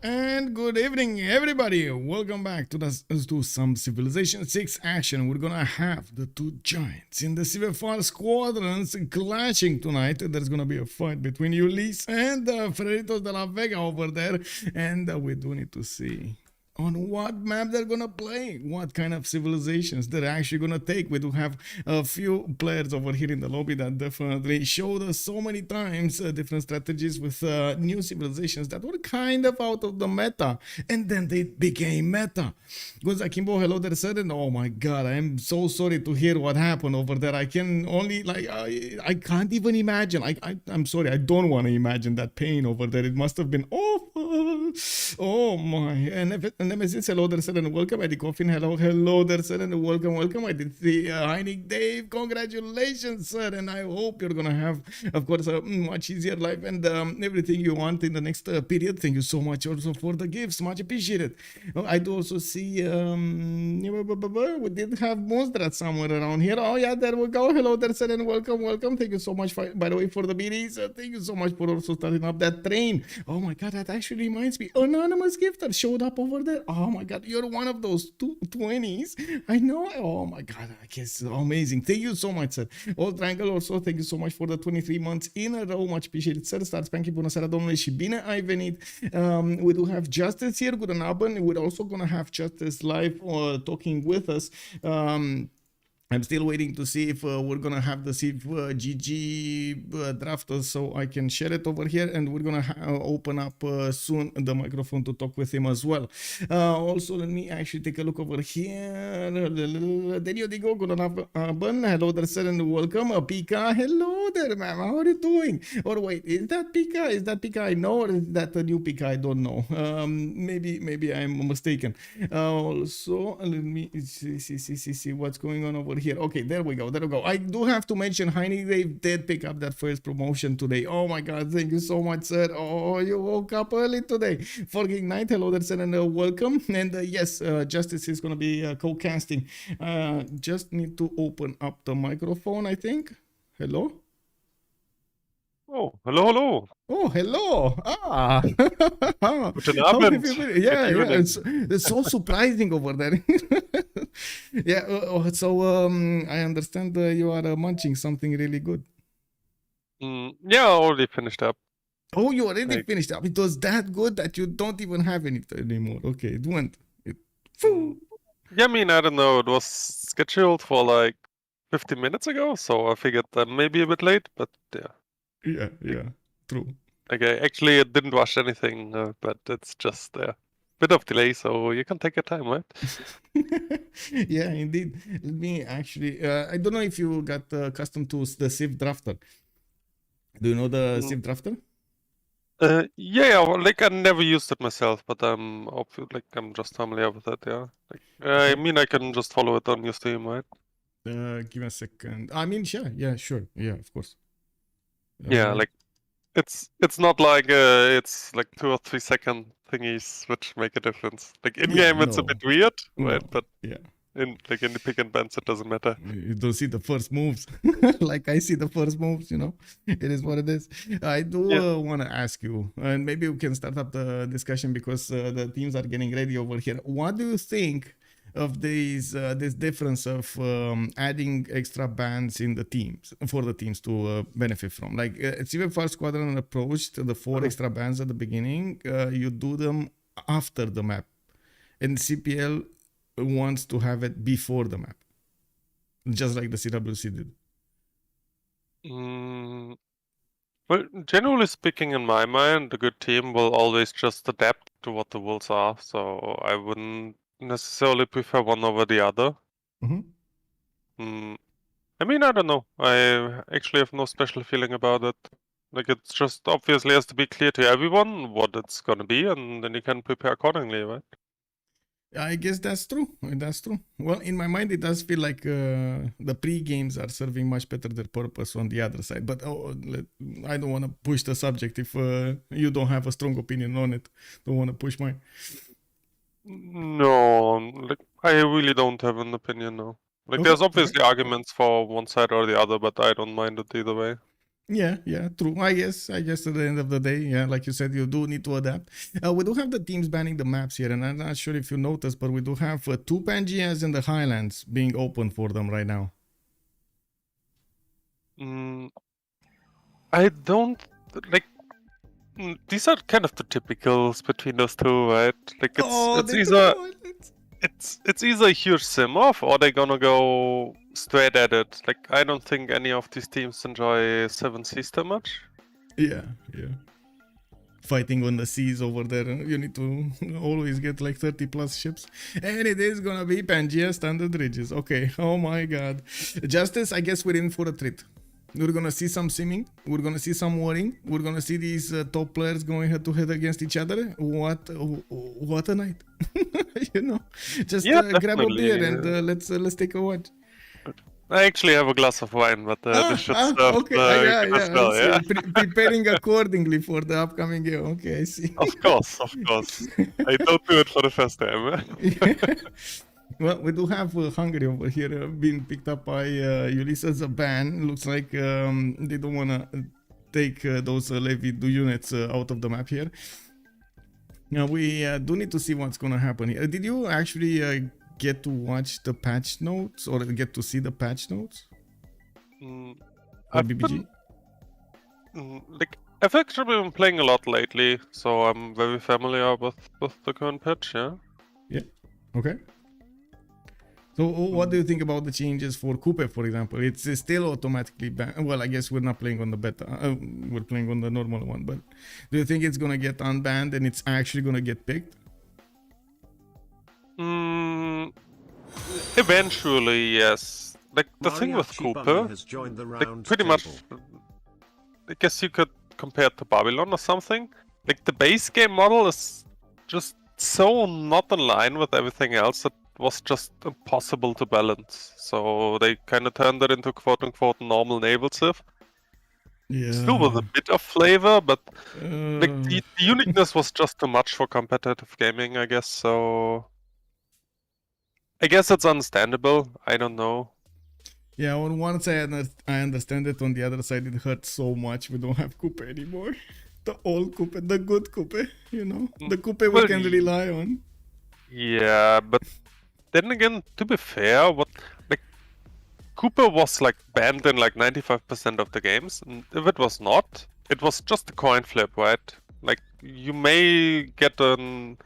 And good evening, everybody. Welcome back to some Civilization 6 action. We're gonna have the two giants in the CivFR Squadrons clashing tonight. There's gonna be a fight between Ulyss and Freritos de la Vega over there, and we do need to see on what map they're gonna play, what kind of civilizations they're actually gonna take. We do have a few players over here in the lobby that definitely showed us so many times different strategies with new civilizations that were kind of out of the meta, and then they became meta. Goes Akimbo, hello there, sir, and oh my god, I am so sorry to hear what happened over there. I can only I can't even imagine. I'm sorry, I don't want to imagine that pain over there. It must have been awful. Oh my. And Nemesis, hello there, sir, and welcome. Eddie Coffin, hello there, sir, and welcome. I did see Heinig Dave, congratulations, sir, and I hope you're gonna have, of course, a much easier life and everything you want in the next period. Thank you so much also for the gifts, much appreciated. I do also see we did have Monstrat somewhere around here. Oh yeah, there we go. Hello there, sir, and welcome. Thank you so much, by the way, for the BDs. Thank you so much for also starting up that train. Oh my god, that actually reminds me, anonymous gifter showed up over there. Oh my god, you're one of those 20s. I know. Oh my god, I guess amazing. Thank you so much, sir. Old Triangle also, thank you so much for the 23 months in a row. Much appreciated, sir. Star Spanky, bună seara, domnule, și bine ai venit. We do have Justice here. Good Abend. We're also gonna have Justice live talking with us. I'm still waiting to see if we're gonna have the CivGG draft so I can share it over here, and we're gonna open up soon the microphone to talk with him as well. Also, let me actually take a look over here. Denio Digo, good afternoon. Hello there, sir, and welcome. Pika, hello there, ma'am. How are you doing? Or wait, is that Pika? Is that Pika I know, or is that a new Pika? I don't know. Maybe I'm mistaken. Also, let me see what's going on over here. Okay, there we go. I do have to mention Heini, they did pick up that first promotion today. Oh my god, thank you so much, sir. Oh, you woke up early today. Forking Night, hello there, sir, and welcome. And yes, Justice is gonna be co-casting. Just need to open up the microphone, I think. Hello? Oh, hello. Oh, hello. Ah. Guten Abend. Yeah. It's so surprising over there. Yeah, so I understand you are munching something really good. Yeah, I already finished up. Oh, you already finished up. It was that good that you don't even have any anymore. Okay, it went. Yeah, I mean, I don't know. It was scheduled for like 15 minutes ago, so I figured that maybe a bit late, but yeah. Yeah, true. Okay, actually, it didn't rush anything, but it's just a bit of delay, so you can take your time, right? Yeah, indeed. Let me actually, I don't know if you got accustomed to the Civ Drafter. Do you know the Civ Drafter? Yeah, well, like I never used it myself, but I'm just familiar with it, yeah. I mean, I can just follow it on your stream, right? Give me a second. I mean, sure, yeah, of course. Yeah, like it's not like it's like 2 or 3 second thingies which make a difference. Like in game, it's a bit weird, right? But yeah, in the pick and bans, it doesn't matter. You don't see the first moves, like I see the first moves. You know, it is what it is. I do want to ask you, and maybe we can start up the discussion because the teams are getting ready over here. What do you think of this difference of adding extra bands in the teams for the teams to benefit from? Like CivFR Squadron approached the 4 extra bands at the beginning. You do them after the map, and CPL wants to have it before the map, just like the CWC did. Well, generally speaking, in my mind, a good team will always just adapt to what the rules are. So I wouldn't necessarily prefer one over the other. I mean, I don't know. I actually have no special feeling about it. Like, it's just obviously has to be clear to everyone what it's gonna be, and then you can prepare accordingly, right? I guess that's true. Well, in my mind, it does feel like the pre-games are serving much better their purpose on the other side. But I don't want to push the subject if you don't have a strong opinion on it. Don't want to push mine. No, like I really don't have an opinion now. Like, there's obviously arguments for one side or the other, but I don't mind it either way. Yeah, yeah, true. I guess at the end of the day, yeah, like you said, you do need to adapt. We do have the teams banning the maps here, and I'm not sure if you noticed, but we do have two Pangeas in the Highlands being open for them right now. I don't like. These are kind of the typicals between those two, right? Like it's either a huge sim off or they're gonna go straight at it. Like I don't think any of these teams enjoy 7Cs too much. Yeah, yeah. Fighting on the seas over there, you need to always get like 30 plus ships, and it is gonna be Pangea standard ridges. Okay, oh my god. Justice, I guess we're in for a treat. We're gonna see some simming, we're gonna see some warring, we're gonna see these top players going head to head against each other. What a night. You know, just grab a beer and let's take a watch. I actually have a glass of wine, but this should serve okay. yeah. Preparing accordingly for the upcoming game. Okay, I see. Of course. I don't do it for the first time. Well, we do have Hungary over here being picked up by Ulyss as a ban. Looks like they don't want to take those levied units out of the map here. Now, we do need to see what's going to happen here. Did you actually get to watch the patch notes or get to see the patch notes? BBG? I've actually been playing a lot lately, so I'm very familiar with the current patch, yeah? Yeah, okay. So what do you think about the changes for Coupe, for example? It's still automatically banned. Well, I guess we're not playing on the beta. We're playing on the normal one. But do you think it's going to get unbanned and it's actually going to get picked? Eventually, yes. Like, the thing with Coupe, like, pretty much, I guess you could compare it to Babylon or something. Like, the base game model is just so not in line with everything else that was just impossible to balance. So they kind of turned it into quote-unquote normal naval Civ. Yeah. Still with a bit of flavor, but like the uniqueness was just too much for competitive gaming, I guess. So I guess it's understandable. I don't know. Yeah, on one side I understand it. On the other side, it hurts so much. We don't have Coupe anymore. The old Coupe, the good Coupe, you know, the Coupe we can rely on. Yeah, but then again, to be fair, Coupe was like banned in like 95% of the games, and if it was not, it was just a coin flip, right? Like you may get an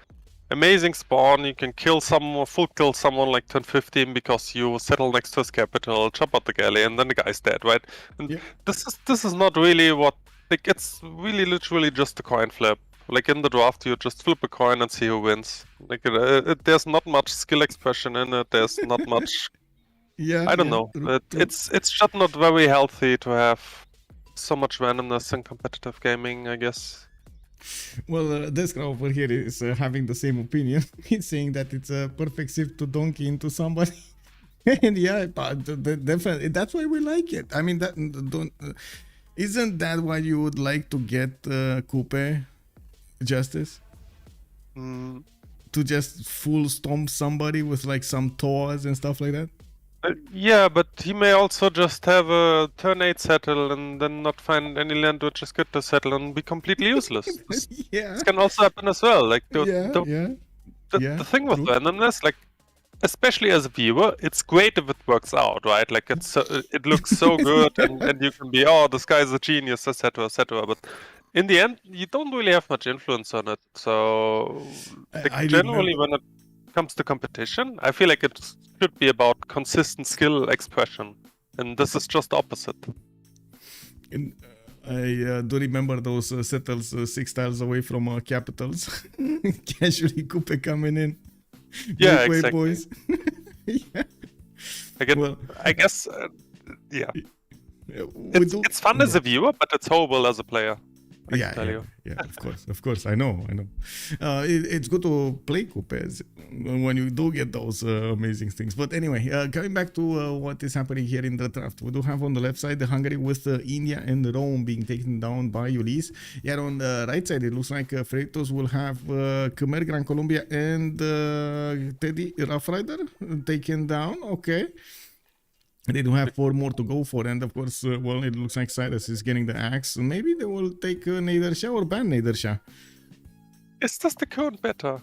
amazing spawn, you can kill someone, full kill someone like turn 15 because you settle next to his capital, chop out the galley, and then the guy's dead, right? And this is not really what, like, it's really literally just a coin flip. Like in the draft, you just flip a coin and see who wins. Like there's not much skill expression in it. There's not much. I don't know. It's just not very healthy to have so much randomness in competitive gaming, I guess. Well, this guy over here is having the same opinion. He's saying that it's a perfect Civ to donkey into somebody. And yeah, but definitely that's why we like it. I mean, isn't that why you would like to get Coupe? Justice to just full stomp somebody with like some tours and stuff like that. Yeah, but he may also just have a turn 8 settle and then not find any land which is good to settle and be completely useless. This can also happen as well. Like the thing with randomness, like especially as a viewer, it's great if it works out, right? Like it looks so good and you can be, oh, this guy's a genius, etc., etc. But in the end, you don't really have much influence on it. So, generally, when it comes to competition, I feel like it should be about consistent skill expression, and this is just the opposite. I do remember those settles 6 tiles away from capitals, casually Coupe coming in. Yeah, exactly. Boys. I guess, yeah. It's fun as a viewer, but it's horrible as a player. Yeah, of course, I know. It's good to play Coupes when you do get those amazing things. But anyway, coming back to what is happening here in the draft, we do have on the left side the Hungary with India and Rome being taken down by Ulyss. Yeah, on the right side, it looks like Freritos will have Khmer, Gran Colombia, and Teddy Rough Rider taken down. Okay. They do have 4 more to go for, and of course, well, it looks like Cyrus is getting the axe. Maybe they will take Nader Shah or ban Nader Shah. Is this the current beta?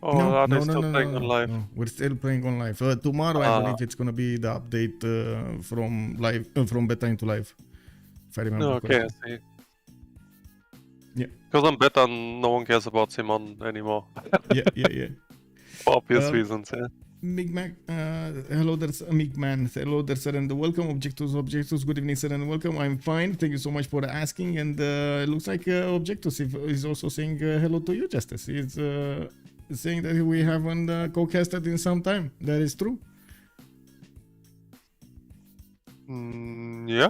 Or No, are they no, no, still no, playing no, on no, live? no. We're still playing on live. Tomorrow, I believe it's gonna be the update from live, from beta into live, if I remember Okay, I correctly. see. Yeah. Because on beta, no one cares about Simon anymore. Yeah. For obvious reasons, yeah. Migmac, hello there, Migman. Hello there, sir, and welcome. Objectus. Good evening, sir, and welcome. I'm fine. Thank you so much for asking. And it looks like Objectus is also saying hello to you, Justice. He's saying that we haven't co-casted in some time. That is true. Yeah.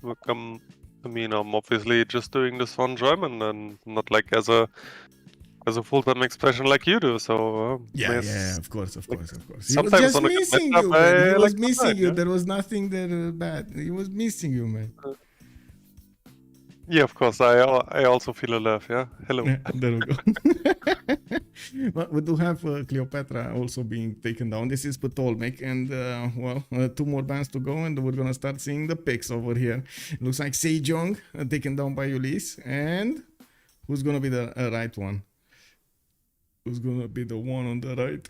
Look, I mean, I'm obviously just doing this for enjoyment and not like as a full-time expression like you do. So Yeah, of course. He was sometimes just on a good missing matchup, you, man. He I was like to missing find, you. yeah? There was nothing there bad. He was missing you, man. Yeah, of course. I also feel a love. Yeah. Hello. Yeah, there we go. Well, we do have Cleopatra also being taken down. This is Ptolemy, and 2 more bands to go, and we're gonna start seeing the picks over here. Looks like Sejong taken down by Ulyss, and who's gonna be the right one? Who's gonna be the one on the right?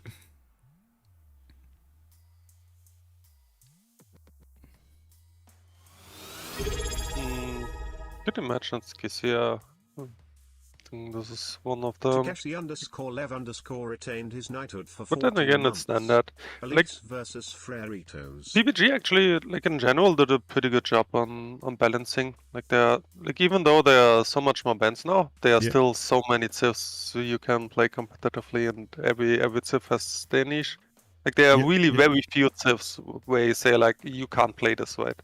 Could imagine Skisia. I think this is one of them. Takeshi_Lev_ retained his knighthood for But then again, it's standard. Like Ulyss versus Freritos. PBG actually, like in general, did a pretty good job on balancing. Like they're like even though there are so much more bands now, there are still so many civs so you can play competitively, and every civ has their niche. Like there are really very few civs where you say like you can't play this, right?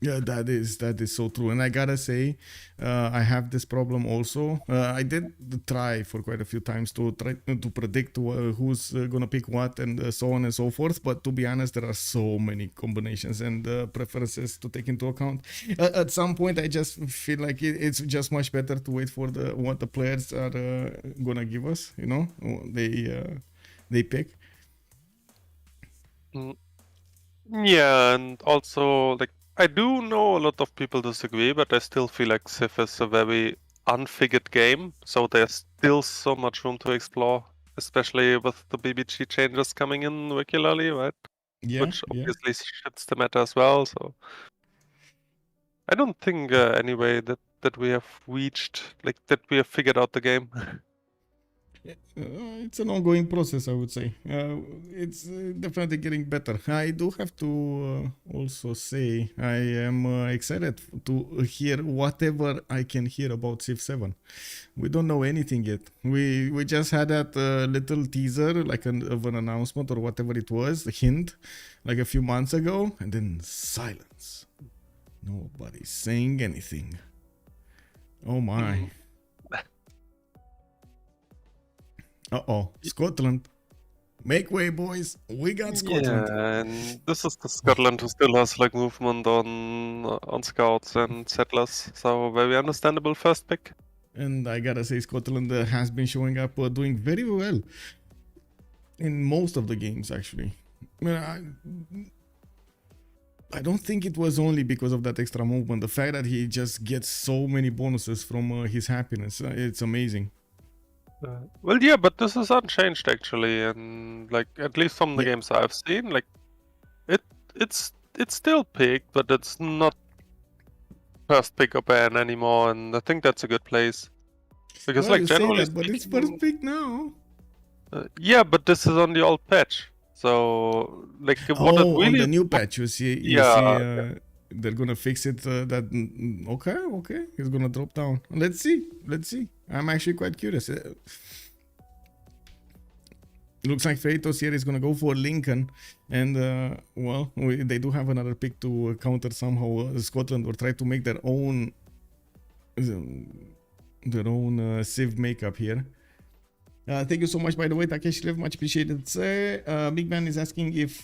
Yeah, that is so true. And I gotta say, I have this problem also. I did try for quite a few times to predict who's gonna pick what and so on and so forth. But to be honest, there are so many combinations and preferences to take into account. At some point, I just feel like it's just much better to wait for what the players are gonna give us. You know, they pick. Yeah, and also like I do know a lot of people disagree, but I still feel like Civ is a very unfigured game, so there's still so much room to explore, especially with the BBG changes coming in regularly, right? Yeah, which obviously shifts the meta as well. So I don't think anyway that we have reached like that we have figured out the game. It's an ongoing process, I would say. It's definitely getting better. I do have to also say I am excited to hear whatever I can hear about Civ7. We don't know anything yet. We just had that little teaser, like of an announcement or whatever it was, a hint, like a few months ago, and then silence. Nobody's saying anything. Oh my. Uh-oh, Scotland. Make way, boys. We got Scotland. Yeah, and this is the Scotland who still has like movement on scouts and settlers, so very understandable first pick. And I gotta say, Scotland has been showing up doing very well in most of the games, actually. I don't think it was only because of that extra movement. The fact that he just gets so many bonuses from his happiness, it's amazing. Well, yeah, but this is unchanged actually, and like at least from the games I've seen, like it's still picked, but it's not first pick or ban anymore, and I think that's a good place because well, like generally, but it's first pick now. Yeah, but this is on the old patch, so like what it really on the new patch, you see, they're gonna fix it. Okay, it's gonna drop down. Let's see. I'm actually quite curious. Looks like Freritos here is gonna go for Lincoln, and they do have another pick to counter somehow Scotland or try to make their own Civ makeup here. Thank you so much, by the way, Takeshi Lev, much appreciated. Big Man is asking if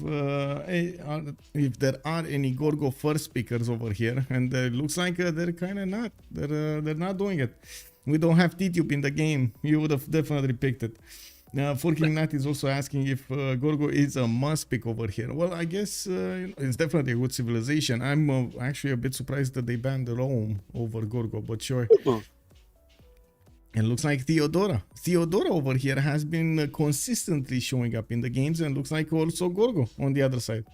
there are any Gorgo first pickers over here, and it looks like they're kind of not. They're not doing it. We don't have Titiits in the game. You would have definitely picked it. Forking Nat is also asking if Gorgo is a must pick over here. Well, I guess it's definitely a good civilization. I'm actually a bit surprised that they banned Rome over Gorgo, but sure. And looks like Theodora over here has been consistently showing up in the games, and looks like also Gorgo on the other side.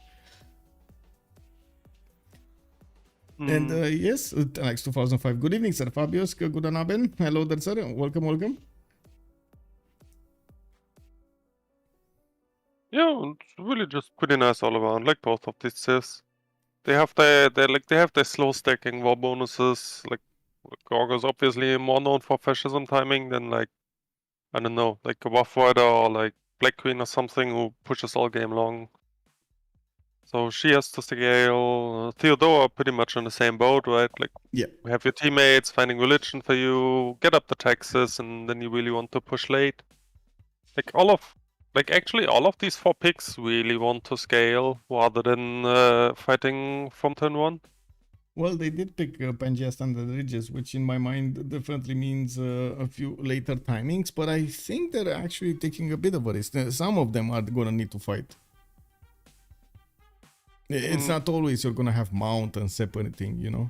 And yes, Alex 2005. Good evening, sir. Fabius, good anaben. Hello there, sir. Welcome. Yeah, it's really just pretty nice all around. Like both of these civs, they have their slow stacking war bonuses. Like Gorgo's obviously more known for fascism timing than like, I don't know, like a Rough Rider or like Black Queen or something who pushes all game long. So she has to scale. Theodora pretty much on the same boat, right? Like, Yeah. have your teammates finding religion for you, get up the taxes, and then you really want to push late. Actually all of these 4 picks really want to scale rather than fighting from turn 1. Well, they did pick Pangea Standard Ridges, which in my mind definitely means a few later timings, but I think they're actually taking a bit of a risk. Some of them are going to need to fight. It's not always you're going to have mount and separating, you know?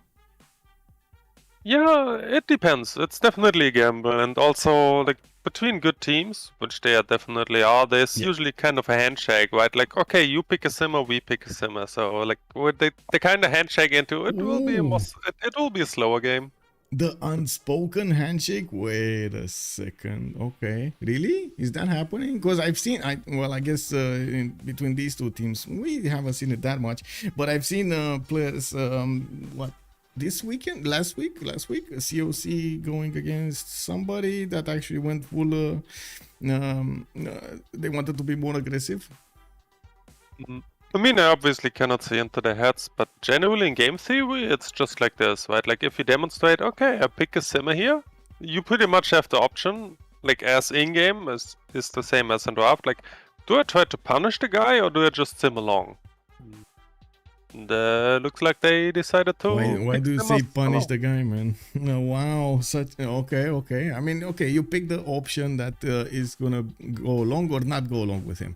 Yeah, it depends. It's definitely a gamble, and also like between good teams, which they definitely are, there's usually kind of a handshake, right? Like, okay, you pick a simmer, we pick a simmer. So like they kind of handshake into it. Will be it will be a slower game. The unspoken handshake? Wait a second. Okay. Really? Is that happening? Because I've seen, I guess in between these two teams, we haven't seen it that much. But I've seen players, this weekend? Last week? COC going against somebody that actually went full, they wanted to be more aggressive. I mean, I obviously cannot see into their heads, but generally in game theory, it's just like this, right? Like if you demonstrate, okay, I pick a simmer here, you pretty much have the option, like as in-game is the same as in draft. Like, do I try to punish the guy or do I just sim along? And looks like they decided to. Why do you say punish the guy, man? Wow, okay. I mean, okay, you pick the option that is gonna go along or not go along with him.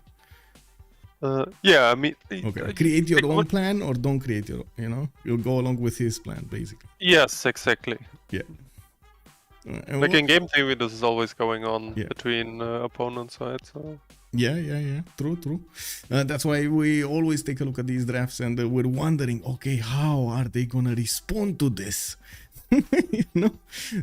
Yeah, I mean... Okay, create your own plan or don't create your, you'll go along with his plan, basically. Yes, exactly. Yeah. Like in game theory, this is always going on between opponents, right? So. Yeah. True. That's why we always take a look at these drafts and we're wondering, okay, how are they gonna respond to this?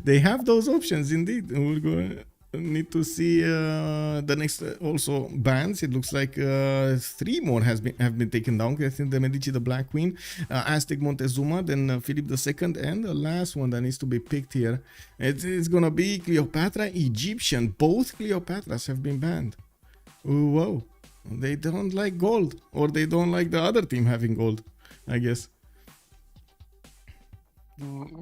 They have those options indeed. We're going need to see the next also bans. It looks like 3 more have been taken down. I think the Medici, the Black Queen, Aztec Montezuma, then Philip II, and the last one that needs to be picked here. It's gonna be Cleopatra Egyptian. Both Cleopatras have been banned. Whoa, they don't like gold, or they don't like the other team having gold, I guess.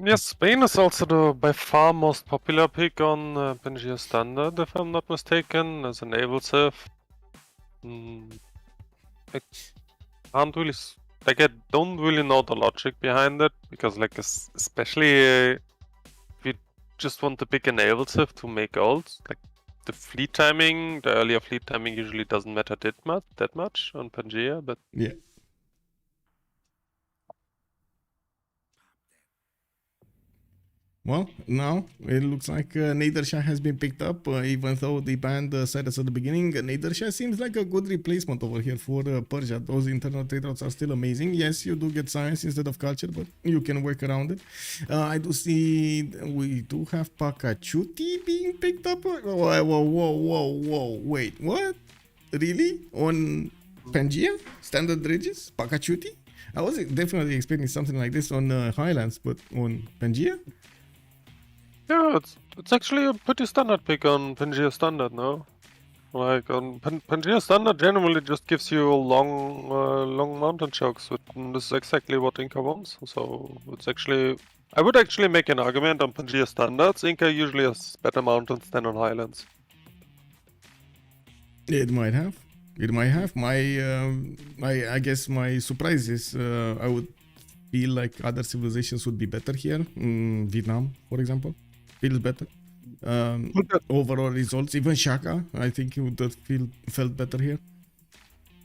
Yes, Spain is also the by far most popular pick on Pangea Standard, if I'm not mistaken, as a naval civ. I can't really, like, I don't really know the logic behind it, because, like, especially if you just want to pick a naval civ to make gold, like, the fleet timing, the earlier fleet timing usually doesn't matter that much on Pangea, but yeah. Well, now it looks like Nader Shah has been picked up, even though they banned Cyrus at the beginning. Nader Shah seems like a good replacement over here for Persia. Those internal trade routes are still amazing. Yes, you do get science instead of culture, but you can work around it. I do see we do have Pakachuti being picked up. Whoa, wait, what? Really? On Pangea? Standard Ridges? Pakachuti? I was definitely expecting something like this on Highlands, but on Pangea? yeah, it's actually a pretty standard pick on Pangea Standard, no? Like on Pangea Standard generally just gives you long mountain chokes, and this is exactly what Inca wants. So it's actually, I would actually make an argument on Pangea Standards. Inca usually has better mountains than on Highlands. It might have. I guess my surprise is I would feel like other civilizations would be better here. Vietnam, for example, feels better. overall results. Even Shaka, I think he would have felt better here.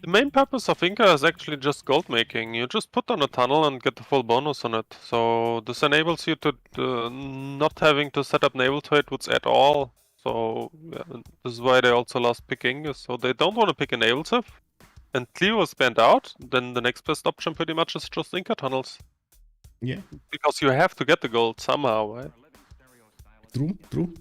The main purpose of Inca is actually just gold making. You just put on a tunnel and get the full bonus on it. So this enables you to not having to set up naval trade routes at all. So yeah, this is why they also lost pick Genghis. So they don't want to pick a naval civ. And Cleo was banned out. Then the next best option pretty much is just Inca tunnels. Yeah. Because you have to get the gold somehow, right? True.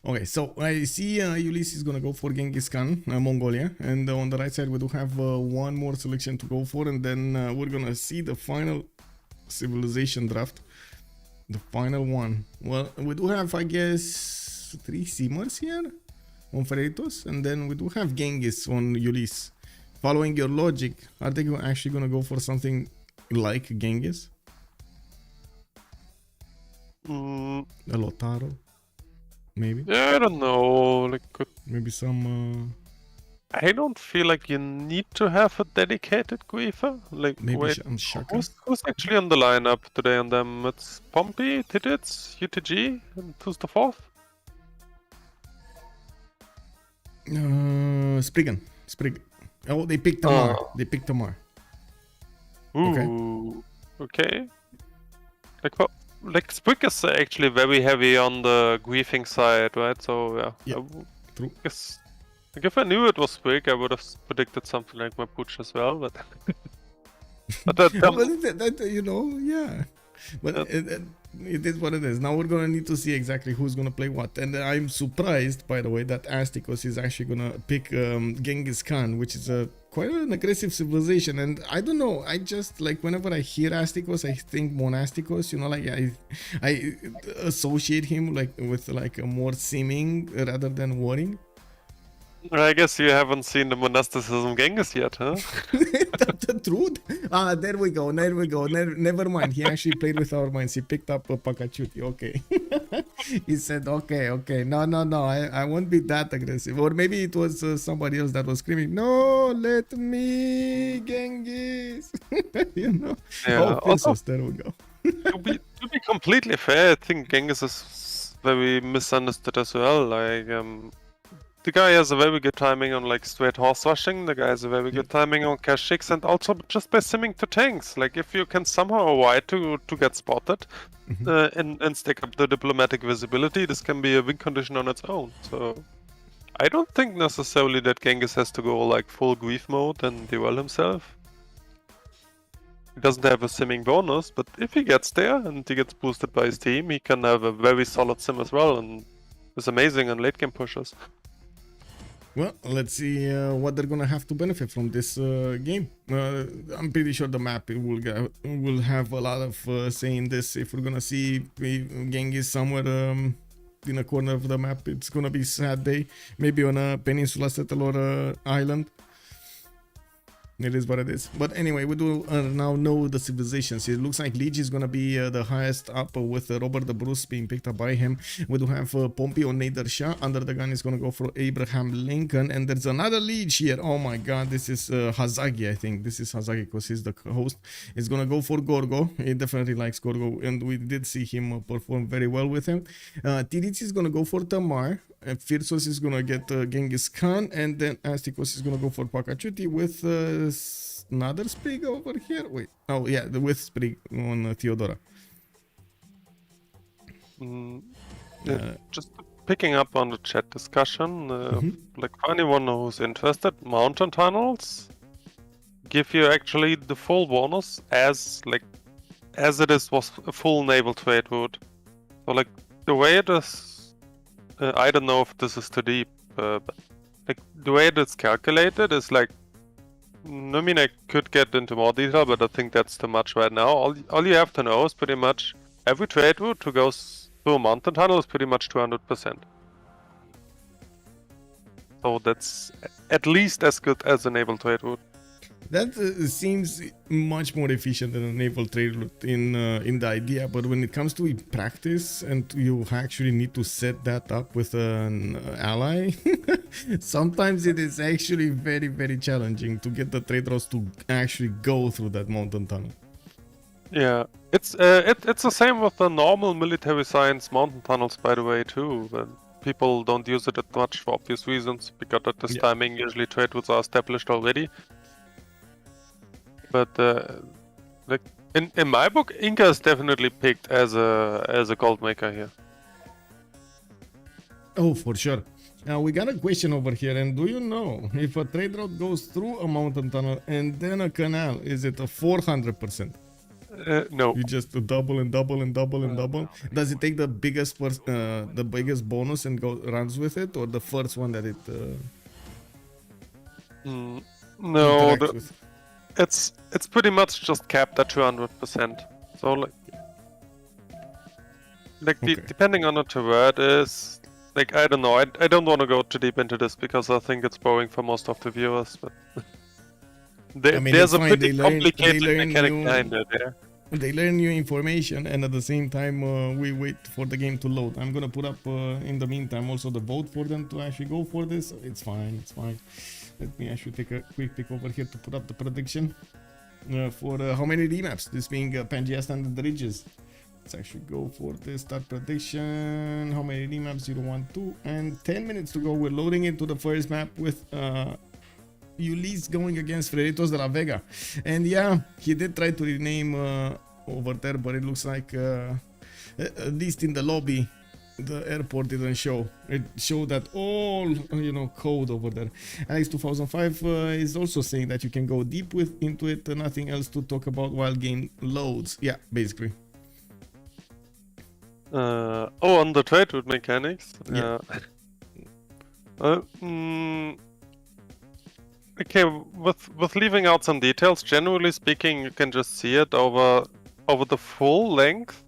Okay, so I see Ulyss is gonna go for Genghis Khan, Mongolia, and on the right side we do have one more selection to go for, and then we're gonna see the final civilization draft, the final one. Well, we do have, I guess, 3 Simmers here on Freritos, and then we do have Genghis on Ulyss. Following your logic, are they actually gonna go for something like Genghis? A Lotaro? Maybe. Yeah, I don't know. Like, Maybe some. I don't feel like you need to have a dedicated griefer. Like, Maybe wait, some Shaka. who's actually on the lineup today on them? It's Pompi, Titiits, UTG, and who's the fourth? Spriggan. Oh, they picked Tamar. They picked Tamar. Ooh, okay. Like Sprig is actually very heavy on the griefing side, right? So yeah. True. Guess, like if I knew it was Sprig, I would have predicted something like my Pooch as well, but but that you know, yeah. But it is what it is. Now we're gonna need to see exactly who's gonna play what. And I'm surprised, by the way, that Astikos is actually gonna pick Genghis Khan, which is quite an aggressive civilization. And I don't know, I just like whenever I hear Astikos, I think Monastikos. You know, like I associate him like with like a more seeming rather than warring. I guess you haven't seen the monasticism Genghis yet, huh? The truth? There we go. Never mind. He actually played with our minds. He picked up a Pakachuti. Okay. He said, okay. No. I won't be that aggressive. Or maybe it was somebody else that was screaming, no, let me, Genghis. You know? Yeah. Oh, Phyrsos. There we go. to be completely fair, I think Genghis is very misunderstood as well. Like, the guy has a very good timing on like straight horse rushing, the guy has a very good timing on cash 6, and also just by simming to tanks. Like if you can somehow avoid to get spotted and stack up the diplomatic visibility, this can be a win condition on its own. So I don't think necessarily that Genghis has to go like full grief mode and derail himself. He doesn't have a simming bonus, but if he gets there and he gets boosted by his team, he can have a very solid sim as well, and it's amazing on late game pushes. Well, let's see what they're gonna have to benefit from this game. I'm pretty sure the map will have a lot of say in this. If we're gonna see Genghis somewhere in a corner of the map, it's gonna be a sad day. Maybe on a peninsula settle or island. It is what it is. But anyway, we do now know the civilizations. It looks like Lege is going to be the highest up with Robert the Bruce being picked up by him. We do have Pompi on Nader Shah. UnderTheGun is going to go for Abraham Lincoln. And there's another Lege here. Oh my god, this is Hazaggi, I think. This is Hazaggi because he's the host. He's going to go for Gorgo. He definitely likes Gorgo. And we did see him perform very well with him. Titiits is going to go for Tamar. Phyrsos is going to get Genghis Khan. And then Astikos is going to go for Pakachuti with another Sprig over here. Wait. Oh, yeah. With Sprig on Theodora. Just picking up on the chat discussion. Like for anyone who's interested, mountain tunnels give you actually the full bonus as it was a full naval trade route. So like the way it is, I don't know if this is too deep, but like the way it is calculated is like, I mean, I could get into more detail, but I think that's too much right now. All you have to know is pretty much every trade route to go through a mountain tunnel is pretty much 200%. So that's at least as good as a naval trade route. That seems much more efficient than a naval trade route in the idea, but when it comes to practice and you actually need to set that up with an ally, sometimes it is actually very, very challenging to get the trade routes to actually go through that mountain tunnel. Yeah, it's the same with the normal military science mountain tunnels, by the way, too. People don't use it that much for obvious reasons, because at this timing usually trade routes are established already. But like in my book, Inca is definitely picked as a gold maker here. Oh, for sure. Now we got a question over here, and do you know if a trade route goes through a mountain tunnel and then a canal, is it a 400%? No. You just double and double and double and double. Does it take the biggest bonus and runs with it, or the first one that it? No, interacts with? it's pretty much just capped at 200%. So depending on what where it is, like I don't know. I don't want to go too deep into this because I think it's boring for most of the viewers. But there's a pretty complicated mechanic behind it. Yeah. They learn new information, and at the same time, we wait for the game to load. I'm gonna put up in the meantime also the vote for them to actually go for this. It's fine, it's fine. Let me actually take a quick pick over here to put up the prediction for how many remaps, this being Pangea Standard Ridges. Let's actually go for the start prediction. How many remaps? 0, 1, 2, and 10 minutes to go. We're loading into the first map with Ulyss going against Freritos de la Vega. And yeah, he did try to rename over there, but it looks like at least in the lobby the airport didn't show. It showed that all code over there. Alex 2005 is also saying that you can go deep into it, nothing else to talk about while game loads. Yeah, basically. On the trade route mechanics. Yeah. Okay, with leaving out some details, generally speaking, you can just see it over the full length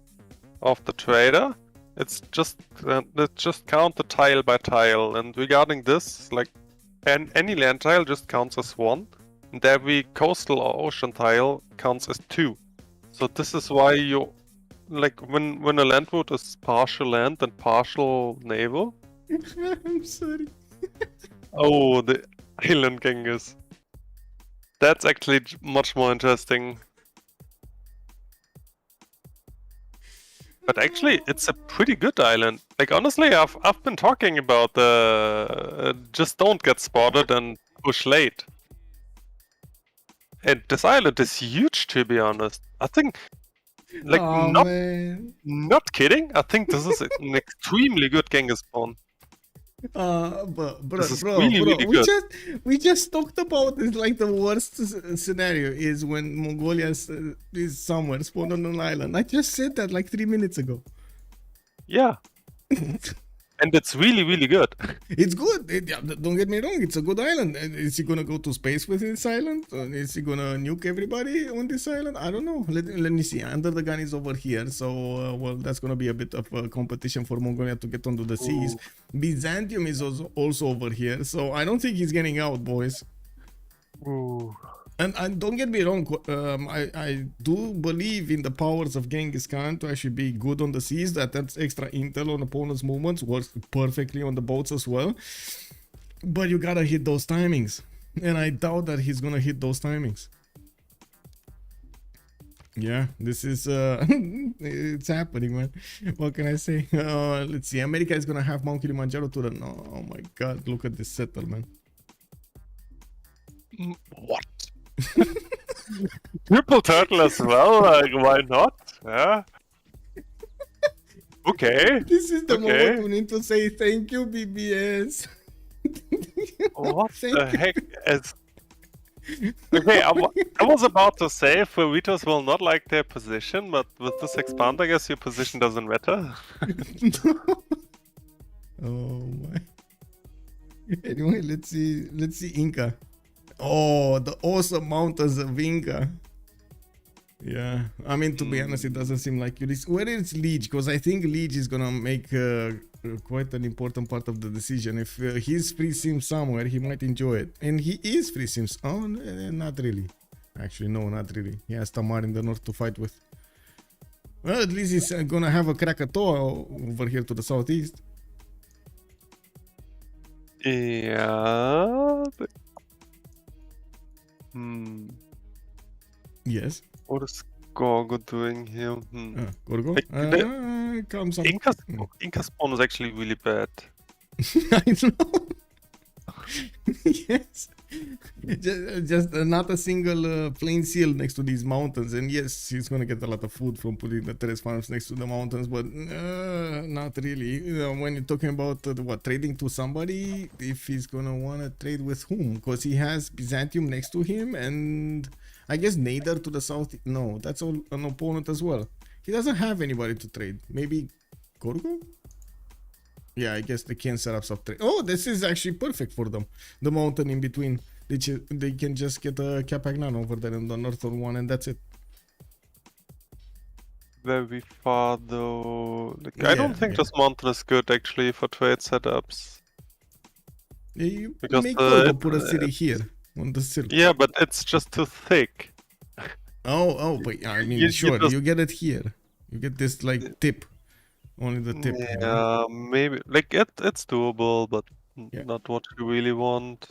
of the trader. It's just count the tile by tile, and regarding this, like any land tile just counts as 1, and every coastal or ocean tile counts as 2. So this is why you like when a land route is partial land and partial naval. I'm sorry. Oh, the island Genghis. That's actually much more interesting. But actually, it's a pretty good island. Like honestly, I've been talking about the just don't get spotted and push late. And this island is huge, to be honest. I think, like, not kidding. I think this is an extremely good Genghis spawn. Bro, really good. we just talked about this. Like the worst scenario is when Mongolia is somewhere spawned on an island. I just said that like 3 minutes ago. Yeah. And it's really good. It's good. Don't get me wrong. It's a good island. Is he gonna go to space with this island? Is he gonna nuke everybody on this island? I don't know. Let me see. UnderTheGun is over here, so well, that's gonna be a bit of a competition for Mongolia to get onto the seas. Ooh. Byzantium is also over here, so I don't think he's getting out, boys. Ooh. And don't get me wrong, I do believe in the powers of Genghis Khan to actually be good on the seas. That's extra intel on opponents' movements, works perfectly on the boats as well. But you gotta hit those timings, and I doubt that he's gonna hit those timings. Yeah, this is it's happening, man. What can I say? Let's see. America is gonna have Mount Kilimanjaro to the. Oh my God! Look at this settlement. What? Triple turtle as well, like why not? Yeah. Okay. This is the moment we need to say thank you, BBS. What the heck is... Okay, I was about to say Freritos will not like their position, but with this expand, I guess your position doesn't matter. Oh my. Anyway, let's see Inca. Oh, the awesome mountains of Inca. Yeah, I mean, to be honest, it doesn't seem like Ulyss. Where is Lege? Because I think Lege is gonna make quite an important part of the decision. If he's free sim somewhere, he might enjoy it. And he is free sims. Oh, not really. Actually, no, not really. He has Tamar in the north to fight with. Well, at least he's gonna have a Krakatoa over here to the southeast. Yeah. Yes. What is Gorgo doing here? Gorgo? Like, Comes up. Inca spawn is actually really bad. I know. Yes. Just not a single plain seal next to these mountains. And yes, he's going to get a lot of food from putting the terrace farms next to the mountains, but not really. You know, when you're talking about trading to somebody, if he's going to want to trade with whom? Because he has Byzantium next to him, and I guess Nader to the south. No, that's an opponent as well. He doesn't have anybody to trade. Maybe Gorgo? Yeah, I guess they can set up some trade. Oh, this is actually perfect for them. The mountain in between. They can just get a Capagnan over there in the northern one, and that's it. Very far though. Like, Yeah, I don't think this mountain is good actually for trade setups. Yeah, you Because make Gorgo put a city here on the silk. Yeah, but it's just too thick. Oh, but I mean, You sure, just- you get it here. You get this like tip, only the tip. Yeah, You know? maybe like it's doable, but Yeah. not what you really want.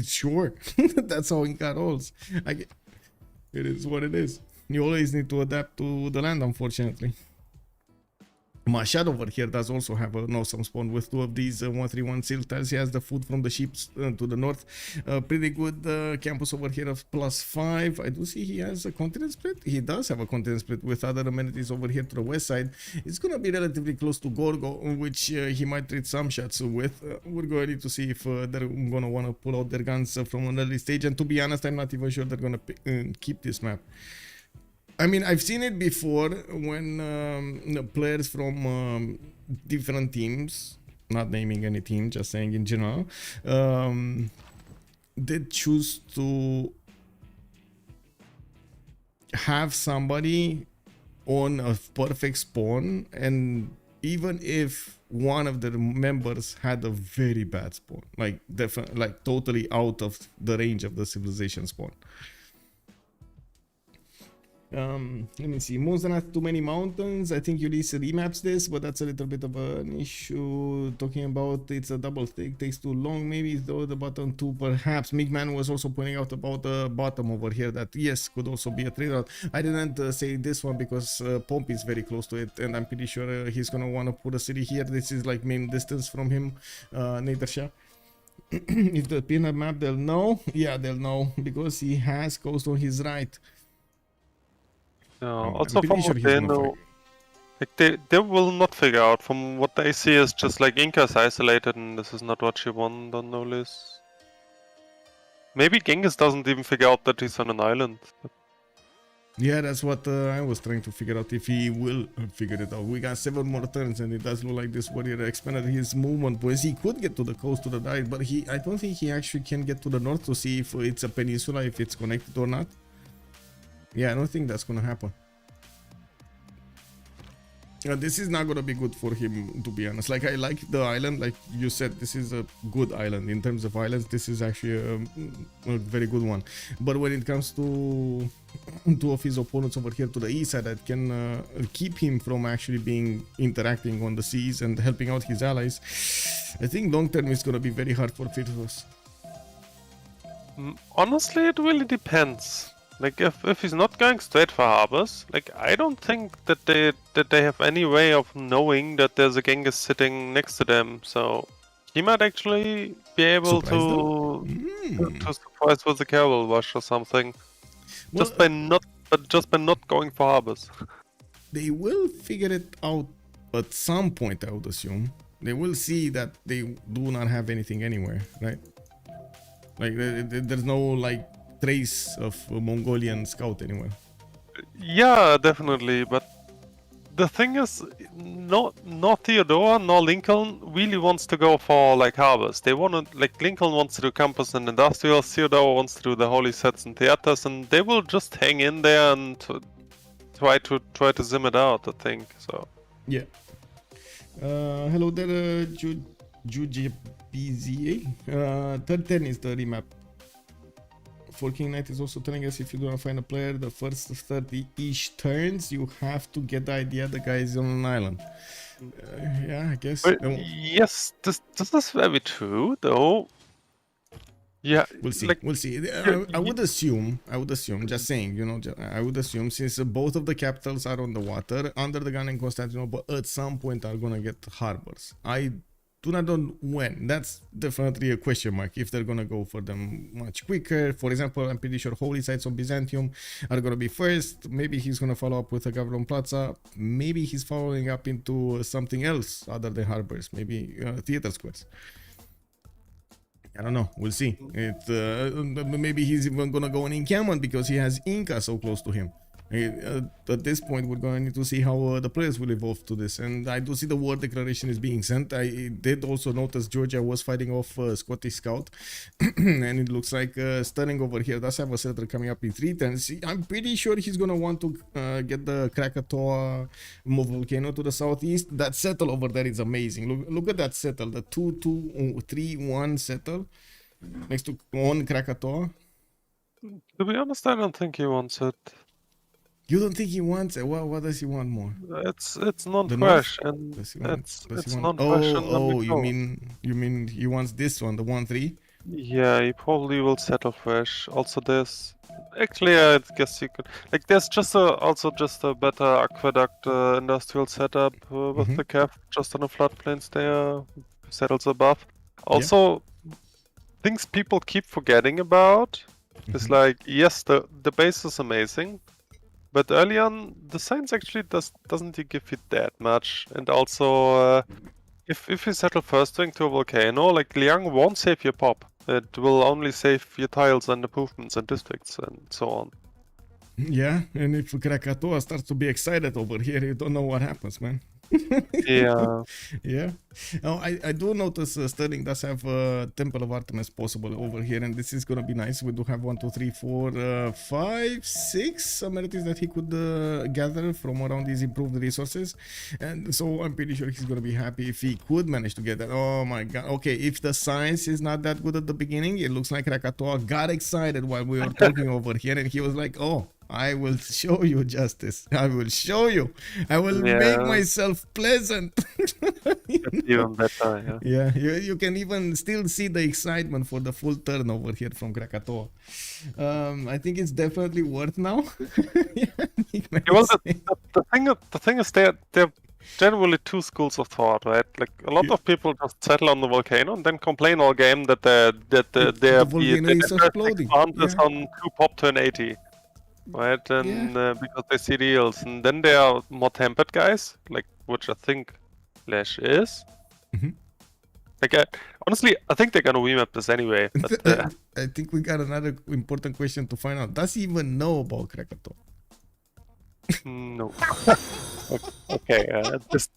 Sure, that's how Inca rolls. It is what it is. You always need to adapt to the land, unfortunately. Mashad over here does also have an awesome spawn with two of these 131 seal tiles. He has the food from the sheep to the north. Pretty good campus over here of +5. I do see he has a continent split. He does have a continent split with other amenities over here to the west side. It's going to be relatively close to Gorgo, which he might trade some shots with. We're going to see if they're going to want to pull out their guns from an early stage. And to be honest, I'm not even sure they're going to keep this map. I mean, I've seen it before when players from different teams, not naming any team, just saying in general, did choose to have somebody on a perfect spawn, and even if one of the members had a very bad spawn, like definitely, like totally out of the range of the civilization spawn. Let me see. Moons don't have too many mountains. I think Ulyss remaps this, but that's a little bit of an issue. Talking about it's a double stick, takes too long. Maybe though the bottom two, perhaps. Migman was also pointing out about the bottom over here that yes, could also be a trade route. I didn't say this one because Pompi is very close to it, and I'm pretty sure he's gonna want to put a city here. This is like main distance from him, Nader Shah. If the pin map, they'll know. Yeah, they'll know because he has coast on his right. Also from what they know, like they will not figure out. From what they see is just like Inca is isolated and this is not what she won on Ulyss. Maybe Genghis doesn't even figure out that he's on an island. Yeah, that's what I was trying to figure out, if he will figure it out. We got 7 more turns and it does look like this warrior expanded his movement, because he could get to the coast to the right, but I don't think he actually can get to the north to see if it's a peninsula, if it's connected or not. Yeah, I don't think that's gonna happen. This is not gonna be good for him, to be honest. Like, I like the island, like you said, this is a good island. In terms of islands, this is actually a very good one. But when it comes to two of his opponents over here to the east side that can keep him from actually interacting on the seas and helping out his allies, I think long term is gonna be very hard for Phyrsos. Honestly, it really depends. Like if he's not going straight for harbors, like I don't think that they have any way of knowing that there's a Genghis sitting next to them. So he might actually be able to surprise with a cavalry rush or something, Well, just by not going for harbors. They will figure it out at some point, I would assume. They will see that they do not have anything anywhere, right? Like there's no like trace of a Mongolian scout anywhere. Yeah, definitely. But the thing is, no Theodora nor Lincoln really wants to go for like harbors. They want to, like, Lincoln wants to do campus and industrial. Theodora wants to do the holy sets and theaters, and they will just hang in there and try to zim it out, I think. So Yeah. Hello there, JuJBZA. Third 10 is the remap. For King Knight is also telling us if you do not find a player the first 30-ish turns, you have to get the idea the guy is on an island. Yeah, I guess. yes, this is very true, though. Yeah, We'll see. like We'll see. you- I would assume. Just saying. I would assume since both of the capitals are on the water, UnderTheGun and Constantinople at some point are gonna get harbors. I do not know when. That's definitely a question mark. If they're gonna go for them much quicker. For example, I'm pretty sure holy sites of Byzantium are gonna be first. Maybe he's gonna follow up with a Gavron Plaza. Maybe he's following up into something else other than harbors. Maybe theater squares. I don't know. We'll see. Maybe he's even gonna go in encampment because he has Inca so close to him. At this point, we're going to need to see how the players will evolve to this. And I do see the war declaration is being sent. I did also notice Georgia was fighting off Scottish Scout. And it looks like Sterling over here does have a settler coming up in 3 turns. I'm pretty sure he's going to want to get the Krakatoa volcano to the southeast. That settle over there is amazing. Look at that settle. The 2-2-3-1 settle next to on Krakatoa. to be honest, I don't think he wants it. You don't think he wants it? What does he want more? It's non-fresh, and Does he want? it's non-fresh. You mean he wants this one, the 1-3? Yeah, he probably will settle fresh. Also, there's actually, I guess you could like. There's just a better aqueduct industrial setup with the Cav just on the floodplains there, settles above. Also, things people keep forgetting about is like, yes, the base is amazing, but early on the science actually doesn't give you that much, and also if you settle first wing to a volcano, like Liang won't save your pop. It will only save your tiles and improvements and districts and so on. Yeah, and if Krakatoa starts to be excited over here, you don't know what happens, man. Yeah. Yeah. Oh, I do notice Sterling does have Temple of Artemis possible over here, and this is gonna be nice. We do have 1, 2, 3, 4, 5, 6 amenities that he could gather from around these improved resources, and so I'm pretty sure he's gonna be happy if he could manage to get that. Oh my god. Okay, if the science is not that good at the beginning, it looks like Krakatoa got excited while we were talking over here, and he was like, "Oh, I will show you justice. I will show you. I will make myself pleasant." Even better, yeah. You can even still see the excitement for the full turn over here from Krakatoa. I think it's definitely worth now. Well, the thing is, there are generally two schools of thought, right? Like a lot of people just settle on the volcano and then complain all game that the volcano is exploding. Is on 2 pop turn 80. Right, and because they see deals, and then there are more tempered guys, like which I think Lege is. Like, honestly, I think they're gonna remap this anyway. But, I think we got another important question to find out. Does he even know about Krakatoa? No. Okay, this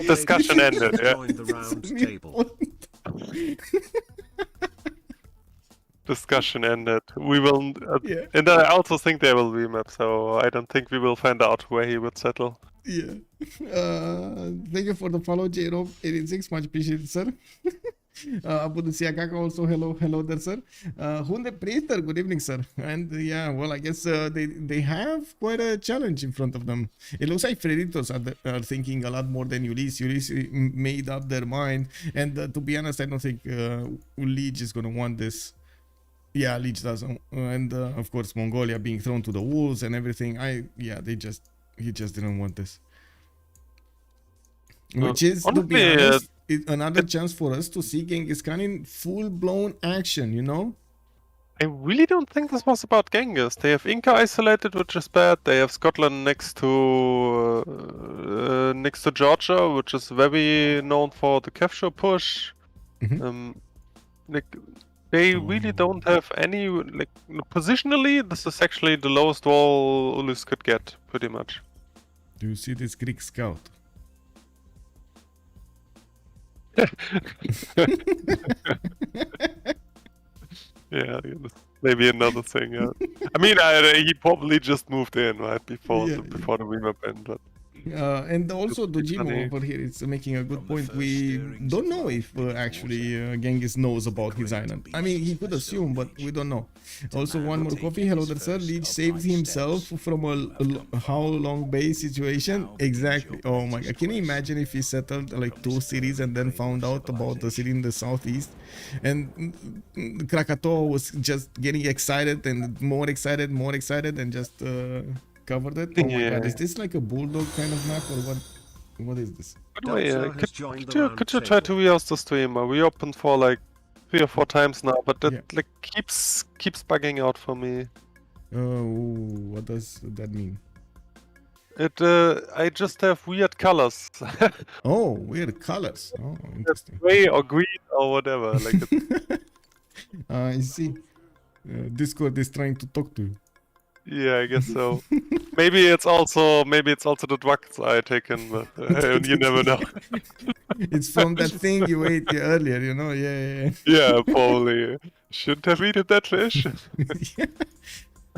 discussion ended. Yeah. The round table. Discussion ended. We will, and I also think they will remap. So I don't think we will find out where he would settle. Yeah. Thank you for the follow, J-Rob86. Much appreciated, sir. Abu Siakaka also, hello there, sir. Hunde Prater, good evening, sir. And well, I guess they have quite a challenge in front of them. It looks like Freritos are thinking a lot more than Ulyss. Ulyss made up their mind, and to be honest, I don't think Lege is gonna want this. Yeah, Lege doesn't, and of course Mongolia being thrown to the wolves and everything. He just didn't want this. Which is, to be honest, another chance for us to see Genghis Khan in full-blown action, you know? I really don't think this was about Genghis. They have Inca isolated, which is bad. They have Scotland next to Georgia, which is very known for the Kevshire push. They really don't have any, like, positionally, this is actually the lowest wall Ulyss could get, pretty much. Do you see this Greek scout? Yeah, maybe another thing. Yeah. I mean, he probably just moved in right before the remap ended. And also It's Dojimo funny. over here is making a good point. We don't know if actually Genghis knows about his island. I mean, he could assume, but we don't know. Also, one more coffee. Hello there, sir. Lege saved himself from a how long base situation. Exactly. Oh my god. Can you imagine if he settled like 2 cities and then found out about the city in the southeast? And Krakatoa was just getting excited and more excited and just covered it. Oh my god, Yeah. is this like a bulldog kind of map or what? What is this? By the way, Doubtful has joined the round could you try to table. rehost the stream? We opened for like 3 or 4 times now, but it Yeah. like keeps bugging out for me. Oh, what does that mean? It I just have weird colors. Oh, weird colors. Oh, interesting. Gray or green or whatever. Like I see. Discord is trying to talk to you. yeah, I guess so. maybe it's also the drugs I taken, but you never know. It's from that thing you ate earlier, you know? Yeah. Yeah, probably. Shouldn't have eaten that fish.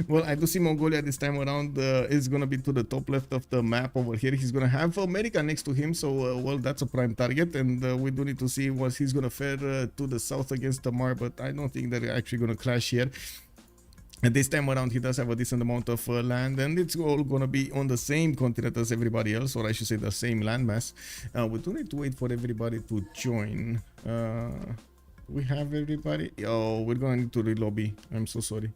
Well, I do see Mongolia this time around is going to be to the top left of the map over here. He's going to have America next to him. So, well, that's a prime target. And we do need to see what he's going to fare to the south against Tamar. But I don't think they're actually going to clash here. And this time around, he does have a decent amount of land. And it's all going to be on the same continent as everybody else. Or I should say the same landmass. We do need to wait for everybody to join. We have everybody. Oh, we're going to need to relobby. I'm so sorry.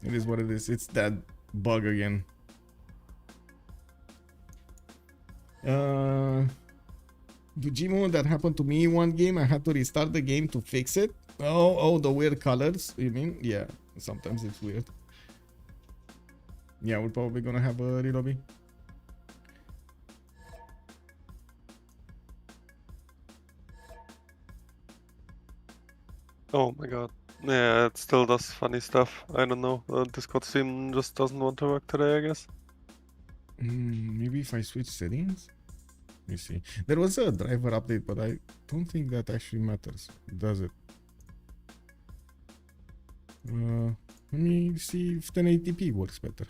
It is what it is. It's that bug again. Dujimo, that happened to me one game. I had to restart the game to fix it. Oh, the weird colors. You mean? Yeah, sometimes it's weird. Yeah, we're probably gonna have a relobby. Oh my god. Yeah, it still does funny stuff. I don't know. Discord stream just doesn't want to work today, I guess. Maybe if I switch settings? Let me see. There was a driver update, but I don't think that actually matters, does it? Let me see if 1080p works better.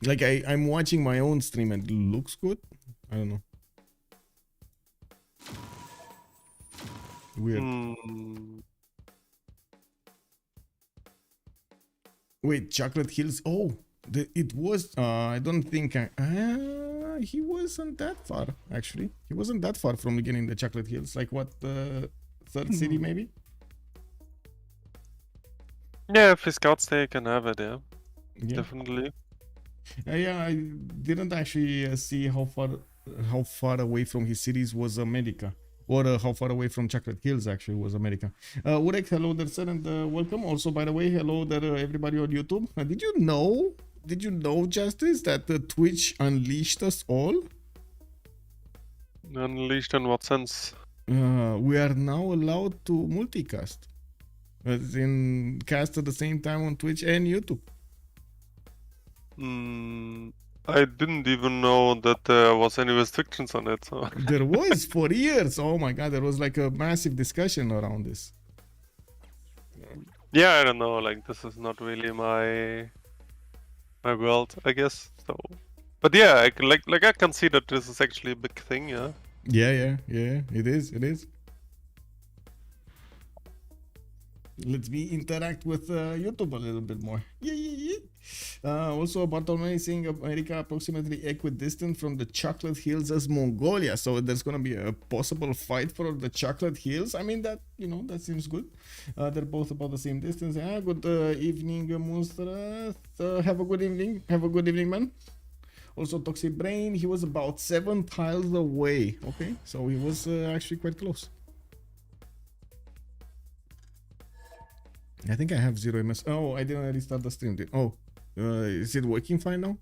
Like I'm watching my own stream and it looks good. I don't know. Weird. Wait, Chocolate Hills. Oh, it was. I don't think. He wasn't that far. Actually, he wasn't that far from getting the Chocolate Hills. Like what? Third city maybe. Yeah, if his scouts they can have it. Yeah. Yeah. Definitely. Yeah, I didn't actually see how far away from his cities was America. Or how far away from Chocolate Hills actually was America. Urek, hello there, sir, and welcome. Also, by the way, hello there, everybody on YouTube. Did you know, Justice, that Twitch unleashed us all? Unleashed in what sense? We are now allowed to multicast. As in, cast at the same time on Twitch and YouTube. I didn't even know that there was any restrictions on it. So. There was for years. Oh my god, there was like a massive discussion around this. Yeah, I don't know. Like this is not really my world, I guess. So, but yeah, I can see that this is actually a big thing. Yeah. Yeah. It is. Let's interact with YouTube a little bit more. Yeah. Also, Bartolome is saying America approximately equidistant from the Chocolate Hills as Mongolia. So there's gonna be a possible fight for the Chocolate Hills. I mean that that seems good. They're both about the same distance. Yeah. Good evening, Monster. Have a good evening. Have a good evening, man. Also, Toxic Brain. He was about 7 tiles away. Okay, so he was actually quite close. I think I have 0 MS. Oh, I didn't restart the stream. Oh, is it working fine now?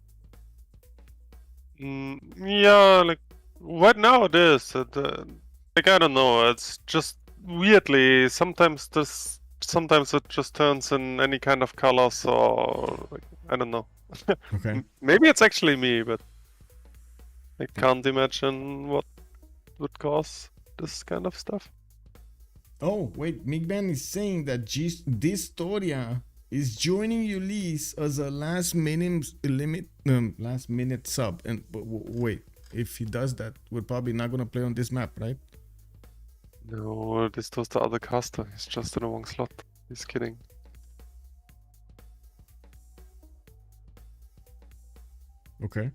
Yeah, like right now it is. Like I don't know. It's just weirdly sometimes it just turns in any kind of colors or like, I don't know. Okay. Maybe it's actually me, but I can't imagine what would cause this kind of stuff. Oh, wait, Migban is saying that Dystoria is joining Ulyss as a last minute sub. And wait, if he does that, we're probably not gonna play on this map, right? No, this was the other caster. He's just in the wrong slot. He's kidding. Okay.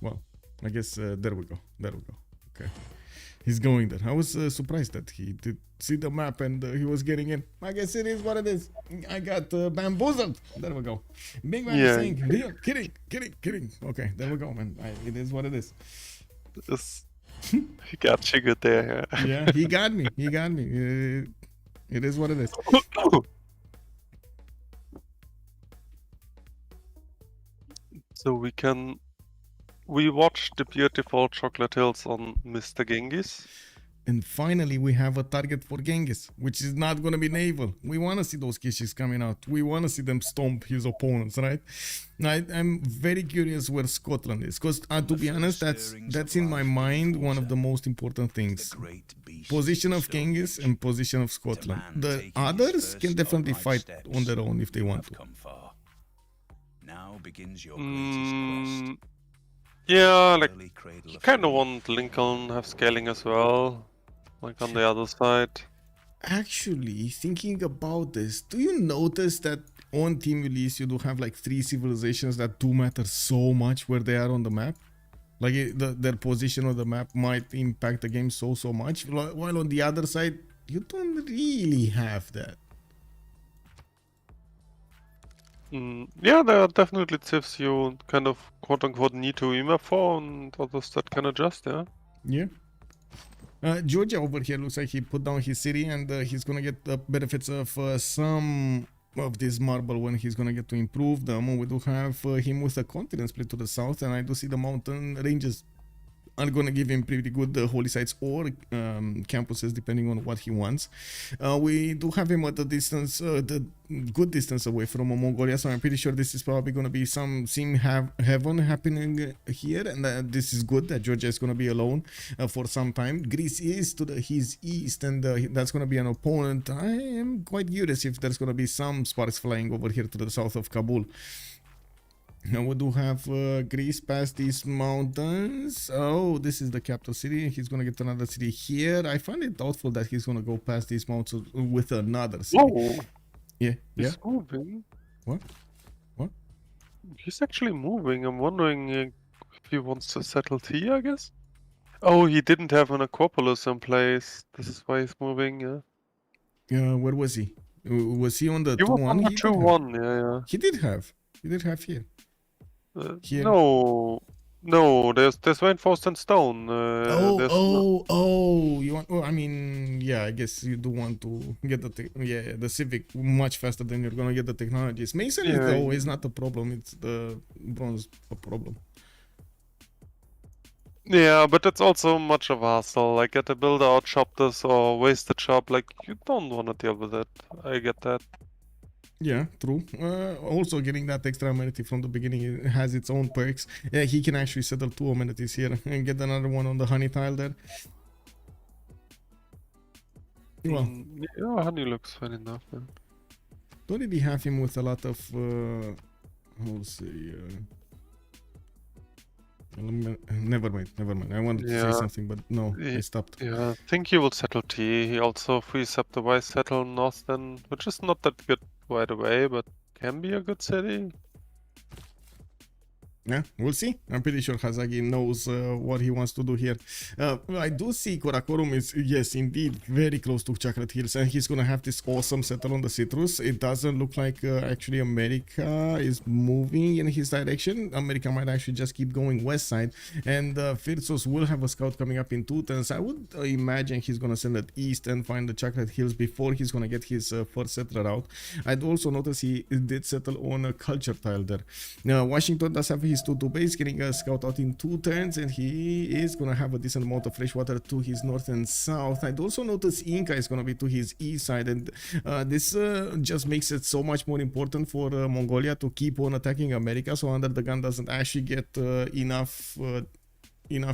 Well, I guess there we go. There we go. Okay. He's going there. I was surprised that he did see the map and he was getting in. I guess it is what it is. I got bamboozled. There we go. Big man is saying, real, kidding. Okay, there we go, man. It is what it is. He got you good there. Yeah, he got me. He got me. It is what it is. So we watched the beautiful chocolate hills on Mr. Genghis. And finally, we have a target for Genghis, which is not going to be naval. We want to see those kishes coming out. We want to see them stomp his opponents, right? I'm very curious where Scotland is, because to be honest, that's in my mind one of the most important things. Position of Genghis and position of Scotland. The others can definitely fight on their own if they want to. Now begins your greatest quest. Yeah, like, you kind of want Lincoln have scaling as well, like on the other side. Actually, thinking about this, do you notice that on Team Ulyss you do have like 3 civilizations that do matter so much where they are on the map? Like their position on the map might impact the game so much, while on the other side, you don't really have that. Yeah, there are definitely civs you kind of quote-unquote need to remap for, and others that can adjust, yeah. Yeah. Georgia over here looks like he put down his city, and he's gonna get the benefits of some of this marble when he's gonna get to improve them. We do have him with a continent split to the south, and I do see the mountain ranges are gonna give him pretty good holy sites or campuses depending on what he wants. We do have him at a distance, the good distance away from Mongolia, so I'm pretty sure this is probably gonna be some sim heaven happening here, and this is good that Georgia is gonna be alone for some time. Greece is to his east, and that's gonna be an opponent. I am quite curious if there's gonna be some sparks flying over here to the south of Kabul. Now we do have Greece past these mountains. Oh, this is the capital city. He's gonna get another city here. I find it doubtful that he's gonna go past these mountains with another city. Whoa! Yeah, He's moving. What? He's actually moving. I'm wondering if he wants to settle here, I guess? Oh, he didn't have an Acropolis in place. This is why he's moving, yeah. Where was he? Was he on the He was 2-1? on the 2-1, yeah. He did have here. Here. No, there's reinforced in stone. You want? Oh, I mean, yeah, I guess you do want to get the Civic much faster than you're gonna get the technologies. Masonry though is not a problem; it's the bronze a problem. Yeah, but it's also much of a hassle. Like, get a builder out, chop this, or waste the chop. Like, you don't want to deal with it. I get that. Yeah, true. Also, getting that extra amenity from the beginning has its own perks. Yeah, he can actually settle 2 amenities here and get another one on the honey tile there. Well, yeah, honey looks fine enough. Yeah. Don't really have him with a lot of, I'll say, never mind. I wanted to say something, but no, I stopped. Yeah, I think he will settle T. He also frees up the Y settle Northern, which is not that good right away, but can be a good city. Yeah, we'll see. I'm pretty sure Hazaggi knows what he wants to do here. I do see Karakorum is, yes, indeed, very close to Chocolate Hills, and he's going to have this awesome settle on the citrus. It doesn't look like actually America is moving in his direction. America might actually just keep going west side, and Phyrsos will have a scout coming up in 2 turns. I would imagine he's going to send it east and find the Chocolate Hills before he's going to get his first settler out. I'd also notice he did settle on a culture tile there. Now, Washington does have his 2-2 base, getting a scout out in 2 turns, and he is gonna have a decent amount of fresh water to his north and south. I'd also notice Inca is gonna be to his east side, and this just makes it so much more important for Mongolia to keep on attacking America, so UnderTheGun doesn't actually get enough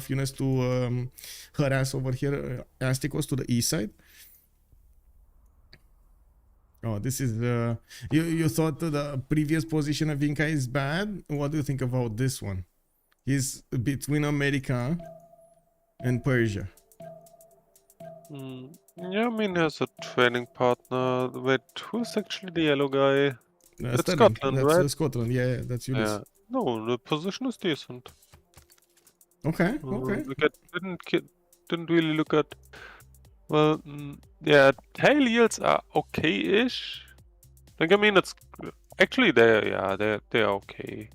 units to harass over here Astikos to the east side. Oh, this is you thought the previous position of Inca is bad? What do you think about this one? He's between America and Persia. Yeah, I mean, there's a training partner. Wait, who's actually the yellow guy? It's Sterling, Scotland, that's right? Scotland. Yeah, that's Ulyss. Yeah. No, the position is decent. Okay, okay. Like I didn't really look at. Well, yeah, tail yields are okay-ish. Like I mean, it's actually they're okay.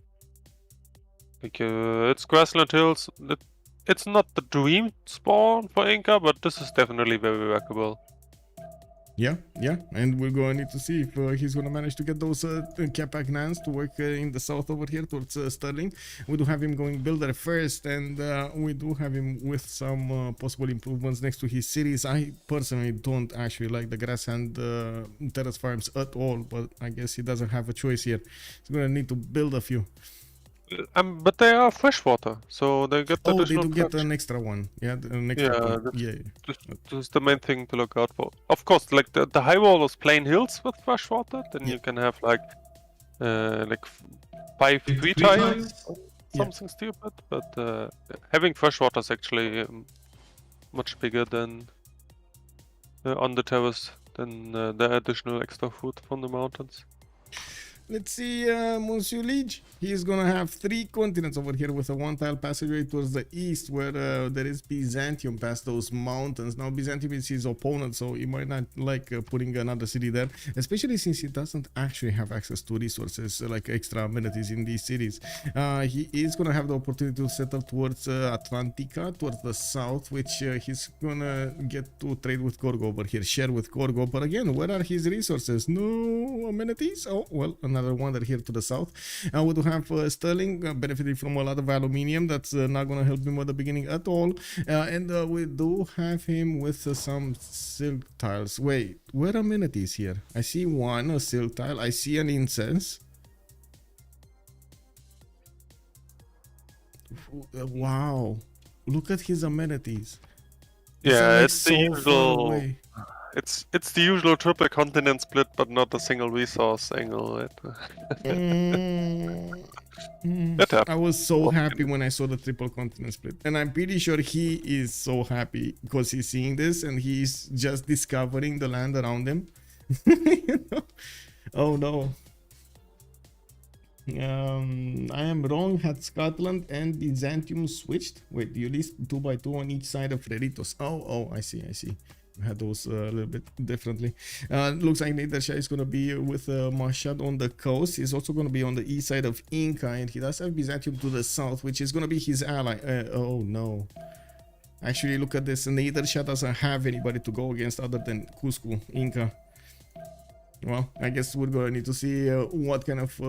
Like it's grassland hills. It's not the dream spawn for Inca, but this is definitely very workable. Yeah, and we're going to need to see if he's going to manage to get those Capac Nans to work in the south over here towards Sterling. We do have him going builder first, and we do have him with some possible improvements next to his cities. I personally don't actually like the grassland terrace farms at all, but I guess he doesn't have a choice here. He's going to need to build a few. But they are freshwater, so they get Oh, they additional do get production. an extra one. Yeah, an extra one. Yeah. This is the main thing to look out for. Of course, like the high wall is plain hills with freshwater, then you can have like 5 3 tiles, something stupid. But having freshwater is actually much bigger than on the terrace than the additional extra food from the mountains. Let's see, Monsieur Liege. He's gonna have 3 continents over here with a 1-tile passageway towards the east, where there is Byzantium past those mountains. Now, Byzantium is his opponent, so he might not like putting another city there, especially since he doesn't actually have access to resources like extra amenities in these cities. He is gonna have the opportunity to settle towards Atlantica, towards the south, which he's gonna get to trade with Gorgo over here, share with Gorgo. But again, where are his resources? No amenities? Oh, well, another wonder here to the south. We do have Sterling benefiting from a lot of aluminium. That's not going to help him at the beginning at all. And we do have him with some silk tiles. Wait, where are amenities here? I see one, a silk tile. I see an incense. Wow. Look at his amenities. Yeah, it's the usual. It's the usual triple continent split, but not a single resource angle. I was so happy when I saw the triple continent split, and I'm pretty sure he is so happy because he's seeing this and he's just discovering the land around him. You know? Oh no. I am wrong. Had Scotland and Byzantium switched? Wait, you list 2x2 on each side of Freritos. Oh, I see. Had those a little bit differently. Looks like Nader Shah is going to be with Mashhad on the coast. He's also going to be on the east side of Inca, and he does have Byzantium to the south, which is going to be his ally. Oh no. Actually, look at this. Nader Shah doesn't have anybody to go against other than Cusco, Inca. Well, I guess we're going to need to see what kind of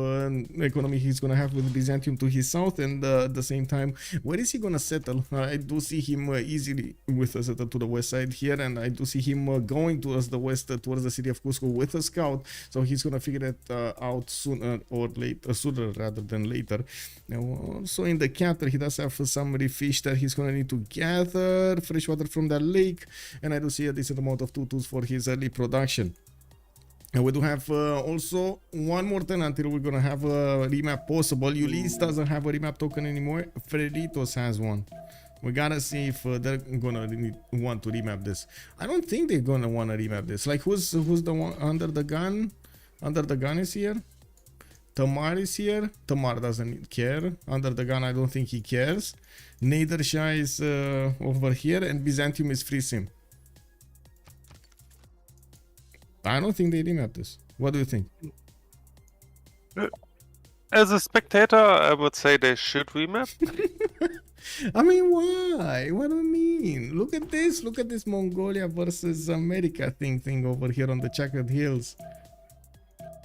economy he's going to have with Byzantium to his south, and at the same time, where is he going to settle? I do see him easily with a settle to the west side here, and I do see him going towards the west, towards the city of Cusco with a scout, so he's going to figure it out sooner or later, sooner rather than later. Now, also in the capture, he does have some fish that he's going to need to gather fresh water from the lake, and I do see a decent amount of tutus for his early production. And we do have also one more turn until we're going to have a remap possible. Ulyss doesn't have a remap token anymore. Freritos has one. We gotta see if they're gonna want to remap this. I don't think they're gonna want to remap this. Like, who's the one under the gun? Under the gun is here. Tamar is here. Tamar doesn't care. Under the gun, I don't think he cares. Nader Shah is over here, and Byzantium is free sim. I don't think they remap this. What do you think? As a spectator, I would say they should remap. I mean, why? What do you mean? Look at this. Look at this Mongolia versus America thing over here on the Checkered Hills.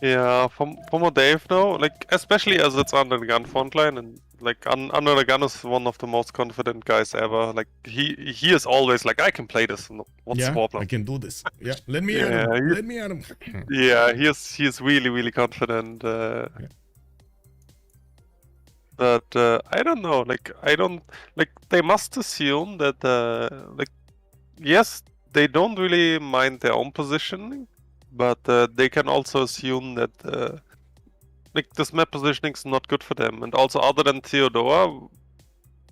Yeah, from what Dave know, like especially as it's under the gun frontline, and like under the gun is one of the most confident guys ever. Like he is always like, I can play this. What's the problem? I can do this. Yeah, let me at him. Let me at him. Yeah, he is really confident. But I don't know. Like they must assume that like yes, they don't really mind their own positioning. but they can also assume that like this map positioning is not good for them. And also, other than Theodora,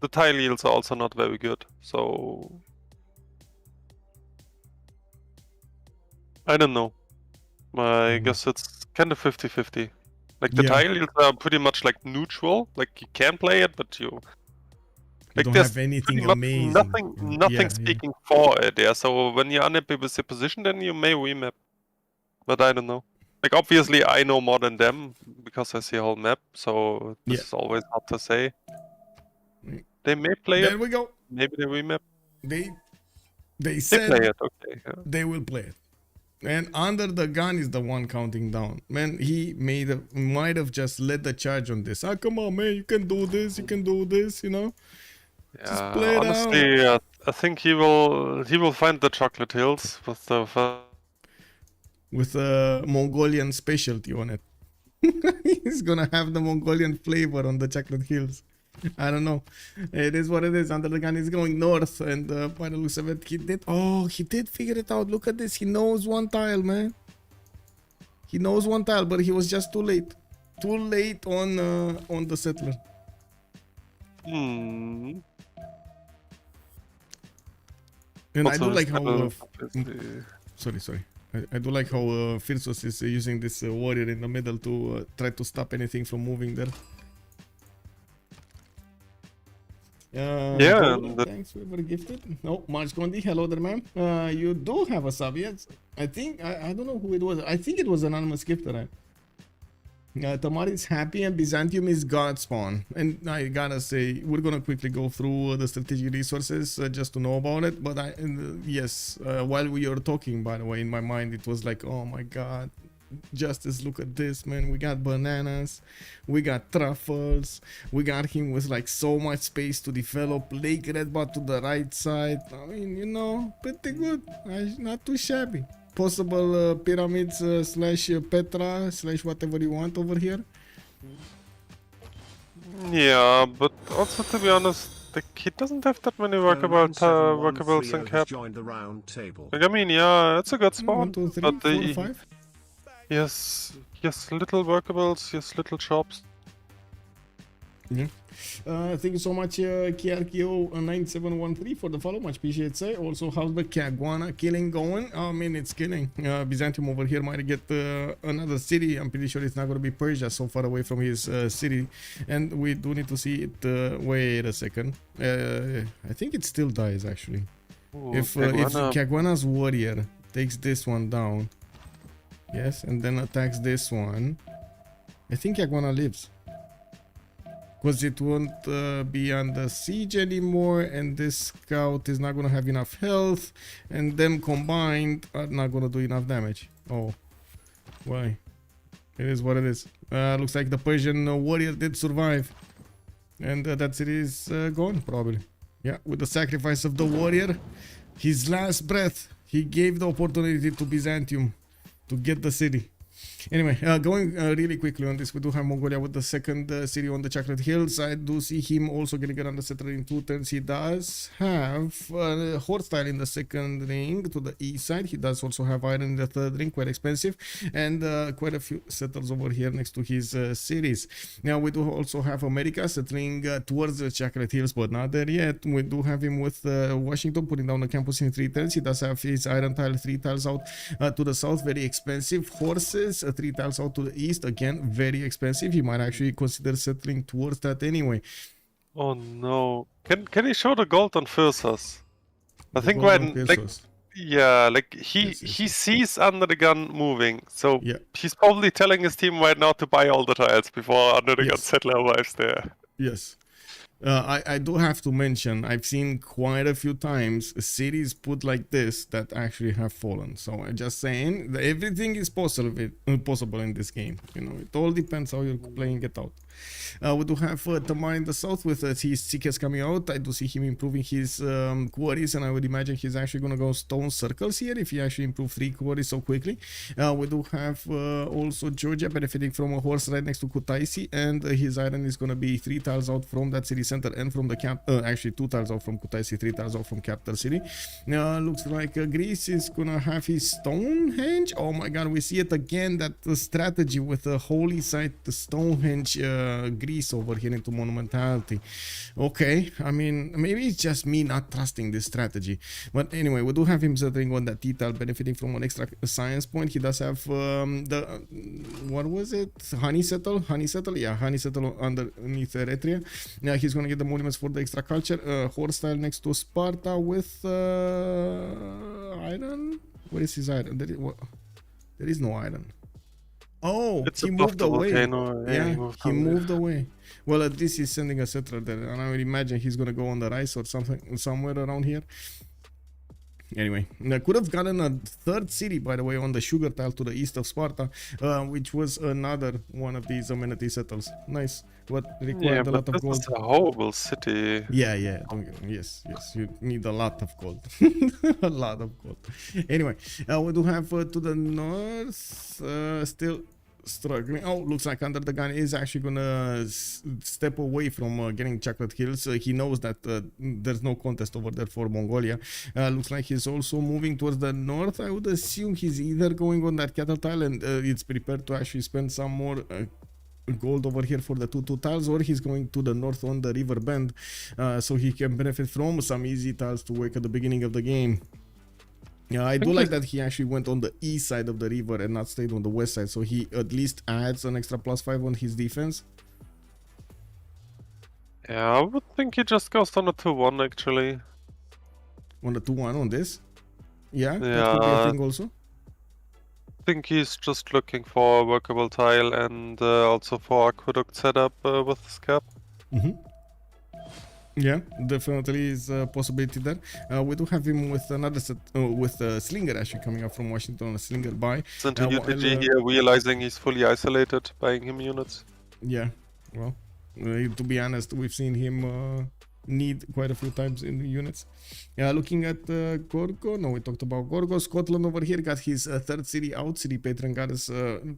the tile yields are also not very good. So I don't know. I guess it's kind of 50-50. Like the tile yields are pretty much like neutral. Like you can play it, but you like don't there's have anything pretty much amazing. nothing speaking for it. Yeah. So when you're unhappy with your position, then you may remap. But I don't know. Like obviously I know more than them because I see a whole map. So this is always hard to say. They may play it. There we go. Maybe they remap. They said play it. Okay. Yeah. they will play it. And UnderTheGun is the one counting down. Man, he might have just led the charge on this. Ah, come on, man, you can do this, you know? Just play it honestly, out. I think he will find the chocolate hills with a Mongolian specialty on it. He's gonna have the Mongolian flavor on the chocolate hills. I don't know. It is what it is. UnderTheGun is going north, and by the looks of it, he did figure it out. Look at this. He knows one tile, man. He knows one tile, but he was just too late. Too late on the settler. And also, I do like how sorry. I do like how Phyrsos is using this warrior in the middle to try to stop anything from moving there. Thanks, we were gifted. No, March Condi, hello there, ma'am. You do have a sub, yes. I think, I don't know who it was. I think it was an anonymous gifter, right? Tamar is happy and Byzantium is God spawn. And I gotta say, we're gonna quickly go through the strategic resources just to know about it. But yes, while we were talking, by the way, in my mind, it was like, oh my God. Justice, look at this, man. We got bananas, we got truffles, we got him with like so much space to develop. Lake red bot to the right side. I mean, you know, pretty good. Not too shabby. Possible pyramids slash Petra slash whatever you want over here. Yeah, but also to be honest, like, he doesn't have that many workables in cap. Like, I mean, yeah, it's a good spawn. 1, 2, 3, but 4, 5. Yes, little workables, yes, little shops. Yeah. Thank you so much, KRKO9713 for the follow. Much appreciate, sir. Also, how's the Caguana killing going? I mean, it's killing. Byzantium over here might get another city. I'm pretty sure it's not going to be Persia, so far away from his city. And we do need to see it. Wait a second. I think it still dies, actually. Ooh, if Caguana's warrior takes this one down, yes, and then attacks this one, I think Caguana lives. Because it won't be under siege anymore, and this scout is not going to have enough health, and them combined are not going to do enough damage. Oh, why? It is what it is. Looks like the Persian warrior did survive, and that city is gone, probably. Yeah, with the sacrifice of the warrior, his last breath, he gave the opportunity to Byzantium to get the city. Anyway, going really quickly on this, we do have Mongolia with the second city on the Chocolate Hills. I do see him also getting it on the settler in 2 turns. He does have horse tile in the second ring to the east side. He does also have iron in the third ring, quite expensive, and quite a few settlers over here next to his cities. Now we do also have America settling towards the Chocolate Hills, but not there yet. We do have him with Washington putting down the campus in 3 turns. He does have his iron tile 3 tiles out to the south, very expensive. Horses 3 tiles out to the east, again very expensive. He might actually consider settling towards that anyway. Oh no, can he show the gold on Phyrsos? I think when he sees UnderTheGun moving, so he's probably telling his team right now to buy all the tiles before UnderTheGun settler arrives there. Yes. I do have to mention, I've seen quite a few times cities put like this that actually have fallen. So I'm just saying that everything is possible in this game. You know, it all depends how you're playing it out. We do have Tamar in the south with his Civ6 coming out. I do see him improving his quarries, and I would imagine he's actually going to go stone circles here if he actually improved 3 quarries so quickly. We do have also Georgia benefiting from a horse right next to Kutaisi, and his iron is going to be 3 tiles out from that city center and from the camp. Actually 2 tiles out from Kutaisi, 3 tiles out from capital city. Looks like Greece is going to have his Stonehenge. Oh my god, we see it again, that strategy with the holy site, the Stonehenge, Greece over here into monumentality. Okay, I mean, maybe it's just me not trusting this strategy, but anyway, we do have him settling on that detail, benefiting from an extra science point. He does have the what was it, honey settle, yeah, honey settle underneath Eritrea. Now he's gonna get the monuments for the extra culture. Horse style next to Sparta with iron. Where is his iron? There is no iron. Oh, It's he above moved the away. volcano. Yeah, he away. moved away. Well, at least he's sending a settler there, and I would imagine he's gonna go on the rice or something somewhere around here. Anyway, I could have gotten a 3rd city, by the way, on the sugar tile to the east of Sparta, which was another one of these amenity settles. Nice, but required a lot of this gold. is a horrible city. Yeah, don't get me. Yes, you need a lot of gold. A lot of gold. Anyway, we do have to the north, still struggling. Oh, looks like UnderTheGun is actually gonna step away from getting Chocolate Hills. He knows that there's no contest over there for Mongolia. Looks like he's also moving towards the north. I would assume he's either going on that cattle tile and it's prepared to actually spend some more gold over here for the 2 tiles, or he's going to the north on the river bend so he can benefit from some easy tiles to work at the beginning of the game. Yeah, I do like that he actually went on the east side of the river and not stayed on the west side, so he at least adds an extra +5 on his defense. Yeah, I would think he just goes on a 2-1 actually. On the 2-1 on this? Yeah, that could be a thing also. I think he's just looking for a workable tile and also for aqueduct setup with his cap. Yeah, definitely is a possibility there. We do have him with another set, with Slinger actually coming up from Washington, a Slinger buy. Isn't a UTG here realizing he's fully isolated, buying him units? Yeah, well, to be honest, we've seen him need quite a few times in the units. Looking at Gorgo, no, we talked about Gorgo. Scotland over here got his 3rd city out. City patron got us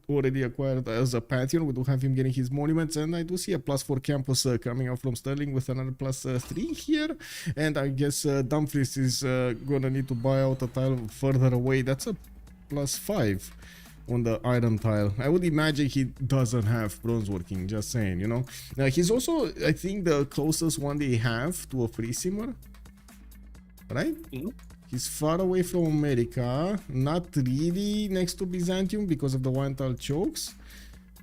already acquired as a Pantheon. We do have him getting his monuments, and I do see a +4 campus coming out from Sterling with another +3 here. And I guess Dumfries is gonna need to buy out a tile further away. That's a +5 on the iron tile. I would imagine he doesn't have bronze working, just saying, you know. He's also, I think, the closest one they have to a free simmer, right? He's far away from America, not really next to Byzantium because of the one tile chokes,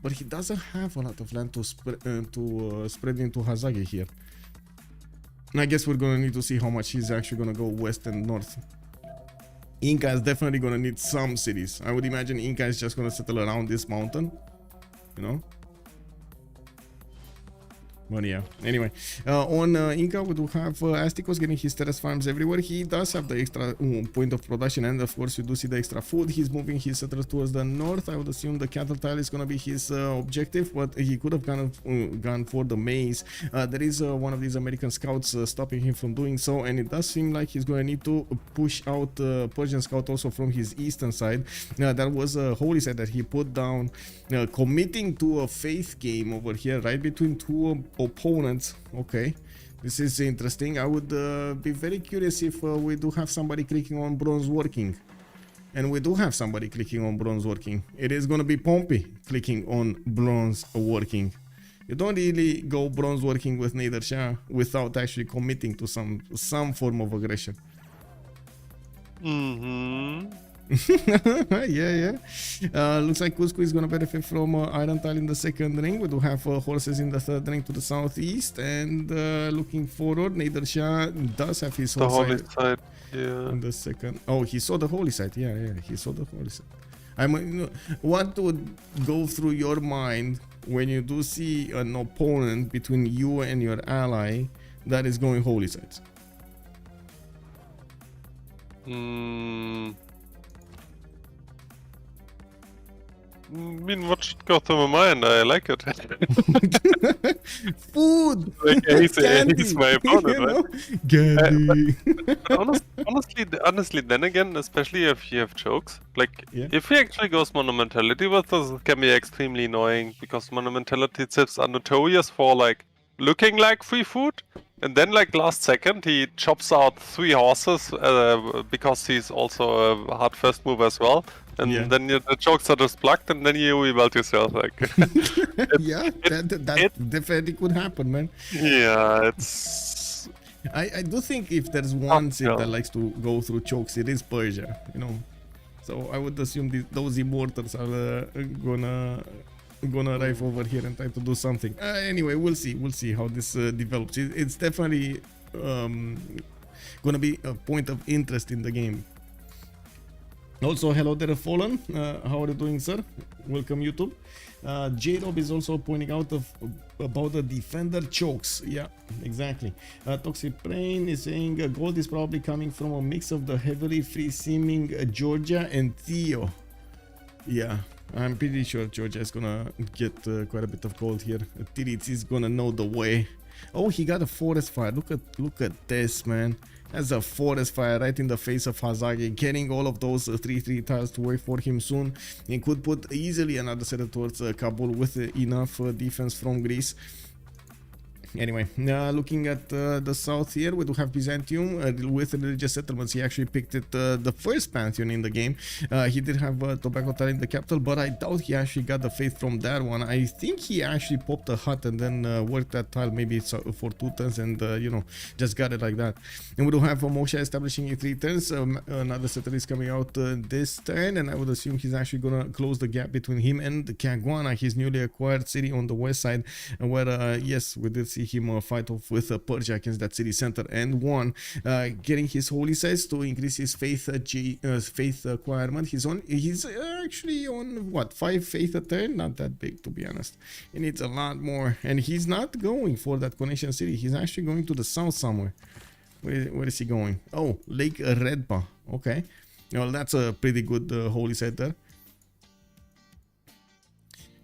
but he doesn't have a lot of land to spread into Hazaggi here. And I guess we're gonna need to see how much he's actually gonna go west and north. Inca is definitely gonna need some cities. I would imagine Inca is just gonna settle around this mountain, you know. But yeah, anyway, on Inca we do have Astikos getting his terrace farms everywhere. He does have the extra point of production, and of course you do see the extra food. He's moving his settlers towards the north. I would assume the cattle tile is gonna be his objective, but he could have gone for the maize. There is one of these American scouts stopping him from doing so, and it does seem like he's gonna need to push out Persian scout also from his eastern side. That was a holy site that he put down, committing to a faith game over here, right between 2 opponents. Okay, this is interesting. I would be very curious if we do have somebody clicking on bronze working, and we do have somebody clicking on bronze working. It is going to be Pompi clicking on bronze working. You don't really go bronze working with Nader Shah without actually committing to some form of aggression. Yeah. Looks like Cusco is gonna benefit from iron tile in the 2nd ring. We do have horses in the 3rd ring to the southeast, and looking forward, Nader Shah does have his holy site. Yeah. In the 2nd. Oh, he saw the holy site. Yeah, he saw the holy site. What would go through your mind when you do see an opponent between you and your ally that is going holy sites? I mean, what should go through my mind? I like it. Food! Like, he's my opponent, You right? know? Candy! But honestly, then again, especially if you have chokes, like Yeah. if he actually goes monumentality with us, it can be extremely annoying because monumentality Civs are notorious for like looking like free food, and then like last second he chops out 3 horses because he's also a hard first move as well, and Yeah. then the chokes are just plucked, and then you rebuild yourself. Like, Yeah, that definitely could happen, man. yeah, it's I do think if there's one Civ yeah. that likes to go through chokes, it is Persia, you know. So I would assume those immortals are gonna arrive over here and try to do something. Anyway, we'll see how this develops. It's definitely gonna be a point of interest in the game. Also, hello there, Fallen. How are you doing, sir? Welcome, YouTube. J-Rob is also pointing out about the defender chokes. Yeah, exactly. Toxic Brain is saying gold is probably coming from a mix of the heavily free-seeming Georgia and Theo. Yeah, I'm pretty sure Georgia is gonna get quite a bit of gold here. Titiits is gonna know the way. Oh, he got a forest fire. Look at this, man. That's a forest fire right in the face of Hazaggi, getting all of those 3-3 tiles to work for him soon. He could put easily another set towards Kabul with enough defense from Greece. Anyway, looking at the south here, we do have Byzantium with religious settlements. He actually picked it the first pantheon in the game. He did have tobacco tile in the capital, but I doubt he actually got the faith from that one. I think he actually popped a hut and then worked that tile maybe for 2 turns and you know, just got it like that. And we do have Moshe establishing in 3 turns. Another settler is coming out this turn, and I would assume he's actually gonna close the gap between him and Kagwana, his newly acquired city on the west side, where yes, we did see him fight off with Persia against that city center and won, getting his holy sites to increase his faith faith acquirement. He's actually on what, 5 faith a turn? Not that big, to be honest. He needs a lot more, and he's not going for that connection city. He's actually going to the south somewhere. Where is he going? Oh, Lake Redba. Okay, well, that's a pretty good holy site there.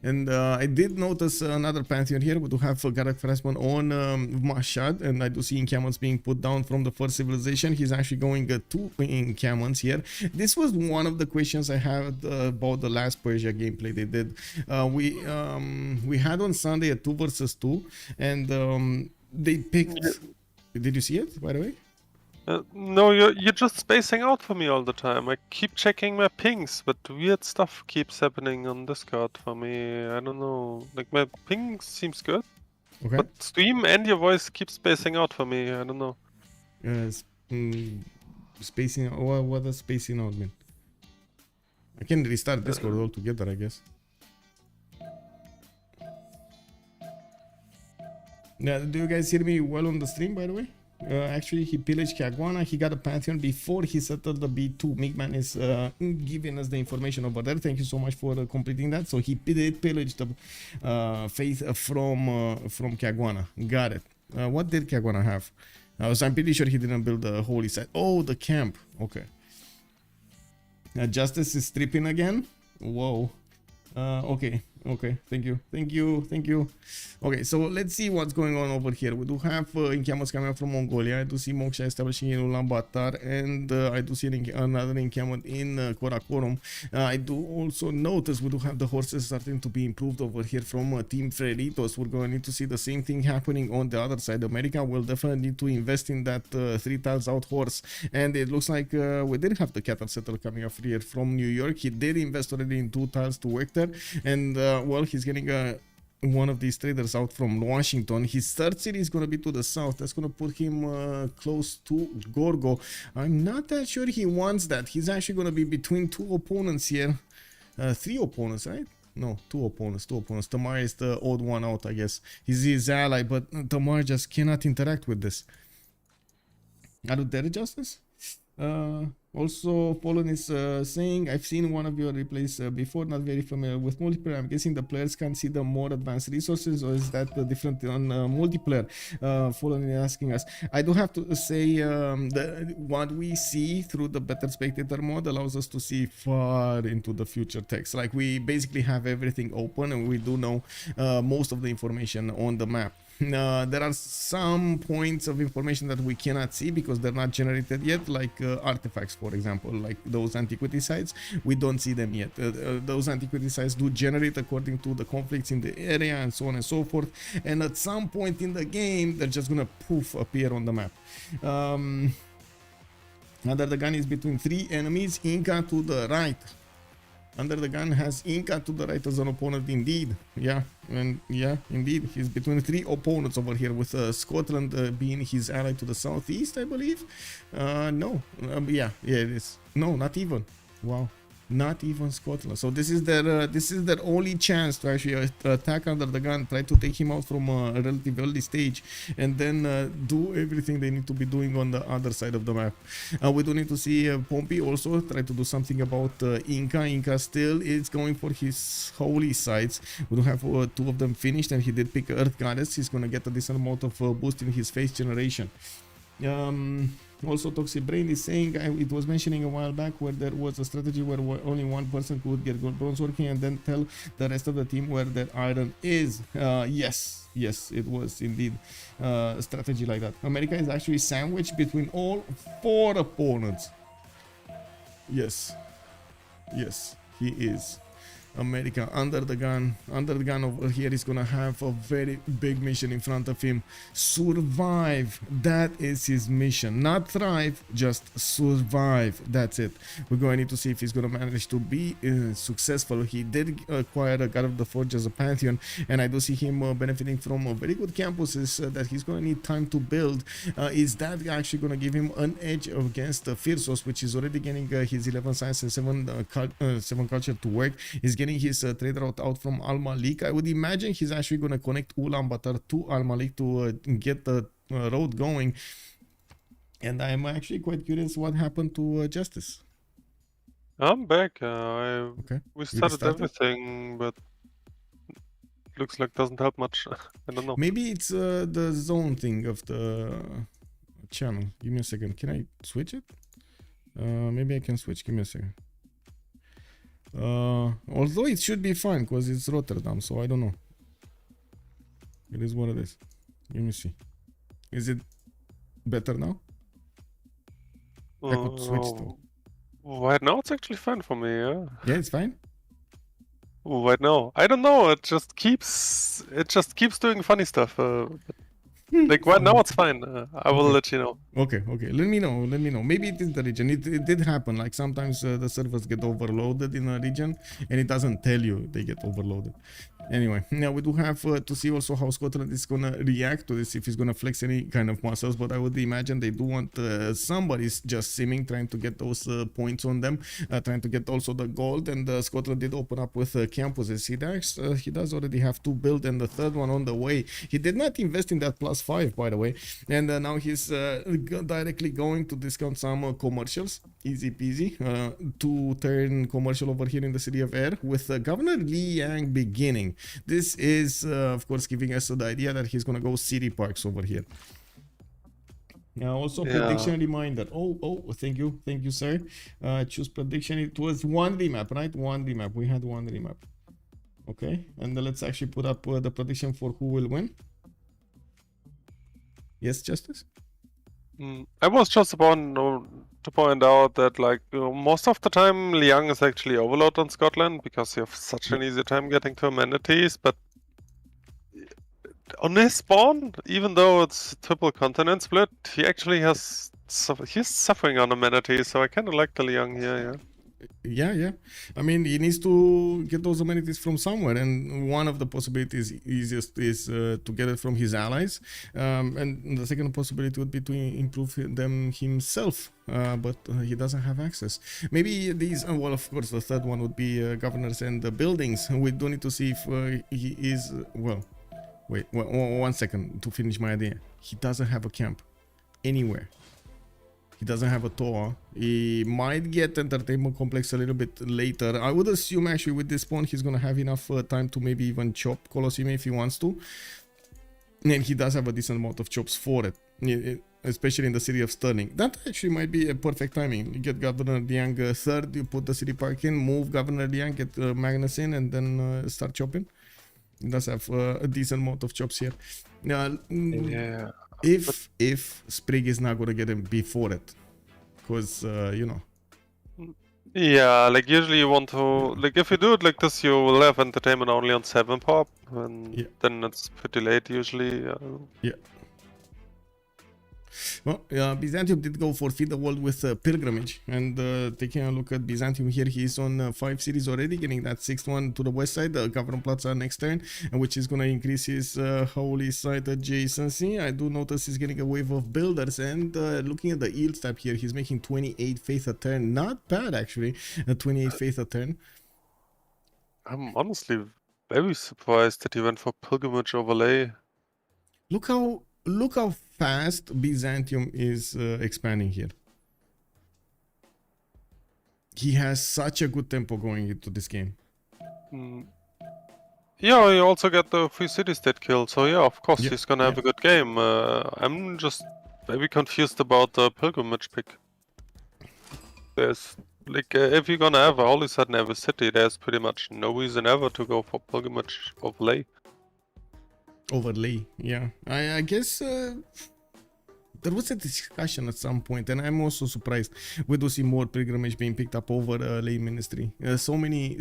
And I did notice another pantheon here. We do have Garak Frasman on Mashhad, and I do see encampments being put down from the first civilization. He's actually going 2 encampments here. This was one of the questions I had about the last Persia gameplay they did. We had on Sunday a 2 versus 2, and they picked... Did you see it, by the way? No, you're just spacing out for me all the time. I keep checking my pings, but weird stuff keeps happening on Discord for me. I don't know. Like, my ping seems good, Okay. but stream and your voice keep spacing out for me. I don't know. Spacing... What does spacing out mean? I can restart Discord altogether, I guess. Now, do you guys hear me well on the stream, by the way? Actually, he pillaged Kagwana. He got a pantheon before he settled the B2. Migman is giving us the information over there. Thank you so much for completing that. So he did pillage the faith from Kagwana. Got it. What did Kagwana have? So I'm pretty sure he didn't build the holy site. Oh, the camp. Okay. Justice is stripping again. Whoa. Okay. Thank you. Okay, so let's see what's going on over here. We do have encampments coming up from Mongolia. I do see Moksha establishing in Ulaanbaatar, and I do see another encampment in Karakorum. I do also notice we do have the horses starting to be improved over here from Team Freritos. We're going to need to see the same thing happening on the other side. America will definitely need to invest in that 3 tiles out horse, and it looks like we did have the cattle settler coming up here from New York. He did invest already in 2 tiles to work there, and well, he's getting one of these traders out from Washington. His third city is going to be to the south. That's going to put him close to Gorgo. I'm not that sure he wants that. He's actually going to be between 2 opponents here. 3 opponents, right? No, 2 opponents. Tamar is the odd one out, I guess. He's his ally, but Tamar just cannot interact with this. Are you there, Justice? Also, Fallen is saying, I've seen one of your replays before, not very familiar with multiplayer. I'm guessing the players can see the more advanced resources, or is that different on multiplayer? Fallen is asking us. I do have to say, what we see through the better spectator mode allows us to see far into the future text. Like, we basically have everything open and we do know most of the information on the map. There are some points of information that we cannot see because they're not generated yet, like artifacts, for example, like those antiquity sites. We don't see them yet. Those antiquity sites do generate according to the conflicts in the area and so on and so forth. And at some point in the game, they're just gonna poof appear on the map. UnderTheGun is between 3 enemies. Inca to the right. UnderTheGun has Inca to the right as an opponent, indeed. Yeah, and yeah, indeed. He's between 3 opponents over here, with Scotland being his ally to the southeast, I believe. No, yeah, it is. No, not even. Wow. Not even Scotland. So this is their only chance to actually attack UnderTheGun, try to take him out from a relatively early stage, and then do everything they need to be doing on the other side of the map. We do need to see Pompi also try to do something about Inca. Inca still is going for his holy sites. We do have 2 of them finished, and he did pick Earth Goddess. He's gonna get a decent amount of boost in his face generation. Also, Toxic Brain is saying, it was mentioning a while back where there was a strategy where only one person could get gold bronze working and then tell the rest of the team where their iron is. Yes, it was indeed a strategy like that. America is actually sandwiched between all 4 opponents. Yes, he is. America, UnderTheGun over here is gonna have a very big mission in front of him. Survive, that is his mission. Not thrive, just survive. That's it. We're going to need to see if he's gonna manage to be successful. He did acquire a God of the Forge as a pantheon, and I do see him benefiting from very good campuses that he's gonna need time to build. Is that actually gonna give him an edge against Phyrsos, which is already getting his 11 science and 7 culture to work? He's getting his trade route out from Al Malik. I would imagine he's actually going to connect Ulaanbaatar to Al Malik to get the road going. And I'm actually quite curious what happened to Justice. I'm back. Okay. We started everything, but looks like doesn't help much. I don't know. Maybe it's the zone thing of the channel. Give me a second. Can I switch it? Maybe I can switch. Give me a second. Although it should be fine because it's Rotterdam, so I don't know. It is what it is. Let me see. Is it better now? I could switch though. Right now it's actually fine for me, yeah. Yeah, it's fine. Right now, I don't know. It just keeps doing funny stuff. Like right now it's fine. I will let you know. Okay. Let me know. Maybe it is the region. It did happen. Like sometimes the servers get overloaded in a region and it doesn't tell you they get overloaded. Anyway, now we do have to see also how Scotland is gonna react to this, if he's gonna flex any kind of muscles. But I would imagine they do want somebody's just simming, trying to get those points on them, trying to get also the gold. And Scotland did open up with campuses. He does already have 2 built and the 3rd one on the way. He did not invest in that +5, by the way. And now he's directly going to discount some commercials. Easy peasy. 2-turn commercial over here in the city of Air with Governor Li Yang beginning. This is, of course, giving us the idea that he's going to go city parks over here. Now, also prediction reminder. Oh, thank you, sir. Choose prediction. It was 1 remap, right? 1 remap. We had 1 remap. Okay, and then let's actually put up the prediction for who will win. Yes, Justice? I was just about to point out that, like, most of the time Liang is actually overload on Scotland because you have such an easy time getting to amenities, but on his spawn, even though it's triple continent split, he actually he's suffering on amenities, so I kind of like the Liang here, Yeah. I mean, he needs to get those amenities from somewhere, and one of the possibilities easiest is to get it from his allies, and the second possibility would be to improve them himself, but he doesn't have access. Maybe these, well, of course, the 3rd one would be governors and the buildings. We do need to see if he is, well, wait, 1 second to finish my idea. He doesn't have a camp anywhere. He doesn't have a Toa. He might get entertainment complex a little bit later. I would assume actually with this pawn he's gonna have enough time to maybe even chop Colosseum if he wants to. And he does have a decent amount of chops for it, especially in the city of Sterling. That actually might be a perfect timing. You get Governor Liang third, you put the city park in, move Governor Liang, get Magnus in, and then start chopping. He does have a decent amount of chops here. Yeah. If Sprig is not gonna get him before it, because you know. Yeah, like usually you want to, like if you do it like this, you will have entertainment only on 7 pop, and then it's pretty late usually. Yeah. Well, Byzantium did go for Feed the World with Pilgrimage, and taking a look at Byzantium here, he's on 5 cities already, getting that 6th one to the west side, Governor Plaza next turn, which is going to increase his holy site adjacency. I do notice he's getting a wave of builders, and looking at the yield step here, he's making 28 faith a turn. Not bad, actually, 28 faith a turn. I'm honestly very surprised that he went for Pilgrimage overlay. Look how fast Byzantium is expanding here. He has such a good tempo going into this game. Yeah, you also get the 3 city-state kill, so yeah, of course he's gonna have a good game. I'm just very confused about the Pilgrimage pick. There's, like, if you're gonna have all of a sudden have a city, there's pretty much no reason ever to go for Pilgrimage overlay. Overlay, yeah. I guess there was a discussion at some point, and I'm also surprised we do see more Pilgrimage being picked up over lay ministry. So many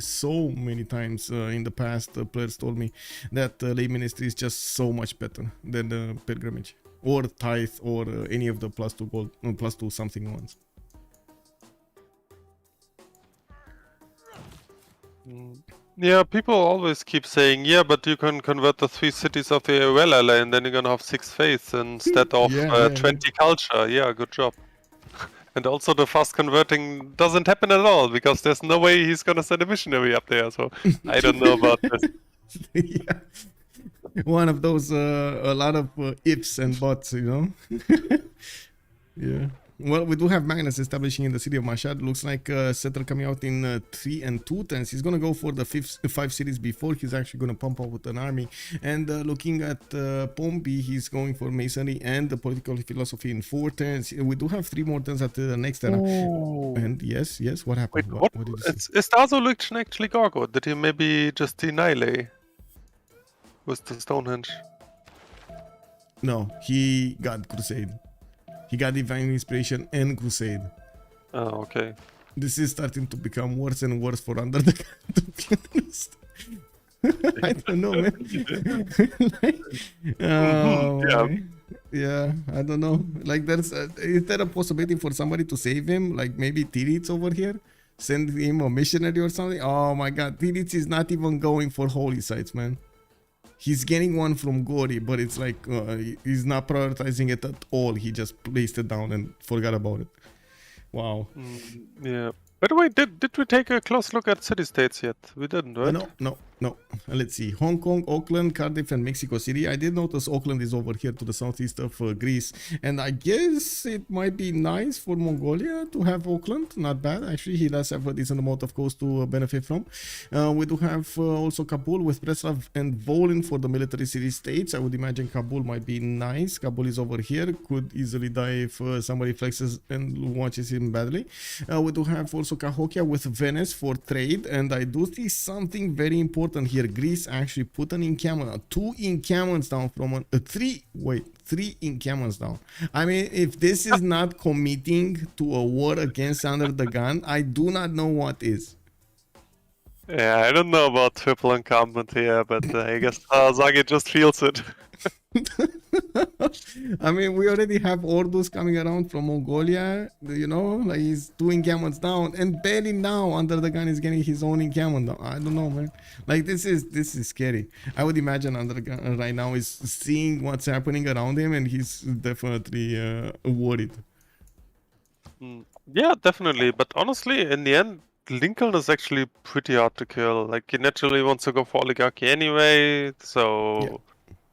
times in the past, players told me that lay ministry is just so much better than Pilgrimage or Tithe or any of the +2 gold, +2 something ones. Yeah, people always keep saying, yeah, but you can convert the 3 cities of the AOL ally and then you're gonna have 6 faith instead of 20 culture. Yeah, good job. And also the fast converting doesn't happen at all because there's no way he's gonna send a missionary up there, so I don't know about this. Yeah. One of those, a lot of ifs and buts, you know? Yeah. Well, we do have Magnus establishing in the city of Mashhad. Looks like Setter coming out in 3 and 2 turns. He's going to go for the 5 cities before. He's actually going to pump out with an army. And looking at Pompi, he's going for masonry and the political philosophy in 4 turns. We do have 3 more turns at the next turn. And yes, what happened? Wait, what did you see? Is the resolution actually Gorgo? Did he maybe just deny Lege with the Stonehenge? No, he got Crusade. He got Divine Inspiration and Crusade. Oh, okay. This is starting to become worse and worse for UnderTheGun, to be honest. I don't know, man. Yeah, I don't know. Like, is there a possibility for somebody to save him? Like, maybe Titiits over here? Send him a missionary or something? Oh my god, Titiits is not even going for holy sites, man. He's getting one from Gori, but it's like he's not prioritizing it at all. He just placed it down and forgot about it. Wow. Yeah. By the way, did we take a close look at city-states yet? We didn't, right? No. Let's see. Hong Kong, Auckland, Cardiff, and Mexico City. I did notice Auckland is over here to the southeast of Greece. And I guess it might be nice for Mongolia to have Auckland. Not bad. Actually, he does have a decent amount of coast to benefit from. We do have also Kabul with Breslav and Volin for the military city-states. I would imagine Kabul might be nice. Kabul is over here. Could easily die if somebody flexes and watches him badly. We do have also Cahokia with Venice for trade. And I do see something very important here. Greece actually put an encampment, 2 encampments down from 3 encampments down. I mean, if this is not committing to a war against UnderTheGun, I do not know what is. Yeah, I don't know about triple encampment here, but I guess Hazaggi just feels it. I mean, we already have Ordus coming around from Mongolia, you know, like he's 2 encampments down, and barely now UnderTheGun is getting his own encampment down. I don't know, man. Like, this is scary. I would imagine UnderTheGun right now is seeing what's happening around him, and he's definitely worried. Yeah, definitely. But honestly, in the end, Lincoln is actually pretty hard to kill. Like, he naturally wants to go for oligarchy anyway, so... Yeah.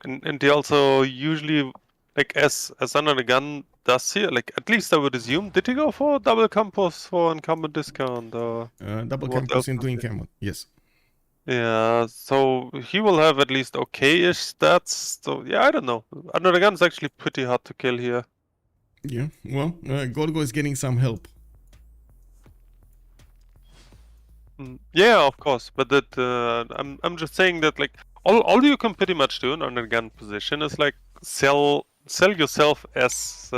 And he also usually, like, as UnderTheGun, does here? Like, at least I would assume. Did he go for double campus for incumbent discount? Or Double what campus else into was it? incumbent. Yes. Yeah, so he will have at least okay-ish stats. So yeah, I don't know. UnderTheGun is actually pretty hard to kill here. Yeah. Well, Gorgo is getting some help. Yeah, of course, but that I'm just saying that like all you can pretty much do in UnderTheGun position is like sell yourself as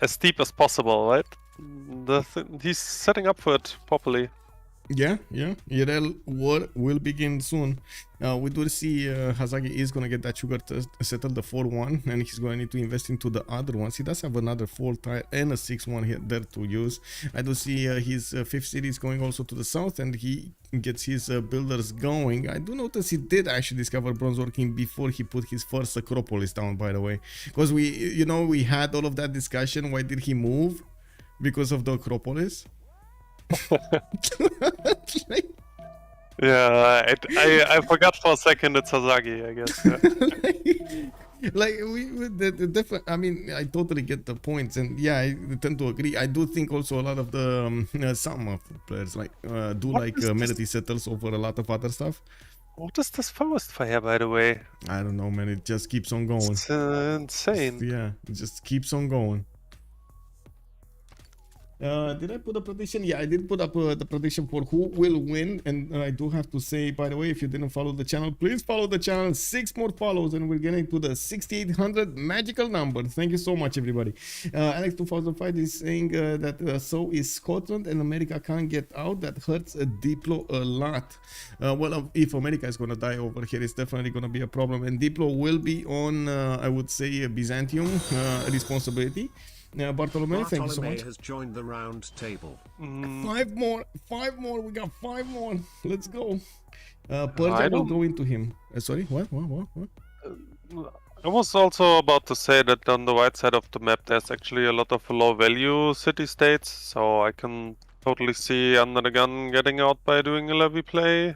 steep as possible, right? He's setting up for it properly. Yeah. Irel war will begin soon. We do see Hazaggi is gonna get that sugar settled, the 4-1, and he's gonna need to invest into the other ones. He does have another 4-tire and a 6-1 here there to use. I do see his 5th city is going also to the south, and he gets his builders going. I do notice he did actually discover bronze working before he put his first acropolis down, by the way, because we had all of that discussion. Why did he move? Because of the acropolis. Yeah, I forgot for a second it's Hazaggi, I guess. Yeah. Like the different. I mean, I totally get the points, and yeah, I tend to agree. I do think also a lot of the some of the players like Melody settles over a lot of other stuff. What is this forest fire, by the way? I don't know, man. It just keeps on going. It's insane. Yeah, it just keeps on going. Did I put a prediction? Yeah, I did put up the prediction for who will win, and I do have to say, by the way, if you didn't follow the channel, please follow the channel. 6 more follows and we're getting to the 6,800 magical number. Thank you so much, everybody. Alex 2005 is saying that so is Scotland and America can't get out. That hurts Diplo a lot. Well, if America is gonna die over here, it's definitely gonna be a problem, and Diplo will be on I would say Byzantium responsibility. Bartolome, thank you so much. Has joined the round table. 5 more. We got 5 more. Let's go. Persia will go into him. Sorry, what? I was also about to say that on the right side of the map there's actually a lot of low value city-states, so I can totally see UnderTheGun getting out by doing a levy play.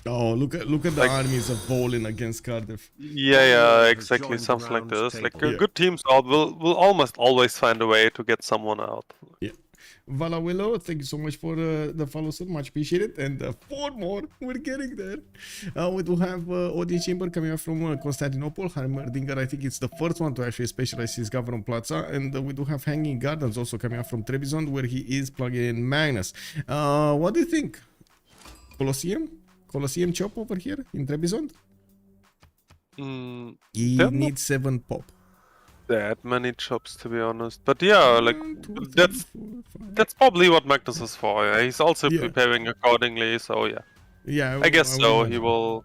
Oh, look at the armies of bowling against Cardiff. Yeah, exactly, something like this. Like good teams out will almost always find a way to get someone out. Yeah. Vala Willow, thank you so much for the follow, sir. Much appreciated. And 4 more. We're getting there. We do have Audience Chamber coming up from Constantinople. Heimerdinger, I think it's the first one to actually specialize his Government Plaza. And we do have Hanging Gardens also coming up from Trebizond, where he is plugging in Magnus. What do you think? Colosseum chop over here in Trebizond? He needs 7 pop. That many chops, to be honest. But yeah, like that's probably what Magnus is for. Yeah? He's also preparing accordingly, so yeah. Yeah, I guess so. He will.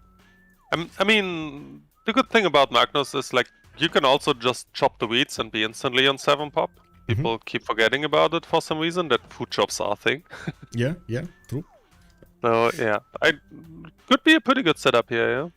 I mean, the good thing about Magnus is like you can also just chop the weeds and be instantly on 7 pop. People keep forgetting about it for some reason. That food chops are a thing. yeah, true. So yeah, could be a pretty good setup here, yeah.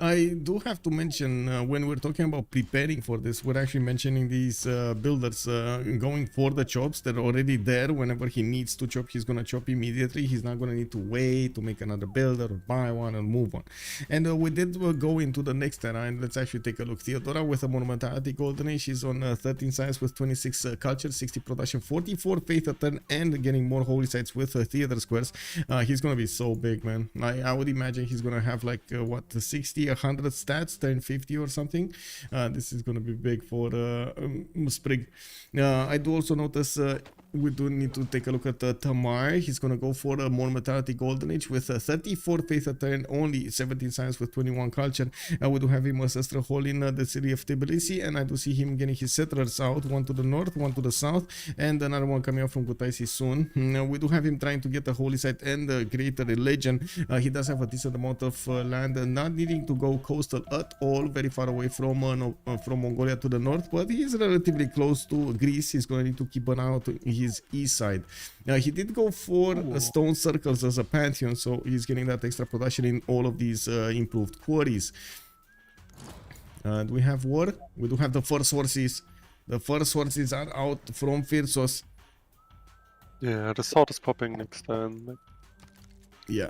I do have to mention when we're talking about preparing for this, we're actually mentioning these builders going for the chops. They're already there. Whenever he needs to chop, he's gonna chop immediately. He's not gonna need to wait to make another builder or buy one and move on. And we did go into the next era, and let's actually take a look. Theodora with a monumentality golden age. She's on 13 science with 26 culture, 60 production, 44 faith a turn, and getting more holy sites with theater squares. He's gonna be so big, man. I would imagine he's gonna have like what 60, 100 stats, turn 50 or something. This is gonna be big for Sprig. I do also notice we do need to take a look at Tamar. He's gonna go for a monumentality golden age with 34 faith a turn, only 17 science with 21 culture. We do have him ancestral hall in the city of Tbilisi, and I do see him getting his settlers out, one to the north, one to the south, and another one coming out from Kutaisi soon. We do have him trying to get a holy site and create a religion. He does have a decent amount of land, not needing to go coastal at all, very far away from Mongolia to the north, but he is relatively close to Greece. He's going to need to keep an eye out his east side. He did go for stone circles as a pantheon, so he's getting that extra production in all of these improved quarries. Do we have war? We do have the first horses. The first horses are out from Phyrsos. Yeah, the sword is popping next time. Yeah,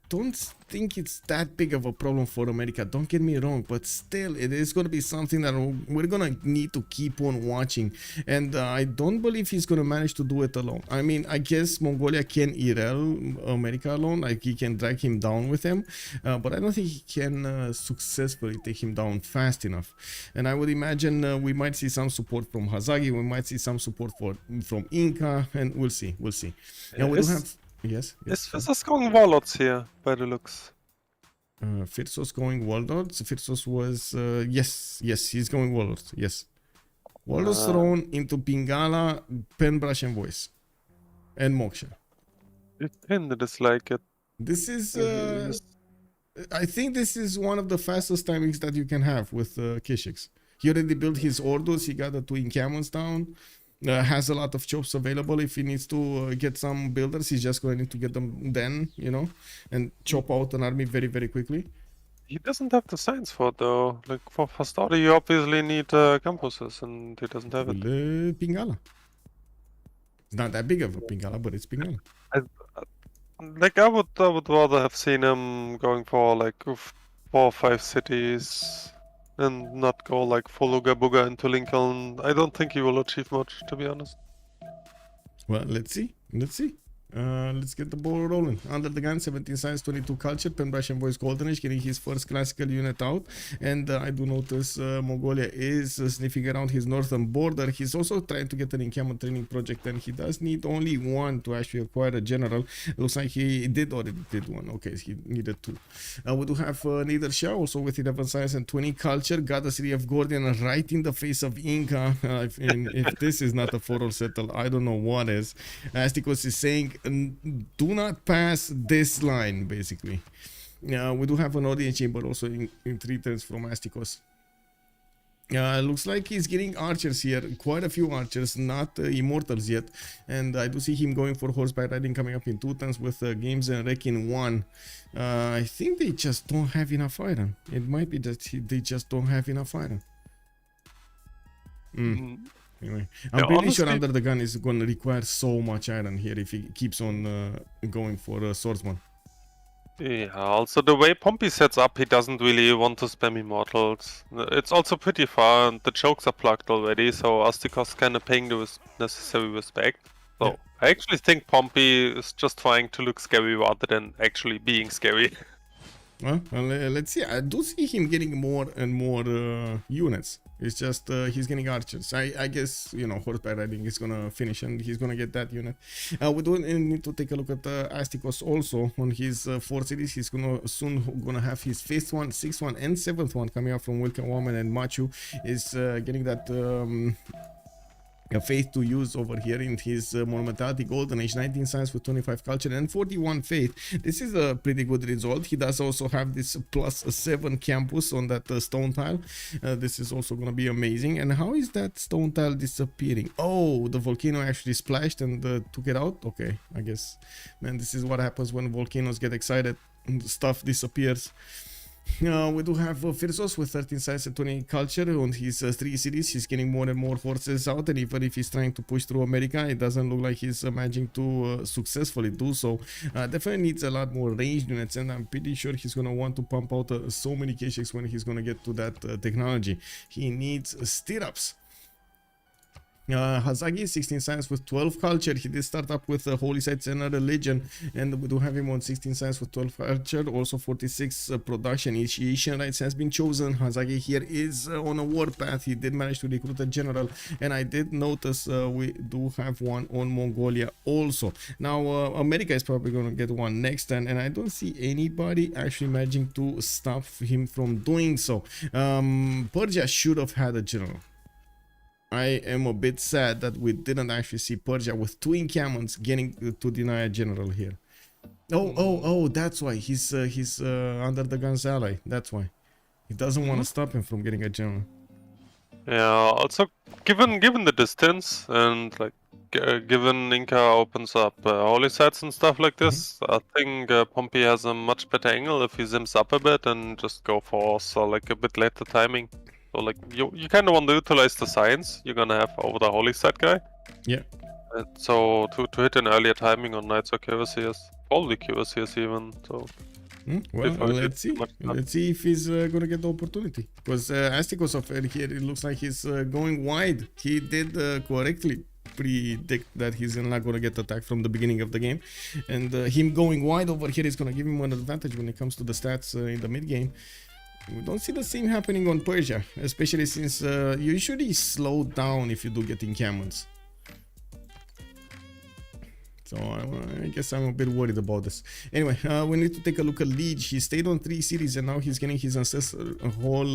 don't think it's that big of a problem for America, don't get me wrong, but still it is going to be something that we're going to need to keep on watching, and I don't believe he's going to manage to do it alone. I mean, I guess Mongolia can IRL America alone, like he can drag him down with him, but I don't think he can successfully take him down fast enough. And I would imagine we might see some support from Hazaggi, we might see some support from Inca, and we'll see. And we do have... Yes. Is Phyrsos going warlords here, by the looks? Phyrsos going warlords. Phyrsos was yes, he's going warlords. Yes, warlords thrown into Pingala, Penbrush, and Voice, and Moksha. You can dislike it. This is I think this is one of the fastest timings that you can have with Kishix. He already built his orders. He got the 2 encampments down. Has a lot of chops available. If he needs to get some builders, he's just going to need to get them then, you know, and chop out an army very, very quickly. He doesn't have the science for it though. Like for study, you obviously need campuses, and he doesn't have it. Pingala. It's not that big of a Pingala, but it's Pingala. I would rather have seen him going for like 4 or 5 cities. And not go like full Uga Booga into Lincoln. I don't think he will achieve much, to be honest. Well, let's see. Let's get the ball rolling. Under the gun, 17 science, 22 culture. Penbrush and Voice Golden Age getting his first classical unit out. And I do notice Mongolia is sniffing around his northern border. He's also trying to get an encampment training project, and he does need only 1 to actually acquire a general. Looks like he already did 1. Okay, he needed 2. We do have Nader Shah also with 11 science and 20 culture. Got the city of Gordian right in the face of Inca. If this is not a 4-all settle, I don't know what is. Astikos is saying, do not pass this line, basically. We do have an audience chamber also in 3 turns from Astikos. Looks like he's getting archers here, quite a few archers, not immortals yet, and I do see him going for horseback riding coming up in 2 turns with games and wreck in 1. I think they just don't have enough iron. It might be that they just don't have enough iron. Anyway, I'm pretty sure Under the Gun is going to require so much iron here if he keeps on going for a swordsman. Yeah, also the way Pompi sets up, he doesn't really want to spam immortals. It's also pretty far, and the chokes are plugged already, so Astikos kind of paying the necessary respect. So yeah. I actually think Pompi is just trying to look scary rather than actually being scary. Well, let's see. I do see him getting more and more units. It's just he's getting archers. I guess, you know, horseback riding is gonna finish and he's gonna get that unit. We do need to take a look at Astikos also on his 4 cities. He's soon gonna have his 5th one, 6th one, and 7th one coming up from Wilken Woman, and Machu is getting that faith to use over here in his monumentality golden age, 19 science with 25 culture and 41 faith. This is a pretty good result. He does also have this +7 campus on that stone tile. This is also going to be amazing. And how is that stone tile disappearing? Oh, the volcano actually splashed and took it out. Okay, I guess, man, this is what happens when volcanoes get excited and stuff disappears. We do have Phyrsos with 13 science and 20 culture on his 3 cities. He's getting more and more forces out, and even if he's trying to push through America, it doesn't look like he's managing to successfully do so. Definitely needs a lot more ranged units, and I'm pretty sure he's going to want to pump out so many K-Shakes when he's going to get to that technology. He needs stirrups. Hazaggi, 16 science with 12 culture. He did start up with holy sites and a religion, and we do have him on 16 science with 12 culture, also 46 production. Initiation rights has been chosen. Hazaggi here is on a war path. He did manage to recruit a general, and I did notice we do have one on Mongolia also. Now America is probably going to get one next turn, and I don't see anybody actually managing to stop him from doing so. Persia should have had a general. I am a bit sad that we didn't actually see Persia with 2 encampments getting to deny a general here. Oh, that's why he's under the gun's ally. That's why he doesn't want to stop him from getting a general. Yeah, also given the distance and like given Inca opens up holy sites and stuff like this, I think Pompi has a much better angle if he zims up a bit and just go for like a bit later timing. So like you kind of want to utilize the science you're gonna have over the holy site guy. Yeah. So to hit an earlier timing on Knights or Cuirassiers, probably Cuirassiers even. So Well, before he did let's see. much damage. Let's see if he's gonna get the opportunity. Because Astikos of here, it looks like he's going wide. He did correctly predict that he's not gonna get attacked from the beginning of the game, and him going wide over here is gonna give him an advantage when it comes to the stats in the mid game. We don't see the same happening on Persia, especially since you usually slow down if you do get encampments. So I guess I'm a bit worried about this. Anyway, we need to take a look at Lege. He stayed on 3 cities and now he's getting his ancestor hall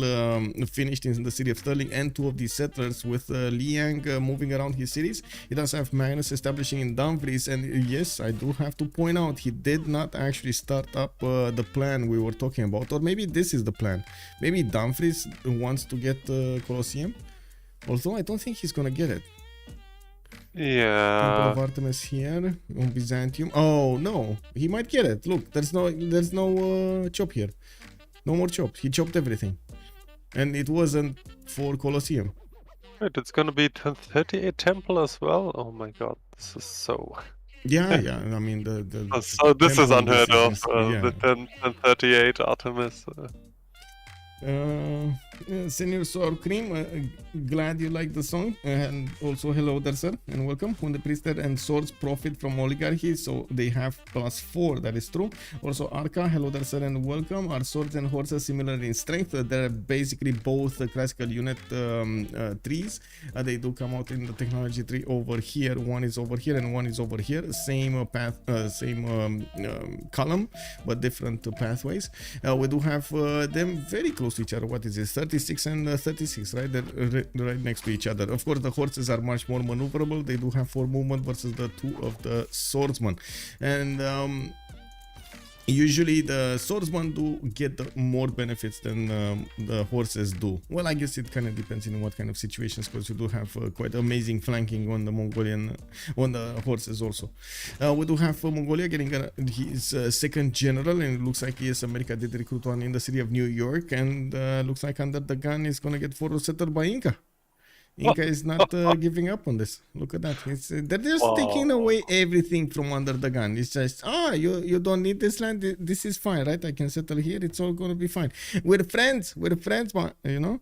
finished in the city of Sterling and 2 of these settlers with Liang moving around his cities. He does have Magnus establishing in Dumfries, and yes, I do have to point out he did not actually start up the plan we were talking about, or maybe this is the plan. Maybe Dumfries wants to get Colosseum, although I don't think he's gonna get it. Temple Yeah. of Artemis here on Byzantium. Oh no, he might get it. Look, there's no chop here. No more chops. He chopped everything, and it wasn't for Colosseum. Wait, it's gonna be 1038 temple as well? Oh my god, this is so... Yeah, yeah. I mean the So this is temple unheard of, decisions, the 1038 Artemis. Senior Sour Cream, glad you like the song, and also hello there, sir, and welcome. When the priesthood and swords profit from oligarchy, so they have +4, that is true. Also Arca, hello there, sir, and welcome. Are swords and horses similar in strength? They're basically both classical unit trees. They do come out in the technology tree over here. One is over here and one is over here. Same path, same column, but different pathways. We do have them very close to each other. What is this? 36 and 36, right? They're right next to each other. Of course, the horses are much more maneuverable. They do have 4 movement versus the 2 of the swordsman. And usually the swordsman do get more benefits than the horses do. Well, I guess it kind of depends on what kind of situations, because you do have quite amazing flanking on the Mongolian, on the horses also. We do have Mongolia getting his second general, and it looks like yes, America did recruit one in the city of New York, and looks like UnderTheGun is gonna get settled by Inca. Inca is not giving up on this. Look at that. They're just taking away everything from UnderTheGun. It's just, you don't need this land. This is fine, right? I can settle here. It's all going to be fine. We're friends, but, you know.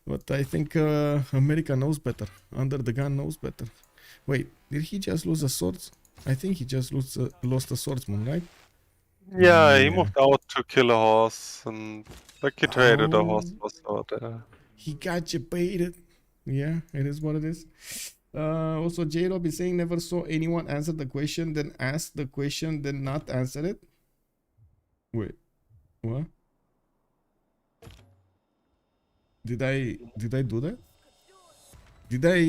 But I think America knows better. UnderTheGun knows better. Wait, did he just lose the swords? I think he just lost the swordsman, right? Yeah, he moved out to kill a horse, and like he traded a horse Oh. for sword. He got you baited. Yeah, it is what it is. Also, J-Rob is saying never saw anyone answer the question, then ask the question, then not answer it. Wait, what? Did I do that? Did I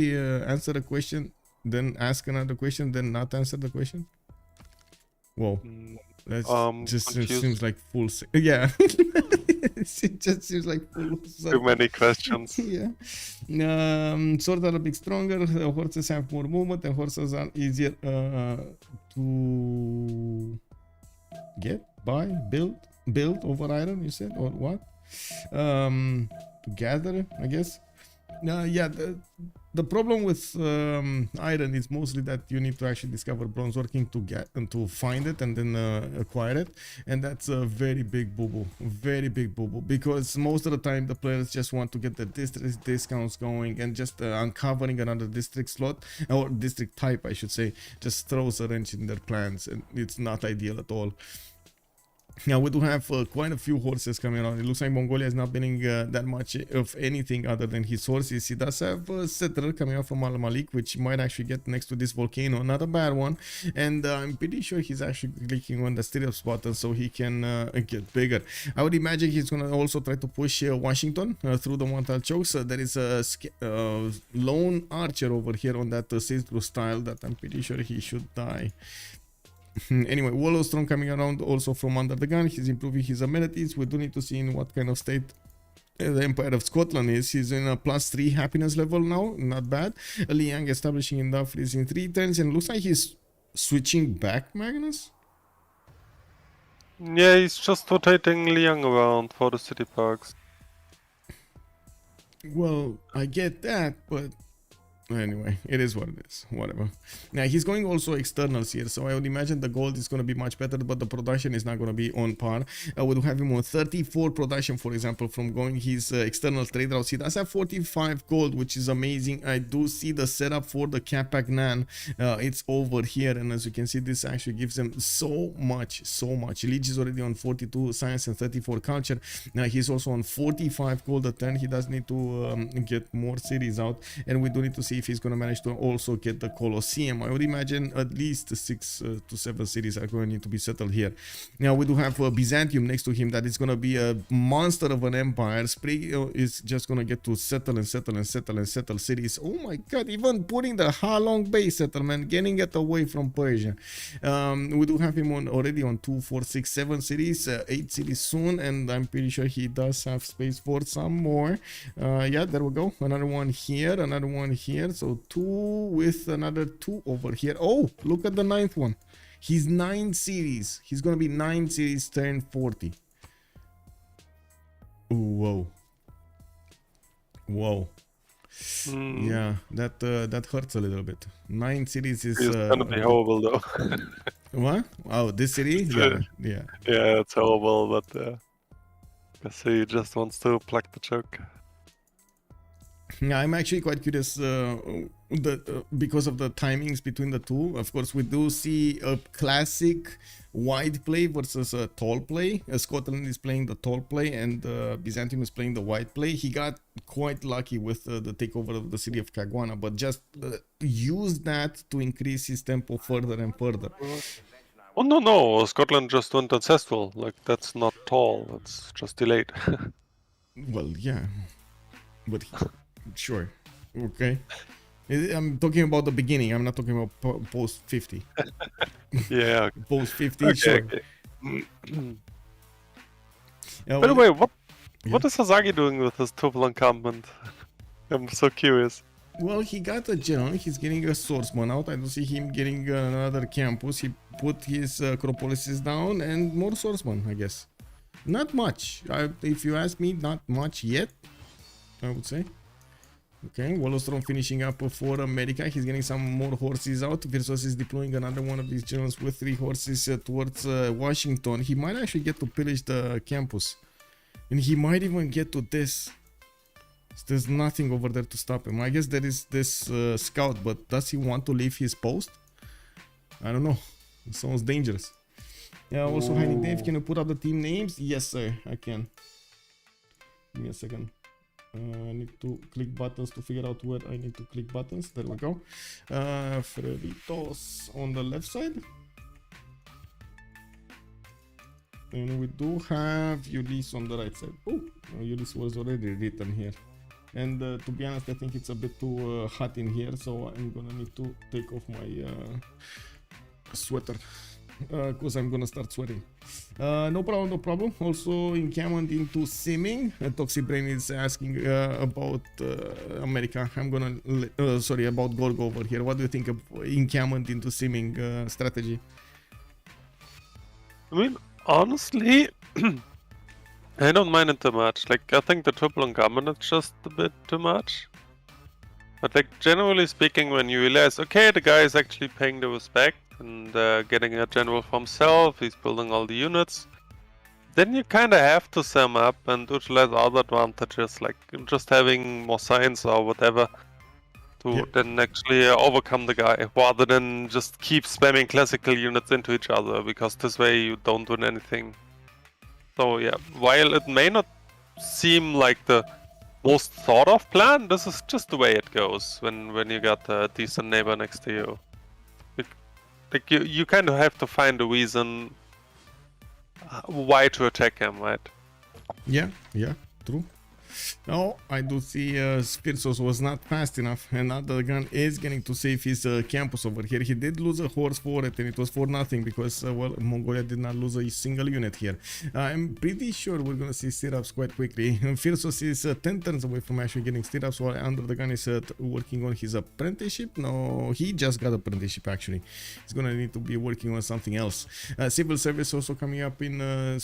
answer a question, then ask another question, then not answer the question? Whoa, that just confused. seems like full. Yeah, it just seems like full. Too many questions. Yeah. Swords are a bit stronger. Horses have more movement, and horses are easier to get, buy, build over iron. You said, or what? To gather, I guess. Yeah. The problem with iron is mostly that you need to actually discover bronze working to get and to find it and then acquire it, and that's a very big boo-boo, because most of the time the players just want to get the district discounts going, and just uncovering another district slot, or district type I should say, just throws a wrench in their plans, and it's not ideal at all. Now we do have quite a few horses coming around. It looks like Mongolia is not winning that much of anything other than his horses. He does have a settler coming out from Al Malik, which might actually get next to this volcano, not a bad one. And I'm pretty sure he's actually clicking on the stereo button so he can get bigger. I would imagine he's gonna also try to push Washington through the one-tile chokes. There is a lone archer over here on that see-through style that I'm pretty sure he should die. Anyway, Wollowstone coming around also from UnderTheGun. He's improving his amenities. We do need to see in what kind of state the Empire of Scotland is. He's in a +3 happiness level now, not bad. Liang establishing in Dumfries in 3 turns, and looks like he's switching back Magnus. Yeah, he's just rotating Liang around for the city parks. Well, I get that, but Anyway, it is what it is. Whatever. Now he's going also externals here, so I would imagine the gold is going to be much better, but the production is not going to be on par. We'll have him on 34 production, for example, from going his external trade routes. He does have 45 gold, which is amazing. I do see the setup for the Capac Nan. It's over here, and as you can see, this actually gives him so much. Lege is already on 42 science and 34 culture. Now he's also on 45 gold a turn. He does need to get more cities out, and we do need to see if he's going to manage to also get the Colosseum. I would imagine at least 6 to 7 cities are going to need to be settled here. Now we do have Byzantium next to him. That is going to be a monster of an empire. Spriggan is just going to get to settle cities. Oh my god, even putting the Halong Bay settlement, getting it away from Persia. We do have him already on 2, 4, 6, 7 cities, 8 cities soon, and I'm pretty sure he does have space for some more. Yeah, there we go. Another one here, another one here. So 2 with another 2 over here. Oh, look at the 9th one. He's 9 cities. He's gonna be 9 cities turn 40. Ooh, whoa. Yeah, that hurts a little bit. 9 cities is It's gonna be horrible though. What? Oh, this city? Yeah. Yeah, it's horrible, but guess he just wants to plug the joke. Yeah, I'm actually quite curious because of the timings between the two. Of course, we do see a classic wide play versus a tall play. Scotland is playing the tall play, and Byzantium is playing the wide play. He got quite lucky with the takeover of the city of Caguana, but just used that to increase his tempo further and further. Oh no, Scotland just went ancestral. Like, that's not tall, it's just delayed. Well, yeah, but sure, okay. I'm talking about the beginning. I'm not talking about post 50. Yeah. Post 50, Okay, sure. okay. By the way, what is Hazaggi doing with his Topal encampment? I'm so curious. Well, he got a general. He's getting a swordsman out. I don't see him getting another campus. He put his acropolises down and more swordsman, I guess. Not much. If you ask me, not much yet, I would say. Okay, Wallostrom finishing up for America. He's getting some more horses out. Phyrsos is deploying another one of these generals with 3 horses towards Washington. He might actually get to pillage the campus. And he might even get to this. There's nothing over there to stop him. I guess there is this scout, but does he want to leave his post? I don't know. It sounds dangerous. Yeah, also, Heini Dave, can you put up the team names? Yes, sir, I can. Give me a second. I need to click buttons to figure out where I need to click buttons. There we go. Freritos on the left side. And we do have Ulyss on the right side. Oh, Ulyss was already written here. And to be honest, I think it's a bit too hot in here, so I'm gonna need to take off my sweater. Because I'm gonna start sweating. No problem. Also, encampment into simming. Toxic Brain is asking about America. I'm gonna sorry, about Gorgo over here. What do you think of encampment into simming strategy? I mean, honestly, I don't mind it too much. Like, I think the triple encampment is just a bit too much. But like, generally speaking, when you realize, okay, the guy is actually paying the respect and getting a general for himself, he's building all the units, then you kind of have to sum up and utilize other advantages, like just having more science or whatever, to then actually overcome the guy, rather than just keep spamming classical units into each other, because this way you don't win anything. So yeah, while it may not seem like the most thought of plan, this is just the way it goes when you got a decent neighbor next to you. Like you kind of have to find a reason why to attack him, right? Yeah, true. No, I do see Phyrsos was not fast enough, and UnderTheGun is getting to save his campus over here. He did lose a horse for it, and it was for nothing because, well, Mongolia did not lose a single unit here. I'm pretty sure we're going to see stirrups quite quickly. Phyrsos is 10 turns away from actually getting stirrups, while UnderTheGun is working on his apprenticeship. No, he just got apprenticeship, actually. He's going to need to be working on something else. Civil service also coming up in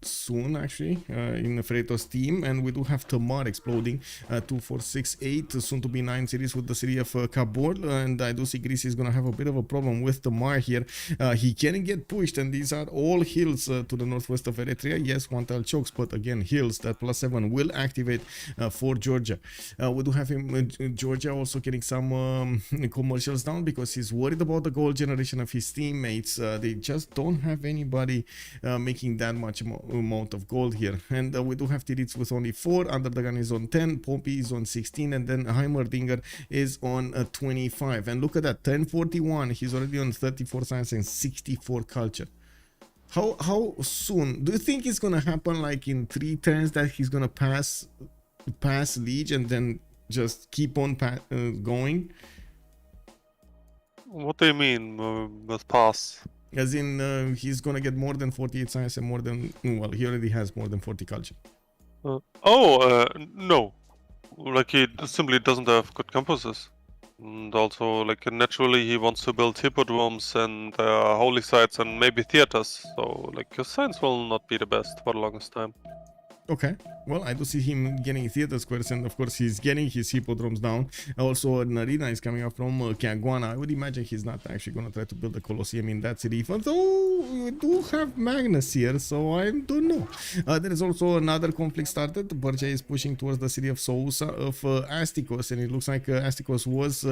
soon actually in the Freritos team, and we do have Tamar exploding 2, 4, 6, 8 soon to be 9 cities with the city of Kabul, and I do see Greece is gonna have a bit of a problem with Tamar here. He can get pushed, and these are all hills to the northwest of Eritrea. Yes, one tile chokes, but again hills. That +7 will activate for Georgia. We do have him Georgia also getting some commercials down because he's worried about the gold generation of his teammates. They just don't have anybody making that much amount of gold here, and we do have Titiits with only 4. UnderTheGun is on 10, Pompi is on 16, and then Heimerdinger is on 25. And look at that, 1041. He's already on 34 science and 64 culture. How soon do you think it's gonna happen? Like in 3 turns that he's gonna pass Liege and then just keep on going? What do you mean with pass? As in, he's gonna get more than 48 science and more than, well, he already has more than 40 culture. No. Like he simply doesn't have good compasses. And also, like naturally, he wants to build hippodromes and holy sites and maybe theaters. So, like, his science will not be the best for the longest time. Okay, well, I do see him getting theater squares, and of course he's getting his hippodromes down. Also, an arena is coming up from Kagwana. I would imagine he's not actually going to try to build a Colosseum in that city, although we do have Magnus here, so I don't know. There is also another conflict started. Persia is pushing towards the city of Sousa of Astikos, and it looks like Astikos was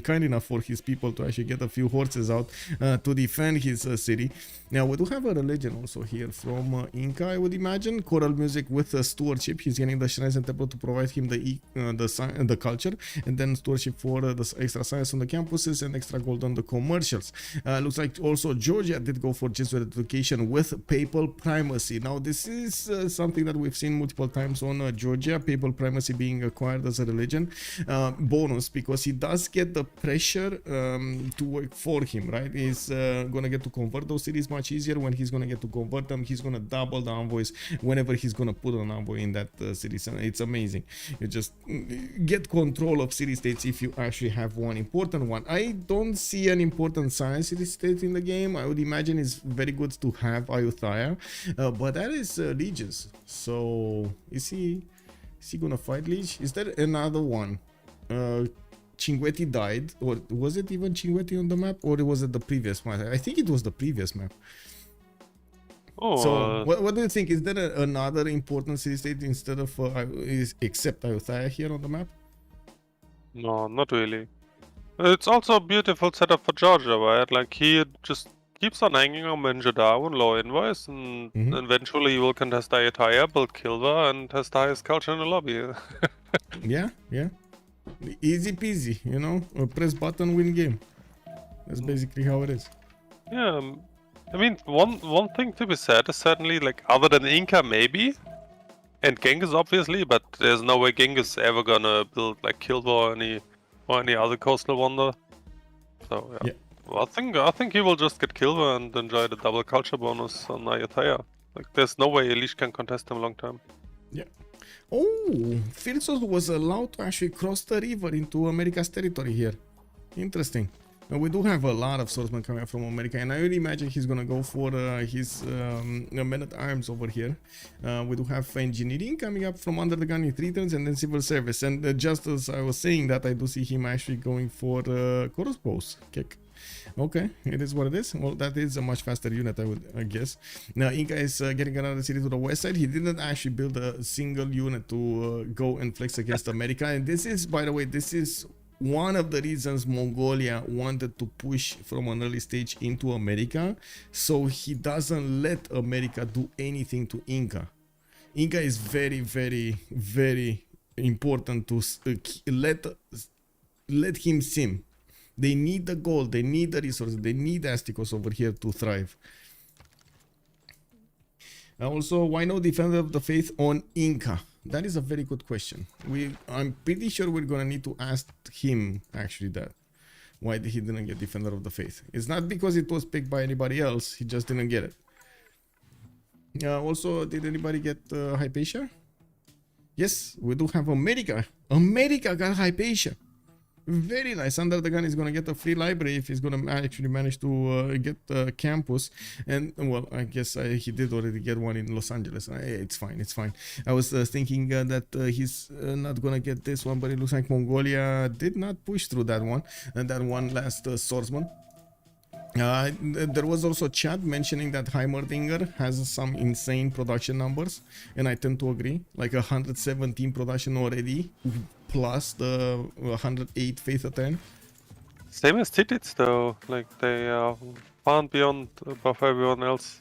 kind enough for his people to actually get a few horses out to defend his city. Now, we do have a religion also here from Inca, I would imagine. Choral music with stewardship. He's getting the shrines and temple to provide him the culture, and then stewardship for the extra science on the campuses and extra gold on the commercials. Looks like also Georgia did go for Jesuit education with papal primacy. Now, this is something that we've seen multiple times on Georgia, papal primacy being acquired as a religion bonus, because he does get the pressure to work for him, right? He's gonna get to convert those cities much easier. When he's gonna get to convert them, he's gonna double the envoys whenever he's gonna put an envoy in that city. So it's amazing. You just get control of city states if you actually have one important one. I don't see an important science city state in the game. I would imagine it's very good to have Ayutthaya, but that is Leges. So is he gonna fight Liege? Is there another one? Cinguetti died, or was it even Cinguetti on the map, or was it the previous map? I think it was the previous map. So what do you think? Is there another important city state instead of except Ayutthaya here on the map? No, not really. It's also a beautiful setup for Georgia, right? Like he just keeps on hanging on Menjadar and low invoice, and eventually he will contest Ayutthaya, build Kilva, and test the highest culture in the lobby. Yeah. Easy peasy, you know? Press button, win game. That's basically how it is. Yeah. I mean, one thing to be said is certainly, like, other than Inca maybe, and Genghis obviously, but there's no way Genghis ever gonna build like Kilva or any other coastal wonder. So yeah. Well, I think he will just get Kilva and enjoy the double culture bonus on Ayutthaya. Like, there's no way Ulyss can contest him long time. Yeah. Oh, Phyrsos was allowed to actually cross the river into America's territory here. Interesting. Now, we do have a lot of swordsmen coming from America, and I really imagine he's gonna go for his men-at-arms over here. We do have engineering coming up from UnderTheGun in 3 turns, and then civil service. And just as I was saying that, I do see him actually going for crossbows kick. Okay, it is what it is. Well, that is a much faster unit, I guess. Now, Inca is getting another city to the west side. He didn't actually build a single unit to go and flex against America. And this is, by the way, this is one of the reasons Mongolia wanted to push from an early stage into America, so he doesn't let America do anything to Inca. Inca is very, very, very important to let him sim. They need the gold, they need the resources, they need Astikos over here to thrive. Also, why no defender of the faith on Inca? That is a very good question. I'm pretty sure we're gonna need to ask him actually that. Why he didn't get defender of the faith? It's not because it was picked by anybody else, he just didn't get it. Also, did anybody get Hypatia? Yes, we do have America. America got Hypatia. Very nice. UnderTheGun is gonna get a free library if he's gonna actually manage to get the campus. And well, I guess he did already get one in Los Angeles. It's fine. It's fine. I was thinking that he's not gonna get this one, but it looks like Mongolia did not push through that one. And that one last swordsman. There was also chat mentioning that Heimerdinger has some insane production numbers, and I tend to agree. Like 117 production already, plus the 108 Faith Attain. Same as Titiits though, like they are far beyond above everyone else.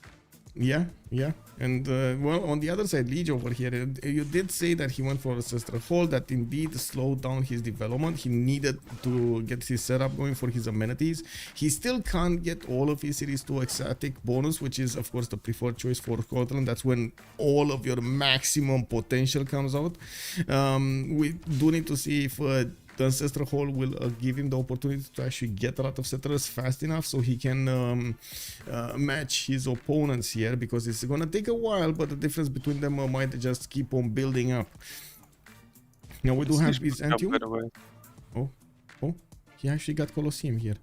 Yeah, yeah. And well, on the other side, Lege over here, you did say that he went for Ancestral Hall, that indeed slowed down his development. He needed to get his setup going for his amenities. He still can't get all of his Series 2 Exotic bonus, which is of course the preferred choice for Scotland. That's when all of your maximum potential comes out. We do need to see if the Ancestral Hall will give him the opportunity to actually get a lot of settlers fast enough so he can match his opponents here, because it's gonna take a while, but the difference between them might just keep on building up. Now we do have Byzantium. Oh, he actually got Colosseum here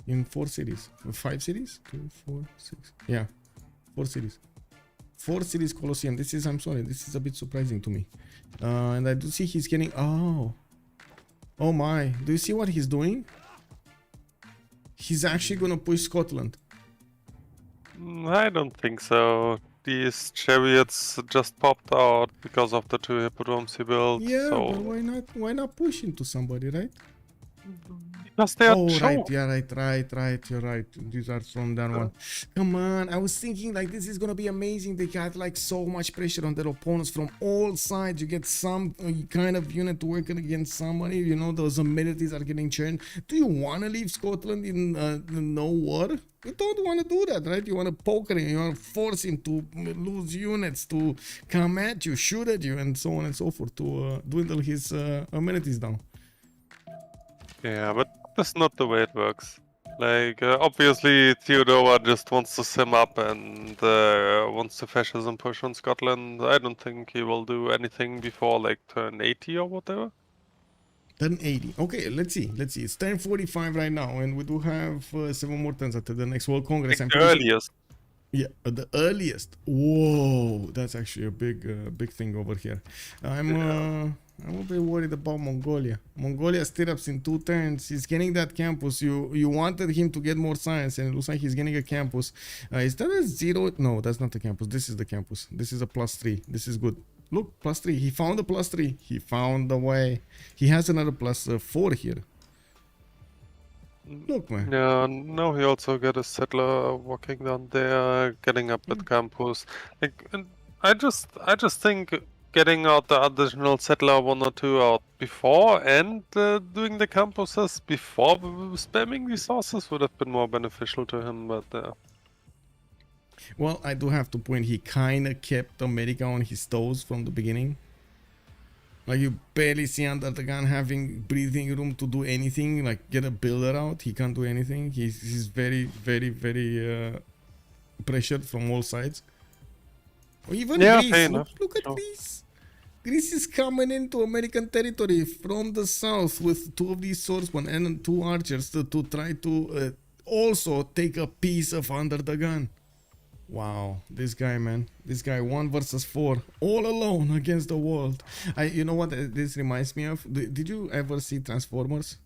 in 4 cities, 5 cities, 2, 4, 6, yeah, 4 cities. 4 cities Colosseum. I'm sorry, this is a bit surprising to me. And I do see he's getting, oh my, do you see what he's doing? He's actually gonna push Scotland. I don't think so. These chariots just popped out because of the 2 hippodromes he built. Yeah, so... but why not push into somebody, right? Because they are right, yeah, right, you're right. These are from that one. Come on, I was thinking like this is gonna be amazing. They got like so much pressure on their opponents from all sides. You get some kind of unit working against somebody, you know, those amenities are getting churned. Do you want to leave Scotland in no war? You don't want to do that, right? You want to poke him, you want to force him to lose units, to come at you, shoot at you, and so on and so forth, to dwindle his amenities down. Yeah, but that's not the way it works. Like, obviously Theodora just wants to sim up and wants to fascism push on Scotland. I don't think he will do anything before like turn 80 or whatever. Turn 80. Okay, let's see. It's 10:45 right now, and we do have 7 more turns until the next World Congress. Like the earliest. Yeah, the earliest. Whoa, that's actually a big thing over here. I'm a bit worried about Mongolia. Mongolia stirrups in 2 turns. He's getting that campus. You wanted him to get more science, and it looks like he's getting a campus. Is that a 0? No, that's not the campus. This is the campus. This is a +3. This is good. Look, +3. He found a +3. He found the way. He has another +4 here. Look, man. Yeah, now he also got a settler walking down there, getting up at campus. Like, and I just think getting out the additional settler 1 or 2 out before and doing the campuses before spamming resources would have been more beneficial to him, but well, I do have to point, he kind of kept America on his toes from the beginning. Like, you barely see UnderTheGun having breathing room to do anything, like get a builder out. He can't do anything. He's very, very, very pressured from all sides. Or even Greece. Look at Greece. Greece is coming into American territory from the south with 2 of these swordsmen and 2 archers to try to also take a piece of UnderTheGun. Wow, this guy, man. This guy 1 versus 4, all alone against the world. You know what this reminds me of? Did you ever see Transformers?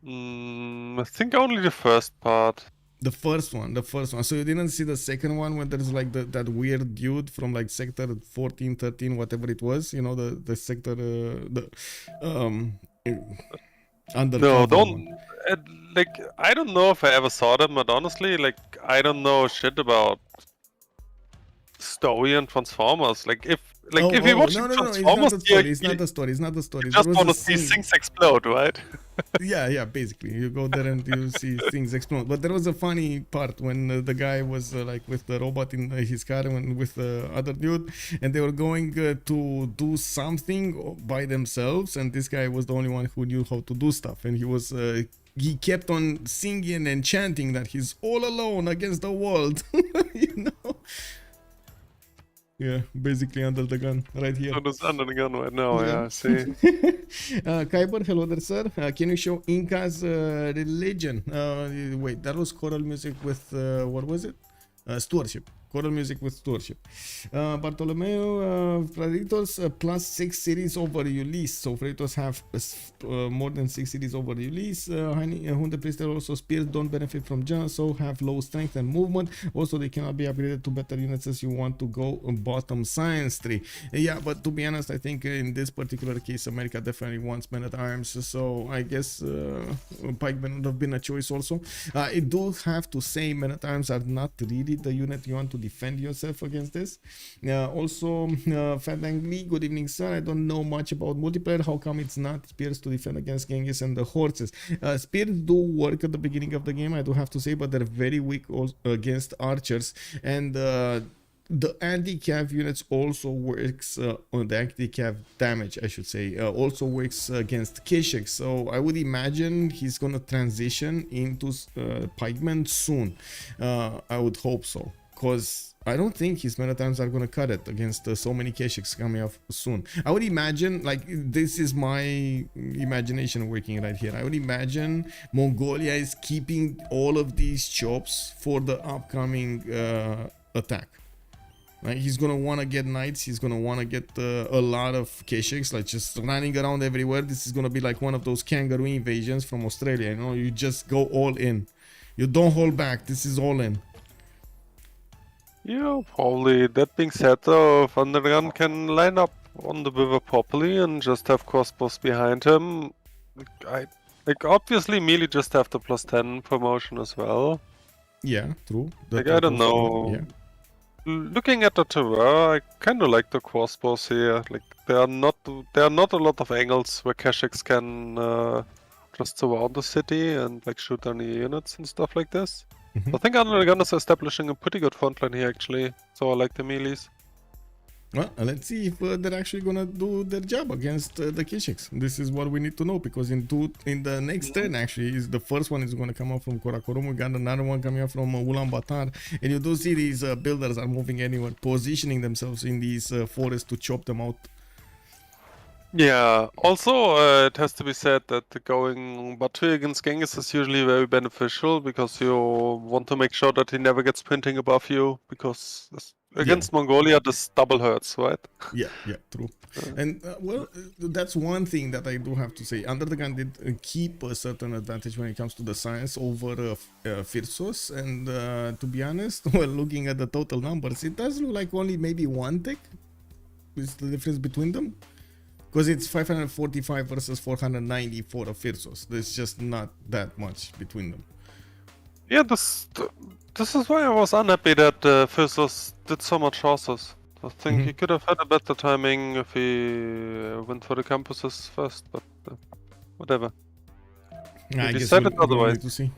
I think only the first part. The first one. So you didn't see the second one when there's like that weird dude from like sector 14, 13, whatever it was. You know, the sector, No, don't. Like, I don't know if I ever saw them, but honestly, like, I don't know shit about story and Transformers. Like, if you watch Transformers, it's not the story. You just want to see things explode, right? yeah, basically, you go there and you see things explode. But there was a funny part when the guy was like with the robot in his car and with the other dude, and they were going to do something by themselves, and this guy was the only one who knew how to do stuff, and he kept on singing and chanting that he's all alone against the world. You know. Yeah, basically under the gun right here. So it's under the gun right now, yeah, I see. Kyber, hello there, sir. Can you show Inca's religion? Wait, that was choral music with what was it? Stewardship. Choral music with stewardship. Bartolomeo, Freritos plus 6 cities over Ulyss. So Freritos have more than 6 cities over Ulyss. Hunter Priester also spears don't benefit from Jah, so have low strength and movement. Also, they cannot be upgraded to better units as you want to go bottom science tree. Yeah, but to be honest, I think in this particular case, America definitely wants men at arms. So I guess pikemen would have been a choice also. I do have to say, men at arms are not really the unit you want to defend yourself against this. Also, Fadangli, good evening, sir. I don't know much about multiplayer. How come it's not spears to defend against Genghis and the horses? Spears do work at the beginning of the game, I do have to say, but they're very weak against archers. And the anti-cav units also works on the anti-cav damage, I should say, also works against Keshik. So I would imagine he's gonna transition into pikemen soon. I would hope so, because I don't think his men at arms are gonna cut it against so many Keshiks coming up soon. I would imagine, like, this is my imagination working right here. I would imagine Mongolia is keeping all of these chops for the upcoming attack. Right? He's gonna want to get knights. He's gonna want to get a lot of Keshiks, like just running around everywhere. This is gonna be like one of those kangaroo invasions from Australia. You know, you just go all in. You don't hold back. This is all in. Yeah, probably. That being said, though, if UnderTheGun can line up on the river properly and just have crossbows behind him, obviously melee just have the +10 promotion as well. Yeah, true. Like, I don't know. Yeah. Looking at the terrain, I kind of like the crossbows here. Like, there are not a lot of angles where Keshiks can just surround the city and like shoot any units and stuff like this. Mhm. I think UnderTheGun is establishing a pretty good front line here actually, so I like the melees. Well, let's see if they're actually gonna do their job against the Keshiks. This is what we need to know, because in the next turn, actually, is the first one is gonna come out from Karakorum. We got another one coming out from Ulaanbaatar, and you do see these builders are moving anywhere, positioning themselves in these forests to chop them out. Yeah, also it has to be said that going Batu against Genghis is usually very beneficial, because you want to make sure that he never gets printing above you, because against Mongolia this double hurts, right? Yeah, true. And well, that's one thing that I do have to say. UnderTheGun did keep a certain advantage when it comes to the science over Phyrsos, and to be honest, well, looking at the total numbers, it does look like only maybe one tick is the difference between them. Because it's 545 versus 494 of Phyrsos. There's just not that much between them. Yeah, this is why I was unhappy that Phyrsos did so much horses. I think he could have had a better timing if he went for the campuses first, but whatever. I guess decided we'll otherwise. need to see.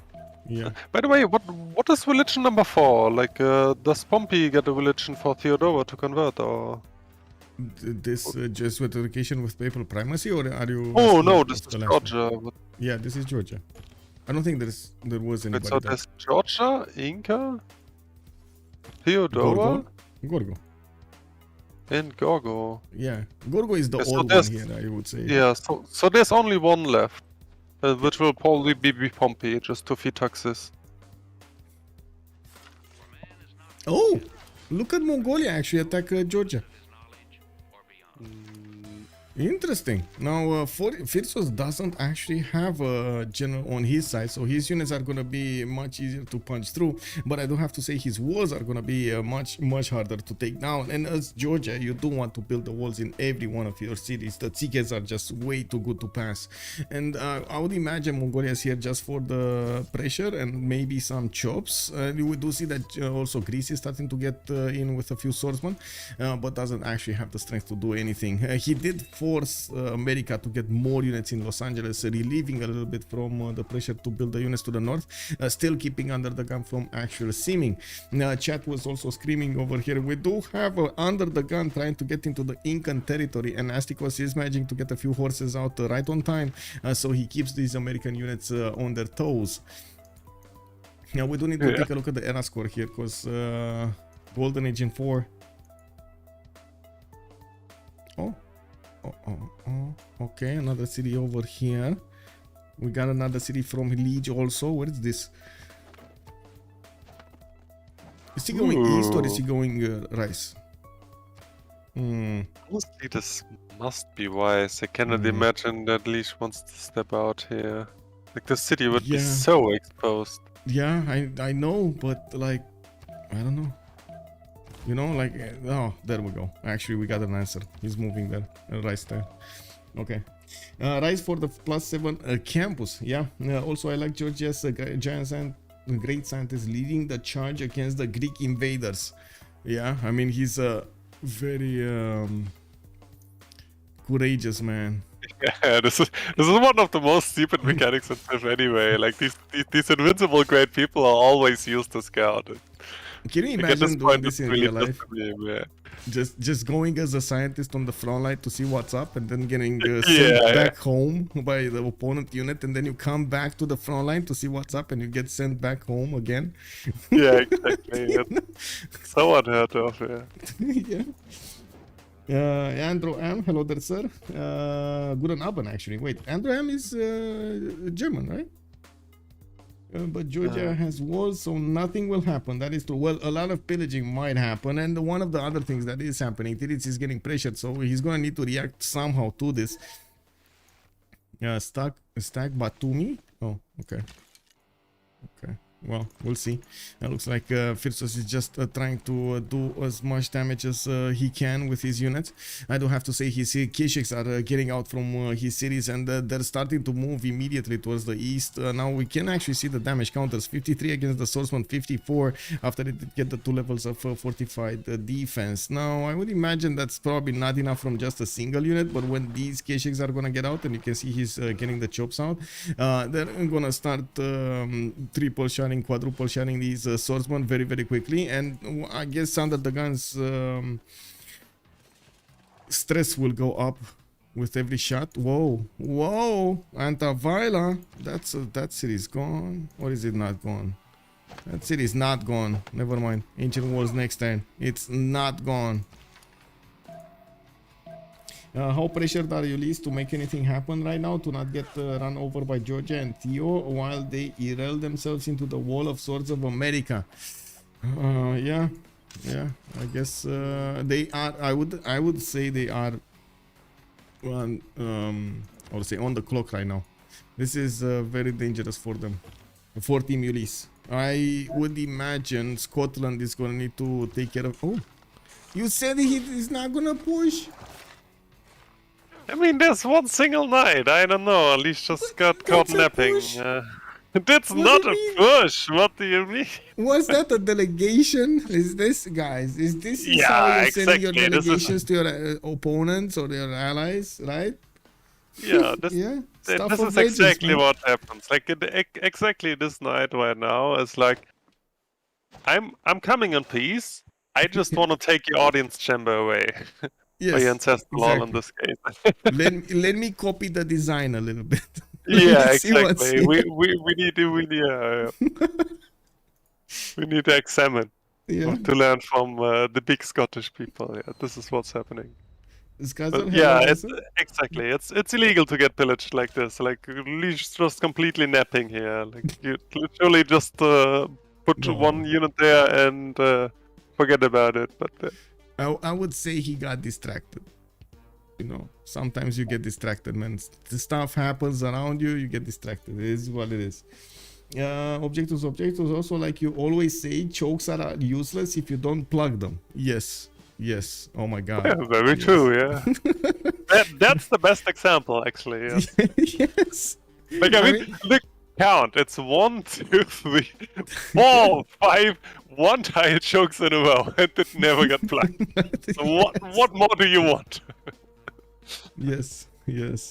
Yeah. By the way, what is religion number 4? Like, does Pompi get a religion for Theodora to convert, or...? This Jesuit education with papal primacy, or are you? Oh no, this is Georgia. Yeah, this is Georgia. I don't think there was anybody. So there's Georgia, Inca, Theodora, Gorgo, and Gorgo. Yeah, Gorgo is the Yeah, so old one here, I would say. Yeah, so there's only one left, which will probably be Pompi, just to feed taxes. Oh, look at Mongolia actually attack Georgia. Interesting. Now, Phyrsos doesn't actually have a general on his side, so his units are going to be much easier to punch through. But I do have to say his walls are going to be much harder to take down. And as Georgia, you do want to build the walls in every one of your cities. The Titiits are just way too good to pass. And I would imagine Mongolia is here just for the pressure and maybe some chops. We do see that also Greece is starting to get in with a few swordsmen, but doesn't actually have the strength to do anything. He did force America to get more units in Los Angeles, relieving a little bit from the pressure to build the units to the north, still keeping UnderTheGun from actual simming. Chat was also screaming over here. We do have UnderTheGun trying to get into the Incan territory, and Astikos is managing to get a few horses out right on time, so he keeps these American units on their toes. Now we do need to take a look at the era score here, because Golden Age in 4. Oh. Okay, another city over here. We got another city from Lege also. Where is this? Is he going east or is he going rice? Honestly, this must be wise. I cannot imagine that Lege wants to step out here. Like, the city would be so exposed. Yeah, I know, but like, I don't know. You know, like, oh, there we go. Actually, we got an answer. He's moving there. Rice there. Okay. Rice for the +7 campus. Yeah. Also, I like Georgia's great scientist leading the charge against the Greek invaders. Yeah, I mean, he's a very courageous man. Yeah, this is one of the most stupid mechanics in Civ anyway. Like, these invincible great people are always used to scout. Can you imagine doing this in real life? Just going as a scientist on the front line to see what's up, and then getting sent back home by the opponent unit, and then you come back to the front line to see what's up, and you get sent back home again. Yeah, exactly. So unheard of, yeah. Yeah. Andrew M, hello there, sir. Guten Abend, actually. Wait, Andrew M is German, right? But Georgia has walls, so nothing will happen. That is true. Well, a lot of pillaging might happen, and one of the other things that is happening, Titiits is getting pressured, so he's going to need to react somehow to this. Stack Batumi. Oh, okay. Well, we'll see. It looks like Phyrsos is just trying to do as much damage as he can with his units. I do have to say his Keshiks are getting out from his cities, and they're starting to move immediately towards the east. Now we can actually see the damage counters. 53 against the swordsman, 54 after it did get the 2 levels of fortified defense. Now I would imagine that's probably not enough from just a single unit, but when these Keshiks are gonna get out, and you can see he's getting the chops out, they're gonna start triple shotting, quadruple shotting these swordsmen very, very quickly, and I guess UnderTheGun's stress will go up with every shot. Whoa, Antavila, that city's gone, or is it not gone? That city's not gone. Never mind. Ancient Walls next turn. It's not gone. How pressured are Ulyss to make anything happen right now, to not get run over by Georgia and Theo while they erel themselves into the wall of swords of America? Yeah, I guess they are. I would say they are I would say on the clock right now. This is very dangerous for them, for Team Ulyss. I would imagine Scotland is gonna need to take care of. Oh, you said he's not gonna push. I mean, there's one single night. I don't know. At least just got caught napping. That's not a push. What do you mean? Was that a delegation? Is this, guys? Is this how you're sending your delegations to your opponents or your allies, right? Yeah, this is exactly what happens. Like exactly this night right now is like, I'm coming in peace. I just want to take your audience chamber away. Yes, your ancestral hall in this case. let me copy the design a little bit. Yeah, exactly. We need to we need to examine to learn from the big Scottish people. Yeah, this is what's happening. Exactly. It's illegal to get pillaged like this. Like, Lege's just completely napping here. Like, you literally just put one unit there and forget about it. But I would say he got distracted. You know, sometimes you get distracted, man. The stuff happens around you, you get distracted. It is what it is. Objectives. Also, like you always say, chokes are useless if you don't plug them. Yes. Oh my god. Yeah, very true, yeah. That's the best example, actually. Yes. Yes. Like, I mean, look, count. It's 1, 2, 3, 4, 5, 1 tile chokes in a row, and it never got plugged. So what more do you want? Yes.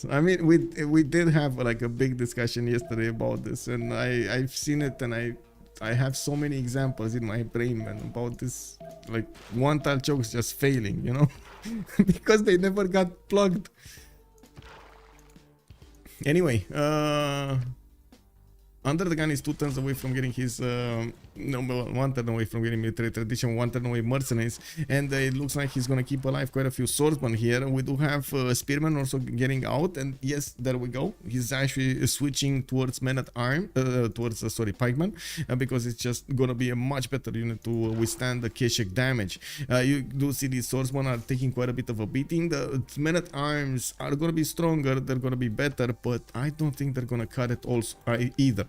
I mean, we did have like a big discussion yesterday about this, and I've seen it, and I have so many examples in my brain, man, about this, like one tile chokes just failing, you know, because they never got plugged. Anyway, UnderTheGun is 2 turns away from getting his no, 1 turn away from getting military tradition, 1 turn away mercenaries, and it looks like he's gonna keep alive quite a few swordsmen here. We do have spearmen also getting out, and yes, there we go. He's actually switching towards men at arm, sorry, pikemen, because it's just gonna be a much better unit to withstand the Keshek damage. You do see these swordsmen are taking quite a bit of a beating. The men at arms are gonna be stronger, they're gonna be better, but I don't think they're gonna cut it also either.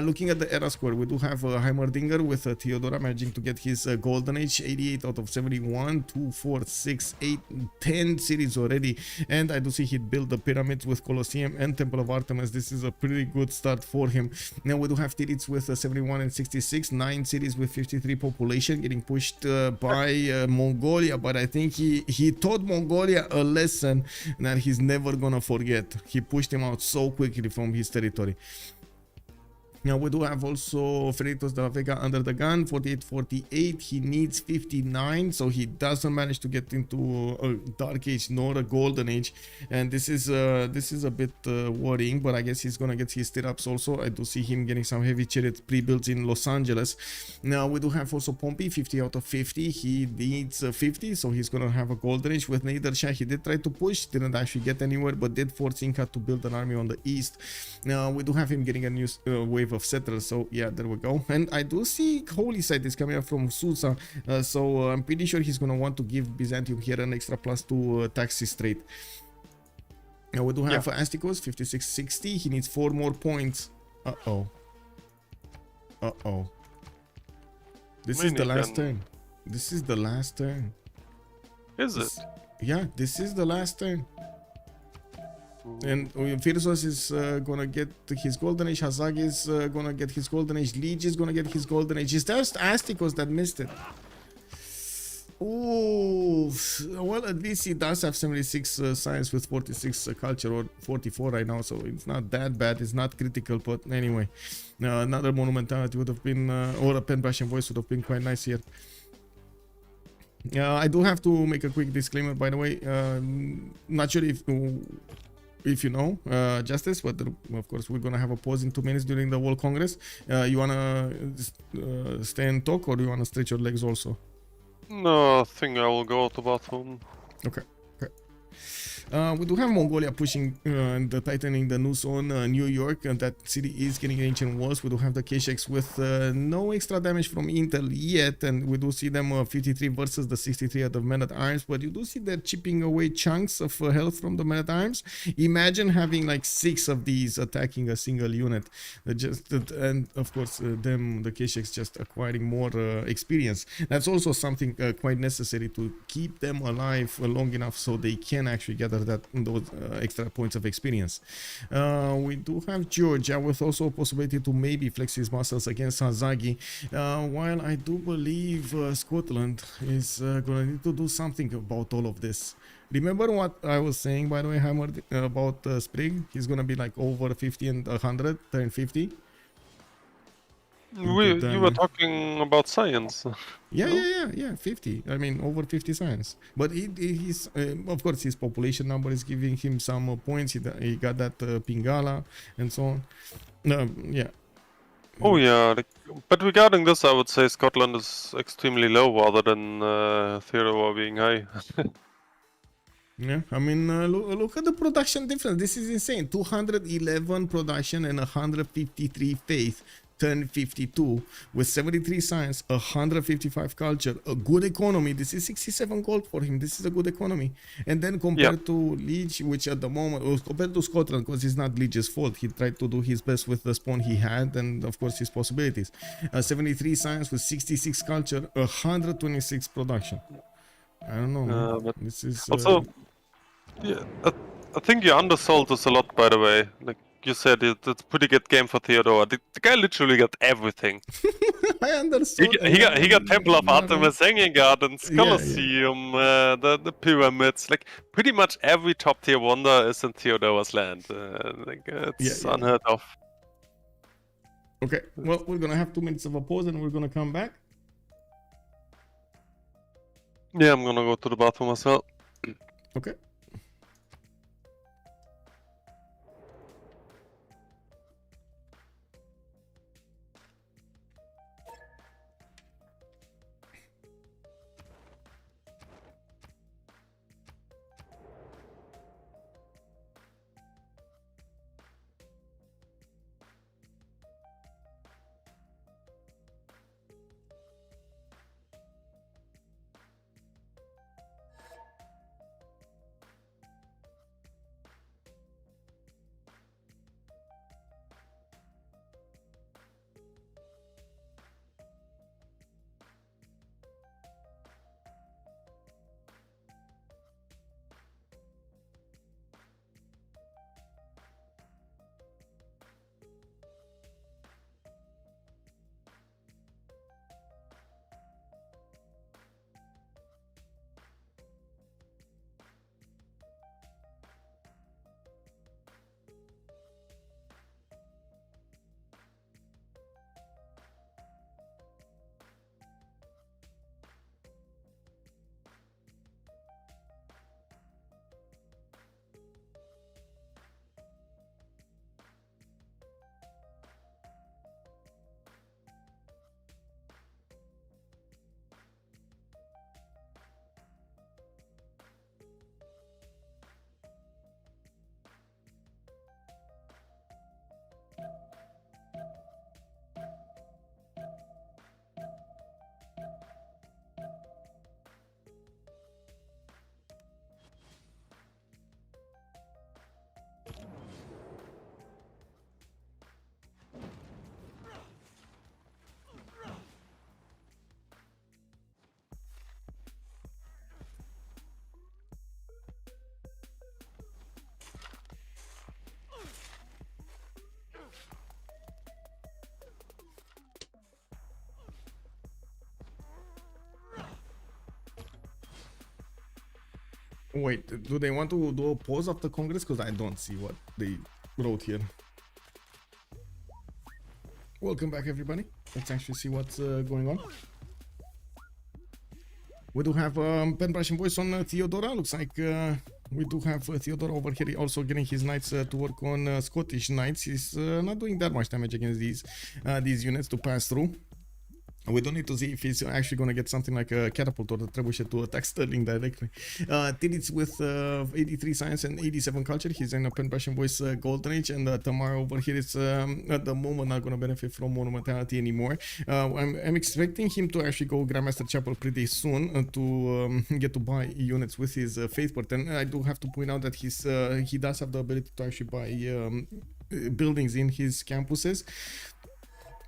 Looking at the era score, we do have Heimerdinger with Theodora managing to get his golden age, 88 out of 71, 2, 4, 6, 8, 10 cities already, and I do see he built the pyramids with Colosseum and Temple of Artemis. This is a pretty good start for him. Now we do have Titiits with 71 and 66, 9 cities with 53 population getting pushed by Mongolia, but I think he taught Mongolia a lesson that he's never gonna forget. He pushed him out so quickly from his territory. Now we do have also Freritos de la Vega UnderTheGun, 48-48. He needs 59, so he doesn't manage to get into a Dark Age nor a Golden Age, and this is a bit worrying. But I guess he's gonna get his stirrups also. I do see him getting some heavy chariot pre-builds in Los Angeles. Now we do have also Pompi, 50 out of 50. He needs 50, so he's gonna have a Golden Age with Nader. Shah, he did try to push, didn't actually get anywhere, but did force Inca to build an army on the east. Now we do have him getting a new wave of settlers, so yeah, there we go. And I do see Holy Site is coming up from Susa, so I'm pretty sure he's gonna want to give Byzantium here an extra +2 taxes trade. Now we do have Astikos, 56-60. He needs 4 more points. This is the last turn. This is the last turn. Is it? Yeah, this is the last turn. And Phyrsos is gonna get his golden age, Hazaggi is gonna get his golden age, Lege is gonna get his golden age. It's just Astikos that missed it. Ooh, well, at least he does have 76 science with 46 culture, or 44 right now, so it's not that bad. It's not critical, but anyway, another monumentality would have been, or a pen brush and voice would have been quite nice here. I do have to make a quick disclaimer, by the way. Not sure if you know, Justice, but of course we're gonna have a pause in 2 minutes during the World Congress. You wanna stay and talk, or do you wanna stretch your legs also? No, I think I will go to the bathroom. Okay. We do have Mongolia pushing and tightening the noose on New York, and that city is getting ancient walls. We do have the Kesheks with no extra damage from Intel yet, and we do see them 53 versus the 63 of the men at arms, but you do see they're chipping away chunks of health from the men at arms. Imagine having like 6 of these attacking a single unit, and of course the Kesheks just acquiring more experience. That's also something quite necessary to keep them alive long enough so they can actually gather those extra points of experience. We do have Georgia with also a possibility to maybe flex his muscles against Hazaggi, while I do believe Scotland is gonna need to do something about all of this. Remember what I was saying, by the way, Hammer, about Sprig? He's gonna be like over 50 and 100, turn 50. You were talking about science. Yeah, 50. I mean, over 50 science. But he's, of course, his population number is giving him some points. He got that Pingala and so on. Yeah. Oh yeah, but regarding this, I would say Scotland is extremely low rather than Theodora being high. Yeah, I mean, look at the production difference. This is insane. 211 production and 153 faith. Turn 52 with 73 science, 155 culture, a good economy. This is 67 gold for him. This is a good economy. And then compared to Lege, which at the moment, or compared to Scotland, because it's not Lege's fault, he tried to do his best with the spawn he had and of course his possibilities. 73 science with 66 culture, 126 production. I don't know. But this is also, yeah, I think you undersold this a lot, by the way. Like you said, it's a pretty good game for Theodora. The guy literally got everything. I understood. He got Temple of Artemis, Hanging Gardens, Colosseum, the pyramids. Like pretty much every top tier wonder is in Theodora's land. It's unheard of. Okay, well, we're gonna have 2 minutes of a pause and we're gonna come back. Yeah, I'm gonna go to the bathroom as well. Okay. Wait, do they want to do a pause after Congress? Because I don't see what they wrote here. Welcome back, everybody. Let's actually see what's going on. We do have pen brushing voice on Theodora. Looks like we do have Theodora over here also getting his knights to work on Scottish knights. He's not doing that much damage against these units to pass through. We don't need to see if he's actually going to get something like a catapult or the trebuchet to attack Sterling directly. Titiits with 83 science and 87 culture. He's in a pen brushing voice golden age, and Tamar over here is at the moment not going to benefit from monumentality anymore. I'm expecting him to actually go Grandmaster Chapel pretty soon to get to buy units with his faith, but then I do have to point out that he does have the ability to actually buy buildings in his campuses,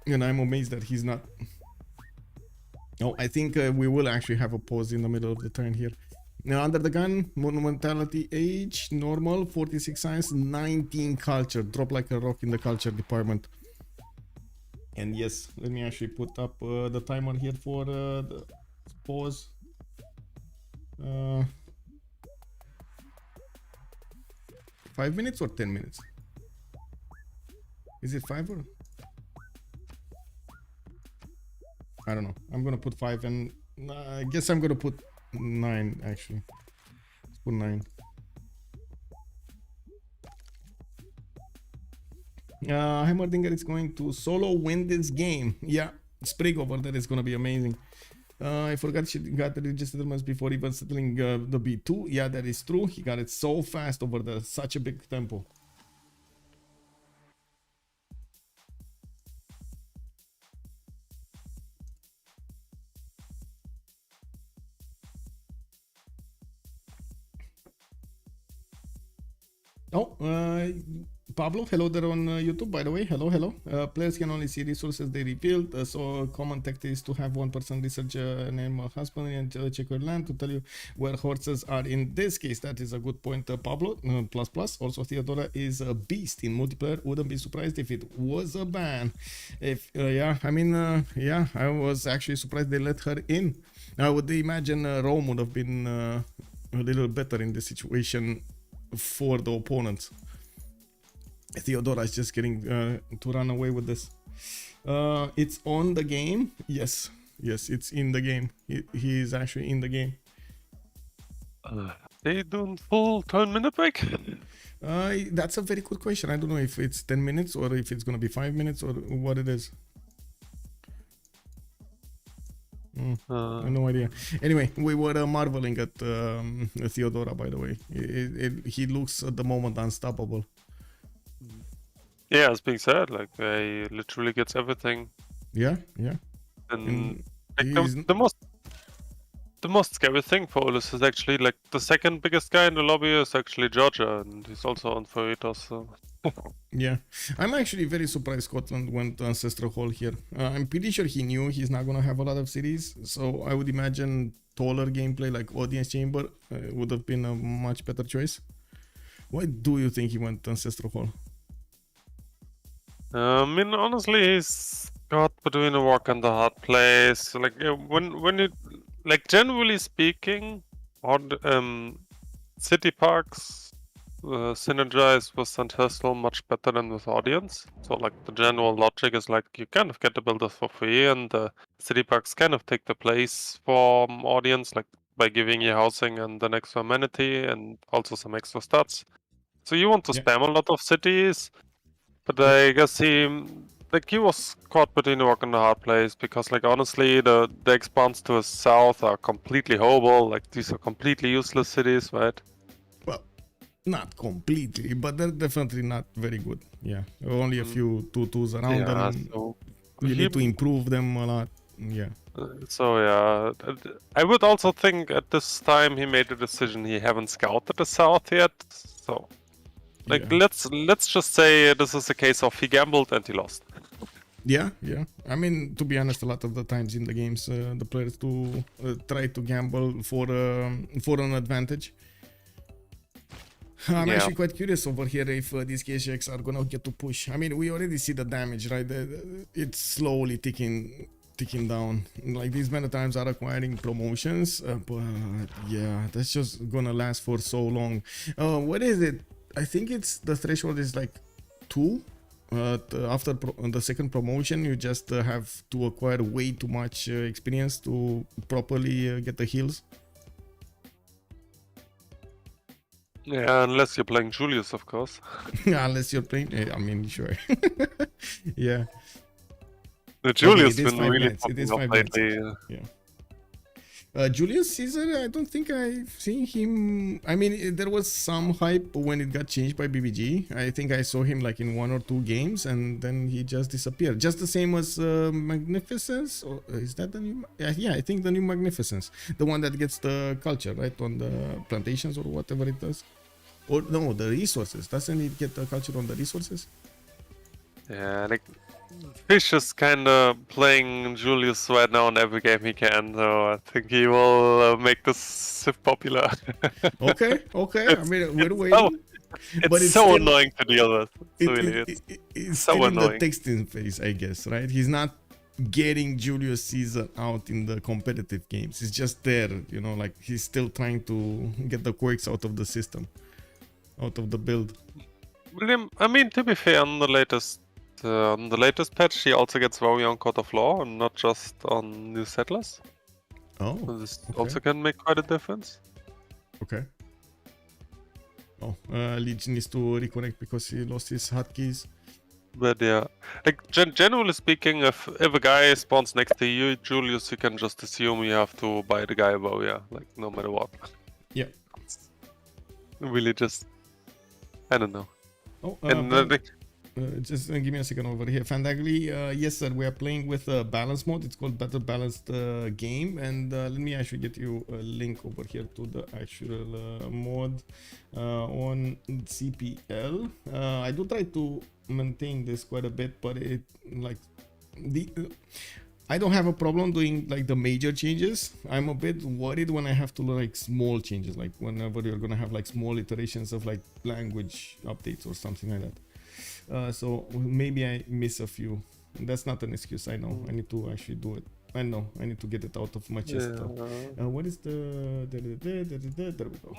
and I'm amazed that he's not. No, I think we will actually have a pause in the middle of the turn here. Now, under the gun, monumentality age, normal, 46 science, 19 culture. Drop like a rock in the culture department. And yes, let me actually put up the timer here for the pause. 5 minutes or 10 minutes? Is it 5 or? I don't know. I'm gonna put 5 and I guess I'm gonna put 9 actually. Let's put 9. Heimerdinger is going to solo win this game. Yeah, Sprig over there is gonna be amazing. I forgot she got the registered settlements before even settling the B2. Yeah, that is true. He got it so fast over there, such a big tempo. Oh, Pablo, hello there on YouTube, by the way. Hello, hello. Players can only see resources they revealed, so a common tactic is to have one person research an animal husbandry and check your land to tell you where horses are. In this case, that is a good point, Pablo. Plus. Also, Theodora is a beast in multiplayer. Wouldn't be surprised if it was a ban. If yeah, I mean, yeah, I was actually surprised they let her in. I would imagine Rome would have been a little better in this situation for the opponents. Theodora is just getting to run away with this. It's on the game. Yes, it's in the game. He is actually in the game. They doing full 10-minute break? That's a very good question. I don't know if it's 10 minutes or if it's gonna be 5 minutes or what it is. I have no idea. Anyway, we were marveling at Theodora, by the way. He looks at the moment unstoppable. Yeah, as being said, like he literally gets everything. Yeah. And like, the most scary thing for Ulyss is actually like the second biggest guy in the lobby is actually Georgia, and he's also on Freritos. So. Yeah, I'm actually very surprised Scotland went Ancestral Hall here. I'm pretty sure he knew he's not gonna have a lot of cities, so I would imagine taller gameplay like Audience Chamber would have been a much better choice. Why do you think he went Ancestral Hall? I mean, honestly, he's got between a rock and a hard place. Like when you, like generally speaking, on city parks. Synergize with Ancestral much better than with Audience. So like the general logic is like you kind of get the builders for free, and the city parks kind of take the place from Audience, like by giving you housing and an extra amenity and also some extra stats. So you want to spam a lot of cities, but I guess he was caught between a rock and a hard place because like honestly the expanse to his south are completely horrible. Like these are completely useless cities, right? Not completely, but they're definitely not very good. Yeah, only a few 2-2s around them. So you need to improve them a lot. Yeah. So yeah, I would also think at this time he made a decision he haven't scouted the south yet. So, like let's just say this is a case of he gambled and he lost. Yeah. I mean, to be honest, a lot of the times in the games, the players do try to gamble for an advantage. I'm actually quite curious over here if these KSX are gonna get to push. I mean, we already see the damage, right? It's slowly ticking ticking down. Like these many times are acquiring promotions, but yeah, that's just gonna last for so long. What is it? I think it's the threshold is like 2. After the second promotion, you just have to acquire way too much experience to properly get the heals. Yeah, unless you're playing Julius, of course. Unless you're playing, I mean, sure. Yeah. The Julius it is been 5 really minutes. It is popping 5 up minutes. lately. Yeah. Julius Caesar, I don't think I've seen him. I mean, there was some hype when it got changed by BBG. I think I saw him like in 1 or 2 games, and then he just disappeared. Just the same as Magnificence. Or is that the new? Yeah, I think the new Magnificence, the one that gets the culture right on the plantations or whatever it does. Or no, the resources. Doesn't it get the culture on the resources? Yeah, like Fish is kind of playing Julius right now in every game he can, so I think he will make this Civ popular. Okay. I mean, we're it's waiting. it's But it's so still- annoying to deal with. It's so still in the annoying. texting phase, I guess, right? He's not getting Julius Caesar out in the competitive games. He's just there, you know, like he's still trying to get the quirks out of the system, out of the build. William, I mean, to be fair, on the latest patch, he also gets Warrior on Court of Law, and not just on New Settlers. Oh, So this okay. also can make quite a difference. okay. Oh, Lege needs to reconnect because he lost his hotkeys. But yeah, like generally speaking, if a guy spawns next to you, Julius, you can just assume you have to buy the guy a warrior, like no matter what. Yeah. Really, just I don't know. Oh, And just give me a second over here. Fandagli, yes sir, we are playing with a balance mode. It's called Better Balanced Game, and let me actually get you a link over here to the actual mod on CPL. I do try to maintain this quite a bit, but it like I don't have a problem doing like the major changes. I'm a bit worried when I have to like small changes, like whenever you're gonna have like small iterations of like language updates or something like that. So maybe I miss a few. That's not an excuse. I know. I need to actually do it. I know. I need to get it out of my chest. What is the? There we go. There we go.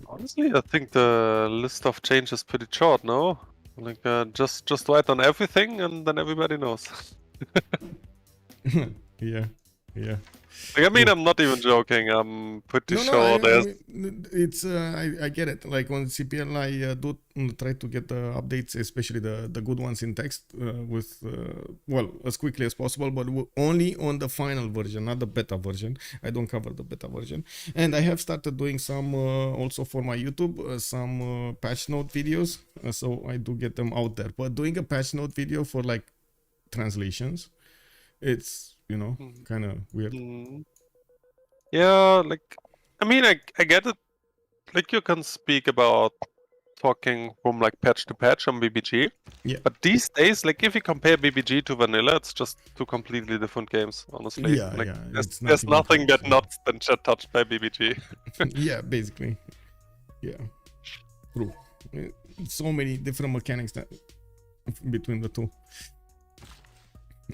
Honestly, I think the list of changes is pretty short, no? Like just write on everything, and then everybody knows. Yeah. Like, I mean, I'm not even joking. I'm pretty sure there's. It's I get it. Like on CPL, I do try to get the updates, especially the good ones in text, with well as quickly as possible, but only on the final version, not the beta version. I don't cover the beta version, and I have started doing some also for my YouTube, some patch note videos. So I do get them out there. But doing a patch note video for like translations, it's kind of weird. Yeah, like I mean, I get it. Like you can speak about talking from like patch to patch on BBG. Yeah. But these days, like if you compare BBG to vanilla, it's just 2 completely different games, honestly. Yeah, like, yeah. There's nothing that not been touched by BBG. Yeah, basically. Yeah. True. So many different mechanics that between the two.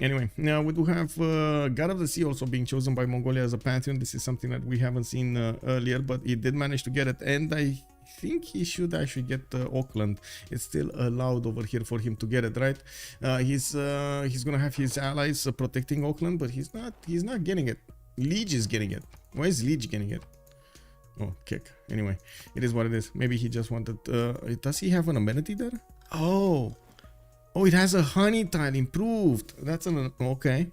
Anyway, now we do have God of the Sea also being chosen by Mongolia as a pantheon. This is something that we haven't seen earlier, but he did manage to get it, and I think he should actually get Auckland. It's still allowed over here for him to get it, right? He's gonna have his allies protecting Auckland, but he's not getting it. Lege is getting it. Why is Lege getting it? Oh, kick. Anyway, it is what it is. Maybe he just wanted. Does he have an amenity there? Oh, it has a honey tile improved. That's okay.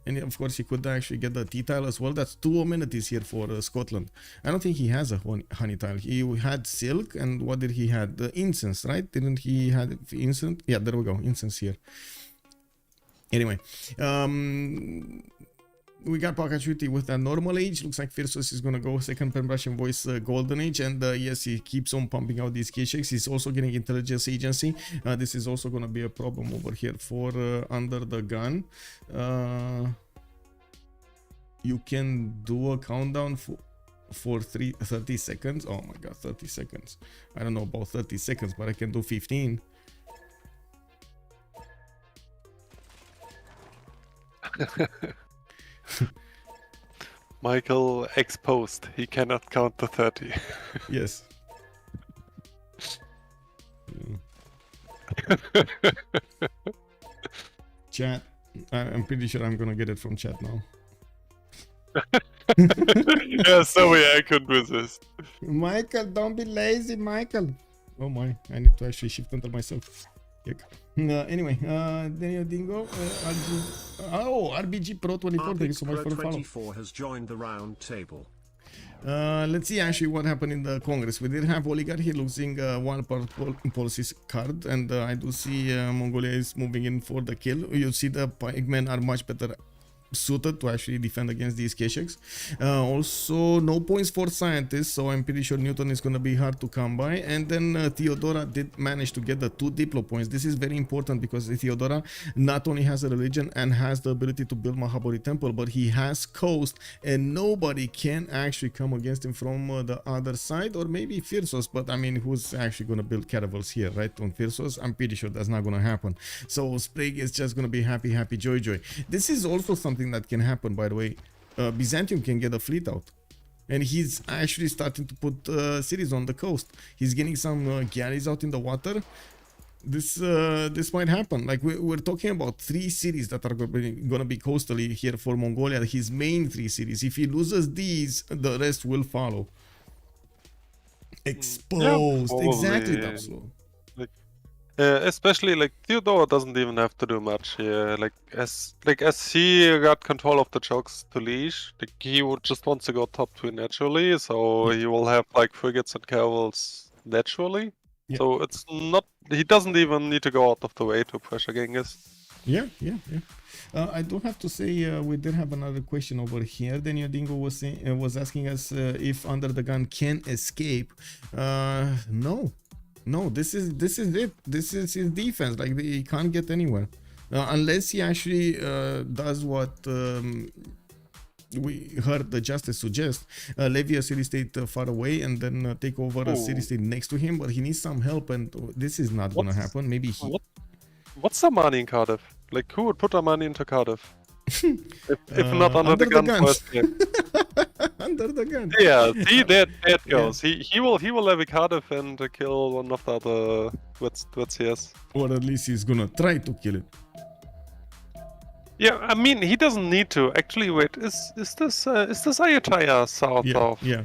And of course, he could actually get the tea tile as well. That's 2 amenities here for Scotland. I don't think he has a honey tile. He had silk, and what did he had? The incense, right? Didn't he had incense? Yeah, there we go. Incense here. Anyway, we got Pakachuti with a normal age. Looks like Phyrsos is gonna go second pen Russian voice golden age, and yes, he keeps on pumping out these key checks. He's also getting intelligence agency. This is also gonna be a problem over here for UnderTheGun. You can do a countdown for 30 seconds. Oh my god, 30 seconds. I don't know about 30 seconds, but I can do 15. Michael exposed. He cannot count to 30. Yes. Chat. I'm pretty sure I'm gonna get it from chat now. Yeah, sorry, I couldn't resist. Michael, don't be lazy, Michael. Oh my, I need to actually shift enter myself. Yuck. Anyway, Daniel Dingo, RBG Pro 24, thank you so much for the follow. 24 has joined the round table. Let's see actually what happened in the Congress. We did have oligarchy losing one policies card, and I do see Mongolia is moving in for the kill. You see the pikemen are much better suited to actually defend against these Kesheks. Also, no points for scientists, so I'm pretty sure Newton is going to be hard to come by. And then Theodora did manage to get the 2 Diplo points. This is very important because Theodora not only has a religion and has the ability to build Mahabodhi temple, but he has coast, and nobody can actually come against him from the other side, or maybe Phyrsos, but I mean, who's actually going to build caravels here, right, on Phyrsos? I'm pretty sure that's not going to happen. So Spriggan is just going to be happy, happy, joy, joy. This is also something that can happen, by the way. Byzantium can get a fleet out, and he's actually starting to put cities on the coast. He's getting some galleys out in the water. This might happen. Like we're talking about 3 cities that are gonna be coastally here for Mongolia, his main 3 cities. If he loses these, the rest will follow. Exposed. Yeah, exactly, probably. Dapslo. Especially like Theodora doesn't even have to do much here. Like as he got control of the chokes to Liege, like he would just wants to go top 2 naturally, so he will have like frigates and caravels naturally. Yeah. So it's not, he doesn't even need to go out of the way to pressure Genghis. Yeah. I do have to say we did have another question over here. Daniel Dingo was asking us if UnderTheGun can escape. No, this is it. This is his defense. Like he can't get anywhere unless he actually does what we heard the justice suggest. Levy a city state far away and then take over a city state next to him. But he needs some help, and this is not gonna happen. Maybe he. What's the money in Cardiff? Like who would put the money into Cardiff? if not UnderTheGun first game. UnderTheGun. Yeah, see that goes. Yeah. He will have a Cardiff and kill one of the other what's his. Or at least he's gonna try to kill it. Yeah, I mean he doesn't need to. Actually, wait, is this Ayutthaya south of? Yeah.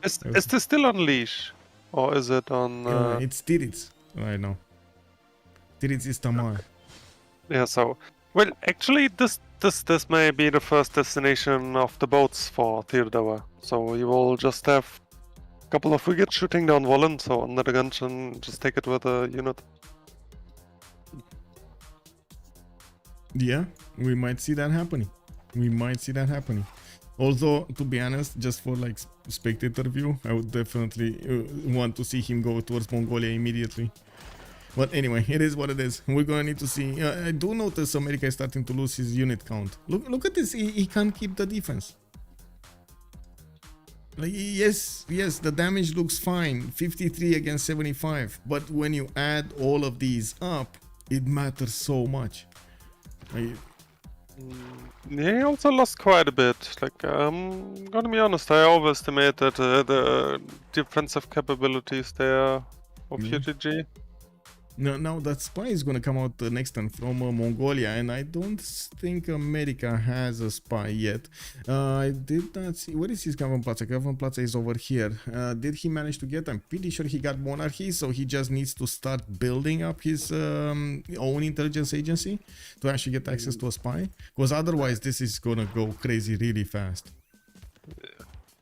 Is this still on Leash, or is it on? It's Titiits right now. Titiits is Tamar. Yeah. So, well, actually, this may be the first destination of the boats for Theodora. So you will just have a couple of frigates shooting down Wallen, so UnderTheGun can just take it with a unit. Yeah, we might see that happening. Although, to be honest, just for like spectator view, I would definitely want to see him go towards Mongolia immediately. But anyway, it is what it is. We're gonna need to see. I do notice America is starting to lose his unit count. Look at this. He can't keep the defense. Like, yes, the damage looks fine. 53 against 75. But when you add all of these up, it matters so much. Like, he also lost quite a bit. Like, I'm gonna be honest, I overestimated the defensive capabilities there of UTG. Now that spy is gonna come out next time from Mongolia, and I don't think America has a spy yet. I did not see. Where is his Kavamplaza? Kavamplaza is over here. Did he manage to get? I'm pretty sure he got monarchy, so he just needs to start building up his own intelligence agency to actually get access to a spy. Because otherwise, this is gonna go crazy really fast.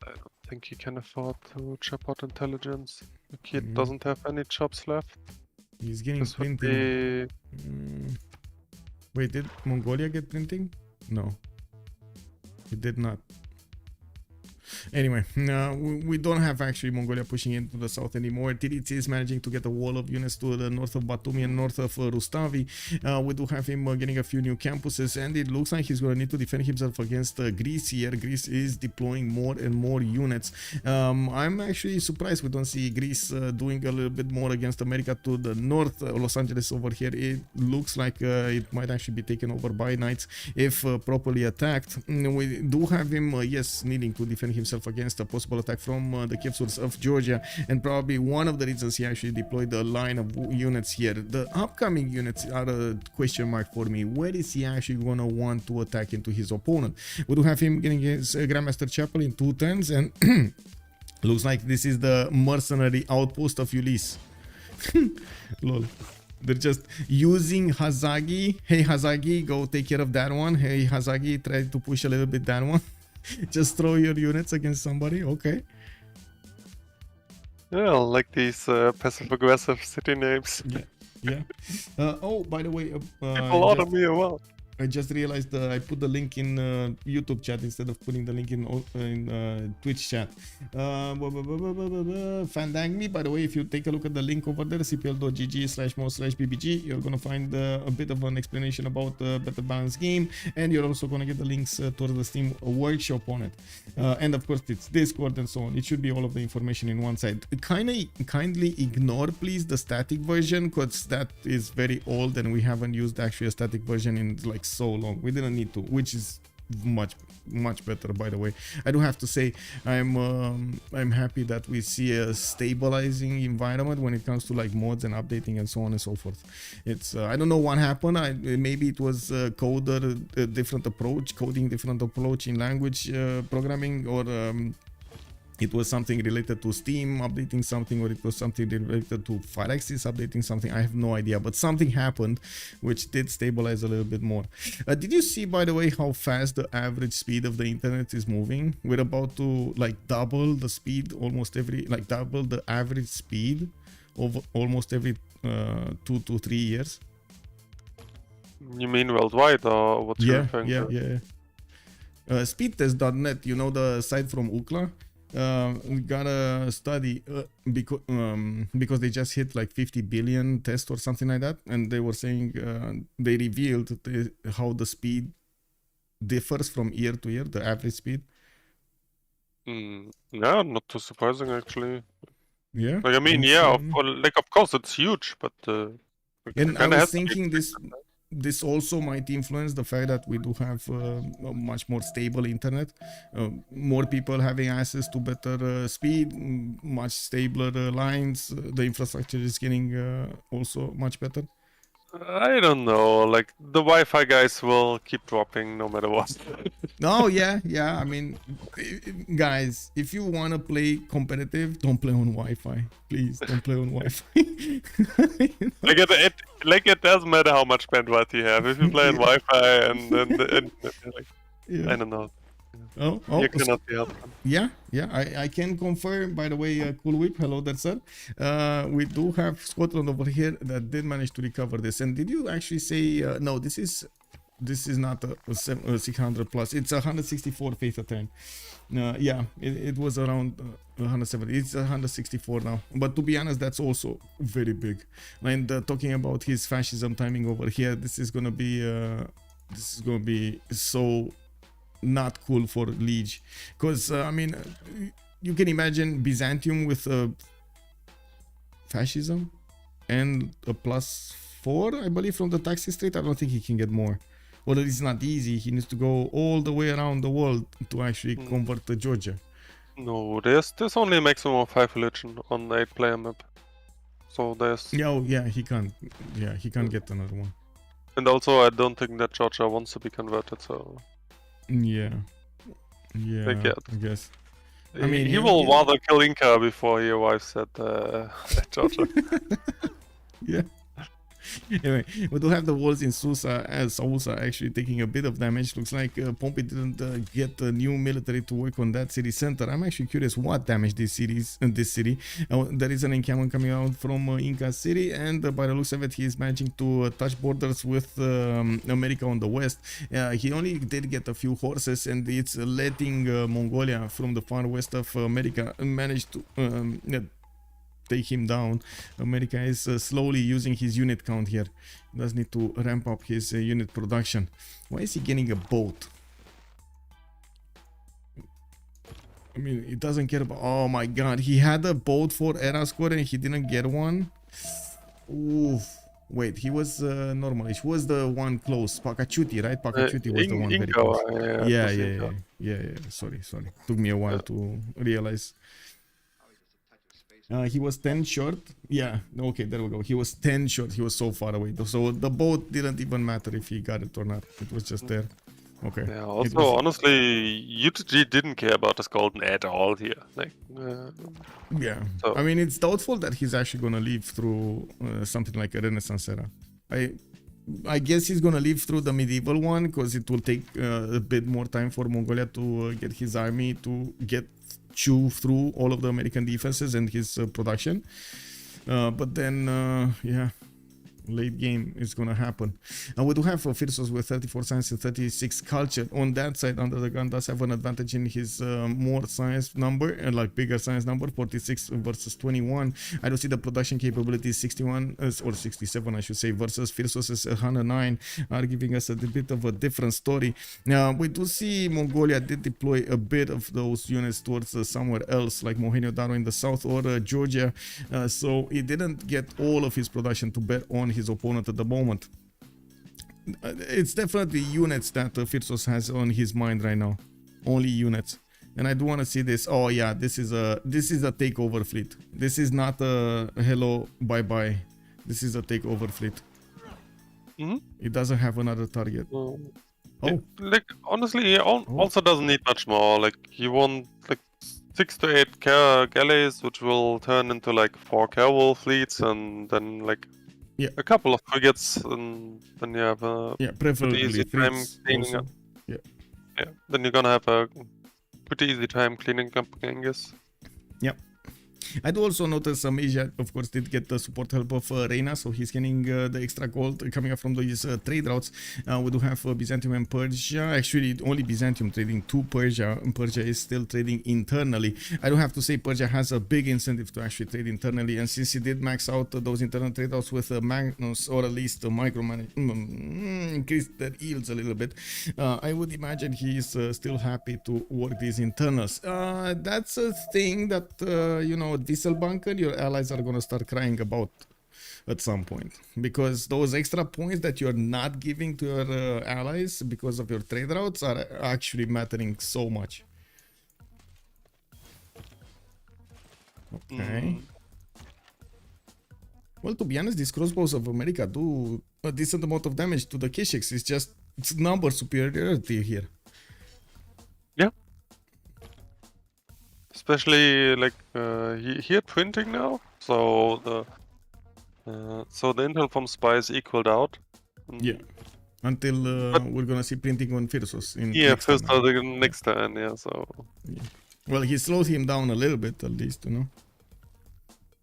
I don't think he can afford to chop out intelligence. The kid doesn't have any chops left. He's getting This would printing. be... Wait, did Mongolia get printing? No, it did not. Anyway, we don't have actually Mongolia pushing into the south anymore. Titiits is managing to get a wall of units to the north of Batumi and north of Rustavi. We do have him getting a few new campuses, and it looks like he's going to need to defend himself against Greece here. Greece is deploying more and more units. I'm actually surprised we don't see Greece doing a little bit more against America to the north. Los Angeles over here, it looks like it might actually be taken over by Knights if properly attacked. We do have him, yes, needing to defend himself against a possible attack from the Kipsurs of Georgia, and probably one of the reasons he actually deployed a line of units here. The upcoming units are a question mark for me. Where is he actually going to want to attack into his opponent? We do have him getting his Grandmaster Chapel in 2 turns, and looks like this is the mercenary outpost of Ulyss. Lol. They're just using Hazaggi. Hey Hazaggi, go take care of that one. Hey Hazaggi, try to push a little bit that one. Just throw your units against somebody. Okay. Yeah, I like these passive-aggressive city names. Yeah. Oh, by the way, People order me a well. I just realized I put the link in YouTube chat instead of putting the link in Twitch chat. Fandang me, by the way, if you take a look at the link over there, cpl.gg/mod/bbg, you're going to find a bit of an explanation about the better balanced game, and you're also going to get the links towards the Steam workshop on it. And of course, it's Discord and so on. It should be all of the information in one side. Kindly ignore, please, the static version, because that is very old and we haven't used actually a static version in like so long. We didn't need to, which is much better, by the way. I do have to say I'm happy that we see a stabilizing environment when it comes to like mods and updating and so on and so forth. It's I don't know what happened. Maybe it was coding different approach in language programming, or it was something related to Steam updating something, or it was something related to Fireaxis updating something. I have no idea, but something happened which did stabilize a little bit more. Did you see, by the way, how fast the average speed of the internet is moving? We're about to like double the speed double the average speed of almost every 2 to 3 years. You mean worldwide, or what you're referring to? Yeah. Speedtest.net, you know, the site from UCLA. We got a study because they just hit like 50 billion tests or something like that, and they were saying they revealed how the speed differs from year to year, the average speed. Yeah, not too surprising actually. Yeah. Like I mean, of course it's huge, but and I was thinking this also might influence the fact that we do have a much more stable internet, more people having access to better speed, much stabler lines. The infrastructure is getting also much better. I don't know, like the Wi-Fi guys will keep dropping no matter what. Oh yeah. I mean, guys, if you want to play competitive, don't play on Wi-Fi. Please don't play on Wi-Fi. Like it doesn't matter how much bandwidth you have. If you play on Wi-Fi and I don't know. Oh, you cannot be helped. Yeah, I can confirm, by the way, Cool Whip, hello there, sir. We do have Scotland over here that did manage to recover this. And did you actually say, no, this is not a 600 plus, it's 164 faith attempt. Yeah, it was around 170, it's 164 now. But to be honest, that's also very big. And talking about his fascism timing over here, this is gonna be so not cool for Lege, because I mean, you can imagine Byzantium with fascism and a +4, I believe, from the taxi street. I don't think he can get more, or it's not easy. He needs to go all the way around the world to actually convert to Georgia. No, there's only a maximum of 5 religion on 8-player map, so there's he can't get another one. And also I don't think that Georgia wants to be converted, so yeah, I guess. I mean, he will rather kill Inca before he arrives at Georgia. Yeah. Anyway, we do have the walls in Susa as Sausa actually taking a bit of damage. Looks like Pompi didn't get a new military to work on that city center. I'm actually curious what damage this city. There is an encampment coming out from Inca city, and by the looks of it, he is managing to touch borders with America on the west. He only did get a few horses, and it's letting Mongolia from the far west of America manage to take him down. America is slowly using his unit count here. He does need to ramp up his unit production. Why is he getting a boat? I mean, he doesn't care about... Oh my god, he had a boat for era score and he didn't get one? Oof. Wait, he was normalish. Who was the one close? Pakachuti, right? Pakachuti was the one very close. Yeah. Sorry. Took me a while to realize. He was 10 short. Yeah, okay, there we go. He was 10 short. He was so far away. So the boat didn't even matter if he got it or not. It was just there. Okay. Yeah, also, honestly, UTG didn't care about this golden at all here. Like, yeah. So. I mean, it's doubtful that he's actually going to live through something like a Renaissance era. I guess he's going to live through the medieval one because it will take a bit more time for Mongolia to get his army to chew through all of the American defenses and his production. But then, yeah. Late game is gonna happen. And we do have Phyrsos with 34 science and 36 culture. On that side, UnderTheGun does have an advantage in his more science number and like bigger science number, 46 versus 21. I don't see the production capability 61 or 67, I should say, versus Phyrsos is 109, are giving us a bit of a different story. Now we do see Mongolia did deploy a bit of those units towards somewhere else, like Mohenjo-Daro in the south or Georgia. So he didn't get all of his production to bet on his opponent at the moment. It's definitely units that Phyrsos has on his mind right now. Only units. And I do want to see this. Oh yeah, this is a takeover fleet. This is not a hello bye. This is a takeover fleet. It doesn't have another target. Oh. Like honestly, he also doesn't need much more. Like you want like 6 to 8 galleys, which will turn into like 4 cavalry fleets, and then like a couple of frigates, and then you have a preferably easy time cleaning up. Yeah, then you're gonna have a pretty easy time cleaning up Genghis. Yep. I do also notice Asia, of course, did get the support help of Reina, so he's getting the extra gold coming up from these trade routes. We do have Byzantium and Persia. Actually, only Byzantium trading to Persia, and Persia is still trading internally. I do have to say Persia has a big incentive to actually trade internally, and since he did max out those internal trade routes with Magnus, or at least micromanage, increase their yields a little bit, I would imagine he is still happy to work these internals. That's a thing that, you know, Dieselbanken, your allies are going to start crying about at some point, because those extra points that you're not giving to your allies because of your trade routes are actually mattering so much. Okay. Well, to be honest, these crossbows of America do a decent amount of damage to the K6. It's number superiority here. Yeah. Especially like here printing now, so the intel from spies equaled out. Yeah, until we're gonna see printing on Phyrsos in first next turn. Yeah, so well, he slowed him down a little bit at least, you know.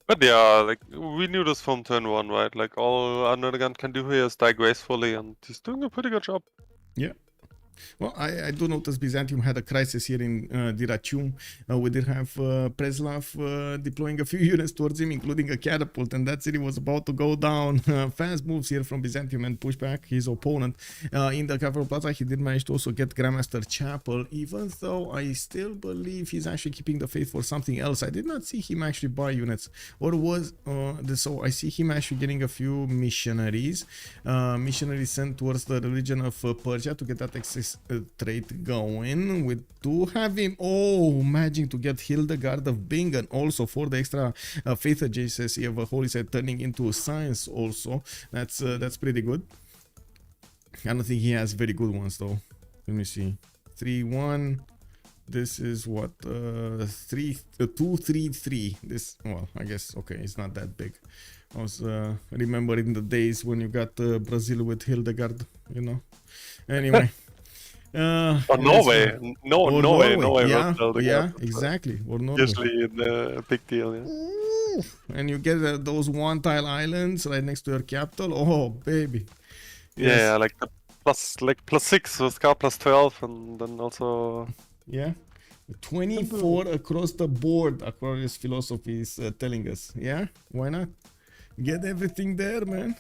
But yeah, like we knew this from turn 1, right? Like all UnderTheGun can do here is die gracefully, and he's doing a pretty good job. Yeah. Well, I do notice Byzantium had a crisis here in Dyrrhachium. We did have Preslav deploying a few units towards him, including a catapult, and that city was about to go down. Fast moves here from Byzantium and push back his opponent. In the Cavalry Plaza, he did manage to also get Grandmaster Chapel, even though I still believe he's actually keeping the faith for something else. I did not see him actually buy units, or was so I see him actually getting a few missionaries. Missionaries sent towards the religion of Persia to get that access trade going. We do have him managing to get Hildegard of Bingen also for the extra faith adjacency of a holy site, turning into science also. That's pretty good. I don't think he has very good ones though. Let me see. 3-1. This is what 2-3-3. This, well, I guess okay, it's not that big. I was remembering the days when you got Brazil with Hildegard, you know. Anyway. Or Norway. Or Norway yeah, was building yeah, up. exactly. Or Norway. Usually a big deal, yeah. Ooh, and you get those one-tile islands right next to your capital. Oh, baby. Yes. Yeah, like the +6 with scar +12, and then also Yeah. 24 across the board, Aquarius philosophy is telling us. Yeah, why not? Get everything there, man.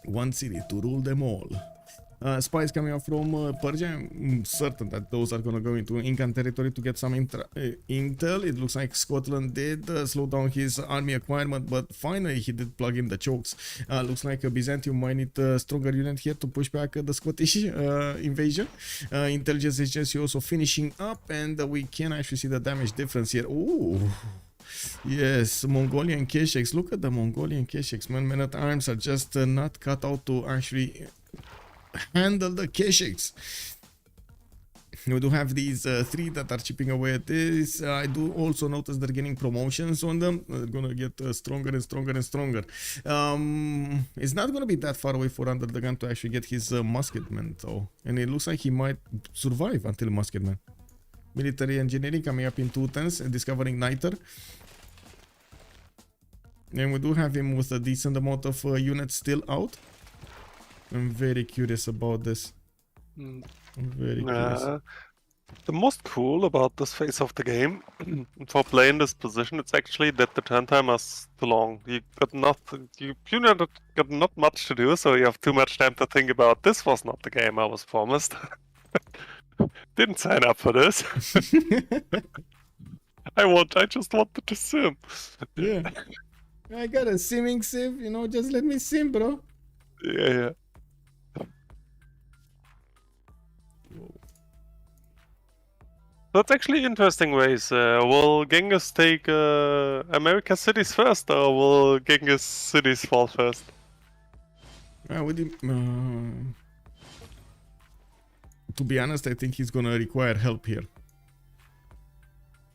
One city to rule them all. Spies coming up from Persia. I'm certain that those are gonna go into Incan territory to get some intel. It looks like Scotland did slow down his army acquirement, but finally he did plug in the chokes. Looks like Byzantium might need a stronger unit here to push back the Scottish invasion. Intelligence agency also finishing up, and we can actually see the damage difference here. Ooh. Yes, Mongolian Keshex. Look at the Mongolian Keshex, man. Men at arms are just not cut out to actually handle the Keshex. We do have these 3 that are chipping away at this. I do also notice they're getting promotions on them. They're gonna get stronger and stronger and stronger. It's not gonna be that far away for UnderTheGun to actually get his musketman, though. And it looks like he might survive until musketman. Military engineering coming up in 2 turns and discovering Nader. And we do have him with a decent amount of units still out. I'm very curious about this. I'm very curious. The most cool about this phase of the game for playing this position, it's actually that the turn time is too long. You got not much to do, so you have too much time to think about. This was not the game I was promised. Didn't sign up for this. I just wanted to sim. Yeah. I got a simming civ, you know, just let me sim, bro. Yeah. That's actually interesting ways. Will Genghis take America's cities first, or will Genghis cities fall first? To be honest, I think he's gonna require help here.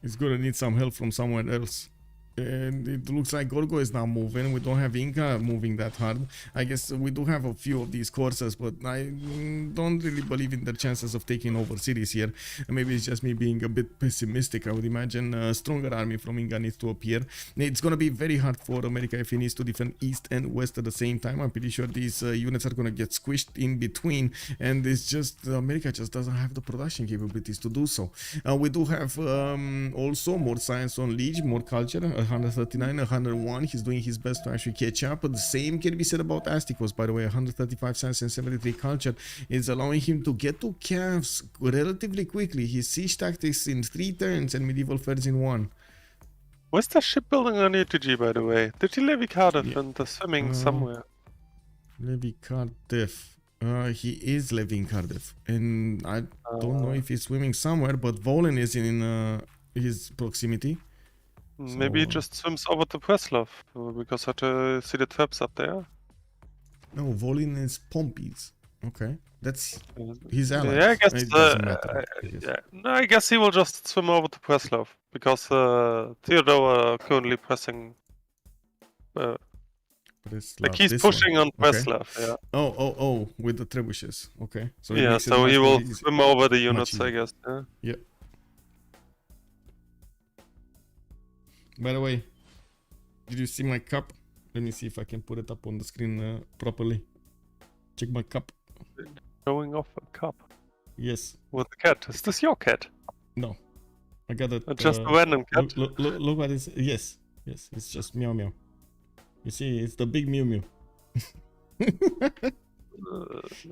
He's gonna need some help from somewhere else. And it looks like Gorgo is now moving. We don't have Inca moving that hard. I guess we do have a few of these courses, but I don't really believe in their chances of taking over cities here. Maybe it's just me being a bit pessimistic. I would imagine a stronger army from Inca needs to appear. It's gonna be very hard for America if he needs to defend east and west at the same time. I'm pretty sure these units are gonna get squished in between, and it's just America just doesn't have the production capabilities to do so. We do have also more science on Lege, more culture. 139, 101. He's doing his best to actually catch up. But the same can be said about Astikos, by the way. 135 science and 73 culture is allowing him to get to calves relatively quickly. His siege tactics in 3 turns and medieval fairs in 1. Where's the shipbuilding on ETG, by the way? Did he levy Cardiff and the swimming somewhere? Levy Cardiff. He is levying Cardiff. And I don't know if he's swimming somewhere, but Volen is in his proximity. Maybe he just swims over to Preslov, because I see the traps up there. No, Volin is Pompi's. Okay, that's his ally. Yeah, I guess. It doesn't matter, I guess. Yeah. No, I guess he will just swim over to Preslov, because Theodora currently pressing. Like he's pushing on Preslov. Yeah. Oh, with the trebuchets. Okay. So yeah, so he will swim over the units, I guess. Yeah. Yep. By the way, did you see my cup? Let me see if I can put it up on the screen properly. Check my cup. Showing off a cup? Yes. With the cat. Is this your cat? No. I got it. Just a random cat? Look what it is. Yes. Yes, it's just meow meow. You see, it's the big mew mew.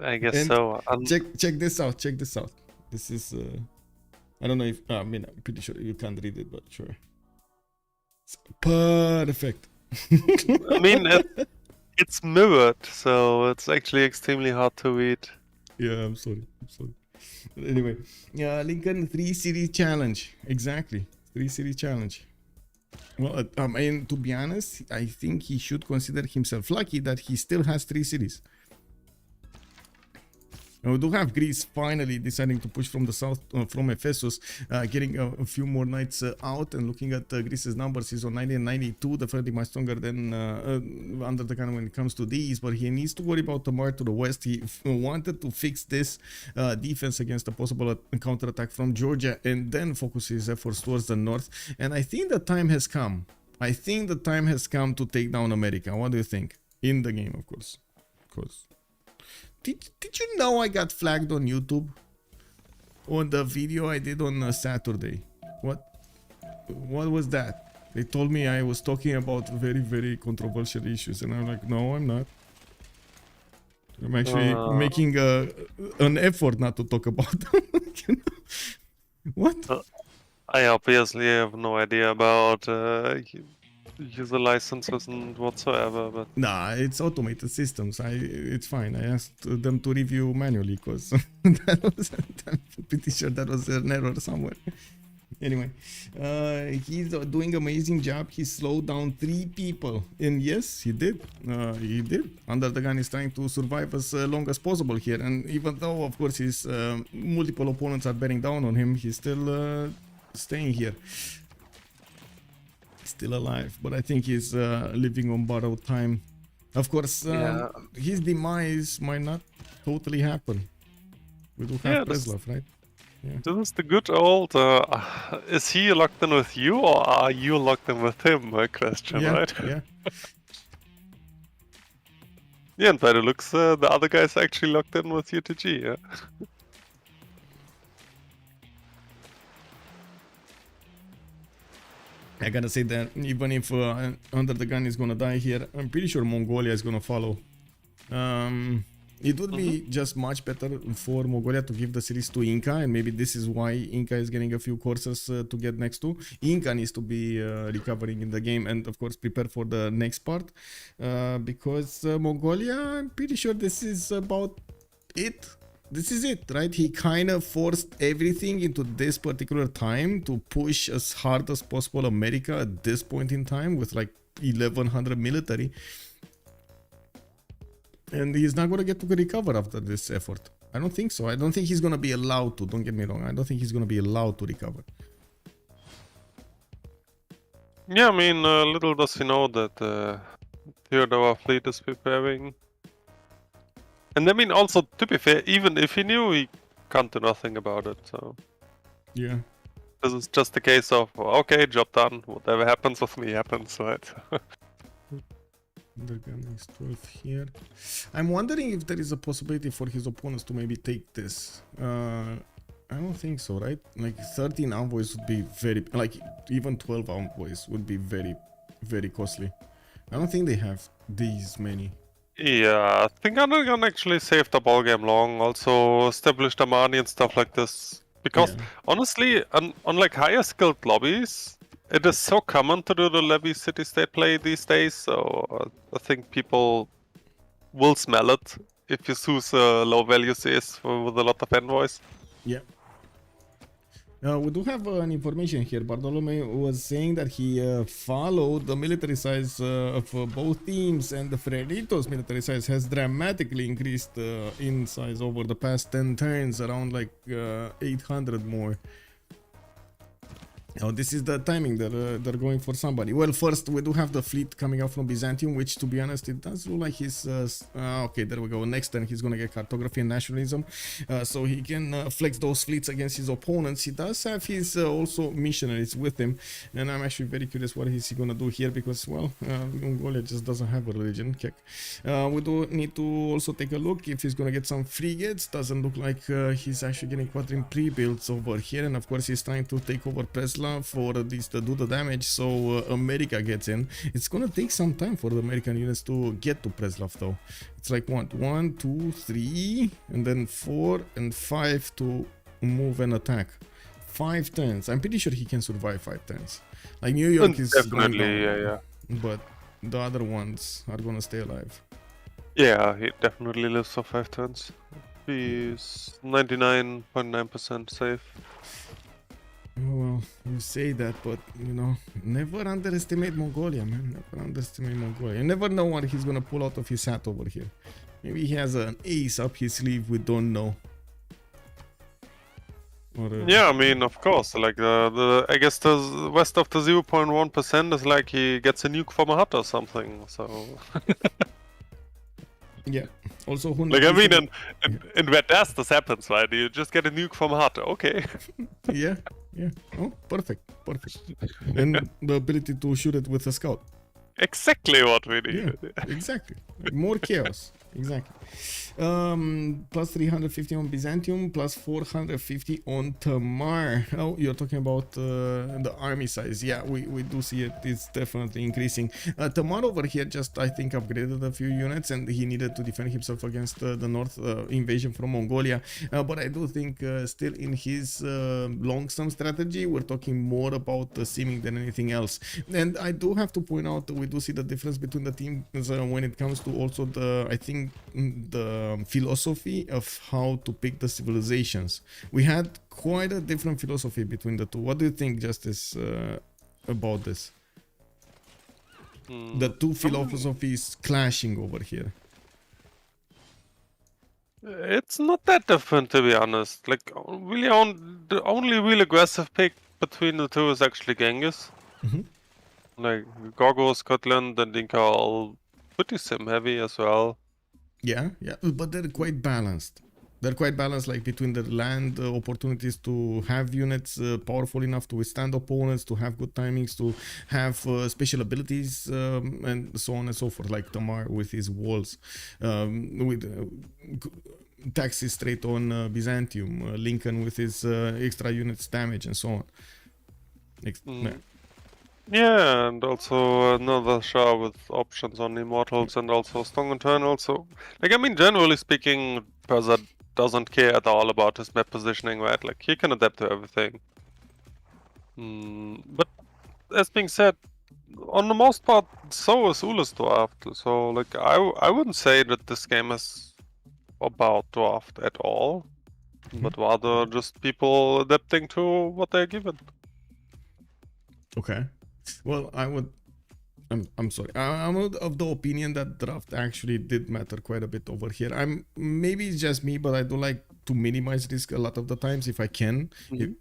I guess and so. Check this out. Check this out. This is... I don't know if... I mean, I'm pretty sure you can't read it, but sure. Perfect. I mean, it's mirrored, so it's actually extremely hard to read. Yeah, I'm sorry. But anyway, Lincoln 3 series challenge. Exactly, 3 series challenge. Well, I mean, to be honest, I think he should consider himself lucky that he still has 3 series. We do have Greece finally deciding to push from the south, from Ephesus, getting a few more knights out, and looking at Greece's numbers, he's on 90 and 92, definitely much stronger than UnderTheGun when it comes to these, but he needs to worry about Tamar to the west. He wanted to fix this defense against a possible counterattack from Georgia, and then focus his efforts towards the north, and I think the time has come. I think the time has come to take down America. What do you think? In the game, of course. Did you know I got flagged on YouTube on the video I did on Saturday? What was that? They told me I was talking about very, very controversial issues, and I'm like, no, I'm not. I'm actually making an effort not to talk about them. You know? What? I obviously have no idea about user licenses and whatsoever, but Nah, it's automated systems. It's fine. I asked them to review manually because I'm pretty sure that was an error somewhere. Anyway, he's doing amazing job. He slowed down 3 people, and yes, he did. He did. UnderTheGun is trying to survive as long as possible here, and even though, of course, his multiple opponents are bearing down on him, he's still staying here. Still alive, but I think he's living on borrowed time. Of course, his demise might not totally happen. We do have Preslav, right? Yeah. this is the good old, is he locked in with you or are you locked in with him, my question, Yeah, right? yeah. Yeah, and by the looks, the other guy's actually locked in with UTG, yeah? I gotta say that even if UnderTheGun is gonna die here, I'm pretty sure Mongolia is gonna follow. It would be just much better for Mongolia to give the series to Inca, and maybe this is why Inca is getting a few courses to get next to. Inca needs to be recovering in the game, and of course prepare for the next part, because Mongolia, I'm pretty sure this is about it. This is it, right? He kind of forced everything into this particular time to push as hard as possible America at this point in time with like 1100 military. And he's not going to get to recover after this effort. I don't think so. I don't think he's going to be allowed to. Don't get me wrong. I don't think he's going to be allowed to recover. Yeah, I mean, little does he know that Theodora fleet is preparing. And I mean, also, to be fair, even if he knew, he can't do nothing about it, so... Yeah. This is just a case of, okay, job done, whatever happens with me happens, right? UnderTheGun is 12 here. I'm wondering if there is a possibility for his opponents to maybe take this. I don't think so, right? Like 13 envoys would be very... Like, even 12 envoys would be very, very costly. I don't think they have these many. Yeah, I think UnderTheGun actually saved the ball game long, also established Armani and stuff like this. Because, honestly, on like higher skilled lobbies, it is so common to do the levy city-state play these days, so I think people will smell it if you choose low value CS with a lot of envoys. Yeah. We do have an information here. Bartolome was saying that he followed the military size of both teams, and the Freritos military size has dramatically increased in size over the past 10 turns, around like 800 more. Oh, this is the timing that they're going for somebody. Well, first we do have the fleet coming out from Byzantium, which, to be honest, it does look like he's okay, there we go. Next turn he's gonna get cartography and nationalism, so he can flex those fleets against his opponents. He does have his also missionaries with him, and I'm actually very curious what is he gonna do here, because, well, Mongolia just doesn't have a religion. Kick. We do need to also take a look if he's gonna get some frigates. Doesn't look like he's actually getting quadrim pre-builds over here, and of course he's trying to take over Preslav for this to do the damage, so America gets in. It's gonna take some time for the American units to get to Preslav, though. It's like what, 1, 2, 3, and then 4 and 5 to move and attack. 5 turns. I'm pretty sure he can survive 5 turns. Like New York is definitely going down, yeah. but the other ones are gonna stay alive. Yeah, he definitely lives for 5 turns. He's 99.9% safe. Well, you say that, but, you know, never underestimate Mongolia, man. Never underestimate Mongolia. You never know what he's gonna pull out of his hat over here. Maybe he has an ace up his sleeve we don't know. Or, Yeah, I mean, of course. Like I guess the west of the 0.1% is like he gets a nuke from a hut or something. So, yeah. Also, who like I mean, knows? in Red Death this happens, right? You just get a nuke from a hut. Okay. Yeah, yeah. Oh, perfect, perfect. And the ability to shoot it with a scout. Exactly what we need. Yeah, exactly. Like more chaos. Exactly. Plus 350 on Byzantium, plus 450 on Tamar. Oh, you're talking about the army size. Yeah, we do see it. It's definitely increasing. Tamar over here just, I think, upgraded a few units, and he needed to defend himself against the north invasion from Mongolia. But I do think still in his long-term strategy, we're talking more about the simming than anything else. And I do have to point out, we do see the difference between the teams when it comes to also the, I think, the philosophy of how to pick the civilizations. We had quite a different philosophy between the two. What do you think, Justice, about this? The two philosophies clashing over here. It's not that different, to be honest. Like, really, the only real aggressive pick between the two is actually Genghis. Like, Gorgo, Scotland, and Inca are all pretty sim heavy as well. Yeah, yeah, but they're quite balanced. They're quite balanced, like between the land opportunities to have units powerful enough to withstand opponents, to have good timings, to have special abilities, and so on and so forth. Like Tamar with his walls, with taxes straight on Byzantium, Lincoln with his extra units damage and so on. Yeah. Yeah, and also another Shah with options on Immortals and also Strong Internal. So, like, I mean, generally speaking, Persia doesn't care at all about his map positioning, right? Like, he can adapt to everything. But, as being said, on the most part, so is Ulyss draft. So, like, I wouldn't say that this game is about draft at all, but rather just people adapting to what they're given. Okay. Well, I'm sorry. I'm of the opinion that draft actually did matter quite a bit over here. Maybe it's just me, but I do like to minimize risk a lot of the times if I can.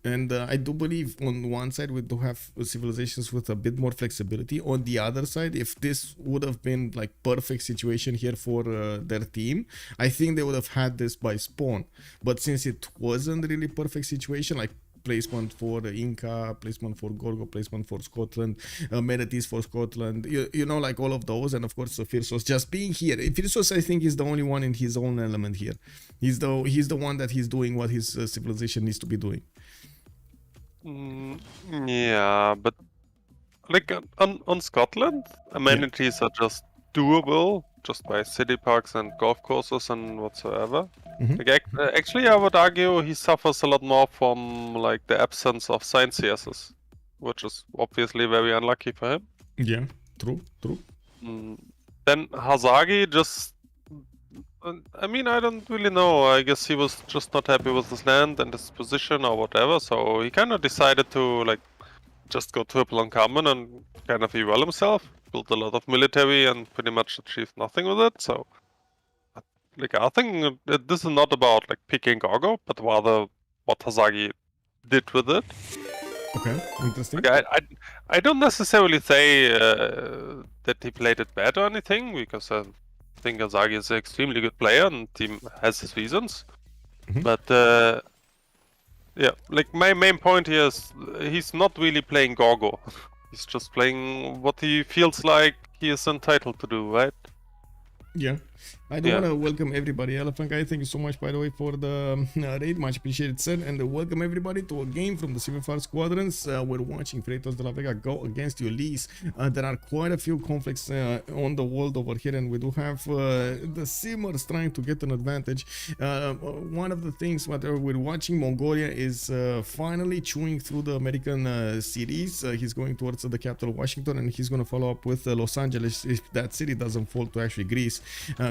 And I do believe on one side we do have civilizations with a bit more flexibility. On the other side, if this would have been like perfect situation here for their team, I think they would have had this by spawn. But since it wasn't really perfect situation, like placement for the Inca, placement for Gorgo, placement for Scotland, amenities for Scotland, you know, like all of those, and of course Phyrsos just being here. Phyrsos, I think, is the only one in his own element here. He's the one that he's doing what his civilization needs to be doing. Yeah, but like on Scotland, amenities are just doable just by city parks and golf courses and whatsoever. Like, actually, I would argue he suffers a lot more from like the absence of science CSs, which is obviously very unlucky for him. Yeah, true. Then Hazaggi just, I mean, I don't really know. I guess he was just not happy with his land and his position or whatever, so he kind of decided to like just go triple uncommon and kind of eval himself, built a lot of military and pretty much achieved nothing with it. So, like, I think this is not about like picking Gorgo, but rather what Hazaggi did with it. Okay, interesting. Like, I don't necessarily say that he played it bad or anything, because I think Hazaggi is an extremely good player and he has his reasons. But yeah, like my main point here is he's not really playing Gorgo. He's just playing what he feels like he is entitled to do, right? Yeah. I do want to welcome everybody. Elephant Guy, thank you so much, by the way, for the raid. Much appreciated, sir. And welcome everybody to a game from the CivFR Squadrons. We're watching Freritos de la Vega go against Ulyss. There are quite a few conflicts on the world over here, and we do have the Simmers trying to get an advantage. One of the things what we're watching, Mongolia is finally chewing through the American cities. He's going towards the capital, Washington, and he's going to follow up with Los Angeles if that city doesn't fall to actually Greece.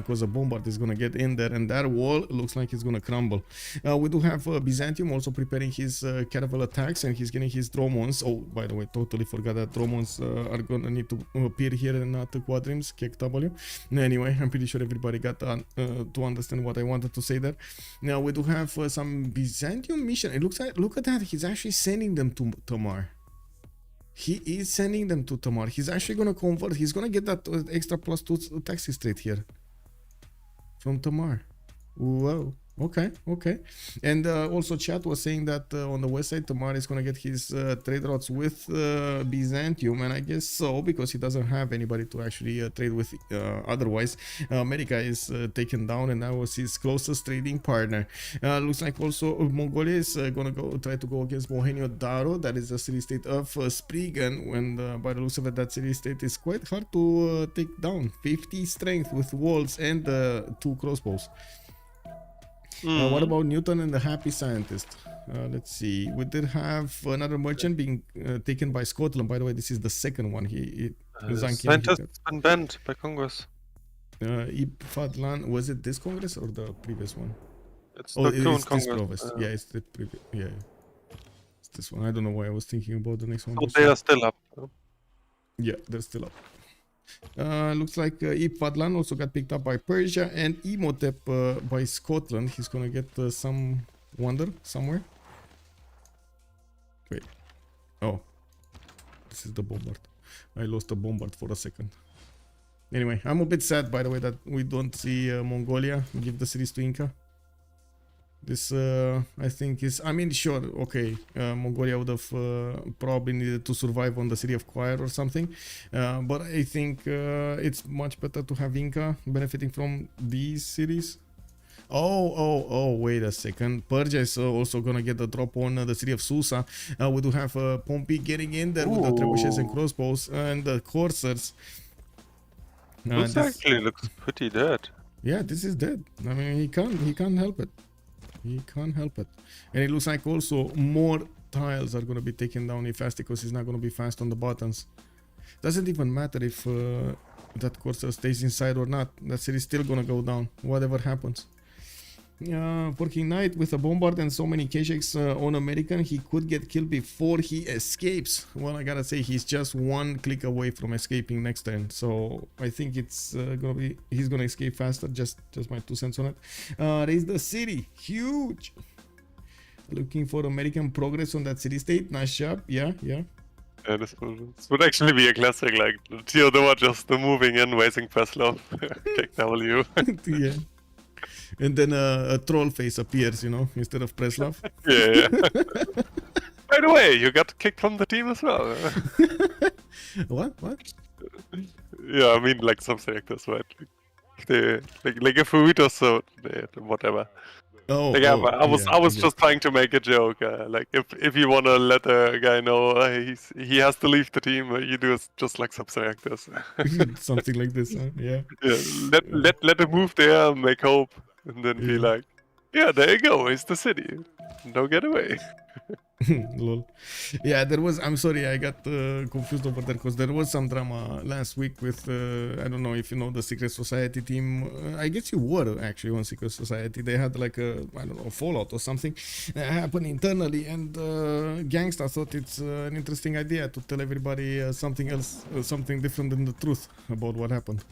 because a bombard is gonna get in there, and that wall looks like it's gonna crumble. We do have Byzantium also preparing his caravel attacks, and he's getting his dromons. Oh, by the way, totally forgot that dromons are gonna need to appear here and not the quadrims, KW. Anyway, I'm pretty sure everybody got to understand what I wanted to say there. Now we do have some Byzantium mission. It looks like, look at that, he's actually sending them to Tamar. He is sending them to Tamar. He's actually gonna convert. He's gonna get that extra +2 taxi straight here from Tamar. Whoa. Okay, okay. And also chat was saying that on the west side, Tamar is going to get his trade routes with Byzantium, and I guess so, because he doesn't have anybody to actually trade with otherwise. America is taken down, and that was his closest trading partner. Looks like also Mongolia is going to try to go against Mohenjo-Daro. That is the city-state of Spriggan, and by the looks of it, that city-state is quite hard to take down. 50 strength with walls and 2 crossbows. What about Newton and the Happy Scientist? Let's see. We did have another merchant being taken by Scotland. By the way, this is the second one. Scientist been banned by Congress. Ifadlan, was it this Congress or the previous one? It's oh, the it's Congress. this Congress. Yeah, it's the previous. Yeah, it's this one. I don't know why I was thinking about the next one. So they are still up. Yeah, they're still up. Looks like Ifadlan also got picked up by Persia, and Imhotep by Scotland. He's gonna get some wonder somewhere. Wait. Oh. This is the bombard. I lost the bombard for a second. Anyway, I'm a bit sad, by the way, that we don't see Mongolia give the cities to Inca. This, I think is, I mean, sure, okay, Mongolia would have probably needed to survive on the city of Choir or something, but I think it's much better to have Inca benefiting from these cities. Oh, wait a second. Persia is also gonna get the drop on the city of Susa. We do have Pompi getting in there with the trebuchets and crossbows and the coursers. This actually looks pretty dead. Yeah, this is dead. I mean, he can't help it. He can't help it. And it looks like also more tiles are going to be taken down if Astikos is not going to be fast on the buttons. Doesn't even matter if that Corsair stays inside or not. That city is still going to go down, whatever happens. Working Knight with a bombard and so many Kesheks on American, he could get killed before he escapes. Well, I gotta say, he's just one click away from escaping next turn. So I think it's he's gonna escape faster. Just my 2 cents on it. Raise the city, huge. Looking for American progress on that city state. Nice job. Yeah. Yeah, this would actually be a classic, like Theodora just moving in, raising Preslov, kick W. Yeah. And then a troll face appears, you know, instead of Preslov. Yeah. By the way, you got kicked from the team as well. What? Yeah, I mean, like something like this, right? Like a Freritos, so whatever. Oh, like, I was just trying to make a joke. Like if you wanna let a guy know he has to leave the team, you do just like something like this. Something like this, huh? Yeah. Yeah. Let him move there, make hope, and then be like, yeah, there you go. It's the city. Don't get away. Lol. Yeah, there was, I'm sorry, I got confused over there because there was some drama last week with I don't know if you know the Secret Society team. I guess you were actually on Secret Society. They had like a, I don't know, fallout or something that happened internally, and Gangsta thought it's an interesting idea to tell everybody something else, something different than the truth about what happened.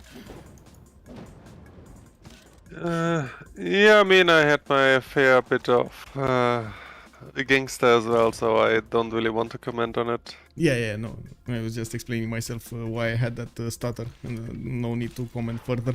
Yeah, I mean, I had my fair bit of gangster as well, so I don't really want to comment on it. Yeah, no. I was just explaining myself why I had that stutter, and no need to comment further.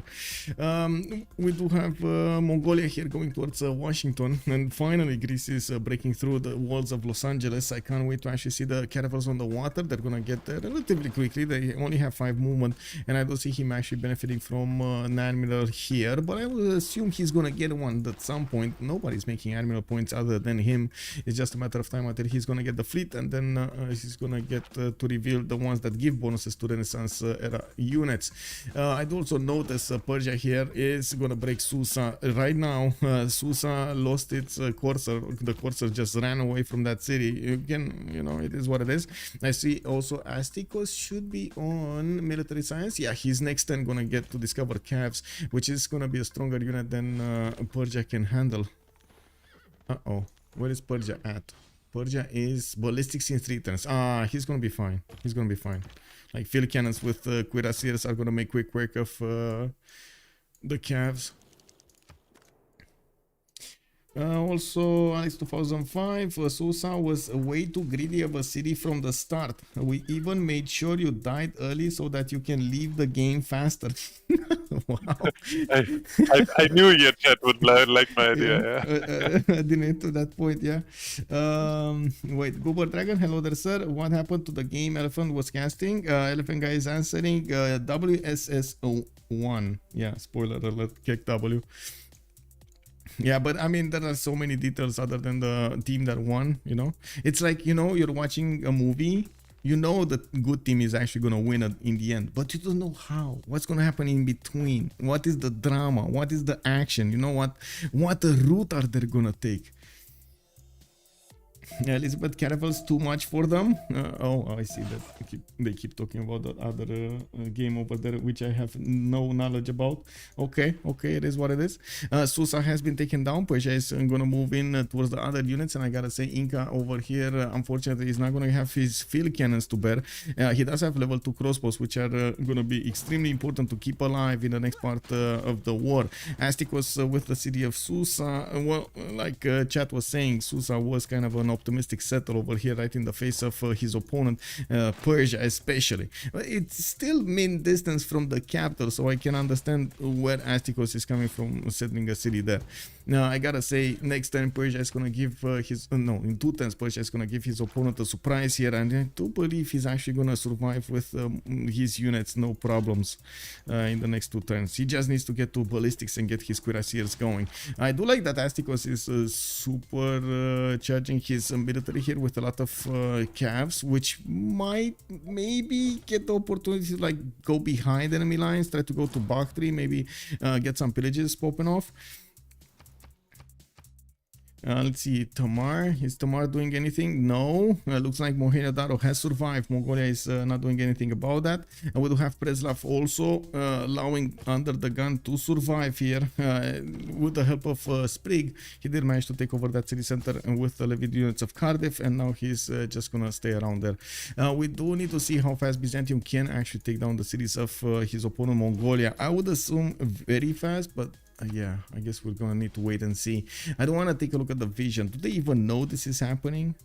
We do have Mongolia here going towards Washington, and finally Greece is breaking through the walls of Los Angeles. I can't wait to actually see the caravels on the water. They're gonna get there relatively quickly. They only have 5 movement, and I don't see him actually benefiting from an admiral here, but I will assume he's gonna get one at some point. Nobody's making admiral points other than him. It's just a matter of time until he's gonna get the fleet, and then he's gonna get to reveal the ones that give bonuses to Renaissance era units. I'd also notice Persia here is gonna break Susa right now. Susa lost its courser. The courser just ran away from that city. Again, you know, it is what it is. I see also Astikos should be on military science. Yeah, he's next turn gonna get to discover calves, which is gonna be a stronger unit than Persia can handle. Uh-oh, where is Persia at? Persia is ballistics in 3 turns. Ah, he's gonna be fine. He's gonna be fine. Like field cannons with cuirassiers are gonna make quick work of the calves. Also, Alex 2005, Susa was way too greedy of a city from the start. We even made sure you died early so that you can leave the game faster. Wow. I knew your chat would like my idea. Yeah. I didn't to that point, yeah. Wait, Goober Dragon, hello there, sir. What happened to the game Elephant was casting? Elephant guy is answering WSS01. Yeah, spoiler alert, kick W. Yeah, but I mean, there are so many details other than the team that won, you know. It's like, you know, you're watching a movie, you know the good team is actually going to win in the end, but you don't know how. What's going to happen in between? What is the drama? What is the action? You know what route are they going to take? Elizabeth Caravel's too much for them. Oh, I see that they keep talking about the other game over there, which I have no knowledge about. Okay, it is what it is. Susa has been taken down. Persia is gonna move in towards the other units, and I gotta say, Inca over here, unfortunately, is not gonna have his field cannons to bear. He does have level 2 crossbows, which are gonna be extremely important to keep alive in the next part of the war. Astikos with the city of Susa. Well, like chat was saying, Susa was kind of an optimistic settle over here, right in the face of his opponent, Persia especially. But it's still mean distance from the capital, so I can understand where Astikos is coming from settling a city there. Now I gotta say, next turn Persia is gonna give in 2 turns Persia is gonna give his opponent a surprise here, and I do believe he's actually gonna survive with his units, no problems, in the next 2 turns. He just needs to get to ballistics and get his cuirassiers going. I do like that Astikos is super charging his military here with a lot of calves, which might maybe get the opportunity to like go behind enemy lines, try to go to Bakhtri, maybe get some pillages popping off. Let's see, Tamar. Is Tamar doing anything? No. Looks like Mohenjo-Daro has survived. Mongolia is not doing anything about that. And we do have Preslav also allowing UnderTheGun to survive here with the help of Sprig. He did manage to take over that city center with the levied units of Cardiff, and now he's just gonna stay around there. We do need to see how fast Byzantium can actually take down the cities of his opponent Mongolia. I would assume very fast, but yeah, I guess we're gonna need to wait and see. I don't want to take a look at the vision. Do they even know this is happening?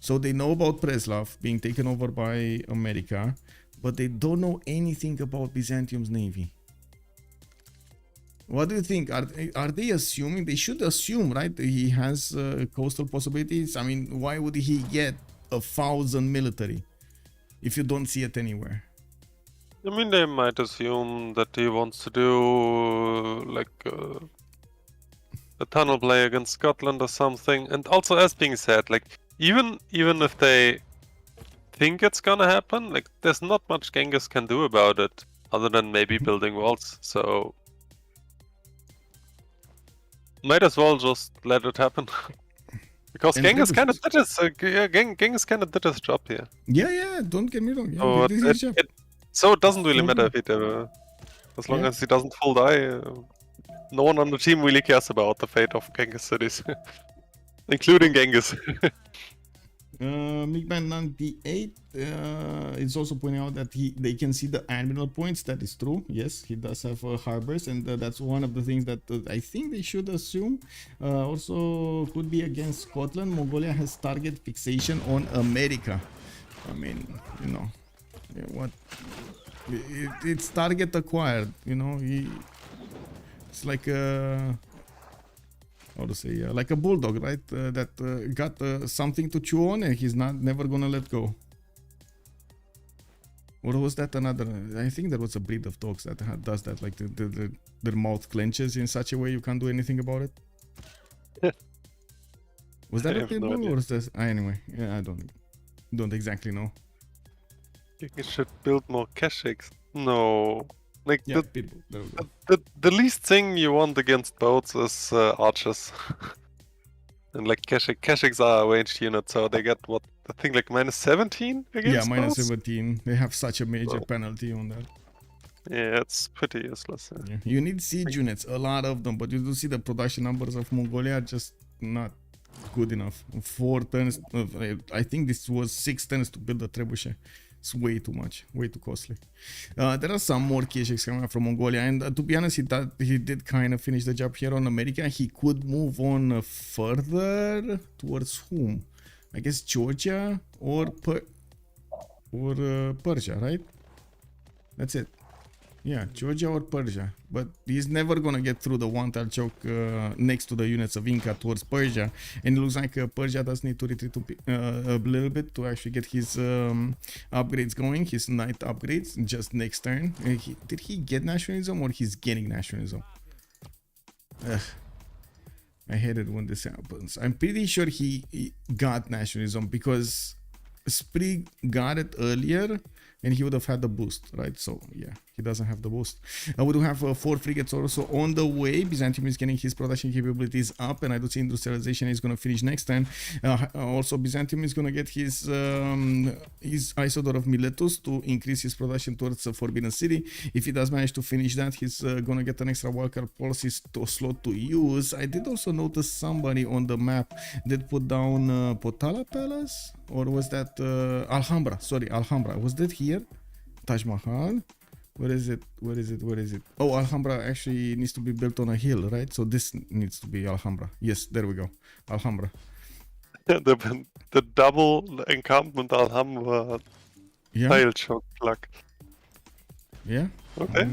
So they know about Preslav being taken over by America, but they don't know anything about Byzantium's navy. What do you think? Are they assuming? They should assume, right? He has coastal possibilities. I mean, why would he get 1,000 military if you don't see it anywhere? I mean, they might assume that he wants to do like a tunnel play against Scotland or something. And also, as being said, like even if they think it's gonna happen, like there's not much Genghis can do about it other than maybe building walls. So might as well just let it happen. Because Genghis kind of did his, Genghis kind of did his job here. Yeah, don't get me wrong. Yeah, so it doesn't really matter if he as long as he doesn't full die. No one on the team really cares about the fate of Genghis cities, including Genghis. Migman98 is also pointing out that they can see the admiral points. That is true. Yes, he does have harbors, and that's one of the things that I think they should assume. Also, could be against Scotland. Mongolia has target fixation on America. I mean, you know. Yeah, what it's target acquired, you know. It's like a how to say, like a bulldog, right? That got something to chew on, and he's never gonna let go. Or was that another? I think there was a breed of dogs that does that, like their mouth clenches in such a way you can't do anything about it. Was that a pit bull or was this? Anyway, yeah, I don't exactly know. You should build more Keshiks. No. Like, Yeah, people. There we go. the least thing you want against boats is archers. And like Keshiks are a ranged unit, so they get what, I think like -17 against Yeah, minus boats? 17. They have such a major Well. penalty on that. Yeah, it's pretty useless. Yeah. Yeah. You need siege units, a lot of them, but you do see the production numbers of Mongolia are just not good enough. 4 turns, I think this was 6 turns to build a trebuchet. It's way too much, way too costly. There are some more Keshiks coming from Mongolia, and to be honest, he did kind of finish the job here on America. He could move on further towards whom? I guess Georgia or Persia, right? That's it. Yeah, Georgia or Persia, but he's never gonna get through the one-tile choke next to the units of Inca towards Persia, and it looks like Persia does need to retreat a little bit to actually get his upgrades going, his knight upgrades, just next turn. Did he get nationalism or he's getting nationalism? I hate it when this happens. I'm pretty sure he got nationalism because Sprig got it earlier and he would have had the boost, right? So yeah, he doesn't have the boost. We do have 4 frigates also on the way. Byzantium is getting his production capabilities up, and I do see industrialization is going to finish next time. Also, Byzantium is going to get his Isodor of Miletus to increase his production towards the Forbidden City. If he does manage to finish that, he's going to get an extra wildcard policy slot to use. I did also notice somebody on the map that put down Potala Palace, or was that Alhambra? Sorry, Alhambra. Was that here? Taj Mahal. Where is it? Where is it? Where is it? Oh, Alhambra actually needs to be built on a hill, right? So this needs to be Alhambra. Yes, there we go. Alhambra. the double encampment Alhambra Yeah. tile choke luck. Yeah. Okay.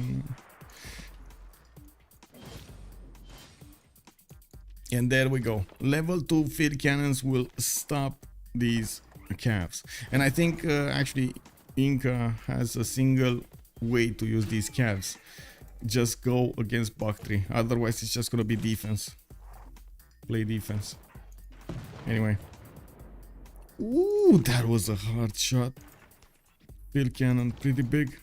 And there we go. Level 2 field cannons will stop these calves. And I think actually Inca has a single way to use these calves. Just go against Bakhtri. Otherwise it's just gonna be defense. Play defense. Anyway. Ooh, that was a hard shot. Field cannon, pretty big.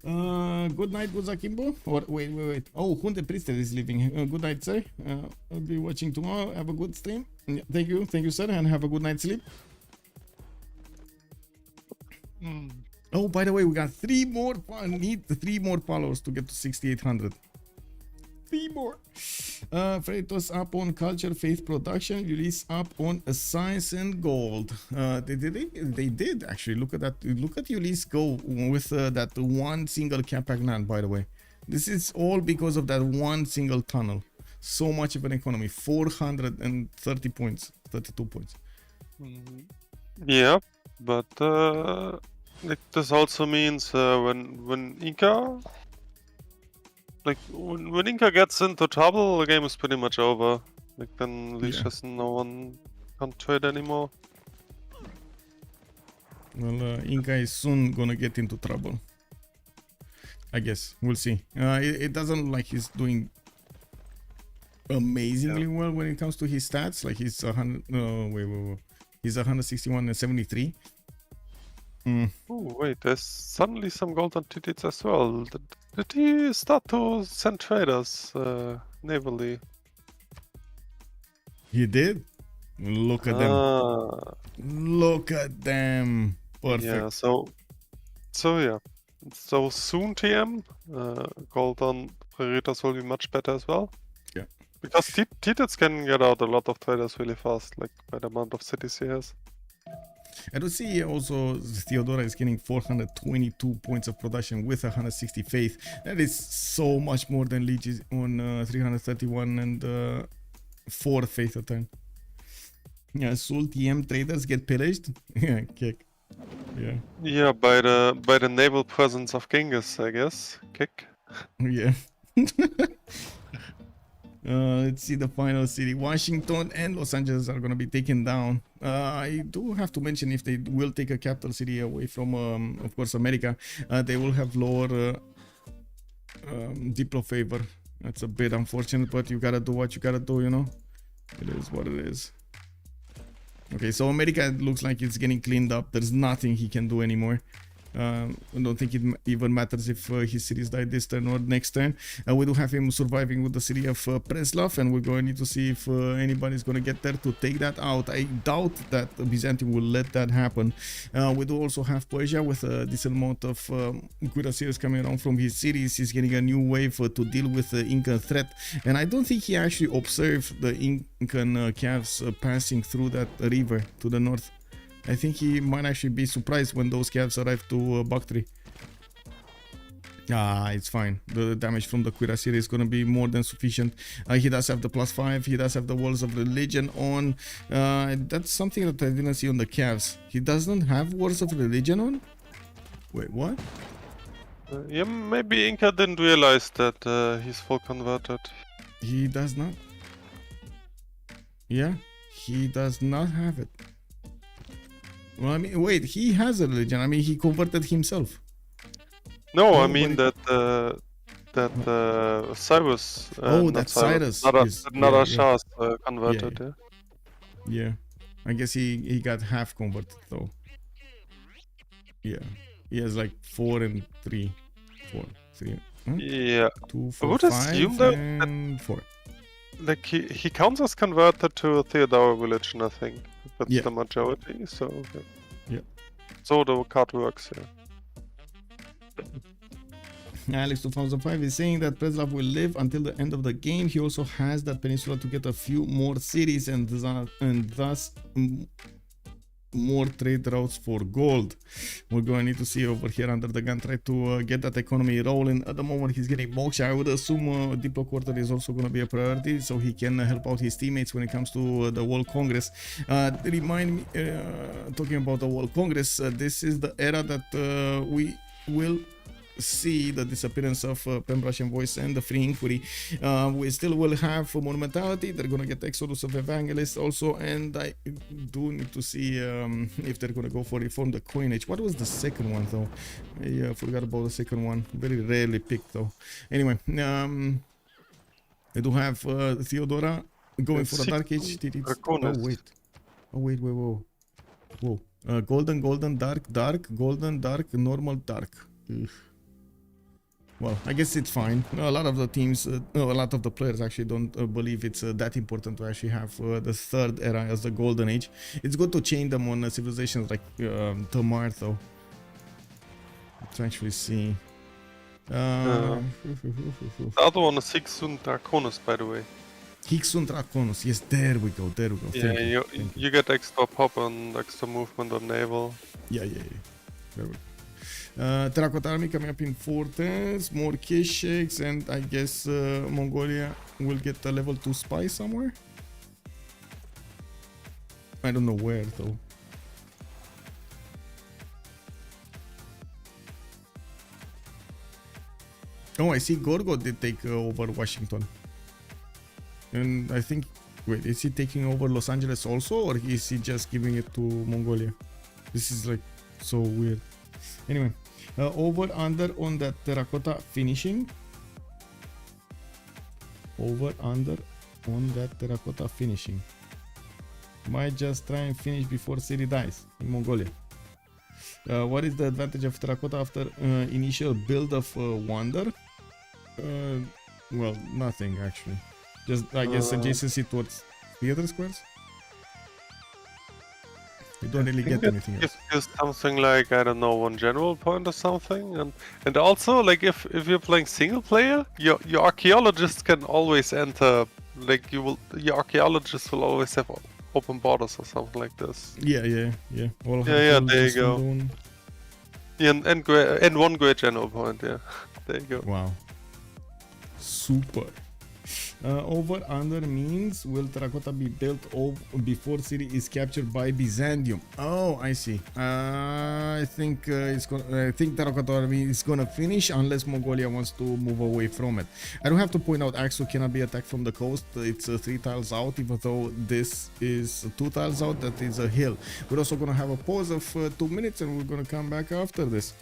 Good night, Guzakimbo. Or wait. Oh, Hunte Priester is leaving. Good night, sir. I'll be watching tomorrow. Have a good stream. Yeah, thank you, sir, and have a good night's sleep. Oh, by the way, we got 3 more. Need 3 more followers to get to 6,800. 3 more. Freritos up on culture, faith, production. Ulyss up on science and gold. They did actually. Look at that. Look at Ulyss go with that one single Capagnan. By the way, this is all because of that one single tunnel. So much of an economy. 430 points. 32 points. Yeah, but this also means when Inca. Like, when Inca gets into trouble, the game is pretty much over. Like, then Lege has no one can't trade anymore. Well, Inca is soon gonna get into trouble. I guess. We'll see. It doesn't look like he's doing amazingly well when it comes to his stats. Like, he's 100... wait. He's 161 and 73. Oh, wait, there's suddenly some gold on Titiits as well. Did he start to send traders navally? He did? Look at them. Look at them. Perfect. Yeah, so yeah. So soon TM, gold on Freritos will be much better as well. Yeah. Because Titiits can get out a lot of traders really fast, like by the amount of cities he has. I do see also Theodora is getting 422 points of production with 160 faith. That is so much more than Lege on 331 and 4 faith a turn. Yeah, Sul TM traders get pillaged. Yeah, kick. Yeah. Yeah, by the naval presence of Genghis, I guess. Kick. Yeah. Let's see the final city. Washington and Los Angeles are going to be taken down. I do have to mention, if they will take a capital city away from, of course, America, they will have lower Diplo favor. That's a bit unfortunate, but you gotta do what you gotta do, you know? It is what it is. Okay, so America looks like it's getting cleaned up. There's nothing he can do anymore. I don't think it even matters if his cities die this turn or next turn. We do have him surviving with the city of Preslav, and we're going to need to see if anybody's going to get there to take that out. I doubt that Byzantium will let that happen. We do also have Persia with a decent amount of cuirassiers coming around from his cities. He's getting a new wave to deal with the Inca threat, and I don't think he actually observed the Incan calves passing through that river to the north. I think he might actually be surprised when those calves arrive to Bactri. It's fine. The damage from the cuirassier is going to be more than sufficient. He does have the +5. He does have the walls of religion on. That's something that I didn't see on the calves. He doesn't have walls of religion on? Wait, what? Yeah, maybe Inca didn't realize that he's full converted. He does not. Yeah, he does not have it. Well, I mean, wait, he has a religion. I mean, he converted himself. No, No, I mean but Cyrus. That Cyrus. Nader Shah's converted. Yeah. Yeah, I guess he got half converted though. Yeah, he has like 4 and 3. 4, 3. Huh? Yeah. 2, I 4, would 5, assume that and 4. like he counts as converted to Theodora religion, I think. That's Yeah. the majority, so Yeah. So the card works, yeah. Alex 2005 is saying that Preslav will live until the end of the game. He also has that peninsula to get a few more cities and thus more trade routes for gold. We're going to need to see over here UnderTheGun try to get that economy rolling. At the moment he's getting Moksha. I would assume Diplo Quarter is also going to be a priority, so he can help out his teammates when it comes to the World Congress. Remind me, talking about the World Congress, this is the era that we will see the disappearance of Pembrasian Voice and the Free Inquiry. We still will have Monumentality. They're gonna get Exodus of Evangelists also, and I do need to see if they're gonna go for Reform the Coinage. What was the second one though? I forgot about the second one. Very rarely picked though. Anyway, I do have Theodora going for a Dark Age. Oh wait, whoa. Golden, dark, golden, dark, normal, dark. Ugh. Well, I guess it's fine. A lot of the teams, a lot of the players actually don't believe it's that important to actually have the third era as the golden age. It's good to chain them on civilizations like Tamar though. Let's actually see. The other one is Hixun Draconis, by the way. Hixun Draconis. Yes, there we go. Yeah, you get extra pop and extra movement on naval. Yeah. There we go. Terracotta Army coming up in 4 turns, more Kesheks, and I guess Mongolia will get a level 2 spy somewhere. I don't know where though. Oh, I see Gorgo did take over Washington. And I think, wait, is he taking over Los Angeles also, or is he just giving it to Mongolia? This is like so weird. Anyway. Over under on that terracotta finishing. Over under on that terracotta finishing. Might just try and finish before city dies in Mongolia. What is the advantage of terracotta after initial build of wonder? Well, nothing actually. Just I guess adjacency towards theater squares. You don't really get anything else. It's something like, I don't know, 1 general point or something, and also like if you're playing single player, your archaeologists can always enter. Like your archaeologists will always have open borders or something like this. Yeah. Yeah, there you go. Yeah, and 1 great general point. Yeah, there you go. Wow. Super. Over under means will terracotta be built before city is captured by Byzantium? Oh, I see. I think terracotta army is gonna finish unless Mongolia wants to move away from it. I don't have to point out Axo cannot be attacked from the coast. It's 3 tiles out, even though this is 2 tiles out. That is a hill. We're also gonna have a pause of 2 minutes, and we're gonna come back after this.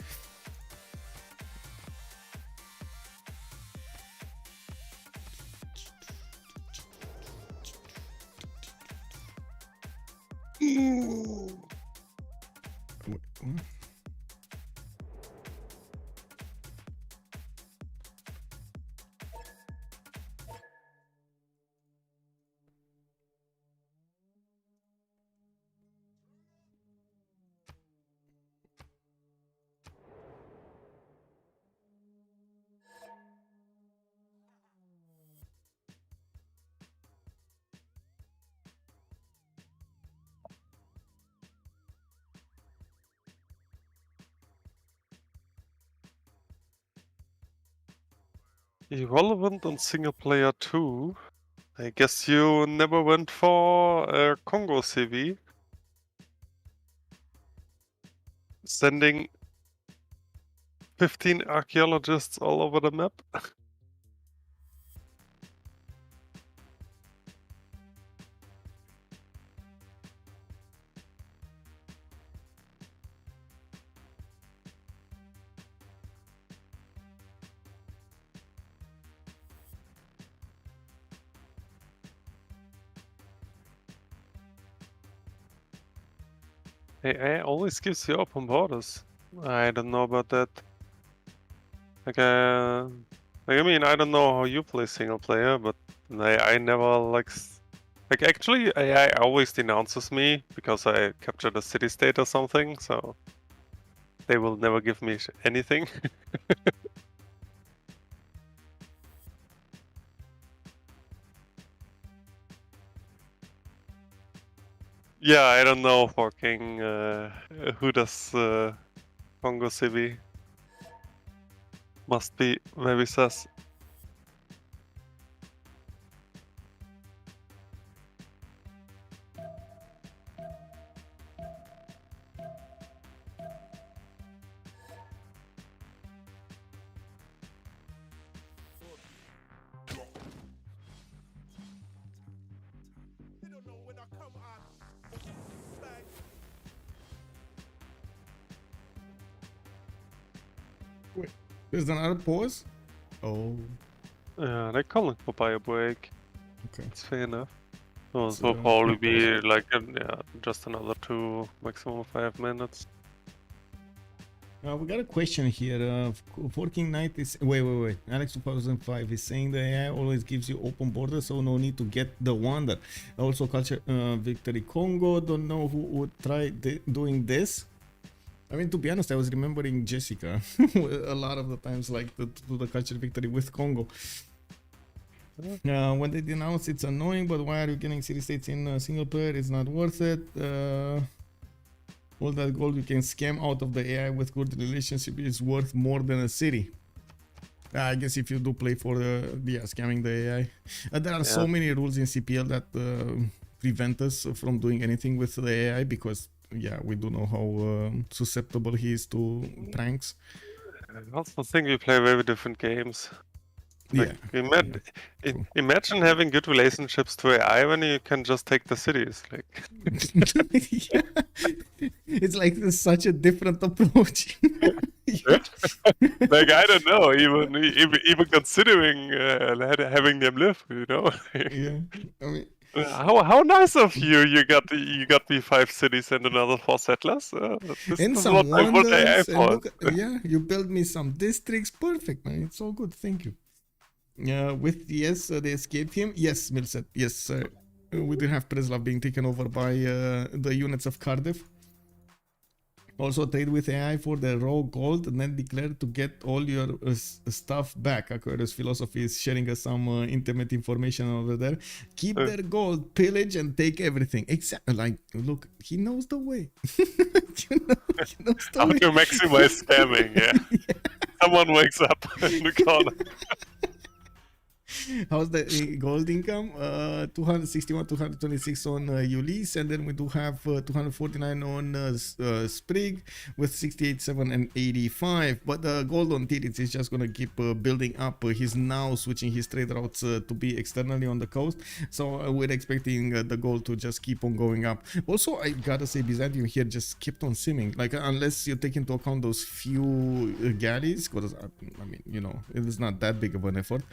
Irrelevant on single player too. I guess you never went for Congo CV. Sending 15 archaeologists all over the map. AI always gives you open borders. I don't know about that. Like, I mean, I don't know how you play single player, but I never like actually AI always denounces me because I captured a city state or something, so they will never give me anything. Yeah, I don't know fucking who does Congo CV. Must be very sus. Wait, there's another pause? Oh, Yeah, they call it papaya break. okay. It's fair enough. So It's, it will probably quick be pause. like just another 2, maximum 5 minutes. We got a question here. Forking Knight is wait. Alex 2005 is saying the AI always gives you open borders, so no need to get the wonder. Also, culture victory Congo. Don't know who would try doing this. I mean, to be honest, I was remembering Jessica a lot of the times, like the culture victory with Congo. When they denounce it's annoying, but why are you getting city states in single player? It's not worth it. All that gold you can scam out of the AI with good relationship is worth more than a city. I guess if you do play for scamming the AI. There are so many rules in CPL that prevent us from doing anything with the AI because we do know how susceptible he is to pranks. I also think we play very different games. Like, Yeah. Imagine having good relationships to AI when you can just take the cities. Like, Yeah. It's like such a different approach. like I don't know, even considering having them live, you know. Yeah, I mean, How nice of you! You got me 5 cities and another 4 settlers. This and is some what I want AI wonders, and for. look, you built me some districts. Perfect, man. It's all good. Thank you. With the escape team. Yes, Milset. Yes, sir. We do have Preslav being taken over by the units of Cardiff. Also trade with AI for the raw gold and then declare to get all your stuff back. Aquarius philosophy is sharing us some intimate information over there. Keep their gold, pillage and take everything. Exactly. Like, look, he knows the way. He knows the How way. to maximize scamming, yeah. Someone wakes up in the corner. How's the gold income? 261, 226 on Ulyss, and then we do have 249 on Sprig with 68, 7, and 85. But the gold on Titiits is just gonna keep building up. He's now switching his trade routes to be externally on the coast, so we're expecting the gold to just keep on going up. Also, I gotta say, Byzantium here just kept on simming. Like, unless you take into account those few galleys, because I mean, you know, it is not that big of an effort.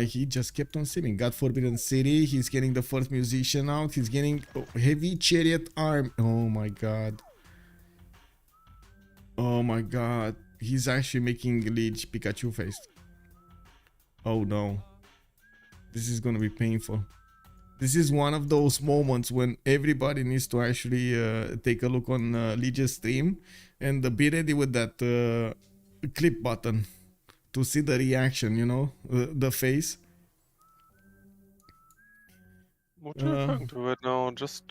He just kept on simming. God Forbidden City, he's getting the first musician out, he's getting heavy chariot arm. Oh my god. Oh my god. He's actually making Liege Pikachu faced. Oh no. This is gonna be painful. This is one of those moments when everybody needs to actually take a look on Liege's stream and be ready with that clip button to see the reaction, you know, the face. What are you referring to right now? Just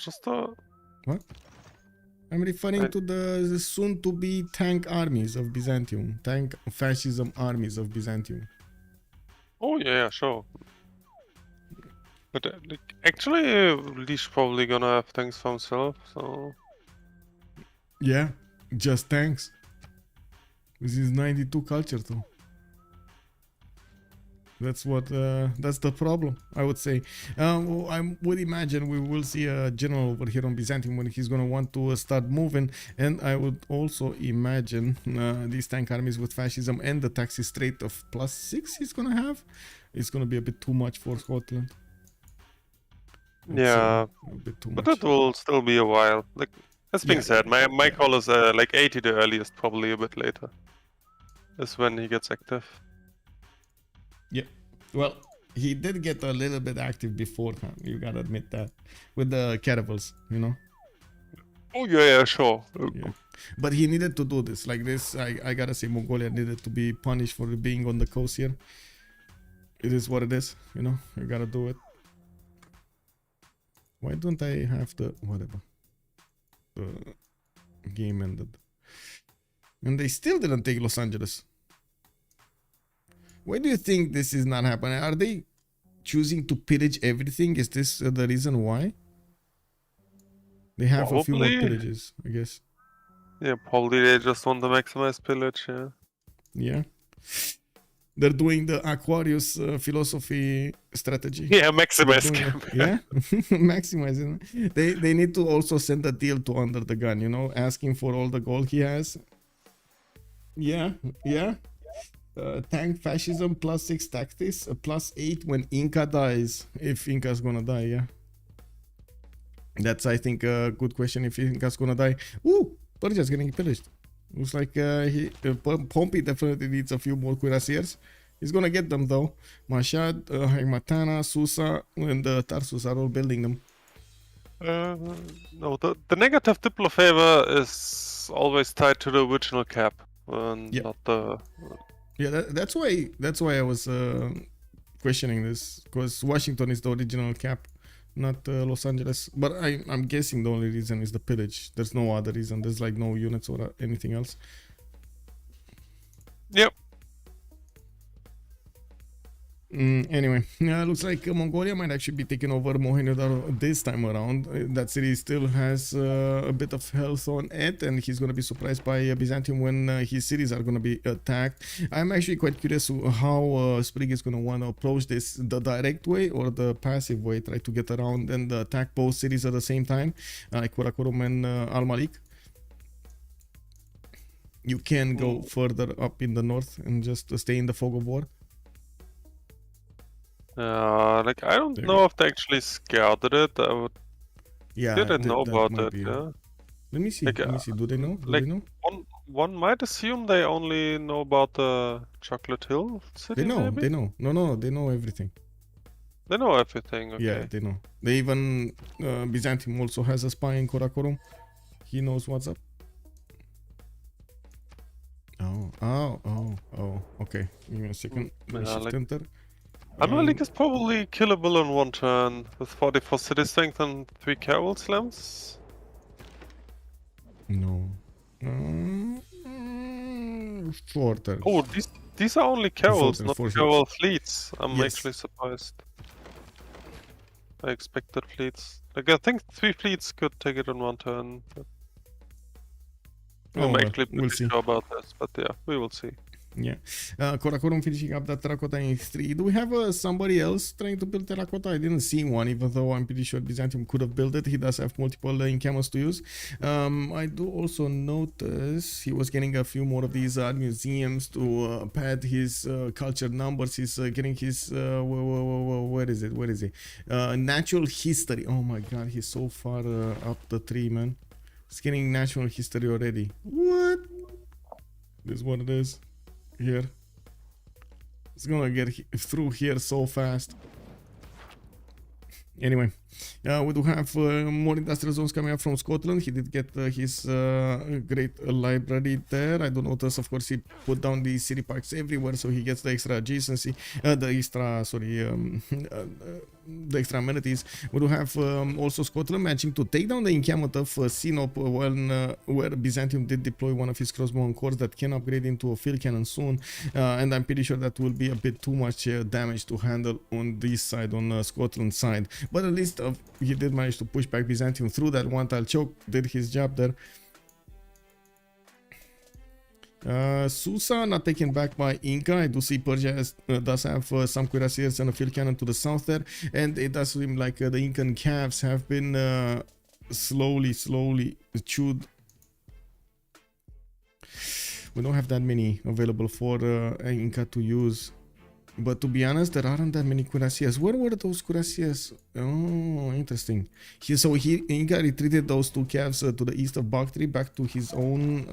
What? I'm referring to the soon-to-be tank armies of Byzantium, tank fascism armies of Byzantium. Oh yeah, sure. But like, actually, Lee's probably gonna have things for himself. So Yeah, just tanks. This is 92 culture too. That's what. That's the problem, I would say. Well, I would imagine we will see a general over here on Byzantium when he's gonna want to start moving, and I would also imagine these tank armies with fascism and the taxes rate of +6 he's gonna have. It's gonna be a bit too much for Scotland. yeah, a bit too but much. that will still be a while. Like that's being said, my call is like 80 the earliest, probably a bit later. Is when he gets active. Yeah. Well, he did get a little bit active beforehand. You gotta admit that with the caravels, you know. Oh yeah, sure. Yeah. But he needed to do this. Like this, I gotta say, Mongolia needed to be punished for being on the coast here. It is what it is, you know. You gotta do it. Why don't I have the whatever? The game ended, and they still didn't take Los Angeles. Why do you think this is not happening? Are they choosing to pillage everything? Is this the reason why? They have a few more Probably. pillages, I guess. Yeah, probably they just want to maximize pillage. Yeah. Yeah. They're doing the Aquarius philosophy strategy. Yeah, maximize. Yeah, maximizing. They need to also send a deal to UnderTheGun, you know, asking for all the gold he has. Yeah, yeah. Tank fascism +6 tactics, +8 when Inca dies. If Inca's gonna die, yeah. That's, I think, a good question. If Inca's gonna die. Ooh, Persia's getting pillaged. Looks like Pompi definitely needs a few more cuirassiers. He's gonna get them though. Mashhad, Hagmatana, Susa, and Tarsus are all building them. No, the negative diplo favor is always tied to the original cap, and Yeah. not the. Yeah, that's why I was questioning this, because Washington is the original cap, not Los Angeles. But I'm guessing the only reason is the pillage. There's no other reason. There's like no units or anything else. Yep. Anyway, looks like Mongolia might actually be taking over Mohenjo-daro this time around. That city still has a bit of health on it, and he's going to be surprised by Byzantium when his cities are going to be attacked. I'm actually quite curious how Spriggan is going to want to approach this, the direct way or the passive way, try to get around and attack both cities at the same time, like Karakorum and Al-Malik. You can go further up in the north and just stay in the fog of war. Like I don't know if they actually scouted it. I would. Yeah, Didn't know that about might it. be. Yeah. Let me see. Like, Let me see. Do they know? Do like they know? one might assume they only know about the Chocolate Hill city. They know. Maybe? They know. No, they know everything. They know everything. Okay. Yeah, they know. They even Byzantium also has a spy in Karakorum. He knows what's up. Oh. Okay. Give me a second. Let me Yeah, shift like- enter. Al-Malik is probably killable in one turn with 44 city strength and 3 cavalry slams. No. 4 turns. Oh, these are only cavalry, turns, not 4 cavalry fleets. I'm Yes. actually surprised. I expected fleets. Like I think 3 fleets could take it in one turn. But I'm well, actually pretty we'll see. sure about this, but yeah, we will see. Yeah. Karakorum finishing up that terracotta in 3. Do we have somebody else trying to build terracotta? I didn't see one, even though I'm pretty sure Byzantium could have built it. He does have multiple encampments to use. I do also notice he was getting a few more of these art museums to pad his culture numbers. He's getting his where is it? Natural history. Oh my god, he's so far up the tree, man. He's getting natural history already. What? This is what it is. Here. It's gonna get through here so fast. Anyway, we do have more industrial zones coming up from Scotland. He did get his great library there. I do notice, of course, he put down the city parks everywhere, so he gets the extra adjacency, the extra amenities. We do have also Scotland managing to take down the encampment of Sinop when where Byzantium did deploy one of his crossbow cores that can upgrade into a field cannon soon, and I'm pretty sure that will be a bit too much damage to handle on this side, on Scotland's side. But at least he did manage to push back Byzantium through that one tile choke, did his job there. Susa not taken back by Inca. I do see Persia does have some cuirassiers and a field cannon to the south there, and it does seem like the Incan calves have been slowly chewed. We don't have that many available for Inca to use, but to be honest, there aren't that many cuirassiers. Where were those cuirassiers? Oh, interesting. Inca retreated those two calves to the east of Bactri back to his own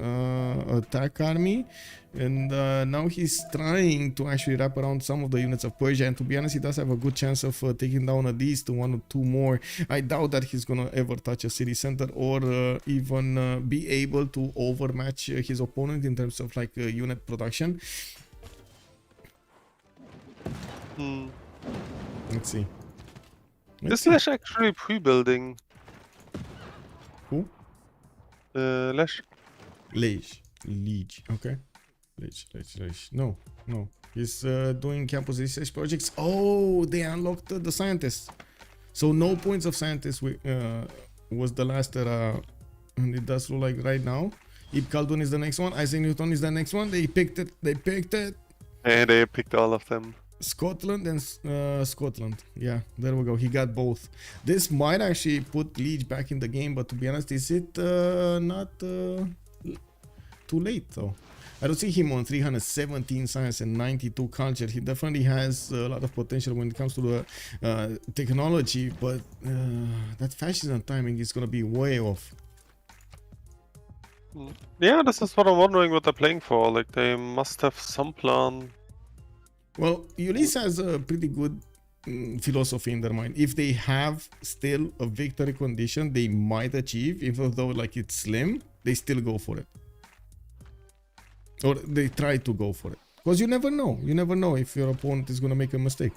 attack army, and now he's trying to actually wrap around some of the units of Persia, and to be honest, he does have a good chance of taking down at least one or two more. I doubt that he's gonna ever touch a city center or even be able to overmatch his opponent in terms of like unit production. Let's see. Is Lege actually pre-building? Who? Lege. Lege. Okay. Lege. No. He's doing campus research projects. Oh, they unlocked the scientists. So no points of scientists was the last era, and it does look like right now. Ibn Khaldun is the next one. Isaac Newton is the next one. They picked it. And they picked all of them. Scotland and Scotland. Yeah, there we go. He got both. This might actually put Lege back in the game, but to be honest, is it not too late though? I don't see him on 317 science and 92 culture. He definitely has a lot of potential when it comes to the technology, but that fascism timing is gonna be way off. Yeah, this is what I'm wondering what they're playing for. Like, they must have some plan. Well, Ulyss has a pretty good philosophy in their mind. If they have still a victory condition they might achieve, even though like it's slim, they still go for it. Or they try to go for it. Because you never know. You never know if your opponent is going to make a mistake.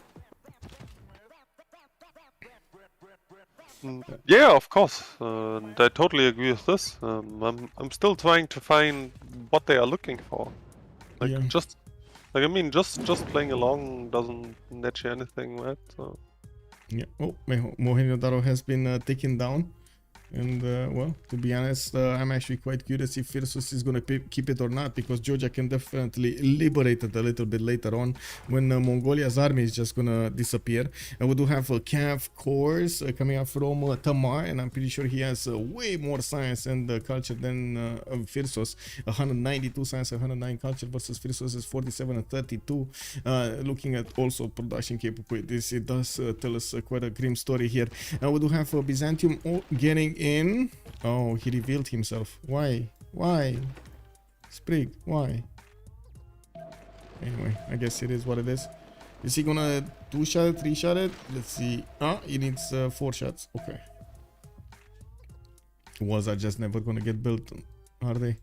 Yeah, of course. I totally agree with this. I'm still trying to find what they are looking for. Like, yeah. just playing along doesn't net you anything, right? So. Yeah. Oh, Mohenjo-Daro has been taken down. And well, to be honest, I'm actually quite curious if Phyrsos is going to keep it or not, because Georgia can definitely liberate it a little bit later on when Mongolia's army is just going to disappear. And we do have a Cav cores coming up from Tamar, and I'm pretty sure he has way more science and culture than Phyrsos. 192 science, 109 culture versus Phyrsos is 47 and 32. Looking at also production capabilities, it does tell us quite a grim story here. We do have Byzantium getting in. Oh, he revealed himself. Why? Sprig, why? Anyway, I guess it is what it is. Is he gonna 2-shot it, 3-shot it? Let's see. He needs 4 shots. Okay. Walls are just never gonna get built, are they?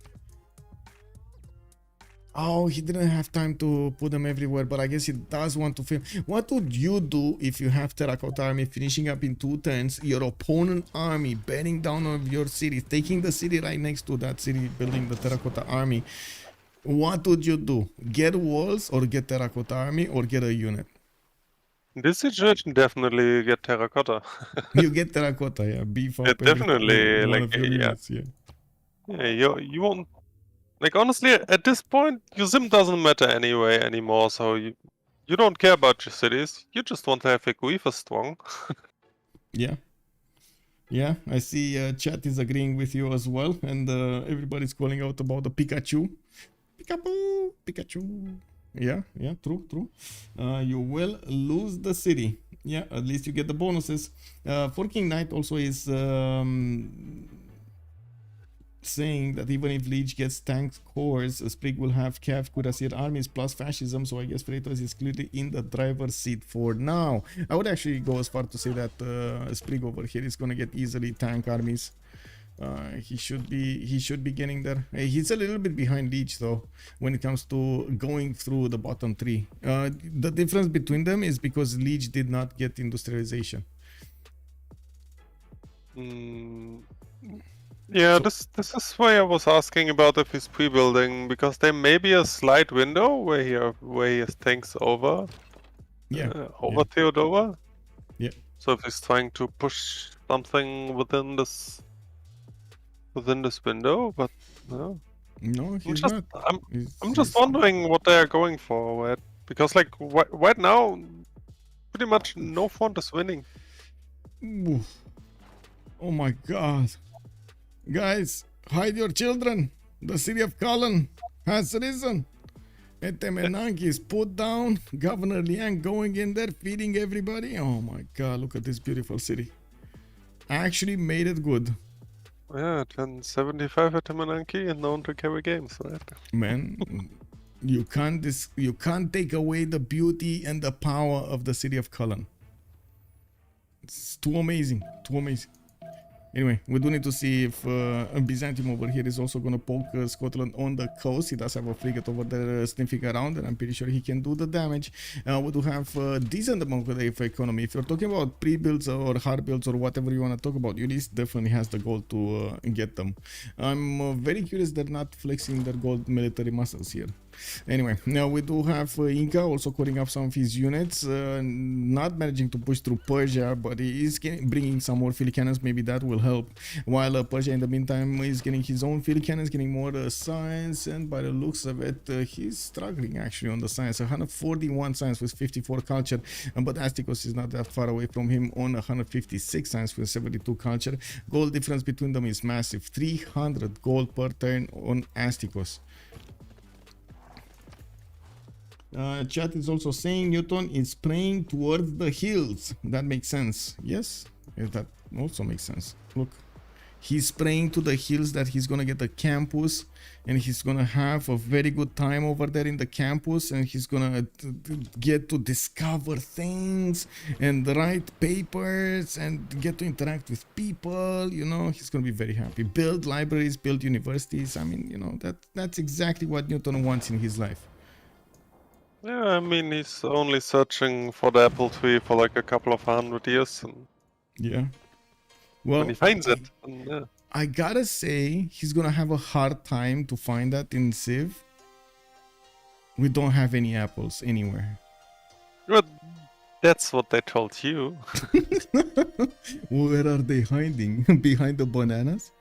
Oh, he didn't have time to put them everywhere, but I guess he does want to film. What would you do if you have Terracotta Army finishing up in 2 turns, your opponent army bearing down on your city, taking the city right next to that city, building the Terracotta Army? What would you do? Get walls or get Terracotta Army or get a unit? In this situation, definitely get Terracotta. You get Terracotta, yeah. Beef up Yeah, definitely, one like, of your units, yeah. Yeah, you won't. Like, honestly, at this point, your sim doesn't matter anyway anymore, so you don't care about your cities. You just want to have a Guifa strong. Yeah. Yeah, I see chat is agreeing with you as well, and everybody's calling out about the Pikachu. Pikachu. Yeah, true. You will lose the city. Yeah, at least you get the bonuses. Forking Knight also is saying that even if Lege gets tank cores, Sprig will have Cav cuirassier armies plus fascism, so I guess Freritos is clearly in the driver's seat for now. I would actually go as far to say that Sprig over here is gonna get easily tank armies. He should be getting there. He's a little bit behind Lege though when it comes to going through the bottom three. The difference between them is because Lege did not get industrialization. Yeah, this is why I was asking about if he's pre-building, because there may be a slight window where he has tanks over. Yeah. Over Theodora. Yeah. So if he's trying to push something within this window, but no. No, he's not. I'm just wondering what they are going for, right? Because like right now, pretty much no front is winning. Oof. Oh my God, guys, hide your children. The city of Cullen has risen. Etemenanki is put down. Governor Liang going in there, feeding everybody. Oh my God, look at this beautiful city. Actually made it good. Yeah, 1075 at Temenanki and known to carry games, right? Man, you can't take away the beauty and the power of the city of Cullen. It's too amazing, too amazing. Anyway, we do need to see if Byzantium over here is also going to poke Scotland on the coast. He does have a frigate over there sniffing around, and I'm pretty sure he can do the damage. We do have a decent Mongolia economy. If you're talking about pre-builds or hard builds or whatever you want to talk about, Ulyss definitely has the goal to get them. I'm very curious they're not flexing their gold military muscles here. Anyway, now we do have Inca also calling up some of his units, not managing to push through Persia, but he is bringing some more field cannons. Maybe that will help. While Persia in the meantime is getting his own field cannons, getting more science, and by the looks of it, he's struggling actually on the science. 141 science with 54 culture, but Astikos is not that far away from him on 156 science with 72 culture. Gold difference between them is massive, 300 gold per turn on Astikos. Chat is also saying Newton is playing towards the hills. That makes sense. Yes, that also makes sense. Look, he's praying to the hills that he's gonna get a campus, and he's gonna have a very good time over there in the campus, and he's gonna get to discover things and write papers and get to interact with people. You know, he's gonna be very happy. Build libraries, build universities. I mean, you know, that's exactly what Newton wants in his life. Yeah, I mean, he's only searching for the apple tree for like a couple of 100 years, and yeah, well, when he finds it, and, yeah. I gotta say he's gonna have a hard time to find that in Civ. We don't have any apples anywhere. But that's what they told you. Where are they hiding? Behind the bananas?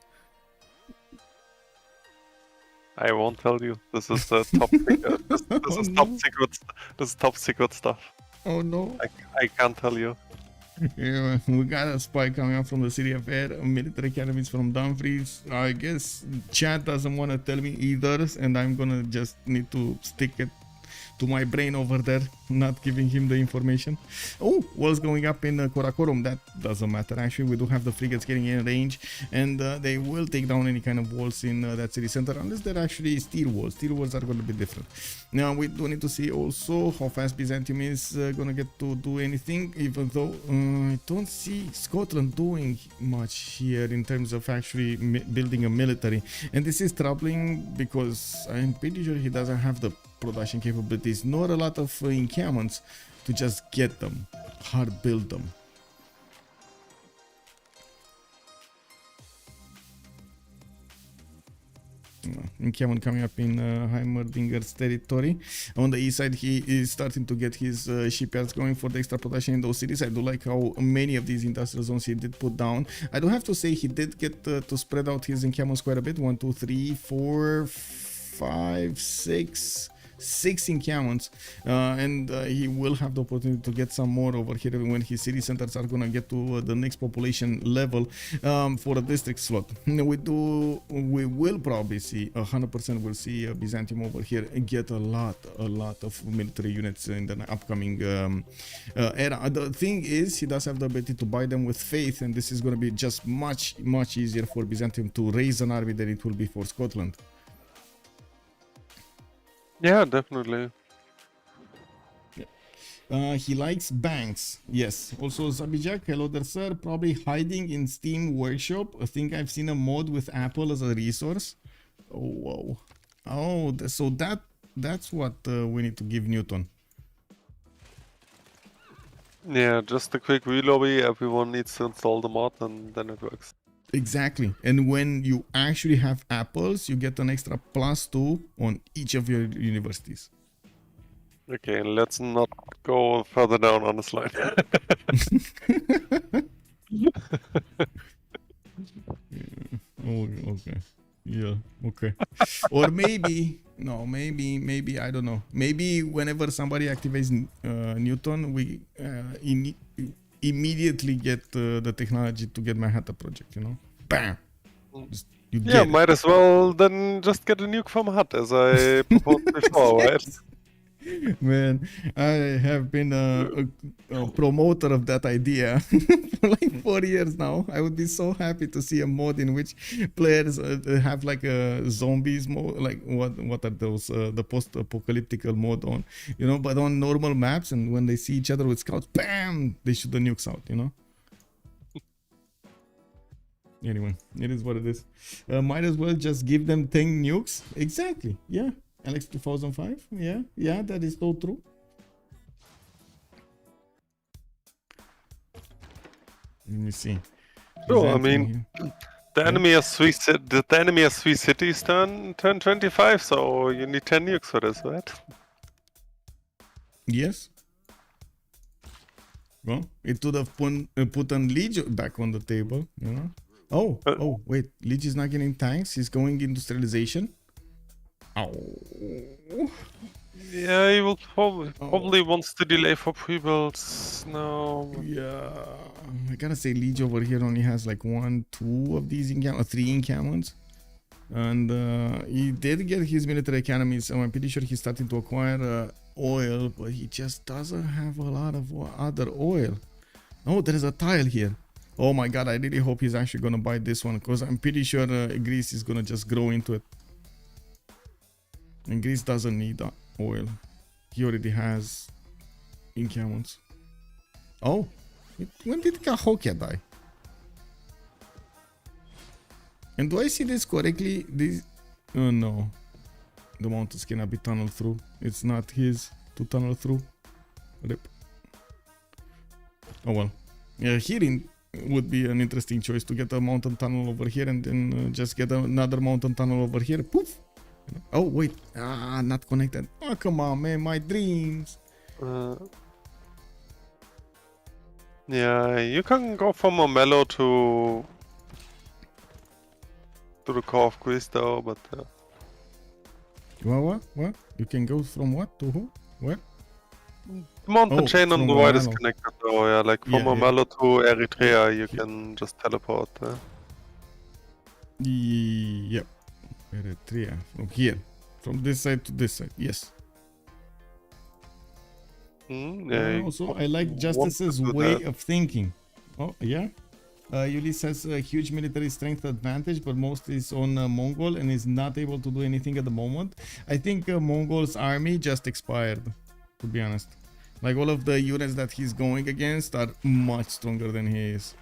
I won't tell you. This is the top secret. This is top secret. This is top secret stuff. Oh no! I can't tell you. Yeah, we got a spy coming up from the city of Air. Military academies from Dumfries. I guess chat doesn't want to tell me either, and I'm gonna just need to stick it to my brain over there, not giving him the information. Oh, walls going up in Karakorum. That doesn't matter. Actually, we do have the frigates getting in range, and they will take down any kind of walls in that city center, unless they're actually steel walls. Steel walls are going to be different. Now, we do need to see also how fast Byzantium is going to get to do anything, even though I don't see Scotland doing much here in terms of actually building a military. And this is troubling because I'm pretty sure he doesn't have the production capabilities, nor a lot of encampments to just get them, hard build them. Encampment coming up in Heimerdinger's territory. On the east side, he is starting to get his shipyards going for the extra production in those cities. I do like how many of these industrial zones he did put down. I do have to say he did get to spread out his encampments quite a bit. 1, 2, 3, 4, 5, 6 encampments, and he will have the opportunity to get some more over here when his city centers are gonna get to the next population level for a district slot. We will probably see 100% will see Byzantium over here get a lot of military units in the upcoming era. The thing is, he does have the ability to buy them with faith, and this is gonna be just much easier for Byzantium to raise an army than it will be for Scotland. Yeah, definitely. He likes banks. Yes. Also, Zabijak, hello there, sir. Probably hiding in Steam Workshop. I think I've seen a mod with Apple as a resource. Oh, whoa. Oh, so that's what we need to give Newton. Yeah, just a quick relobby. Everyone needs to install the mod, and then it works. Exactly. And when you actually have apples, you get an extra +2 on each of your universities. Okay, let's not go further down on this line. Oh, okay. Yeah, okay. Or maybe, no, maybe, I don't know. Maybe whenever somebody activates Newton, we immediately get the technology to get Manhattan Project, you know? Bam! You Yeah, get might as well then just get a nuke from Hut, as I proposed before, right? Man, I have been a promoter of that idea for like 4 years now. I would be so happy to see a mod in which players have like a zombies mode, like what are those the post-apocalyptic mode on, you know, but on normal maps, and when they see each other with scouts, bam, they shoot the nukes out, you know. Anyway, it is what it is. Might as well just give them 10 nukes. Exactly, yeah. Alex 2005, yeah, that is so true. Let me see. Sure, I mean, the enemy has three cities turn 25, so you need 10 nukes for this, right? Yes. Well, it would have put on Lege back on the table, you know. Oh, wait, Lege is not getting tanks. He's going industrialization. Oh. Yeah, he will probably wants to delay for pre-builds now. Yeah, I gotta say Lege over here only has like 1, 2 of these three encampments. And he did get his military academy, so I'm pretty sure he's starting to acquire oil, but he just doesn't have a lot of other oil. Oh, there is a tile here. Oh my god, I really hope he's actually gonna buy this one, because I'm pretty sure Greece is gonna just grow into it. And Greece doesn't need oil. He already has encampments. Oh, when did Cahokia die? And do I see this correctly? This, oh no, the mountains cannot be tunneled through. It's not his to tunnel through. Rip. Oh well. Yeah, here would be an interesting choice to get a mountain tunnel over here and then just get another mountain tunnel over here. Poof. Oh wait, not connected. Oh come on, man, my dreams. Yeah, you can go from a mellow to the core of Greece though, but What? You can go from what to who? Where? mountain chain on the right is Omalo. connected though, yeah, like from Yeah, Omalo to Eritrea you can just teleport there. Yep. Eritrea. From here. From this side to this side. Yes. Yeah, Also, I like Justice's way of thinking. Oh, yeah. Ulyss has a huge military strength advantage, but most is on Mongol and is not able to do anything at the moment. I think Mongol's army just expired, to be honest. Like all of the units that he's going against are much stronger than he is.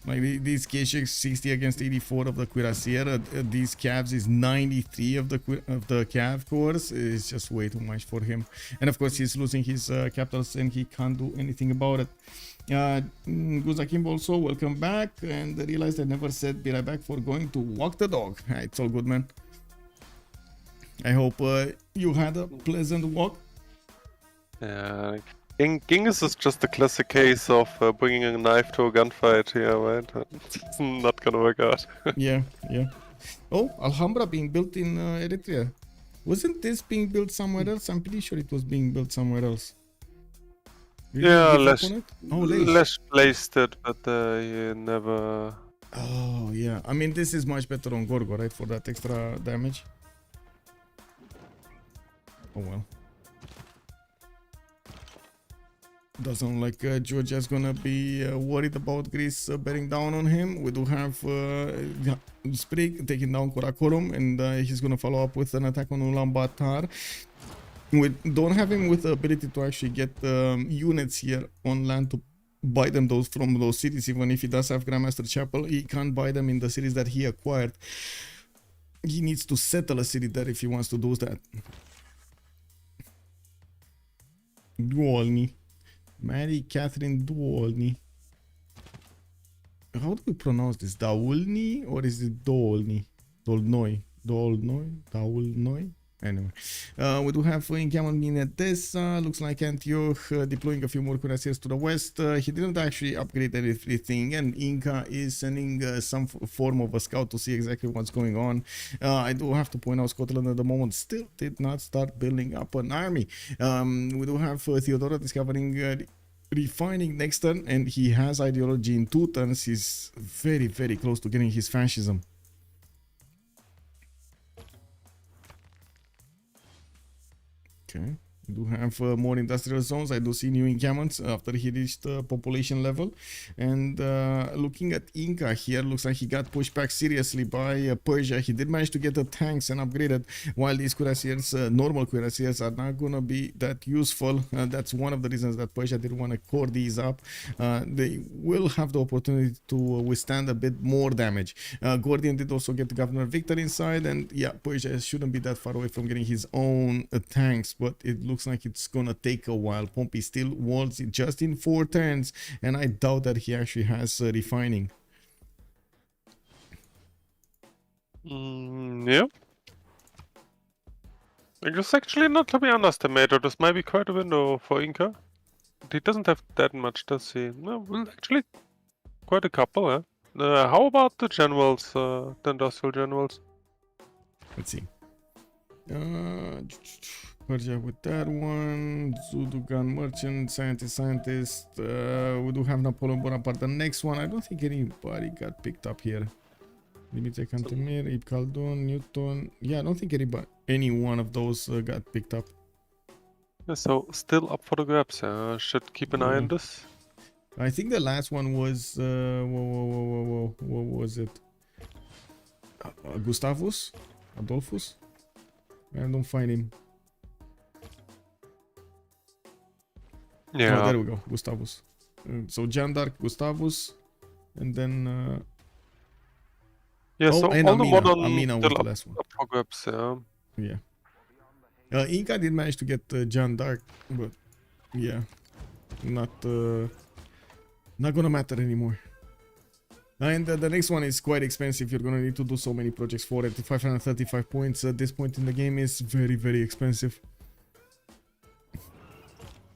Like these Keshik 60 against 84 of the Cuirassier, these Cavs is 93 of the Cav cores. It's just way too much for him. And of course he's losing his capitals and he can't do anything about it. Guzakim also, welcome back, and I realized I never said be right back for going to walk the dog. It's all good, man. I hope you had a pleasant walk. Yeah, Genghis is just a classic case of bringing a knife to a gunfight here, right? It's not gonna work out. Yeah. Oh, Alhambra being built in Eritrea. Wasn't this being built somewhere else? I'm pretty sure it was being built somewhere else. Yeah, Lege placed it, but he never... Oh, yeah. I mean, this is much better on Gorgo, right? For that extra damage. Oh, well. Doesn't look like Georgia's gonna be worried about Greece bearing down on him. We do have Sprig taking down Karakorum, and he's gonna follow up with an attack on Ulaanbaatar. We don't have him with the ability to actually get units here on land to buy them from those cities. Even if he does have Grandmaster Chapel, he can't buy them in the cities that he acquired. He needs to settle a city there if he wants to do that. Duolny. Mary Catherine Duolny. How do we pronounce this? Daulny or is it Dolny? Dolnoy. Dolnoy? Daulnoy? Anyway, we do have encampment in Edessa. Looks like Antioch deploying a few more cuirassiers to the west. He didn't actually upgrade everything, and Inca is sending some form of a scout to see exactly what's going on. I do have to point out Scotland at the moment still did not start building up an army. We do have Theodora discovering refining next turn, and he has ideology in 2 turns. He's very, very close to getting his fascism. Okay, we do have more industrial zones. I do see new encampments after he reached population level. And looking at Inca here, looks like he got pushed back seriously by Persia. He did manage to get the tanks and upgraded, while these cuirassiers, normal cuirassiers, are not going to be that useful. That's one of the reasons that Persia didn't want to core these up. They will have the opportunity to withstand a bit more damage. Gordian did also get the Governor Victor inside, and yeah, Persia shouldn't be that far away from getting his own tanks, but it looks like it's gonna take a while. Pompi still walls just in 4 turns, and I doubt that he actually has refining. Yeah. I guess actually not to be underestimated. This might be quite a window for Inca. He doesn't have that much, does he? No, well, actually, quite a couple, huh? How about the generals, the industrial generals? Let's see. Persia with that one. UnderTheGun merchant, scientist. We do have Napoleon Bonaparte. The next one, I don't think anybody got picked up here. Dimitri Cantemir, Ibn Khaldun, Newton. Yeah, I don't think any one of those got picked up. Yeah, so still up for the grabs. Should keep an eye on this. I think the last one was what was it? Gustavus? Adolphus? I don't find him. Yeah. Oh, there we go, Gustavus. So Jeanne d'Arc, Gustavus, and then yeah, so and all the modern Amina was the last one. up for grabs, yeah. Yeah. Inca did manage to get Jeanne d'Arc, but yeah, not gonna matter anymore. And the next one is quite expensive. You're gonna need to do so many projects for it. 535 points at this point in the game is very, very expensive.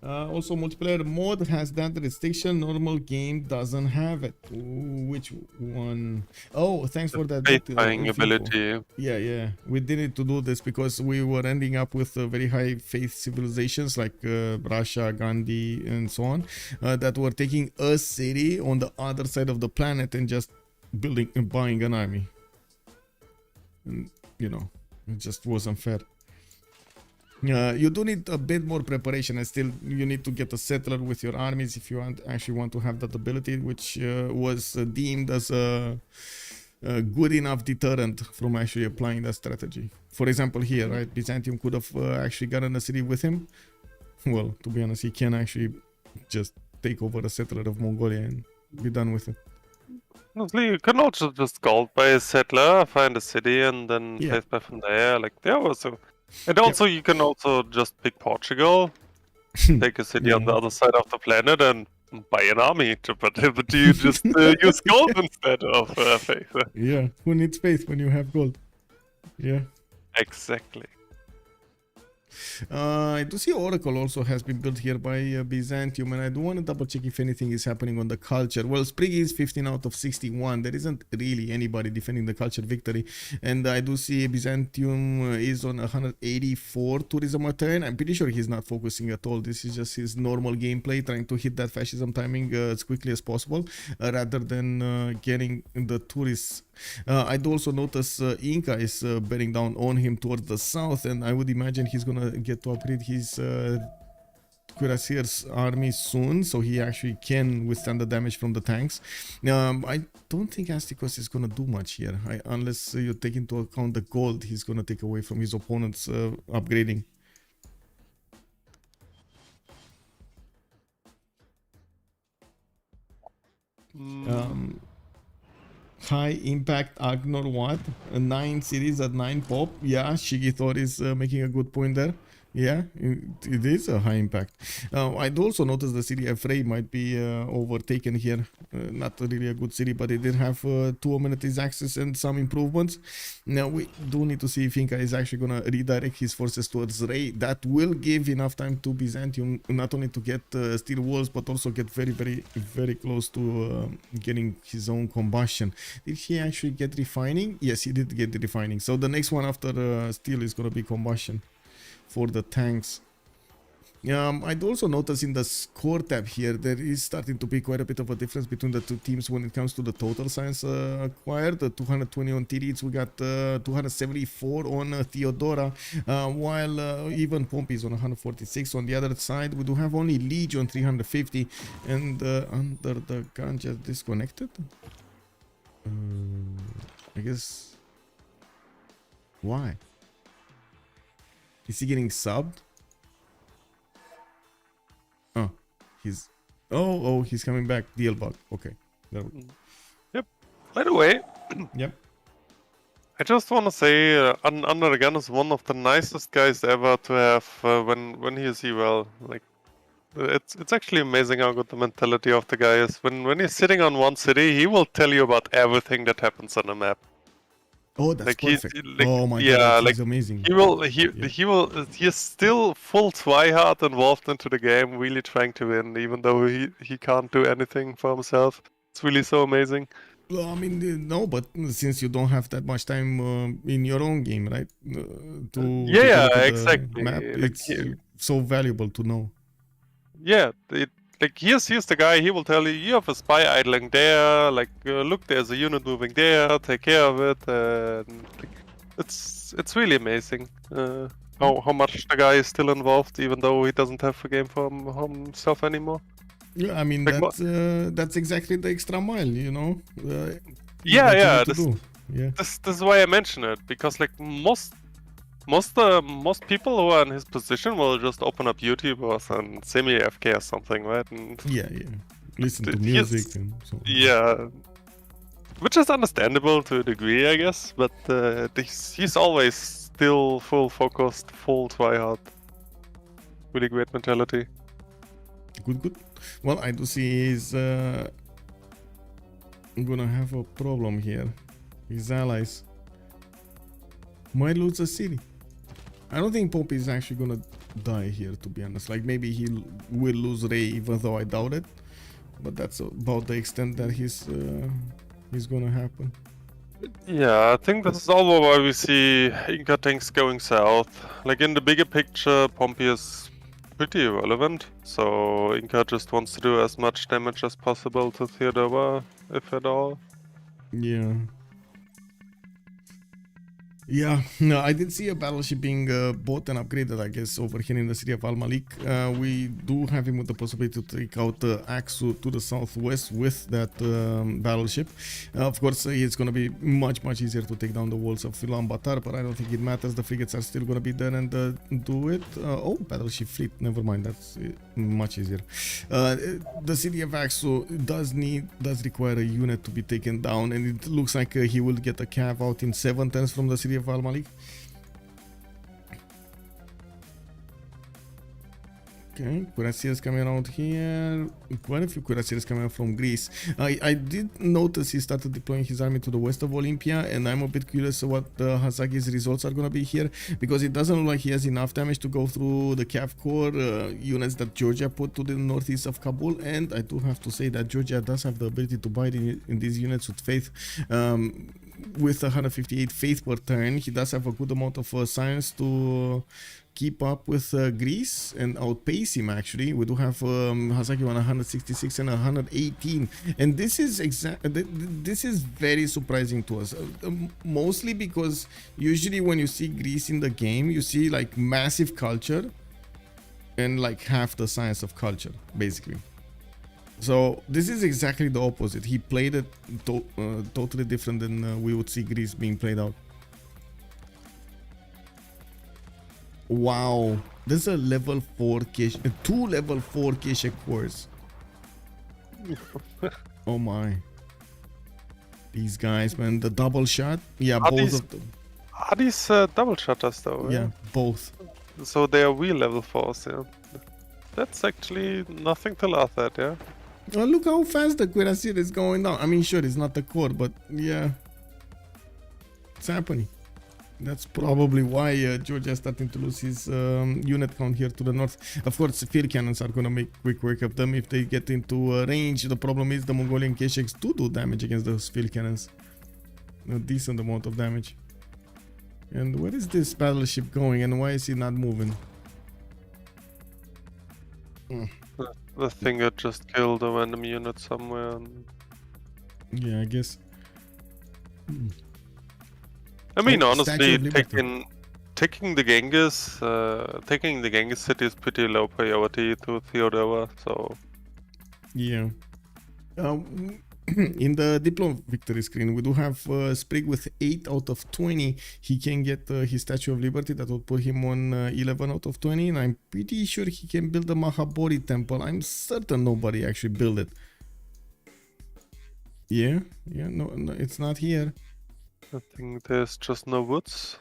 Also, multiplayer mode has that restriction. Normal game doesn't have it. Ooh, which one? Oh, thanks for that. Faith buying ability. Yeah. We did it to do this because we were ending up with very high faith civilizations like Russia, Gandhi, and so on, that were taking a city on the other side of the planet and just building and buying an army. And, you know, it just wasn't fair. You do need a bit more preparation, and still you need to get a settler with your armies if you actually want to have that ability, which was deemed as a good enough deterrent from actually applying that strategy. For example here, right, Byzantium could have actually gotten a city with him. Well, to be honest, he can actually just take over a settler of Mongolia and be done with it. Honestly, you can also just gold buy a settler, find a city, and then place by from there. Like there was a... And also, you can also just pick Portugal, take a city on the other side of the planet, and buy an army. But you just use gold instead of faith. Yeah, who needs faith when you have gold? Yeah. Exactly. I do see Oracle also has been built here by Byzantium, and I do want to double check if anything is happening on the culture. Well, Spriggan is 15 out of 61. There isn't really anybody defending the culture victory, and I do see Byzantium is on 184 tourism a turn. I'm pretty sure he's not focusing at all. This is just his normal gameplay, trying to hit that fascism timing as quickly as possible, rather than getting the tourists. I do also notice Inca is bearing down on him towards the south, and I would imagine he's gonna get to upgrade his cuirassiers army soon, so he actually can withstand the damage from the tanks. I don't think Astikos is gonna do much here, unless you take into account the gold he's gonna take away from his opponent's upgrading. High impact Agnor what? 9 cities at 9 pop. Yeah, Shigi thought is making a good point there. Yeah, it is a high impact. I'd also noticed the city Afraid might be overtaken here. Not really a good city, but it did have 2 amenities access and some improvements. Now we do need to see if Inca is actually gonna redirect his forces towards Ray. That will give enough time to Byzantium not only to get steel walls, but also get very close to getting his own combustion. Did he actually get refining? Yes, he did get the refining. So the next one after steel is gonna be combustion for the tanks. I'd also notice in the score tab here there is starting to be quite a bit of a difference between the two teams when it comes to the total science acquired. 220 on Titiits, we got 274 on Theodora, while even Pompi is on 146. On the other side we do have only Lege on 350, and UnderTheGun just disconnected. I guess. Why? Is he getting subbed? Oh, he's... Oh, he's coming back. DL bug. Okay. Yep. By the way... Yep. I just want to say UnderTheGun is one of the nicest guys ever to have when he is well. Like, it's actually amazing how good the mentality of the guy is. When he's sitting on one city, he will tell you about everything that happens on the map. Oh, that's like perfect. Oh my yeah, god, like amazing. He's still full tryhard involved into the game, really trying to win, even though he can't do anything for himself. It's really so amazing. Well, I mean, no, but since you don't have that much time in your own game, right? Yeah, exactly. Map, it's so valuable to know. Yeah, like here's the guy. He will tell you, you have a spy idling there. Like, look, there's a unit moving there. Take care of it. It's really amazing how much the guy is still involved, even though he doesn't have the game for himself anymore. Yeah, I mean, like, that's exactly the extra mile, you know. Yeah. Yeah. This is why I mention it, because like most people who are in his position will just open up YouTube or some semi-AFK or something, right? And yeah. Listen to music and so on. Yeah, which is understandable to a degree, I guess. But he's always still full focused, full tryhard. Really great mentality. Good. Well, I do see he's gonna have a problem here. His allies might lose a city. I don't think Pompi is actually gonna die here, to be honest. Like, maybe he will lose Ray, even though I doubt it. But that's about the extent that he's gonna happen. Yeah, I think this is also why we see Inca tanks going south. Like, in the bigger picture, Pompi is pretty irrelevant. So Inca just wants to do as much damage as possible to Theodora, if at all. Yeah. Yeah, no, I did see a battleship being bought and upgraded, I guess, over here in the city of Al Malik. We do have him with the possibility to take out Aksu to the southwest with that battleship. Of course, it's going to be much easier to take down the walls of Ulaanbaatar, but I don't think it matters. The frigates are still going to be there and do it. Oh, battleship fleet, never mind, that's much easier. The city of Aksu does require a unit to be taken down, and it looks like he will get a cav out in 7 turns from the city of Al Malik. Okay, cuirassiers coming around here. Quite a few cuirassiers coming out from Greece. I did notice he started deploying his army to the west of Olympia, and I'm a bit curious what Hazaggi's results are going to be here, because it doesn't look like he has enough damage to go through the Cav Corps units that Georgia put to the northeast of Kabul, and I do have to say that Georgia does have the ability to bite in these units with faith. With 158 faith per turn, he does have a good amount of science to keep up with Greece and outpace him. Actually, we do have Hazaggi on 166 and 118, and this is very surprising to us, mostly because usually when you see Greece in the game, you see like massive culture and like half the science of culture, basically. So this is exactly the opposite. He played it totally different than we would see Greece being played out. Wow, there's a level 4 cache, 2 level 4 cache cores. Oh my. These guys, man, the double shot. Yeah, Are both these- of them. Are these double shutters though? Yeah, both. So they are wheel level 4s, yeah. That's actually nothing to laugh at, yeah. Oh, look how fast the cuirassier is going down. I mean, sure, it's not the core, but yeah. It's happening. That's probably why Georgia is starting to lose his unit count here to the north. Of course, field cannons are going to make quick work of them if they get into range. The problem is the Mongolian Kesheks do damage against those field cannons. A decent amount of damage. And where is this battleship going and why is he not moving? The thing that just killed a random unit somewhere. Yeah, I guess. I mean, Oh, Statue honestly, of Liberty. taking the Genghis city is pretty low priority to Theodora, so Yeah. In the Diplo victory screen, we do have Sprig with 8 out of 20. He can get his Statue of Liberty. That would put him on 11 out of 20. And I'm pretty sure he can build the Mahabodhi temple. I'm certain nobody actually built it. Yeah, no, it's not here. I think there's just no woods.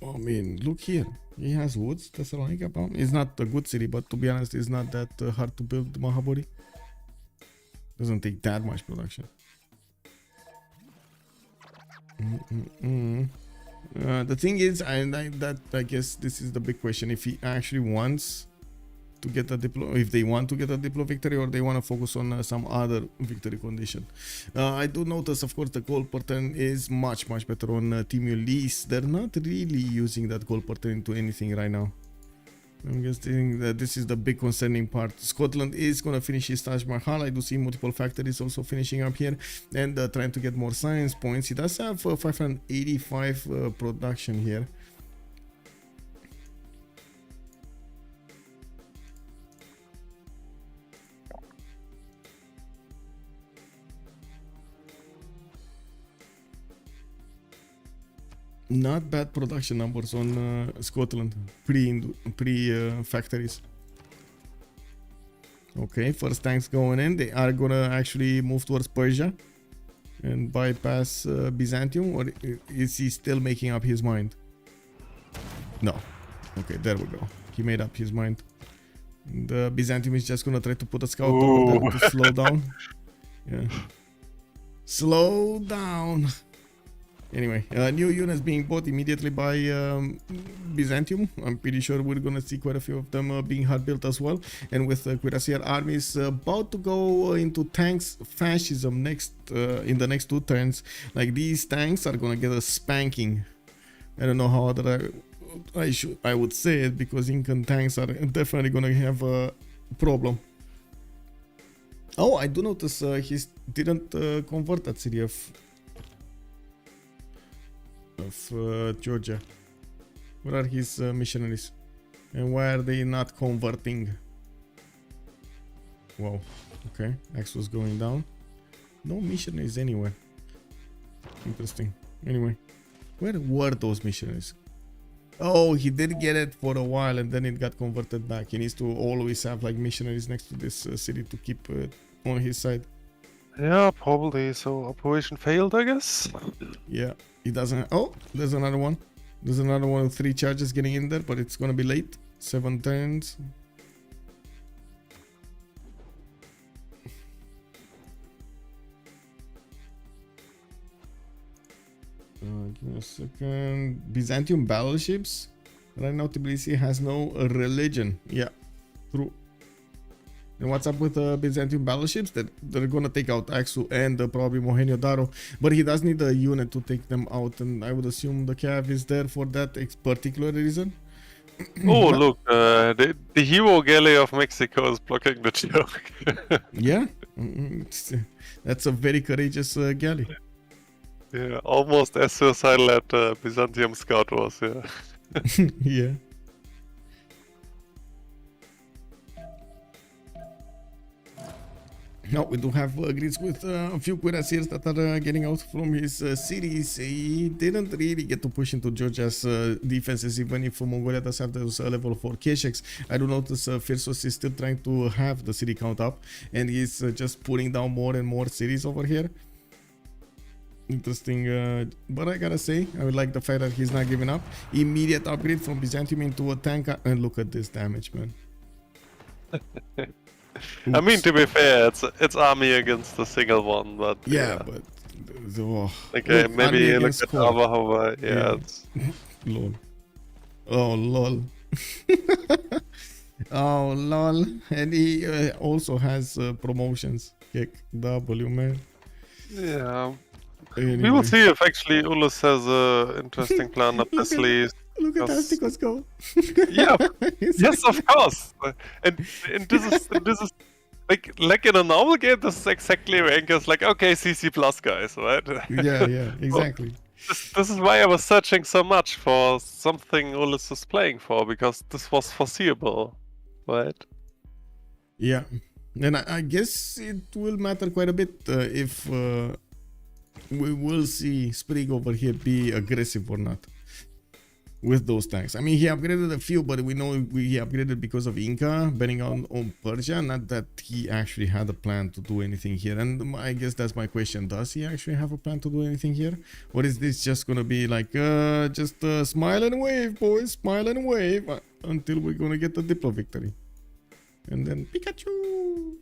I mean, look here. He has woods. Thessalonica. It's not a good city, but to be honest, it's not that hard to build the Mahabodhi. Doesn't take that much production. The thing is, I guess this is the big question. If he actually wants to get a Diplo, if they want to get a Diplo victory, or they want to focus on some other victory condition. I do notice, of course, the gold pattern is much better on Team Ulyss. They're not really using that gold pattern into anything right now. I'm guessing that this is the big concerning part. Scotland is going to finish his Taj Mahal. I do see multiple factories also finishing up here and trying to get more science points. He does have 585 production here. Not bad production numbers on Scotland pre factories. Okay, first tanks going in. They are gonna actually move towards Persia and bypass Byzantium, or is he still making up his mind? No. Okay, there we go. He made up his mind. The Byzantium is just gonna try to put a scout over there to slow down. Yeah. Slow down. Anyway, new units being bought immediately by Byzantium. I'm pretty sure we're gonna see quite a few of them being hard built as well. And with cuirassier armies about to go into tanks fascism next in the next 2 turns, like these tanks are gonna get a spanking. I don't know how other I would say it, because Incan tanks are definitely gonna have a problem. Oh, I do notice he didn't convert that city of Georgia. Where are his missionaries? And why are they not converting? Wow. Okay. X was going down. No missionaries anywhere. Interesting. Anyway. Where were those missionaries? Oh, he did get it for a while and then it got converted back. He needs to always have like missionaries next to this city to keep it on his side. Yeah, probably. So operation failed, I guess. Yeah. He doesn't. Oh, there's another one. There's another one with 3 charges getting in there, but it's gonna be late. 7 turns. Give me a second. Byzantium battleships. Right now, Tbilisi has no religion. Yeah, true. And what's up with Byzantium battleships? That they're gonna take out Aksu and probably Mohenjo-Daro, but he does need a unit to take them out, and I would assume the Cav is there for that particular reason. Oh, look, the hero galley of Mexico is blocking the joke. Yeah, that's a very courageous galley. Yeah, almost as suicidal as Byzantium scout was, yeah. Yeah. Now we do have grids with a few cuirassiers that are getting out from his cities. He didn't really get to push into Georgia's defenses, even if Mongolia does have those level 4 Kesheks. I do notice Phyrsos is still trying to have the city count up, and he's just putting down more and more cities over here. Interesting, but I gotta say, I would like the fact that he's not giving up. Immediate upgrade from Byzantium into a tank, and look at this damage, man. I mean, to be fair, it's army against a single one, but yeah, but okay, look, maybe army look against at core. Hover. Yeah, it's Lol. Oh lol. Oh lol. And he also has promotions. Kick W, man. yeah. Anyway. We will see if actually Ulyss has a interesting plan up his sleeve. Look at because- Astikos go. Yeah, yes, of course. And this is like in a normal game, this is exactly where Inca's like, okay, CC plus guys, right? Yeah, exactly. This is why I was searching so much for something Ulyss is playing for, because this was foreseeable, right? Yeah, and I guess it will matter quite a bit if we will see Sprig over here be aggressive or not with those tanks. I mean, he upgraded a few, but we know he upgraded because of Inca betting on Persia, not that he actually had a plan to do anything here. And I guess that's my question: does he actually have a plan to do anything here, or is this just gonna be like just smile and wave, boys, smile and wave until we're gonna get the Diplo victory, and then Pikachu?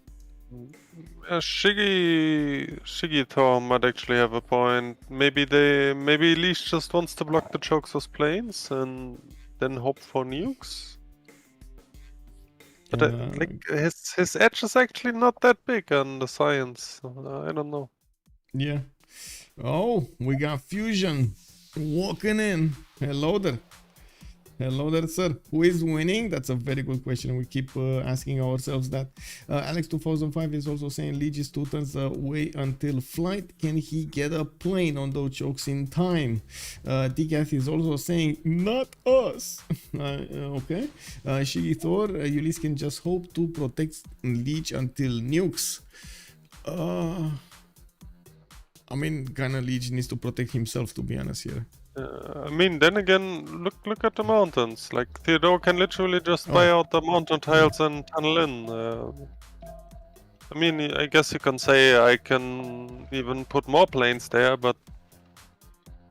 Shiggy Thor might actually have a point. Maybe Ulyss just wants to block the Choxos planes and then hope for nukes. But like his edge is actually not that big on the science. I don't know. Yeah. Oh, we got Fusion walking in. Hello there. Hello there, sir. Who is winning? That's a very good question. We keep asking ourselves that. Alex 2005 is also saying Lege is 2 turns away until flight. Can he get a plane on those chokes in time? Dgath is also saying not us. Okay. Shiggy Thor, Ulyss can just hope to protect Lege until nukes. I mean, kinda Lege needs to protect himself, to be honest here. I mean, then again, look at the mountains. Like Theodora can literally just buy out the mountain tiles and tunnel in. I mean, I guess you can say I can even put more planes there, but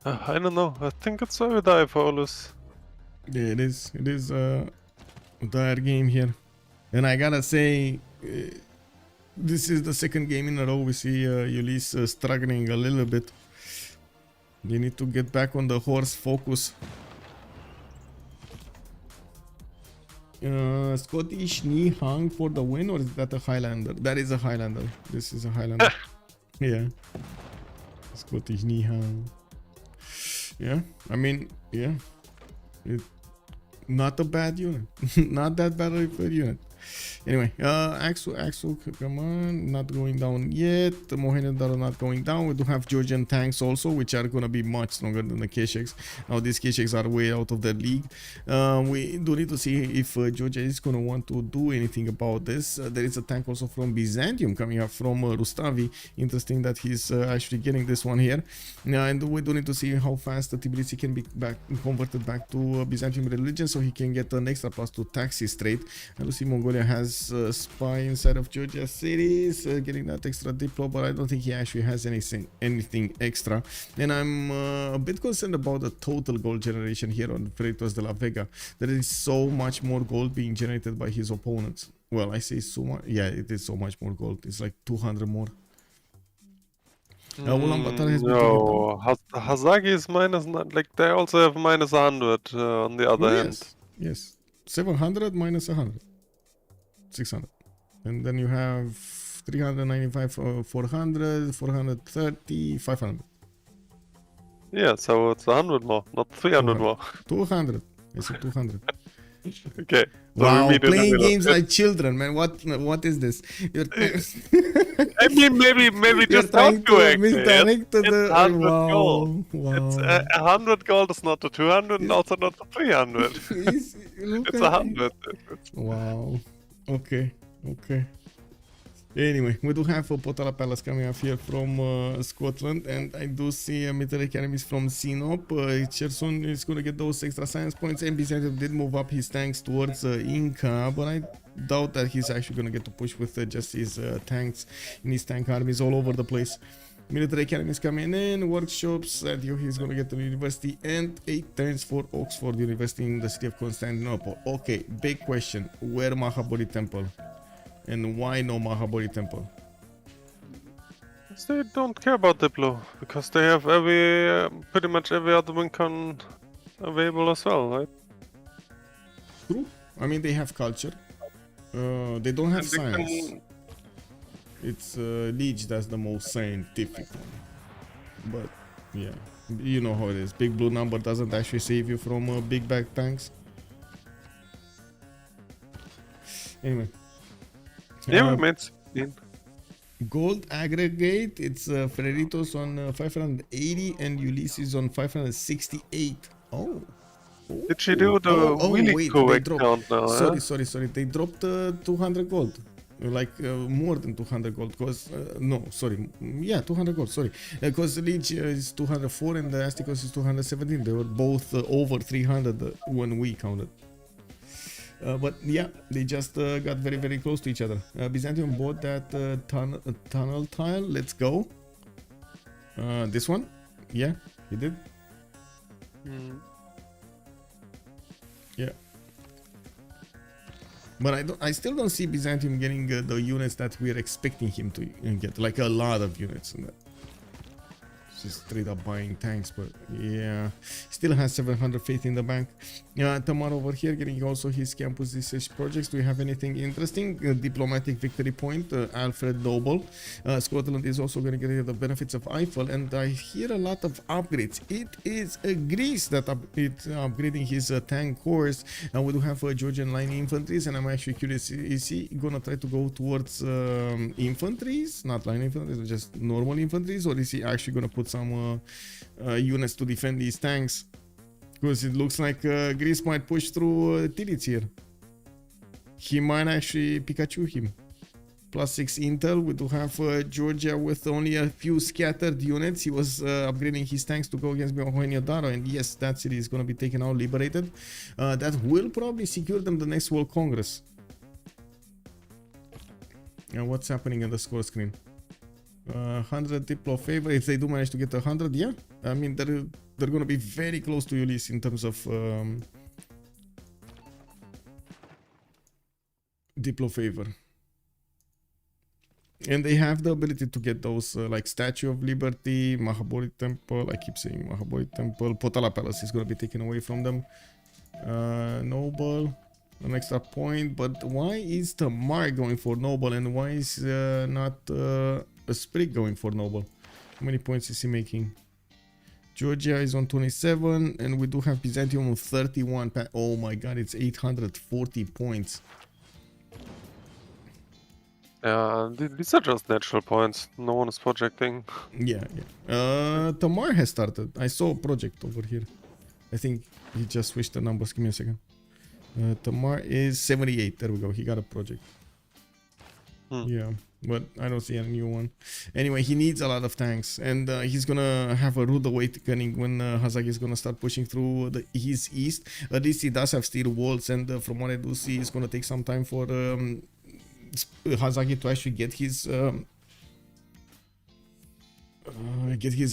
I don't know. I think it's a die for Ulyss. Yeah, it is. It is a dire game here, and I gotta say, this is the second game in a row we see Ulyss struggling a little bit. You need to get back on the horse focus. Scottish knee hung for the win, or is that a Highlander? That is a Highlander. This is a Highlander. Yeah. Scottish knee hung. Yeah. I mean, yeah. Not a bad unit. Not that bad of a unit. Anyway, Axel, come on, not going down yet. The Mohenjo-Daro are not going down. We do have Georgian tanks also, which are gonna be much stronger than the Kesheks. Now these Kesheks are way out of the league. We do need to see if Georgia is gonna want to do anything about this. There is a tank also from Byzantium coming up from Rustavi. Interesting that he's actually getting this one here. And we do need to see how fast the Tbilisi can be converted back to Byzantium religion, so he can get an extra plus to taxi straight. And we see Mongolia has spy inside of Georgia cities, getting that extra diplo, but I don't think he actually has anything extra. And I'm a bit concerned about the total gold generation here on Freritos de la Vega. There is so much more gold being generated by his opponents. Well, I say so much. Yeah, it is so much more gold. It's like 200 more. Ulaanbaatar has been No, Hazaggi is minus, like they also have minus 100 on the other hand. Yes. 700 minus 100. 600. And then you have 395 for 400, 430, 500. Yeah, so it's 100 more, not 300 more. 200. I said 200. Okay. So Wow, we meet in the playing middle. games like children, man. What is this? I mean, maybe just trying talk to to it. misdirect to It's the 100 wow. gold. Wow. It's 100 gold is not the 200 and also not the 300. Look It's at 100. Wow. Okay. Anyway, we do have a Potala Palace coming up here from Scotland, and I do see military academies from Sinop. Cherson is going to get those extra science points, and Byzantium did move up his tanks towards Inca, but I doubt that he's actually going to get to push with just his tanks in his tank armies all over the place. Military academies coming in, workshops, and he's going to get to the university, and 8 turns for Oxford University in the city of Constantinople. Okay, big question. Where Mahabodhi Temple? And why no Mahabodhi Temple? They don't care about Diplo, because they have pretty much every other Wincon available as well, right? True. I mean, they have culture. They don't have And they science. can- It's Lege that's the most scientific one. But yeah, you know how it is. Big blue number doesn't actually save you from big bag tanks. Anyway. Yeah, we made 16. Gold aggregate, it's Freritos on 580 and Ulyss is on 568. Oh. Did she do the wait, Willico they account now? sorry. They dropped 200 gold. Like more than 200 gold. Because, no, sorry. Yeah, 200 gold, sorry. Because Lege is 204 and the Astikos is 217. They were both over 300 when we counted. But yeah, they just got very, very close to each other. Byzantium bought that tunnel tile. Let's go. This one? Yeah, he did. Yeah. But I still don't see Byzantium getting the units that we're expecting him to get. Like a lot of units in that. Just straight up buying tanks, but yeah, still has 700 faith in the bank. Tamar over here getting also his campus research projects. Do we have anything interesting? Diplomatic victory point, Alfred Noble. Scotland is also going to get the benefits of Eiffel, and I hear a lot of upgrades. It is Greece that it's upgrading his tank corps. We do have Georgian line infantries, and I'm actually curious, is he gonna try to go towards infantries, not line infantries, but just normal infantries, or is he actually gonna put some units to defend these tanks? Because it looks like Greece might push through Titiits here. He might actually Pikachu him. +6 intel. We do have Georgia with only a few scattered units. He was upgrading his tanks to go against Theodora, and yes, that city is going to be taken out, liberated. That will probably secure them the next World Congress. What's happening on the score screen? 100 Diplo favor. If they do manage to get 100, yeah, I mean they're going to be very close to Ulyss in terms of Diplo favor. And they have the ability to get those like Statue of Liberty, Mahabodhi Temple. I keep saying Mahabodhi Temple. Potala Palace is going to be taken away from them. Noble, an extra point. But why is Tamar going for Noble, and why is not a Sprig going for Noble? How many points is he making? Georgia is on 27, and we do have Byzantium on 31. Oh my god, it's 840 points. These are just natural points. No one is projecting. Yeah. Tamar has started. I saw a project over here. I think he just switched the numbers. Give me a second. Tamar is 78. There we go. He got a project. Yeah, but I don't see a new one. Anyway, he needs a lot of tanks, and he's gonna have a rude awakening when Hazaggi is gonna start pushing through his east. At least he does have steel walls, and from what I do see, it's gonna take some time for Hazaggi to actually get his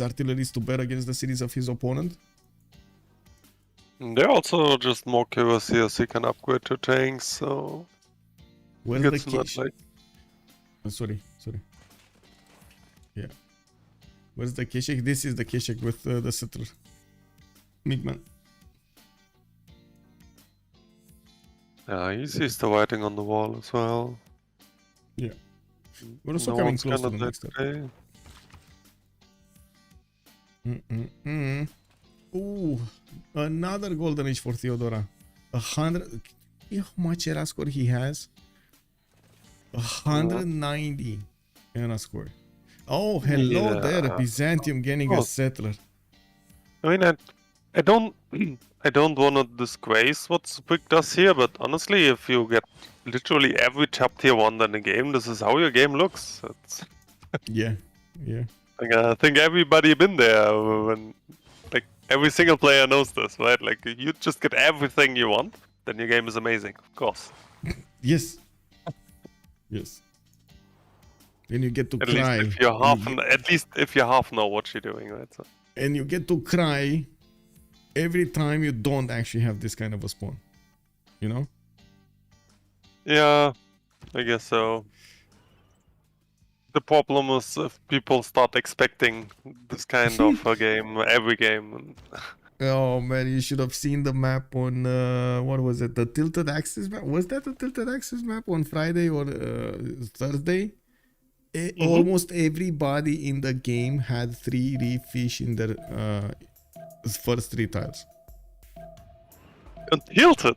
artilleries to bear against the cities of his opponent. They're also just more curious here, so he can upgrade to tanks. So Where's the it's not cache? like Sorry. Yeah. Where's the Keshik? This is the Keshik with the settler. Migman. he sees the writing on the wall as well. Yeah. We're also No coming one's close to gonna the next step. die. Ooh, another golden age for Theodora. 100. You know how much era score he has? 190 era score. Oh, hello Yeah. there, Byzantium getting a Oh. settler. I mean, I don't I don't want to disgrace what Sprig does here, but honestly, if you get literally every top tier one in the game, this is how your game looks. It's, Yeah, yeah. I think everybody been there when like every single player knows this, right? Like you just get everything you want, then your game is amazing, of course. Yes. Yes. Then you get to At cry. least if you at least if you half know what you're doing, right? So. And you get to cry every time you don't actually have this kind of a spawn. You know? Yeah, I guess so. The problem is if people start expecting this kind of a game every game. Oh man, you should have seen the map on what was it? The tilted axis map? Was that the tilted axis map on Friday or Thursday? Almost everybody in the game had 3 reef fish in their first 3 tiles. And tilted.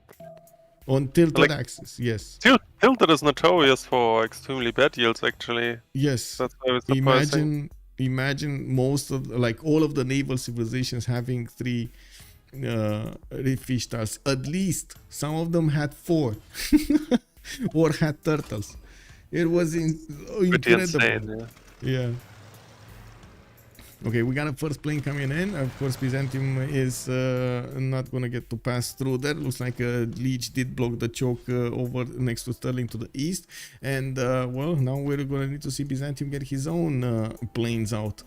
On tilted Like, axis, yes. Tilted is notorious for extremely bad yields, actually. Yes. That's very surprising. Imagine most of like all of the naval civilizations having 3 reef fish tiles. At least some of them had 4 or had turtles. It was Pretty incredible. insane, Yeah. Okay, we got a first plane coming in. Of course, Byzantium is not gonna get to pass through there. Looks like Lege did block the choke over next to Sterling to the east. And well, now we're gonna need to see Byzantium get his own planes out.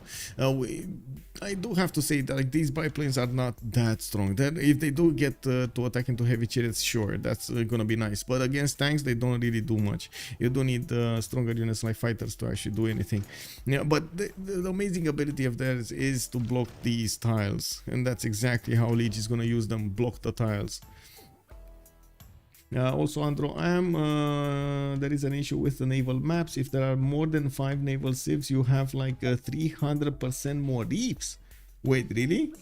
I do have to say that like these biplanes are not that strong. That if they do get to attack into heavy chariots, sure, that's gonna be nice. But against tanks, they don't really do much. You do need stronger units like fighters to actually do anything. Yeah, but the amazing ability of theirs is to block these tiles, and that's exactly how Lege is gonna use them. Block the tiles. Also, Andro there is an issue with the naval maps. If there are more than 5 naval civs, you have like 300% more reefs. Wait, really?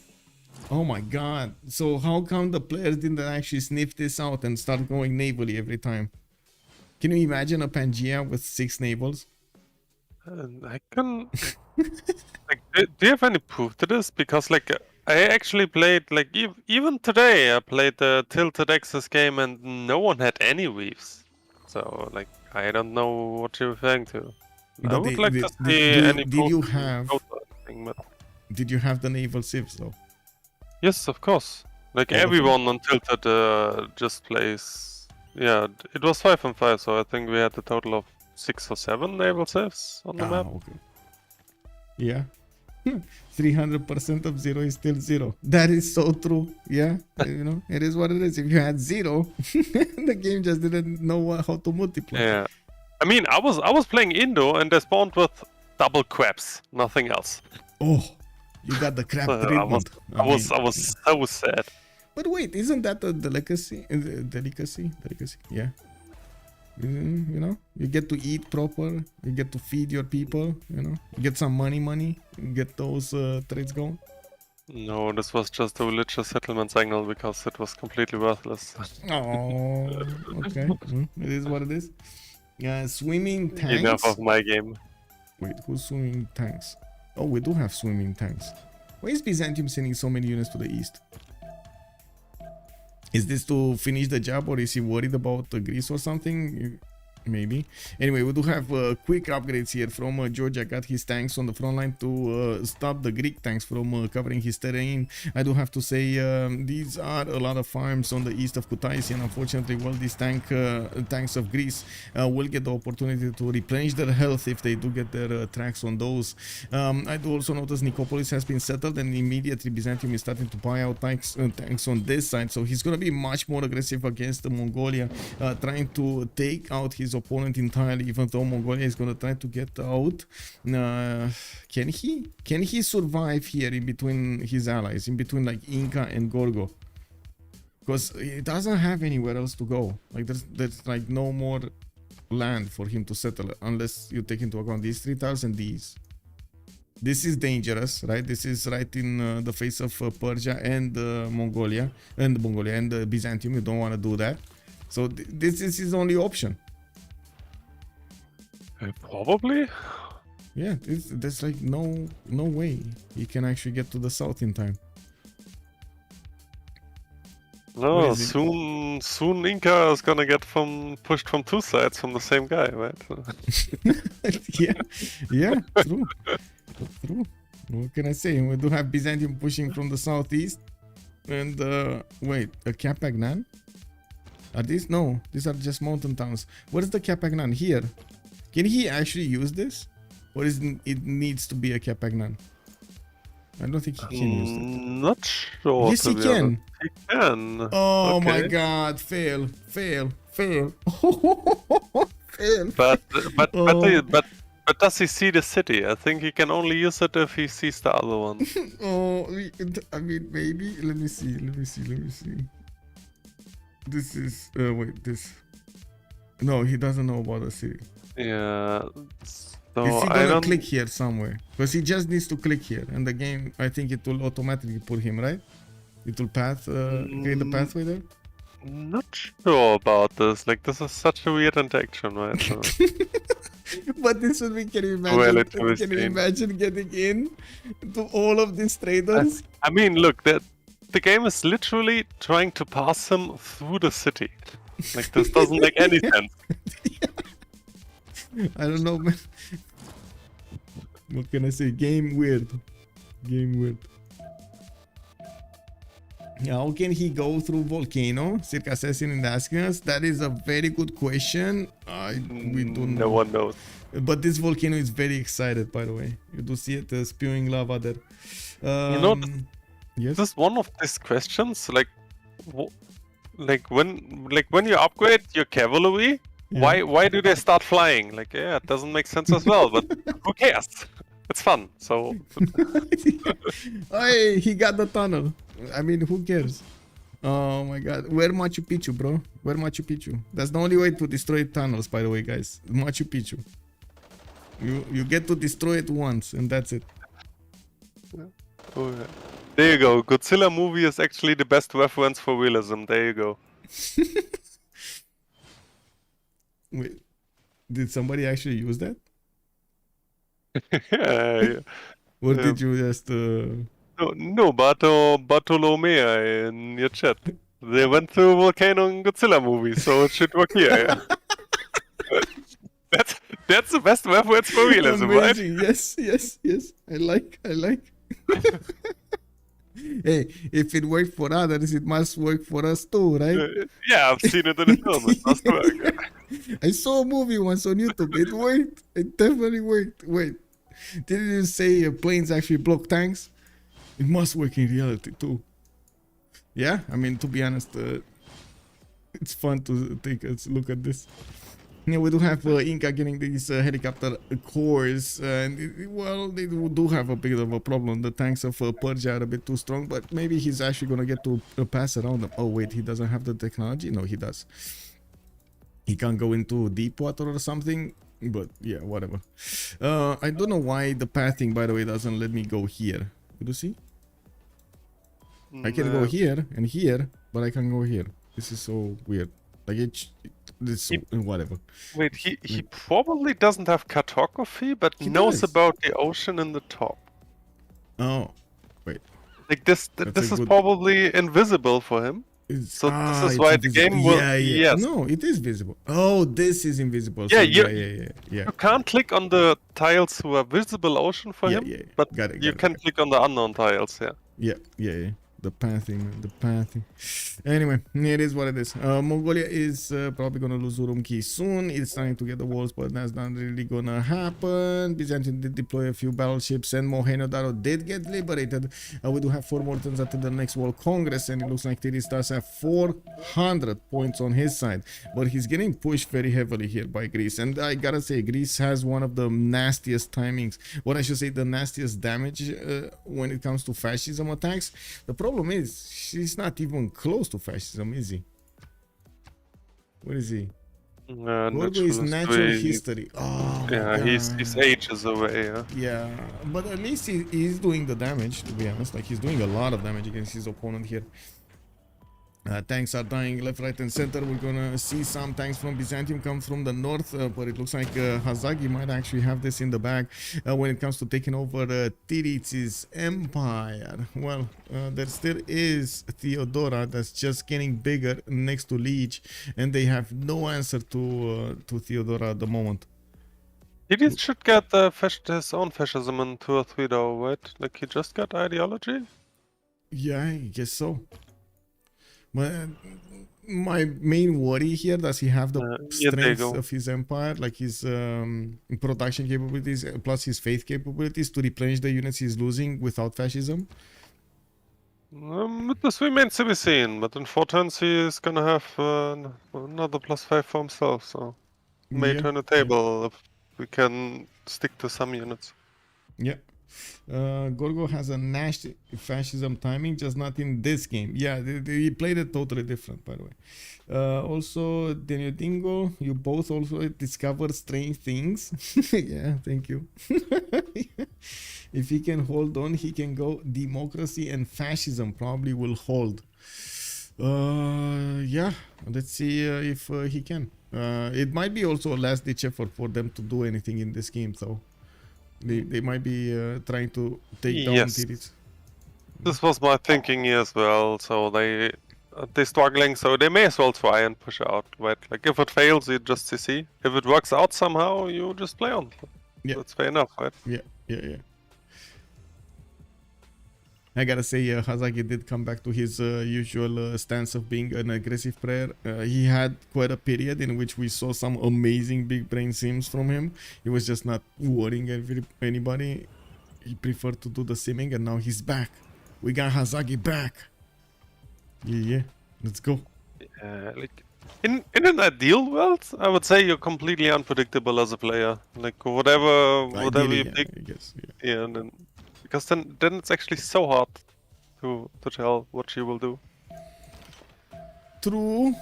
Oh my god. So how come the players didn't actually sniff this out and start going navally every time? Can you imagine a Pangea with 6 navals? I can... like, do you have any proof to this? Because like... I actually played, like, even today, I played the Tilted Axis game and no one had any reefs. So, like, I don't know what you're referring to. But I would like to see any did you proof have to thing, but... Did you have the naval civs though? Yes, of course. Like, All of them? everyone on Tilted just plays... Yeah, it was 5 and 5, so I think we had a total of 6 or 7 naval civs on the map. Okay. Yeah. 300% of 0 is still 0. That is so true. Yeah, you know, it is what it is. If you had 0, the game just didn't know how to multiply. Yeah, I mean, I was playing Indo and they spawned with double crabs, nothing else. Oh, you got the crab treatment. I was so sad. But wait, isn't that a delicacy? Delicacy? Yeah. You know, you get to eat proper, you get to feed your people, you know, you get some money, you get those trades going. No, this was just a religious settlement signal because it was completely worthless. Oh, okay. It is what it is. Swimming tanks. Enough of my game. Wait, who's swimming tanks? Oh, we do have swimming tanks. Why is Byzantium sending so many units to the east? Is this to finish the job, or is he worried about Greece or something? Maybe. Anyway, we do have quick upgrades here from Georgia. Got his tanks on the front line to stop the Greek tanks from covering his terrain. I do have to say these are a lot of farms on the east of Kutaisi, and unfortunately, well, these tanks of Greece will get the opportunity to replenish their health if they do get their tracks on those. I do also notice Nicopolis has been settled, and immediately Byzantium is starting to buy out tanks on this side, so he's going to be much more aggressive against the Mongolia, trying to take out his opponent entirely, even though Mongolia is going to try to get out. Can he survive here in between his allies, in between like Inca and Gorgo? Because it doesn't have anywhere else to go. Like there's like no more land for him to settle, unless you take into account these 3 tiles and these. This is dangerous, right? This is right in the face of Persia and Mongolia and Byzantium. You don't want to do that. So this is his only option. Probably. Yeah, there's like no way he can actually get to the south in time. No, is it? soon Inca is gonna get pushed from two sides from the same guy, right? Yeah, true. What can I say? We do have Byzantium pushing from the southeast. And wait, a Capagnan? Are these? No, these are just mountain towns. What is the Capagnan here? Can he actually use this? Or is it needs to be a Capagnan? I don't think he can use it. Not sure. Yes, to he be can. honest. He can. Oh my Okay. god, fail. Fail. Fail. Oh. But does he see the city? I think he can only use it if he sees the other one. Oh, I mean, maybe. Let me see. This is, wait, this. No, he doesn't know about the city. Yeah. So Is he I gonna don't. click here somewhere? Because he just needs to click here, and the game, I think it will automatically put him, right? It will create the pathway there. Not sure about this. Like, this is such a weird interaction, right? So, But this one we can Well, imagine. it was Can you in. imagine getting in to all of these traders? I mean, look, the game is literally trying to pass him through the city. Like, this doesn't make any sense. I don't know, man. What can I say? Game weird. How can he go through volcano? Circa Assassin and asking us. That is a very good question. We don't know. No one knows. But this volcano is very excited, by the way. You do see it spewing lava there. You know, Yes. this is one of these questions. Like, when you upgrade your cavalry, Yeah. why do they start flying? Like, yeah, it doesn't make sense as well. But who cares? It's fun. So Hey, he got the tunnel. I mean, who cares? Oh my god. Where Machu Picchu, bro? Where Machu Picchu? That's the only way to destroy tunnels, by the way, guys. Machu Picchu. You get to destroy it once, and that's it. oh, yeah. There you go. Godzilla movie is actually the best reference for realism. There you go. Wait, did somebody actually use that? Yeah. Or did you just... No, Bartolomea in your chat. They went through a volcano in Godzilla movie, so it should work here. Yeah. That's the best reference for realism, right? Amazing. Yes. I like. Hey, if it worked for others, it must work for us too, right? Yeah, I've seen it in the film. It must work. I saw a movie once on YouTube. It worked. It definitely worked. Wait, didn't you say planes actually block tanks? It must work in reality too. Yeah, I mean, to be honest, it's fun to take a look at this. Yeah, we do have Inca getting these helicopter cores, and well, they do have a bit of a problem. The tanks of Persia are a bit too strong, but maybe he's actually gonna get to pass around them. Oh wait, he doesn't have the technology? No, he does. He can't go into deep water or something, but yeah, whatever. I don't know why the pathing, by the way, doesn't let me go here. You see? I can go here and here, but I can't go here. This is so weird. Like this whatever. Wait, he probably doesn't have cartography, but He knows does. about the ocean in the top. Oh, wait. Like this That's a is good- probably invisible for him. So this is it's why the invisible. game will. Yeah. Yes. No, it is visible. Oh, this is invisible. Yeah, So you- yeah. You can't click on the tiles who are visible ocean for Yeah, him, yeah. but Got it, you got it, can got it. click on the unknown tiles. Yeah. Yeah. The pathing, man. The pathing. Anyway, it is what it is. Mongolia is probably gonna lose Urumqi soon. It's starting to get the walls, but that's not really gonna happen. Byzantium did deploy a few battleships, and Mohenjo-Daro did get liberated. We do have 4 more turns until the next World Congress, and it looks like Titiits does have 400 points on his side. But he's getting pushed very heavily here by Greece. And I gotta say, Greece has one of the nastiest timings. What I should say, the nastiest damage when it comes to fascism attacks. The problem is, she's not even close to fascism, is he? What is he? Gorgo is natural history. Oh, my Yeah, God. he's ages away. Yeah. Yeah, but at least he's doing the damage, to be honest. Like, he's doing a lot of damage against his opponent here. Tanks are dying left, right, and center. We're gonna see some tanks from Byzantium come from the north, but it looks like Hazaggi might actually have this in the bag when it comes to taking over Titiits' empire. Well, there still is Theodora that's just getting bigger next to Lege, and they have no answer to Theodora at the moment. Titiits should get his own fascism in 2 or 3 though, right? Like he just got ideology? Yeah, I guess so. My main worry here, does he have the yeah, there you strength go. of his empire, like his production capabilities plus his faith capabilities to replenish the units he's losing without fascism? This remains to be seen, but in 4 turns he is gonna have another +5 for himself, so may Yeah, turn the table if we can stick to some units. yeah. Gorgo has a Nash fascism timing, just not in this game. Yeah, he played it totally different, by the way. Also, Dingo, you both also discovered strange things. Yeah, thank you. If he can hold on, he can go democracy and fascism probably will hold. Yeah, let's see if he can. It might be also a last ditch effort for them to do anything in this game, though. They might be trying to take down Titiits. This was my thinking here as well. So they're struggling, so they may as well try and push out. Right? Like if it fails, you just CC. If it works out somehow, you just play on. Yeah, that's fair enough, right? Yeah. I gotta say, Hazaggi did come back to his usual stance of being an aggressive player. He had quite a period in which we saw some amazing big brain sims from him. He was just not worrying anybody. He preferred to do the simming, and now he's back. We got Hazaggi back. Yeah. Let's go. Like in an ideal world, I would say you're completely unpredictable as a player. Like whatever Ideally, you yeah, pick, I guess. yeah, and then. Because then it's actually so hard to tell what you will do. True.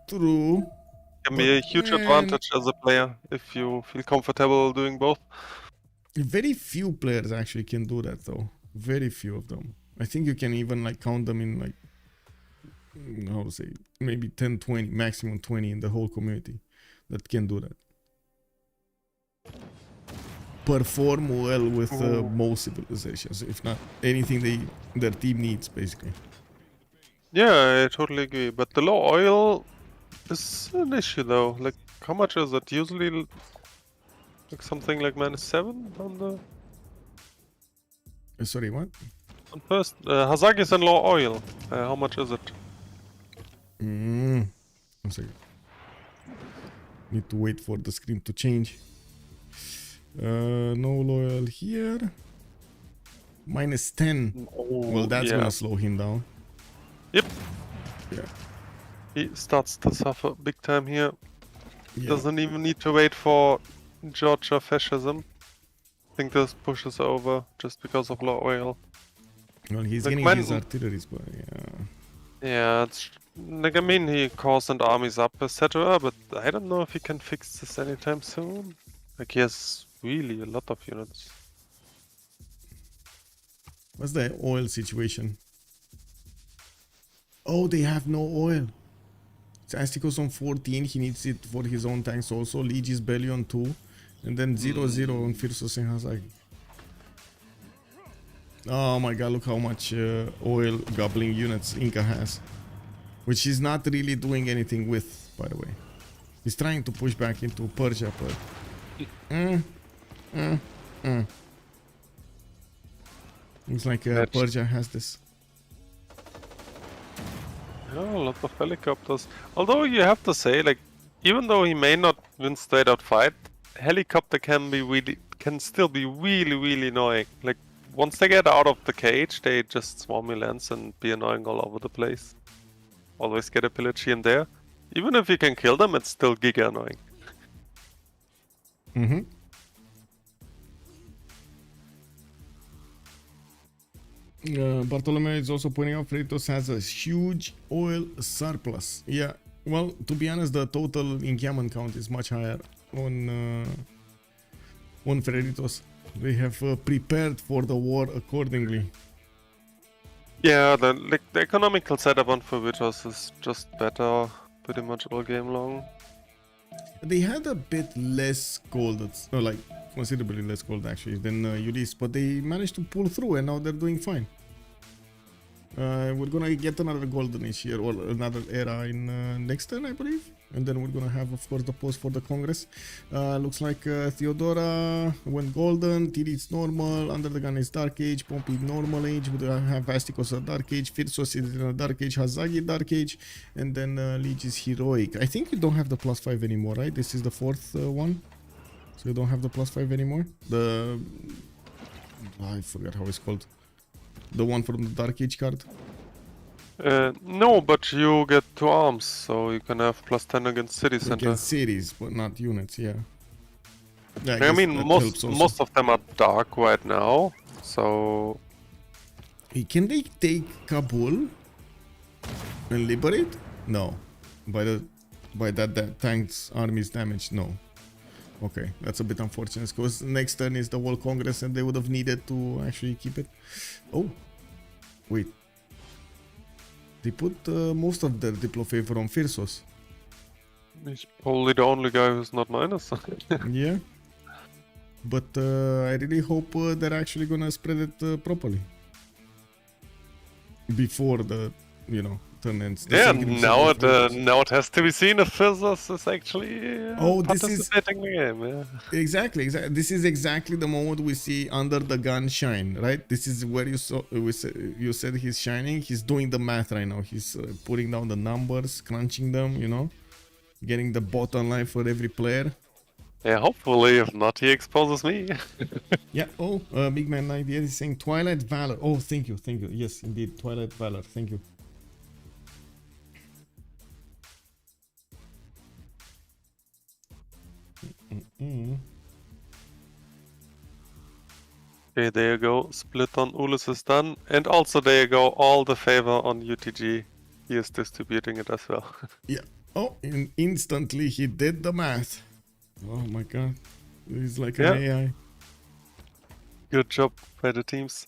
Can be a huge advantage as a player if you feel comfortable doing both. Very few players actually can do that, though. Very few of them. I think you can even like count them in like, how to say, maybe 10, 20, maximum 20 in the whole community that can do that. Perform well with most civilizations, if not anything their team needs, basically. Yeah, I totally agree. But the low oil is an issue, though. Like, how much is it? Usually, like something like -7 on the. Sorry, what? On first, Hazaggi is in low oil. How much is it? 1 second. Need to wait for the screen to change. No loyal here. -10. Oh, Well, that's gonna slow him down. Yep. Yeah. He starts to suffer big time here. Yeah. Doesn't even need to wait for Georgia fascism. I think this pushes over just because of low oil. Well, he's Like getting his artilleries, but yeah. Yeah, it's like I mean he caused armies up, etc. But I don't know if he can fix this anytime soon. Like he has really a lot of units. What's the oil situation? Oh, they have no oil. It's Astikos on 14. He needs it for his own tanks also. Lege is barely on 2. And then 0-0 on Phyrsos and Hazaggi. Oh my god, look how much oil gobbling units Inca has. Which he's not really doing anything with, by the way. He's trying to push back into Persia, but... Looks like Persia has this. Yeah, a lot of helicopters. Although you have to say, like, even though he may not win straight out fight, helicopter can still be really annoying. Like once they get out of the cage, they just swarm your lands and be annoying all over the place. Always get a pillage here and there. Even if you can kill them, it's still giga annoying. Bartolomeo is also pointing out Freritos has a huge oil surplus. Yeah, well, to be honest, the total encampment count is much higher on Freritos. They have prepared for the war accordingly. Yeah, the economical setup on Freritos is just better pretty much all game long. They had a bit less gold, like considerably less gold actually than Ulyss, but they managed to pull through and now they're doing fine. We're gonna get another golden age here, or another era in next turn, I believe. And then we're gonna have, of course, the post for the Congress. Looks like Theodora went golden, Titiits normal, UnderTheGun is Dark Age, Pompi normal age, we have Astikos a Dark Age, Phyrsos is in a Dark Age, Hazaggi Dark Age, and then Lege is Heroic. I think you don't have the +5 anymore, right? This is the fourth one, so you don't have the +5 anymore. I forgot how it's called. The one from the Dark Age card. No, but you get 2 arms, so you can have +10 against city center. Against cities, but not units, yeah. Yeah, I mean, most of them are dark right now, so... Hey, can they take Kabul and liberate? No. By that tank's army's damage, no. Okay, that's a bit unfortunate because next turn is the World Congress and they would have needed to actually keep it. Oh, wait. They put most of their Diplo favor on Phyrsos. He's probably the only guy who's not minus. Yeah. But I really hope they're actually gonna spread it properly. Before the, turn ends. Yeah, now it has to be seen if Phyrsos is actually participating in the game. Yeah. Exactly. This is exactly the moment we see UnderTheGun shine, right? This is where you said he's shining. He's doing the math right now. He's putting down the numbers, crunching them, getting the bottom line for every player. Yeah, hopefully, if not, he exposes me. Yeah, Big Man 98 is saying Twilight Valor. Oh, thank you. Yes, indeed, Twilight Valor. Thank you. Okay, there you go. Split on Ulyss is done. And also there you go, all the favor on UTG. He is distributing it as well. Yeah. Oh, and instantly he did the math. Oh my god. He's like an AI. Good job by the teams.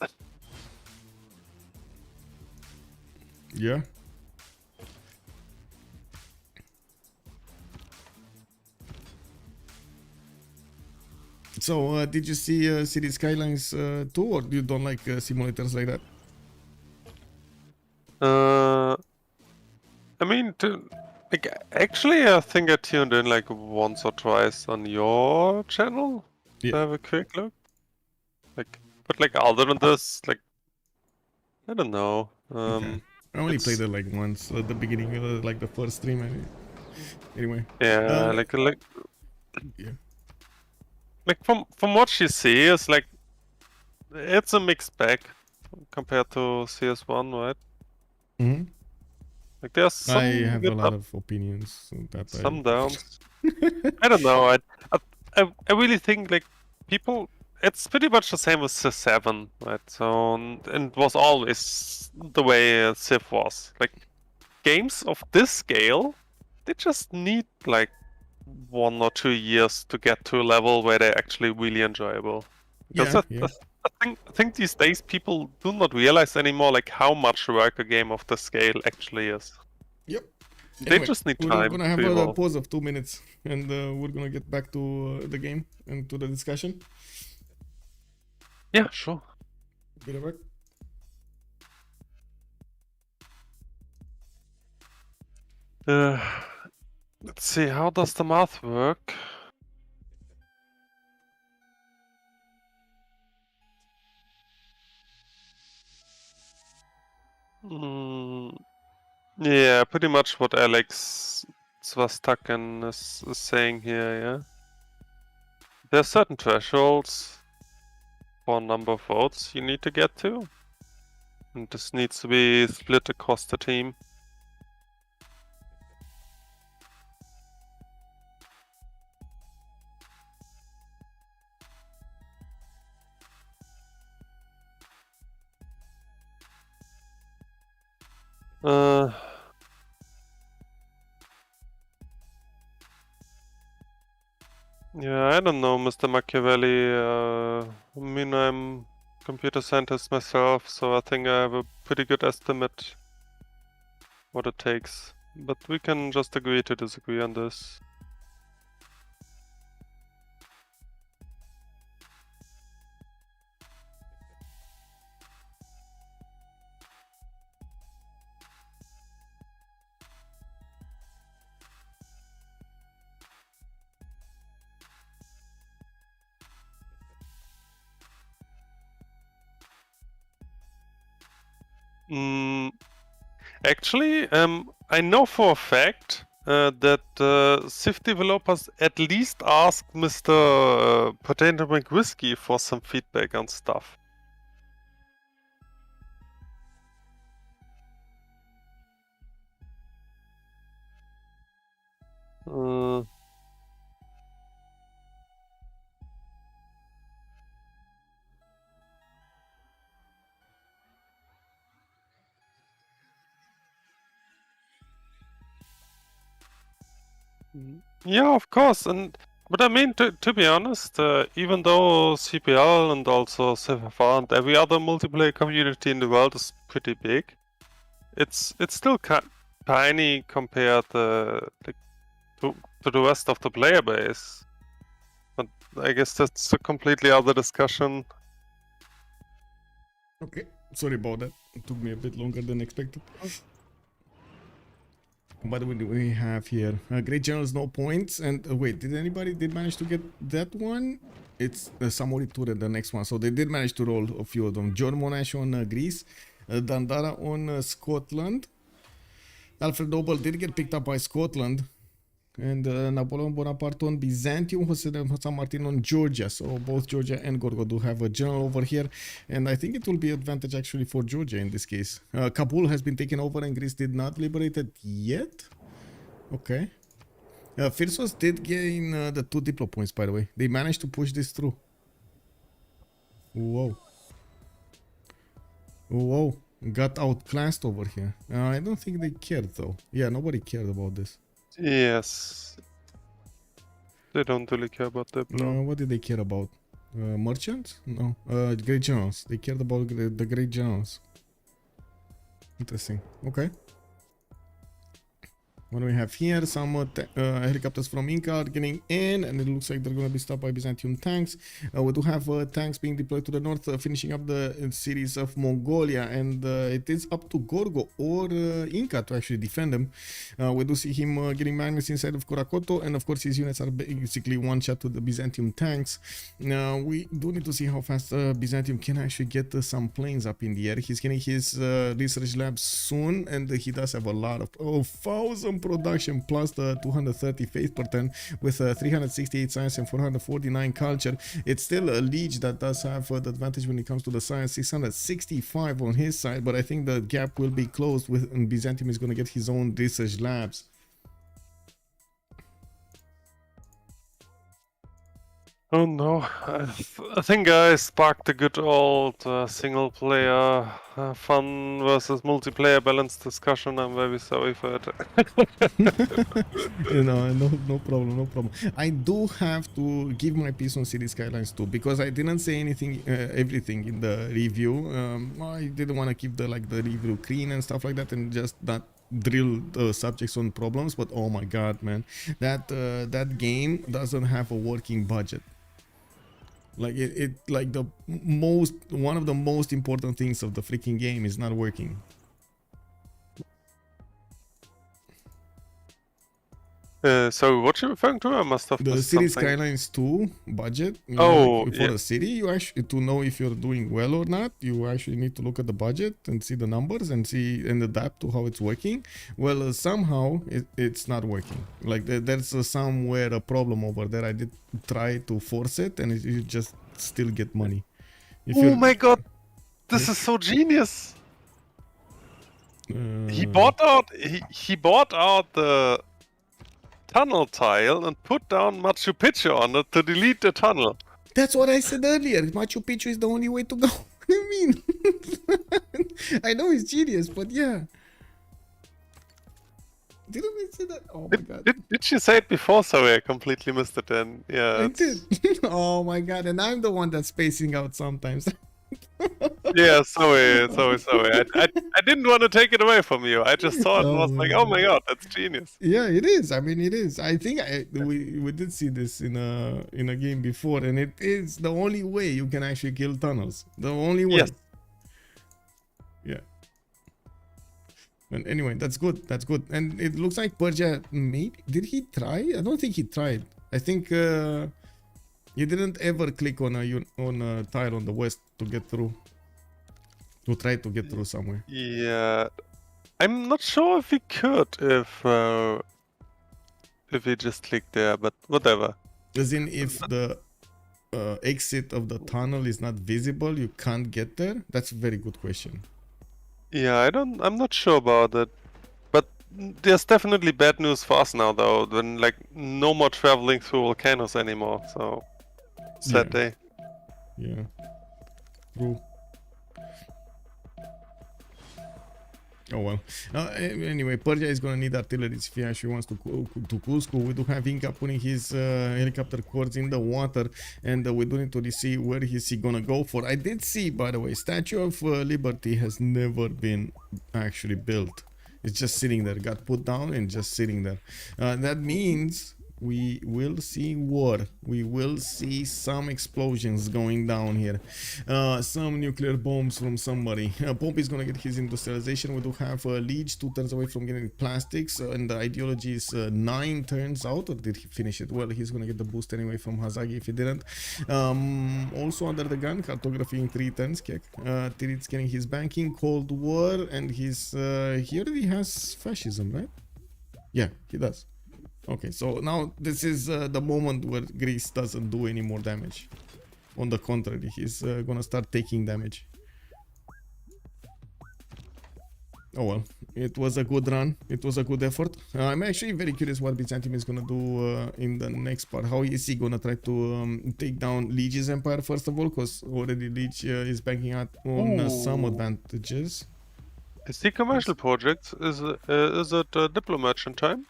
Yeah. So, did you see City Skylines too, or you don't like simulators like that? I mean, actually, I think I tuned in like once or twice on your channel to have a quick look. But other than this, I don't know. Okay. I only played it like once at the beginning, like the first stream. Anyway. Yeah, yeah. Like from what you see, it's a mixed bag compared to CS1, right? Mm-hmm. Like there's some I have a lot of opinions on that. Some downs. I don't know. I really think people. It's pretty much the same with Civ7, right? So and it was always the way Civ was. Games of this scale, they just need 1 or 2 years to get to a level where they're actually really enjoyable. Because I think these days people do not realize anymore how much work a game of the scale actually is. Yep. They just need time. We're gonna have a pause of 2 minutes, and we're gonna get back to the game and to the discussion. Yeah, sure. Be right back. Let's see, how does the math work? Yeah, pretty much what Alex Svastakan is saying here, yeah? There are certain thresholds for number of votes you need to get to. And this needs to be split across the team. Yeah, I don't know, Mr. Machiavelli. I mean, I'm computer scientist myself, so I think I have a pretty pretty good estimate what it takes. But we can just agree to disagree on this. Actually, I know for a fact that Civ developers at least asked Mr. Potato McWhiskey for some feedback on stuff. Yeah, of course, but I mean, to be honest, even though CPL and also CivFR and every other multiplayer community in the world is pretty big, it's still tiny compared to the rest of the player base. But I guess that's a completely other discussion. Okay, sorry about that. It took me a bit longer than expected. By the way, we have here great generals, no points. And wait, did anybody manage to get that one? It's Samori Ture, the next one. So they did manage to roll a few of them. John Monash on Greece, Dandara on Scotland. Alfred Nobel did get picked up by Scotland. And Napoleon Bonaparte on Byzantium, Jose de San Martin on Georgia. So both Georgia and Gorgo do have a general over here. And I think it will be advantage actually for Georgia in this case. Kabul has been taken over and Greece did not liberate it yet. Okay. Phyrsos did gain the 2 diplo points, by the way. They managed to push this through. Whoa. Whoa. Got outclassed over here. I don't think they cared though. Yeah, nobody cared about this. Yes. They don't really care about that. No. What did they care about? Merchants? No. Great generals. They cared about the great generals. Interesting. Okay. What do we have here? Some helicopters from Inca are getting in, and it looks like they're going to be stopped by Byzantium tanks. We do have tanks being deployed to the north, finishing up the cities of Mongolia, and it is up to Gorgo or Inca to actually defend them. We do see him getting Magnus inside of Korakoto, and of course his units are basically one shot to the Byzantium tanks. Now we do need to see how fast Byzantium can actually get some planes up in the air. He's getting his research lab soon, and he does have a lot of 1,000 production plus the 230 faith per turn with 368 science and 449 culture. It's still a Lege that does have the advantage when it comes to the science, 665 on his side, but I think the gap will be closed with Byzantium is going to get his own research labs. Oh no, I think I sparked a good old single player fun versus multiplayer balance discussion. I'm very sorry for it. You know, no problem. I do have to give my piece on City Skylines too, because I didn't say anything, everything in the review. I didn't want to keep the review clean and stuff like that, and just not drill subjects on problems. But oh my god, man, that game doesn't have a working budget. Like like one of the most important things of the freaking game is not working. So what you referring to? I must have the missed City something. Skylines 2 budget. Oh, like for a city, you actually, to know if you're doing well or not, you actually need to look at the budget and see the numbers and adapt to how it's working. Well, somehow it's not working. Like there's somewhere a problem over there. I did try to force it, and you just still get money. Oh my god, this is so genius! He bought out the tunnel tile and put down Machu Picchu on it to delete the tunnel. That's what I said earlier. Machu Picchu is the only way to go. I mean, I know it's genius, but yeah. Didn't I say that? Oh my god. Did you say it before? Sorry, I completely missed it then. Yeah. I did. Oh my god, and I'm the one that's spacing out sometimes. Yeah, sorry. I didn't want to take it away from you. I just thought it was like, oh my god, that's genius. Yeah, it is. I mean, it is. I think we did see this in a game before, and it is the only way you can actually kill tunnels. The only way. Yes. Yeah. But anyway, that's good. That's good. And it looks like Persia. Maybe did he try? I don't think he tried. I think he didn't ever click on a tile on the west to get through. To try to get through somewhere. Yeah, I'm not sure if he could if he just clicked there, but whatever. As in, if the exit of the tunnel is not visible, you can't get there? That's a very good question. Yeah, I'm not sure about it. But there's definitely bad news for us now, though, when like no more traveling through volcanoes anymore. So sad day. Yeah. True. Oh well. Anyway, Persia is gonna need artillery if he actually wants to Cusco. We do have Inca putting his helicopter cords in the water, and we do need to see where is he gonna go for. I did see, by the way, Statue of Liberty has never been actually built. It's just sitting there, got put down and just sitting there. That means we will see war. We will see some explosions going down here. Some nuclear bombs from somebody. Pompi is gonna get his industrialization. We do have Lege 2 turns away from getting plastics, and the ideology is 9 turns out. Or did he finish it? Well, he's gonna get the boost anyway from Hazaggi if he didn't. Also under the gun, cartography in 3 turns. Titiits getting his banking, Cold War, and his he already has fascism, right? Yeah, he does. Okay, so now this is the moment where Greece doesn't do any more damage. On the contrary, he's gonna start taking damage. Oh well, it was a good run. It was a good effort. I'm actually very curious what Byzantium is gonna do in the next part. How is he gonna try to take down Lege's empire first of all? Because already Lege is banking out on some advantages. Is he commercial projects? Is it diplomat in time?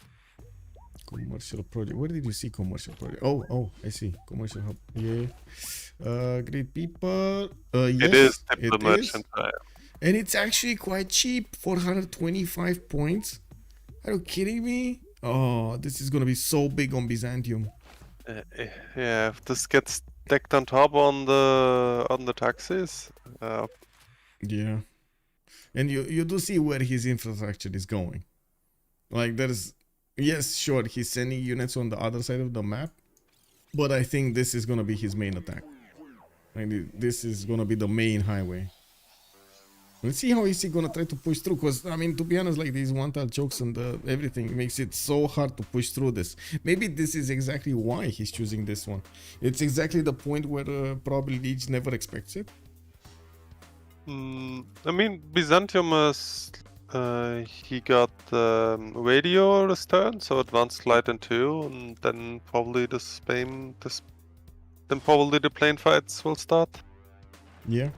Commercial project. Where did you see commercial project? Oh, I see. Commercial hub. Yeah. Great people. Yes, it is diplomat in time. And it's actually quite cheap. 425 points. Are you kidding me? Oh, this is gonna be so big on Byzantium. Yeah, if this gets stacked on top on the taxes. Yeah. And you do see where his infrastructure is going. Like there's. Yes, sure, he's sending units on the other side of the map, but I think this is gonna be his main attack. Like, this is gonna be the main highway. Let's see how is he gonna try to push through, because, I mean, to be honest, like, these one-tile chokes and everything makes it so hard to push through this. Maybe this is exactly why he's choosing this one. It's exactly the point where probably Lege never expects it. I mean, Byzantium is... he got radio return, so advanced light in 2, and then probably then probably the plane fights will start. Yeah,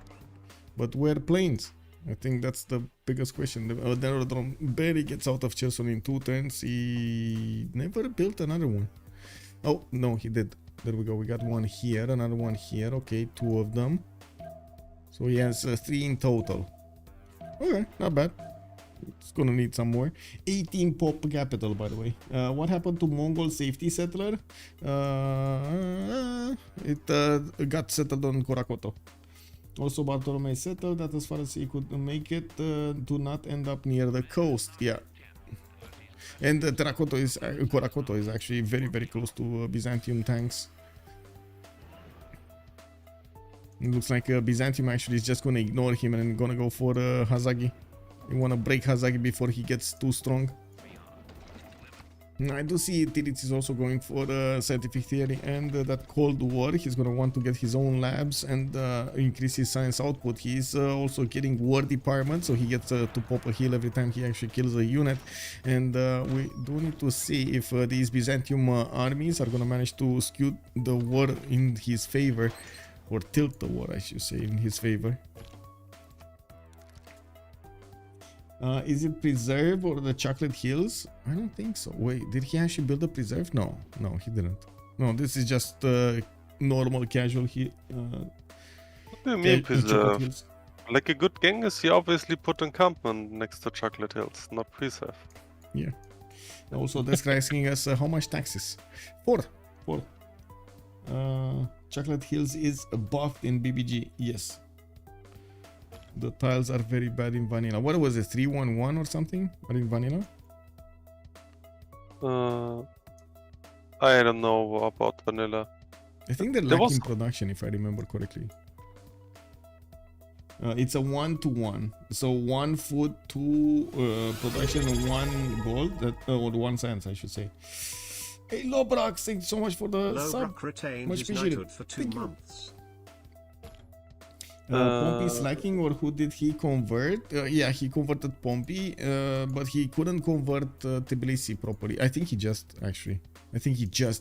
but where planes? I think that's the biggest question. The aerodrome barely gets out of Cherson in 2 turns. He never built another one. Oh no, he did. There we go. We got one here, another one here. Okay, 2 of them. So he has 3 in total. Okay, not bad. It's gonna need some more. 18 pop capital, by the way. What happened to Mongol safety settler? It got settled on Korakoto. Also, Bartolome settled that as far as he could make it, do not end up near the coast. Yeah. And Korakoto is actually very, very close to Byzantium tanks. It looks like Byzantium actually is just gonna ignore him and gonna go for Hazaggi. You want to break Hazaggi before he gets too strong. I do see Titiits is also going for scientific theory and that Cold War. He's going to want to get his own labs and increase his science output. He's also getting war department, so he gets to pop a heal every time he actually kills a unit. And we do need to see if these Byzantium armies are going to manage to skew the war in his favor, or tilt the war, I should say, in his favor. Is it preserve or the chocolate hills? I don't think so. Wait, did he actually build a preserve? No, he didn't. No, this is just normal casual Me preserve. Hills. Like a good Genghis, he obviously put encampment next to Chocolate Hills, not preserve. Yeah. Also, this guy asking us how much taxes? 4. Chocolate Hills is buffed in BBG. Yes. The tiles are very bad in vanilla. What was it? 311 or something? Or in vanilla? I don't know about vanilla. I think they're There lacking was- production, if I remember correctly. It's a 1-to-1. So 1 food, 2 production, and 1 gold. Or 1 cents, I should say. Hey, Lobrox, thank you so much for the sub. Lobrock retained Much his appreciated. knighthood for 2 Thank you. months. Pompi slacking, or who did he convert? Yeah, he converted Pompi, but he couldn't convert Tbilisi properly. I think he just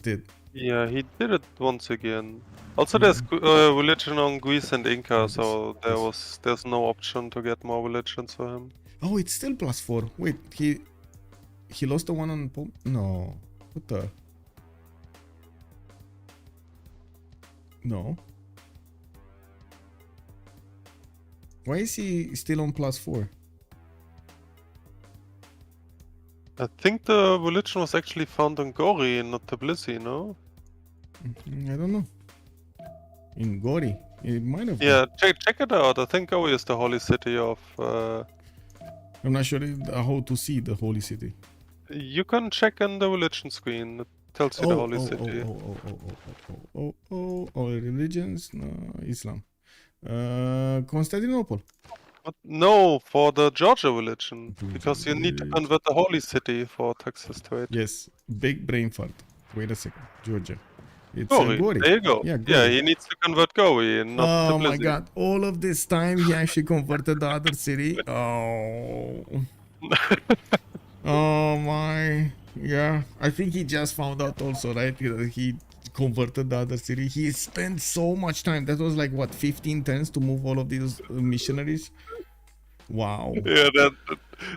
did. Yeah, he did it once again. Also, there's religion on Greece and Inca, so there's no option to get more religions for him. Oh, it's still +4. Wait, he lost the one on Pompi? No. What the? No. Why is he still on +4? I think the religion was actually found in Gori and not Tbilisi, no? I don't know. In Gori, it might have. Yeah, check it out. I think Gori is the holy city of. I'm not sure how to see the holy city. You can check in the religion screen. It tells you the holy city. All religions, no, Islam. Constantinople. But no, for the Georgia religion, because you need to convert the holy city for taxes to it. Yes, big brain fart. Wait a second, Georgia. It's Gori. Gori. There you go. Yeah, Yeah, Gori. he needs to convert Gori and not Oh Tbilisi. my god, all of this time he actually converted the other city. Oh. Oh my. Yeah, I think he just found out also, right? He converted the other city. He spent so much time. That was like what, 15 turns to move all of these missionaries? Wow. Yeah,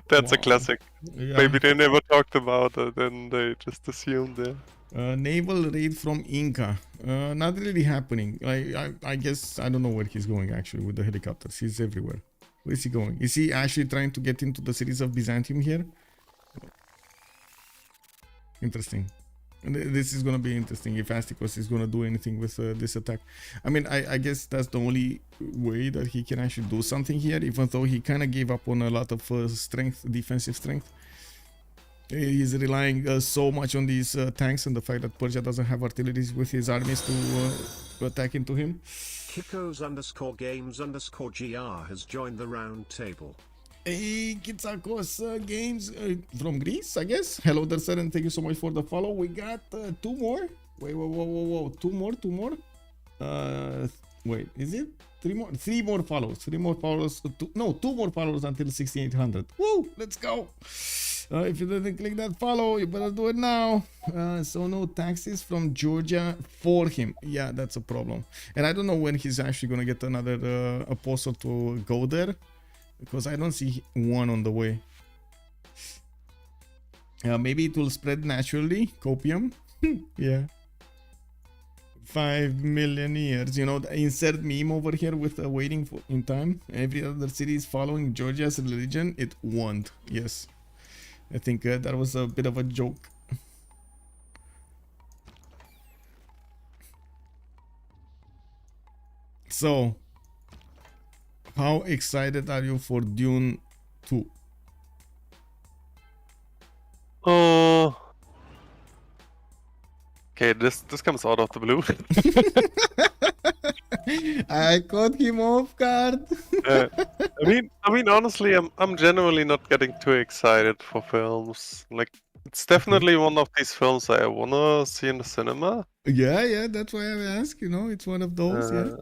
that's a Wow. classic. Yeah. Maybe they never talked about it and they just assumed it. Naval raid from Inca. Not really happening. I guess I don't know where he's going actually with the helicopters. He's everywhere. Where is he going? Is he actually trying to get into the cities of Byzantium here? Interesting. And this is gonna be interesting if Astikos is gonna do anything with this attack. I mean, I guess that's the only way that he can actually do something here, even though he kind of gave up on a lot of strength, defensive strength. He's relying so much on these tanks and the fact that Persia doesn't have artillery with his armies to attack into him. Kikos_games_gr has joined the round table. Hey, Kitsakos Games from Greece, I guess. Hello there, sir, and thank you so much for the follow. We got 2 more. Wait, whoa. 2 more. Wait, is it 3 more? 3 more follows. 3 more follows. 2 more follows until 6,800. Woo, let's go. If you didn't click that follow, you better do it now. So no taxes from Georgia for him. Yeah, that's a problem. And I don't know when he's actually gonna get another apostle to go there, because I don't see one on the way. Maybe it will spread naturally. Copium. Yeah. 5 million years. You know, insert meme over here with waiting for in time. Every other city is following Georgia's religion. It won't. Yes. I think that was a bit of a joke. So, how excited are you for Dune 2? Okay, this comes out of the blue. I caught him off guard. I mean, honestly, I'm generally not getting too excited for films. Like, it's definitely one of these films I wanna see in the cinema. Yeah, that's why I asked. You know, it's one of those. Yeah.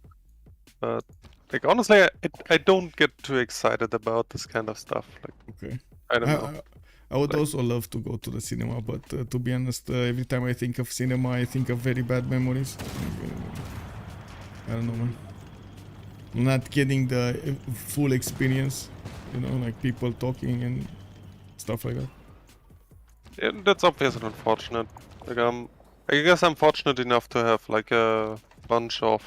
But like, honestly, I don't get too excited about this kind of stuff. Like, Okay. I don't know. I would also love to go to the cinema, but to be honest, every time I think of cinema, I think of very bad memories. I don't know, man. Not getting the full experience, you know, like people talking and stuff like that. Yeah, that's obviously unfortunate. Like, I guess I'm fortunate enough to have like a bunch of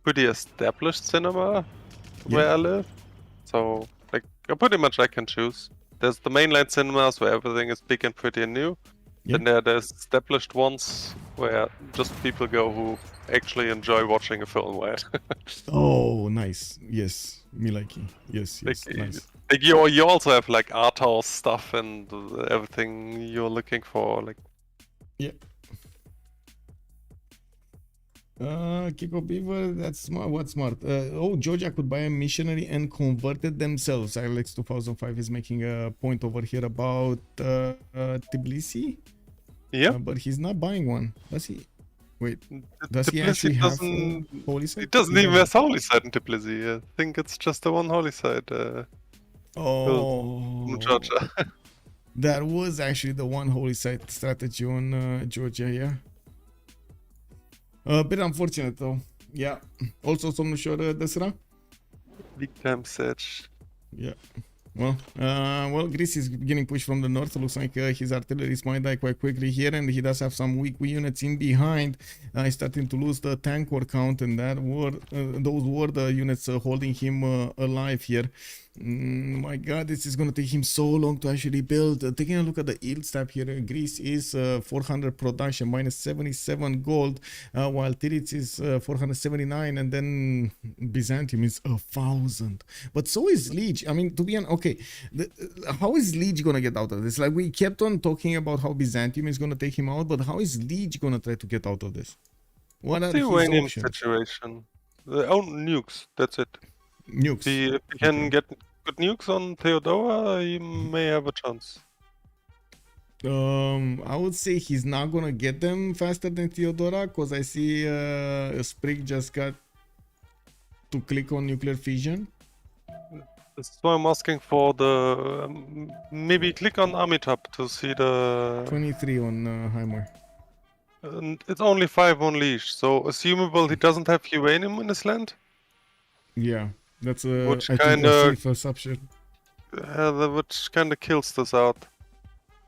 pretty established cinema where I live. So, like, pretty much I can choose. There's the mainline cinemas where everything is big and pretty and new. Yeah. Then there's established ones where just people go who actually enjoy watching a film, right? Oh, nice. Yes, me like it. Yes, yes, Like, nice. like you also have like art house stuff and everything you're looking for. Like, Yeah. Kiko Beaver, that's smart. What's smart? Oh, Georgia could buy a missionary and convert it themselves. Alex 2005 is making a point over here about Tbilisi. yeah, But he's not buying one. Does he? Wait, does he Tbilisi actually have doesn't. holy site? It doesn't He even doesn't. have holy site in Tbilisi. I think it's just the one holy site. Oh, In Georgia. that was actually the one holy site strategy on Georgia, yeah. A bit unfortunate though. Yeah. Also, Somnușor Desra. Big time Sage. Yeah. Well, Greece is getting pushed from the north. Looks like his artillery might die quite quickly here, and he does have some weak units in behind. He's starting to lose the tank war count, and those were the units holding him alive here. My God, this is going to take him so long to actually build. Taking a look at the yield stab here, Greece is 400 production, minus 77 gold, while Titiits is 479, and then Byzantium is 1,000. But so is Lege. I mean, to be honest, okay, how is Lege going to get out of this? Like, we kept on talking about how Byzantium is going to take him out, but how is Lege going to try to get out of this? What are The his Iranian options? situation. Their own nukes, that's it. Nukes. If he can get good nukes on Theodora, he may have a chance. I would say he's not gonna get them faster than Theodora, because I see Sprig just got to click on nuclear fission. That's why I'm asking for the... maybe click on Amitab to see the... 23 on Heimer. And it's only 5 on leash, so assumable he doesn't have uranium in his land? Yeah, that's Which I think a kinda- safe assumption. Which kinda kills this out.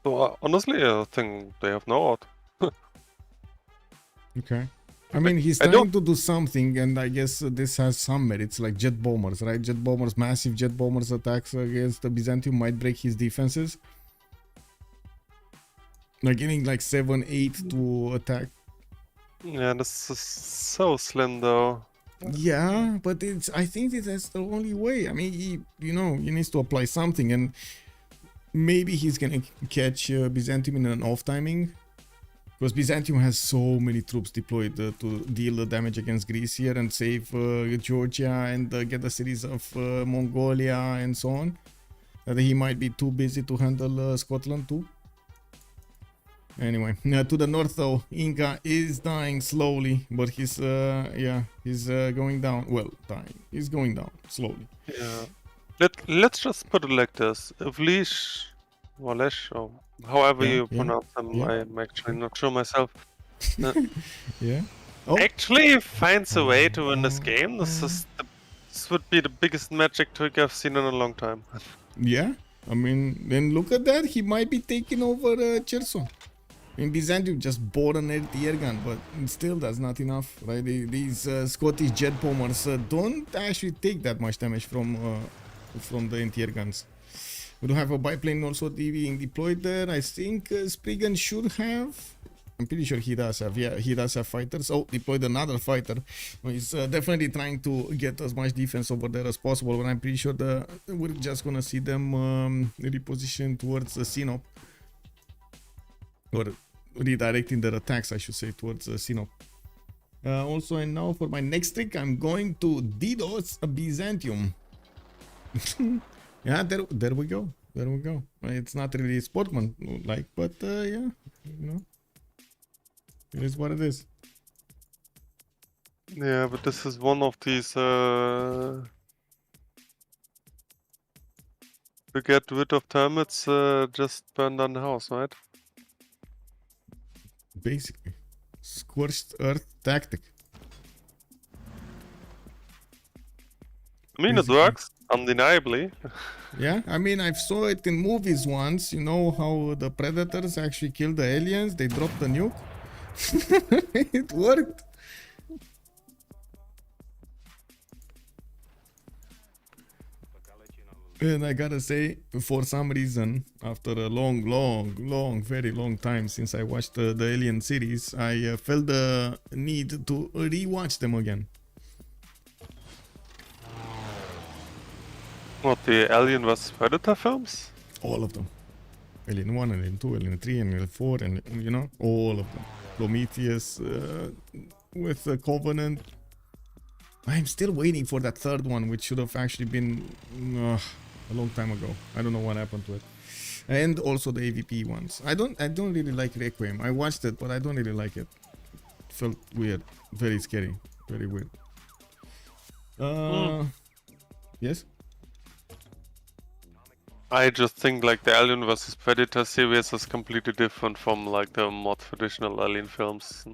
So honestly, I think they have no out. Okay. I mean, he's I trying to do something, and I guess this has some merits, like jet bombers, right? Jet bombers, massive jet bombers attacks against the Byzantium might break his defenses. Like getting like 7-8 to attack. Yeah, this is so slim though. Yeah, but I think that's the only way. I mean, he needs to apply something, and maybe he's gonna catch Byzantium in an off timing, because Byzantium has so many troops deployed to deal the damage against Greece here and save Georgia and get the cities of Mongolia and so on. That he might be too busy to handle Scotland too. Anyway, to the north though, Inca is dying slowly, but he's going down. Well, dying. He's going down slowly. Yeah. Let's just put it like this. If Leash or Lesh, or however you pronounce them, I'm actually not sure myself. Yeah. Oh. Actually finds a way to win this game. This would be the biggest magic trick I've seen in a long time. Yeah. I mean, then look at that. He might be taking over Cherson. In Byzantium just bought an air gun, but still that's not enough, right? These Scottish jet bombers don't actually take that much damage from the anti-air guns. We don't have a biplane also being deployed there. I think Spriggan should have. I'm pretty sure he does have. Yeah, he does have fighters. Oh, deployed another fighter. He's definitely trying to get as much defense over there as possible, but I'm pretty sure we're just gonna see them reposition towards the Sinop. Or redirecting their attacks, I should say, towards Sinop. Also, and now for my next trick, I'm going to DDoS Byzantium. Yeah, there we go. There we go. It's not really sportsman-like, but yeah, it is what it is. Yeah, but this is one of these to get rid of termites, just burn down the house, right? Basically, scorched earth tactic. I mean, it works, undeniably. Yeah, I mean, I saw it in movies once. You know how the predators actually kill the aliens? They dropped the nuke. It worked. And I gotta say, for some reason, after a very long time since I watched the Alien series, I felt the need to rewatch them again. What, the Alien vs Predator films? All of them. Alien 1, Alien 2, Alien 3, Alien 4, and you know, all of them. Prometheus, with the Covenant. I'm still waiting for that third one, which should have actually been a long time ago. I don't know what happened to it. And also the AVP ones. I don't really like Requiem. I watched it, but I don't really like it. Felt weird, very scary, very weird. Yes. I just think like the Alien vs Predator series is completely different from like the more traditional Alien films.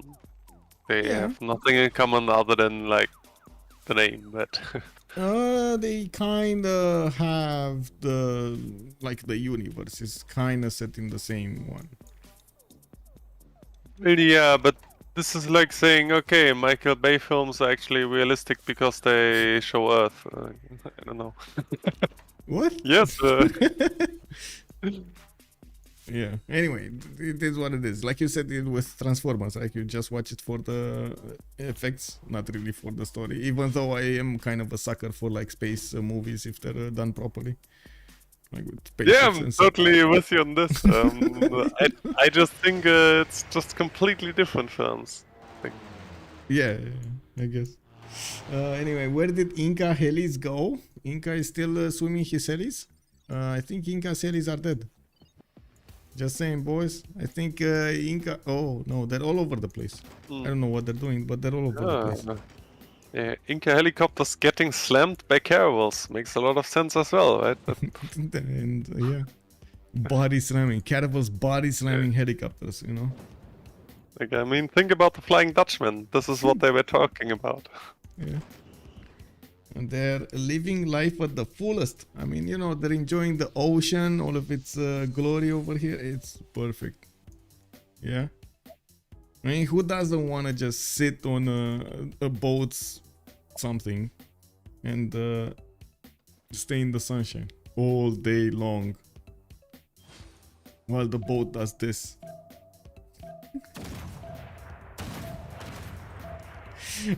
They have nothing in common other than like the name, but They kind of have the universe is kind of set in the same one. yeah, but this is like saying, okay, Michael Bay films are actually realistic because they show Earth. I don't know. What? Yes. Yeah. Anyway, it is what it is. Like you said with Transformers, like you just watch it for the effects, not really for the story. Even though I am kind of a sucker for like space movies if they're done properly. Like with Yeah, I'm totally with you on this. I just think it's just completely different films. Yeah, I guess. Anyway, where did Inca helis go? Inca is still swimming his helis. I think Inca's helis are dead. Just saying, boys. I think Inca... Oh, no, they're all over the place. I don't know what they're doing, but they're all over the place. Yeah, Inca helicopters getting slammed by caravels makes a lot of sense as well, right? And, yeah. Body slamming. Caravels body slamming helicopters, you know? Like, I mean, think about the Flying Dutchman. This is what they were talking about. Yeah. And they're living life at the fullest. I mean, you know, they're enjoying the ocean, all of its glory over here. It's perfect. Yeah. I mean, who doesn't want to just sit on a boat's something and stay in the sunshine all day long while the boat does this?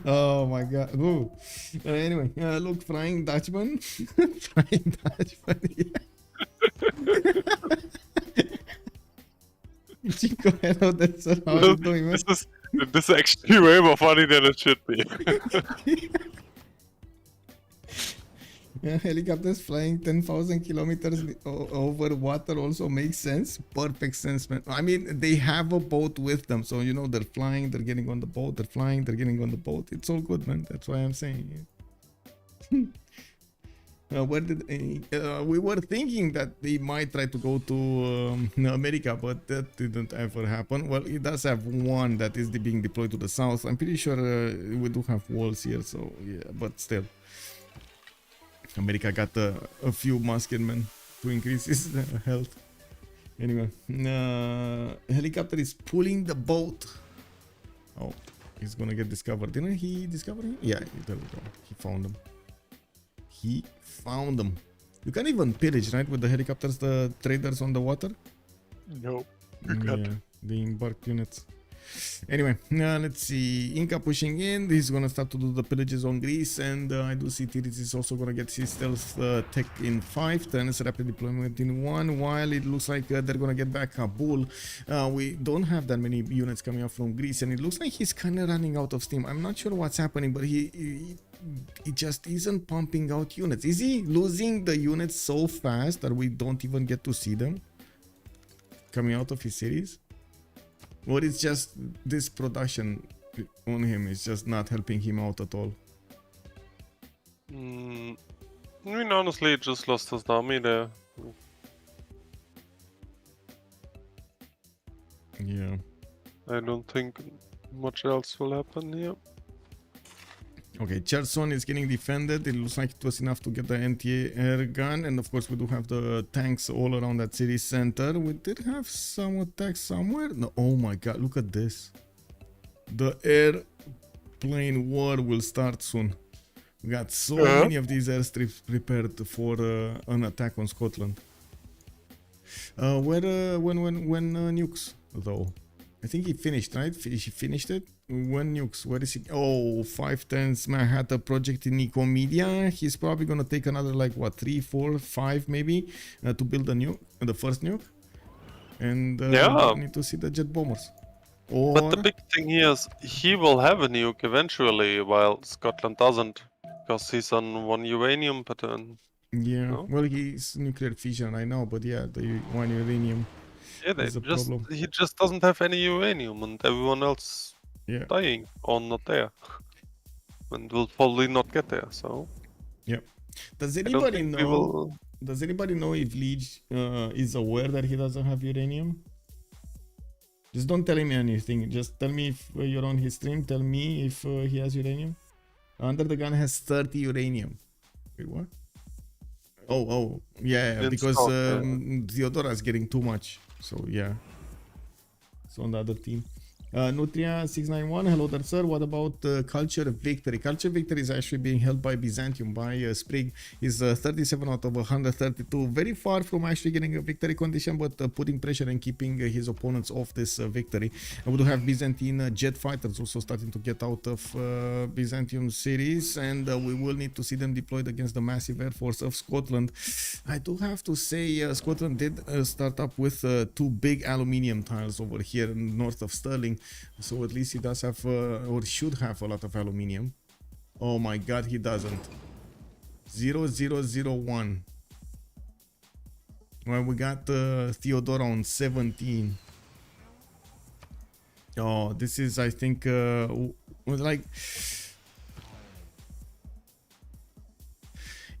Oh my god. Ooh. Anyway, look, Flying Dutchman. Flying Dutchman, yeah. Chico, hello, that's how are you doing, man? This is actually way more funny than it should be. Yeah, helicopters flying 10,000 kilometers over water also makes sense. Perfect sense, man. I mean, they have a boat with them, so you know they're flying, they're getting on the boat, they're flying, they're getting on the boat. It's all good, man. That's why I'm saying. Where did we were thinking that they might try to go to America, but that didn't ever happen. Well, it does have one that is being deployed to the south. I'm pretty sure we do have walls here, so yeah, but still. America got a few muskemen to increase his health. Anyway, helicopter is pulling the boat. Oh, he's gonna get discovered. Didn't he discover him? Yeah, there we go. He found them. He found them. You can't even pillage, right? With the helicopters, the traders on the water? No. Yeah, the embarked units. Anyway, let's see. Inca pushing in. He's gonna start to do the pillages on Greece, and I do see Titiits is also gonna get his stealth tech in 5 turns, rapid deployment in 1. While it looks like they're gonna get back Kabul, we don't have that many units coming up from Greece, and it looks like he's kind of running out of steam. I'm not sure what's happening, but he just isn't pumping out units. Is he losing the units so fast that we don't even get to see them coming out of his series? Or it's just this production on him is just not helping him out at all? I mean, honestly, it just lost his army there. Yeah. I don't think much else will happen here. Okay, Cherson is getting defended. It looks like it was enough to get the anti-air gun. And of course, we do have the tanks all around that city center. We did have some attacks somewhere. No, oh my god, look at this. The airplane war will start soon. We got so Uh-huh. many of these airstrips prepared for an attack on Scotland. When nukes though? I think he finished, right? He finished it. When nukes? Where is he? Oh, 510's Manhattan project in Nicomedia. He's probably gonna take another like what 3, 4, 5 maybe to build a nuke, the first nuke. And Yeah. we need to see the jet bombers. But the Or big thing here is he will have a nuke eventually, while Scotland doesn't, because he's on one uranium pattern. yeah, No? well he's nuclear fission, I know, but yeah, the one uranium Yeah, they is a just problem. he just doesn't have any uranium, and everyone else Yeah, dying or not there, and will probably not get there. So yeah. Does I don't anybody think we know? will. Does anybody know if Lege is aware that he doesn't have uranium? Just don't tell me anything. Just tell me if you're on his stream. Tell me if he has uranium. UnderTheGun has 30 uranium. Wait, what? Oh, yeah, In because stock, yeah. Theodora is getting too much. So yeah, it's on the other team. Nutria691, hello there, sir. What about Culture Victory? Culture Victory is actually being held by Byzantium, by Sprig. Is 37 out of 132. Very far from actually getting a victory condition, but putting pressure and keeping his opponents off this victory. We do have Byzantine jet fighters also starting to get out of Byzantium cities, and we will need to see them deployed against the massive air force of Scotland. I do have to say Scotland did start up with 2 big aluminium tiles over here north of Stirling. So at least he does have, or should have, a lot of aluminium. Oh my god, he doesn't. 0001. Well, we got Theodora on 17. Oh, this is, I think, like...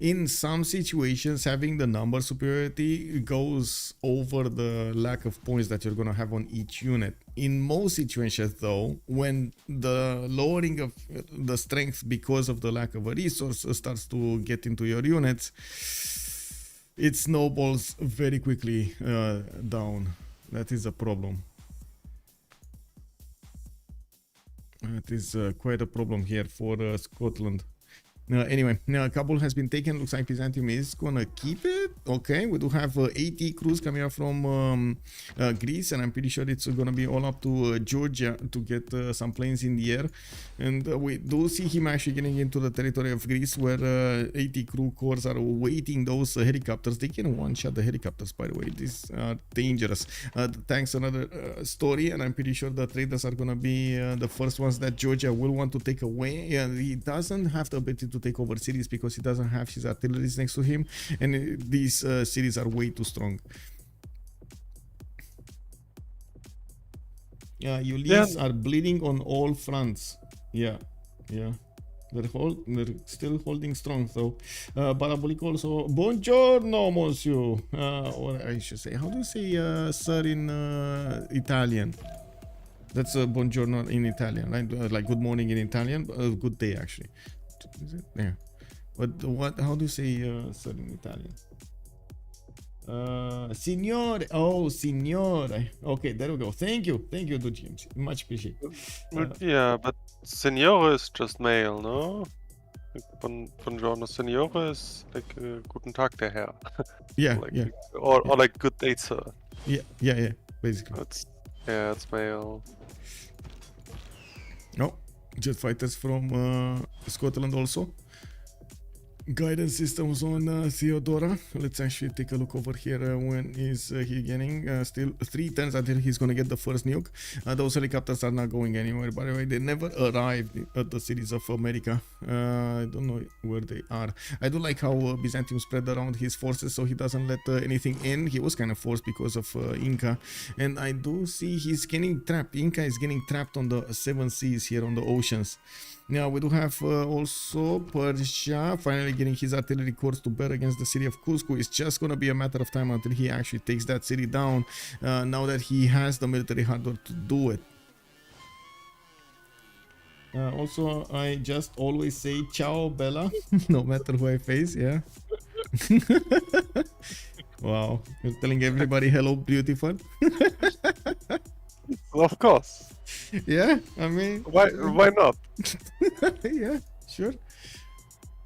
In some situations, having the number superiority goes over the lack of points that you're going to have on each unit. In most situations, though, when the lowering of the strength because of the lack of a resource starts to get into your units, it snowballs very quickly down. That is a problem. That is quite a problem here for Scotland. Anyway, Kabul has been taken. Looks like Byzantium is gonna keep it. Okay, we do have 80 crews coming up from Greece, and I'm pretty sure it's gonna be all up to Georgia to get some planes in the air. And we do see him actually getting into the territory of Greece, where 80 crew corps are waiting those helicopters. They can one-shot the helicopters, by the way. These are dangerous. The tanks, another story, and I'm pretty sure the traders are gonna be the first ones that Georgia will want to take away. He doesn't have the ability to take over cities because he doesn't have his artillery next to him, and these cities are way too strong. Ulyss are bleeding on all fronts. Yeah. They're still holding strong though. Parabolic also. Buongiorno, monsieur. Or I should say, how do you say sir in Italian? That's buongiorno in Italian, right? Like good morning in Italian. Good day, actually. Is it? Yeah. But what? How do you say sir in Italian? Signore. Oh, signore. Okay, there we go. Thank you, James. Much appreciated. Yeah, but Signore is just male, no? Buongiorno, Signore is like Guten Tag, der Herr. Yeah, like, yeah. Or like Good Day, sir. Yeah. Basically. It's male. No, jet fighters from Scotland also. Guidance systems on Theodora. Let's actually take a look over here. When is he getting? Still 3 turns until he's gonna get the first nuke. Those helicopters are not going anywhere. By the way, they never arrived at the cities of America. I don't know where they are. I do like how Byzantium spread around his forces so he doesn't let anything in. He was kind of forced because of Inca. And I do see he's getting trapped. Inca is getting trapped on the 7 seas here on the oceans. Now we do have also Persia finally getting his artillery corps to bear against the city of Cusco. It's just gonna be a matter of time until he actually takes that city down, now that he has the military hardware to do it. Also, I just always say ciao Bella, no matter who I face, yeah. Wow, you're telling everybody hello beautiful. Of course. Yeah, I mean, Why not? yeah, sure.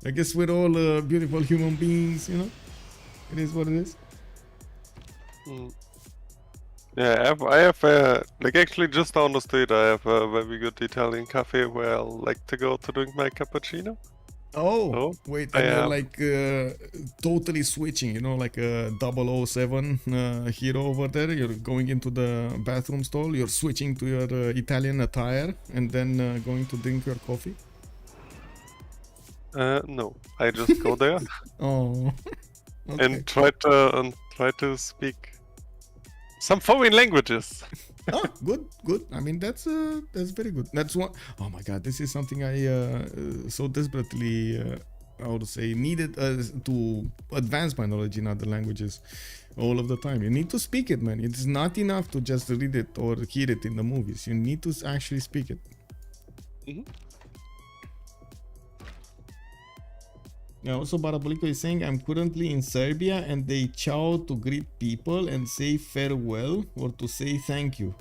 I guess we're all beautiful human beings, you know? It is what it is. Mm. Yeah, I have like actually just down the street I have a very good Italian cafe where I like to go to drink my cappuccino. Oh, wait, I and you're am. like totally switching, you know, like a 007 hero over there. You're going into the bathroom stall, you're switching to your Italian attire, and then going to drink your coffee. No, I just go there Oh, okay. and try to speak some foreign languages. Oh, good. I mean, that's very good. That's what. Oh my God, this is something I so desperately, I would say, needed to advance my knowledge in other languages all of the time. You need to speak it, man. It's not enough to just read it or hear it in the movies. You need to actually speak it. Mhm. Yeah, also Barabuliko is saying, I'm currently in Serbia and they chow to greet people and say farewell or to say thank you.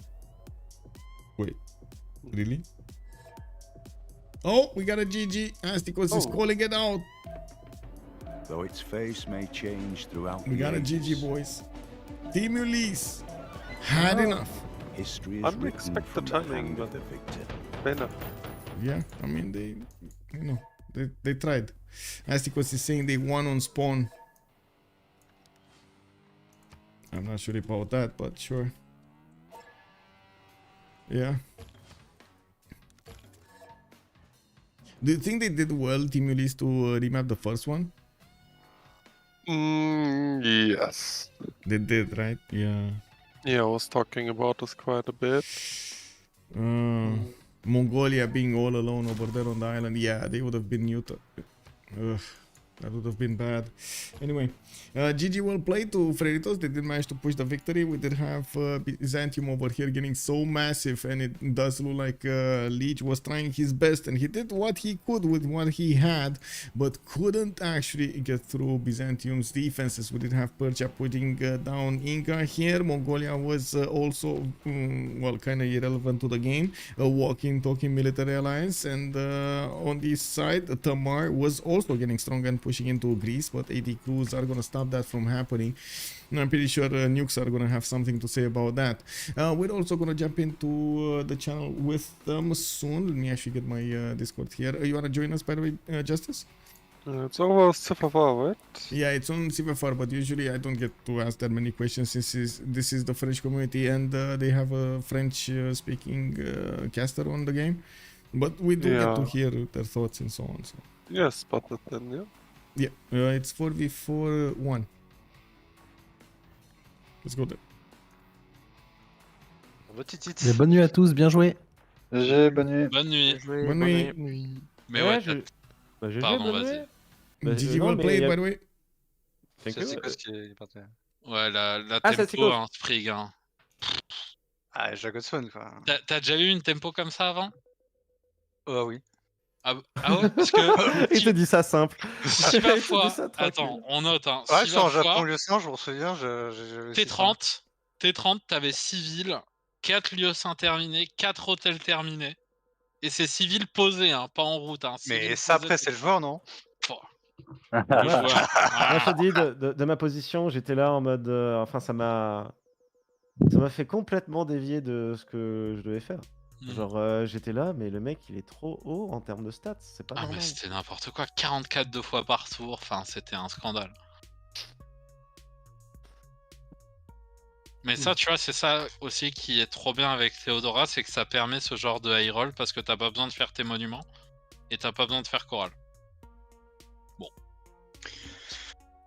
Wait, really? Oh, we got a GG. Astikos is calling it out. Though its face may change throughout We the got a ages, GG, boys. Team Ulyss had enough. history is written Unexpected from the timing, hand of but- the victor. Bene. Yeah, I mean, they tried. Astikos is saying they won on spawn. I'm not sure about that, but sure. Yeah. Do you think they did well, Team Ulyss, to remap the first one? Yes. They did, right? Yeah. Yeah, I was talking about this quite a bit. Mongolia being all alone over there on the island. Yeah, they would have been neutered. Ugh, that would have been bad. Anyway, GG well played to Freritos. They did manage to push the victory. We did have Byzantium over here getting so massive, and it does look like Lege was trying his best, and he did what he could with what he had, but couldn't actually get through Byzantium's defenses. We did have Persia putting down Inca here. Mongolia was also, well, kind of irrelevant to the game, a walking, talking military alliance, and on this side, Tamar was also getting strong and pushing into Greece, but 80 crews are gonna stop that from happening. And I'm pretty sure nukes are gonna have something to say about that. We're also gonna jump into the channel with them soon. Let me actually get my Discord here. You wanna join us, by the way, Justice? It's over CivFR, right? Yeah, it's on CivFR, but usually I don't get to ask that many questions since this is the French community and they have a French speaking caster on the game. But we do get to hear their thoughts and so on. So. Yes, but then, yeah. Yeah, it's 4v4-1. Let's go there. Et bonne nuit à tous, bien joué. Bonne nuit. Bonne nuit. Bonne nuit. Mais ouais, pardon, vas-y. GG well played, by the way. C'est quoi ce qui est parti? Ouais, la c'est tempo, cool. hein, Spriggan. Ah, Jagotsone quoi. T'as déjà eu une tempo comme ça avant? Oui. Ah ouais, parce que Il te dit ça simple. si Il te dit parfois, ça tranquille. attends, on note, hein, Ouais, je si suis en Japon parfois, lieu 100, je m'en souviens. T30, t'avais 6 villes, 4 lieux saints terminés, 4 hôtels terminés. Et c'est civil posé, hein, pas en route. Hein, Mais ça après, c'est le joueur, non? Le joueur. Moi, je te dis, de ma position, j'étais là en mode. Enfin, ça m'a fait complètement dévier de ce que je devais faire. Genre, j'étais là, mais le mec, il est trop haut en termes de stats. C'est pas normal. Mais c'était n'importe quoi. 44 2 fois par tour. Enfin, c'était un scandale. Mais ça, tu vois, c'est ça aussi qui est trop bien avec Theodora, c'est que ça permet ce genre de high roll parce que t'as pas besoin de faire tes monuments et t'as pas besoin de faire chorale. Bon.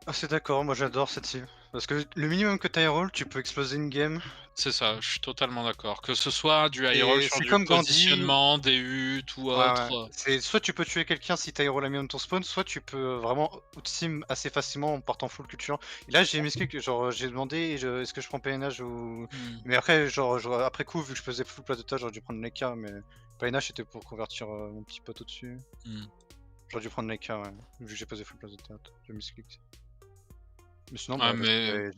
Ah, c'est d'accord, moi j'adore cette cible. Parce que le minimum que t'as high roll, tu peux exploser une game. C'est ça, je suis totalement d'accord. Que ce soit du high roll sur c'est du comme Gandhi. positionnement, des huts ou autre. Ouais. C'est soit tu peux tuer quelqu'un si t'as high roll à minimum ton spawn, soit tu peux vraiment out-sim assez facilement en portant full culture. Et là j'ai misclick, genre j'ai demandé est-ce que je prends PNH ou. Mais après, après coup, vu que je faisais full place de tas, j'aurais dû prendre Lege, mais PNH c'était pour convertir mon petit pote au-dessus. J'aurais dû prendre Lege, ouais, vu que j'ai posé full place de tas, j'ai misclick. Mais sinon,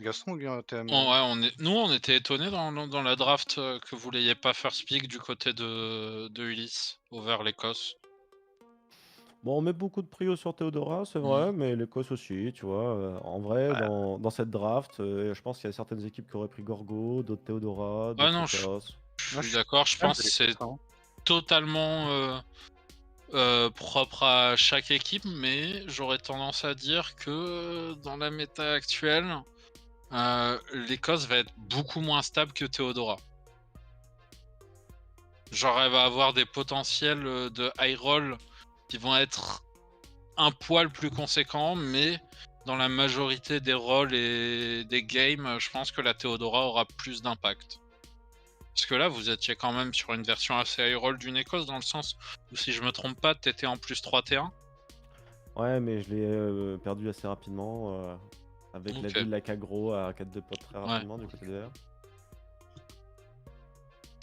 Gaston ou bien TM? Nous on était étonnés dans la draft que vous l'ayez pas first pick du côté de Ulyss, over l'Écosse. Bon, on met beaucoup de prio sur Theodora, c'est vrai, mais l'Écosse aussi, tu vois. En vrai, dans cette draft, je pense qu'il y a certaines équipes qui auraient pris Gorgo, d'autres Theodora, Ouais, d'autres non, je Écosse. suis d'accord. Je pense que c'est totalement propre à chaque équipe, mais j'aurais tendance à dire que dans la méta actuelle, l'Écosse va être beaucoup moins stable que Theodora. Genre, elle va avoir des potentiels de high roll qui vont être un poil plus conséquents, mais dans la majorité des rôles et des games, je pense que la Theodora aura plus d'impact. Parce que là, vous étiez quand même sur une version assez high roll d'une Écosse, dans le sens où, si je me trompe pas, t'étais en plus 3 T1. Ouais, mais je l'ai perdu assez rapidement, avec la Ok. ville la Cagro à 4 de pot très rapidement du côté DR.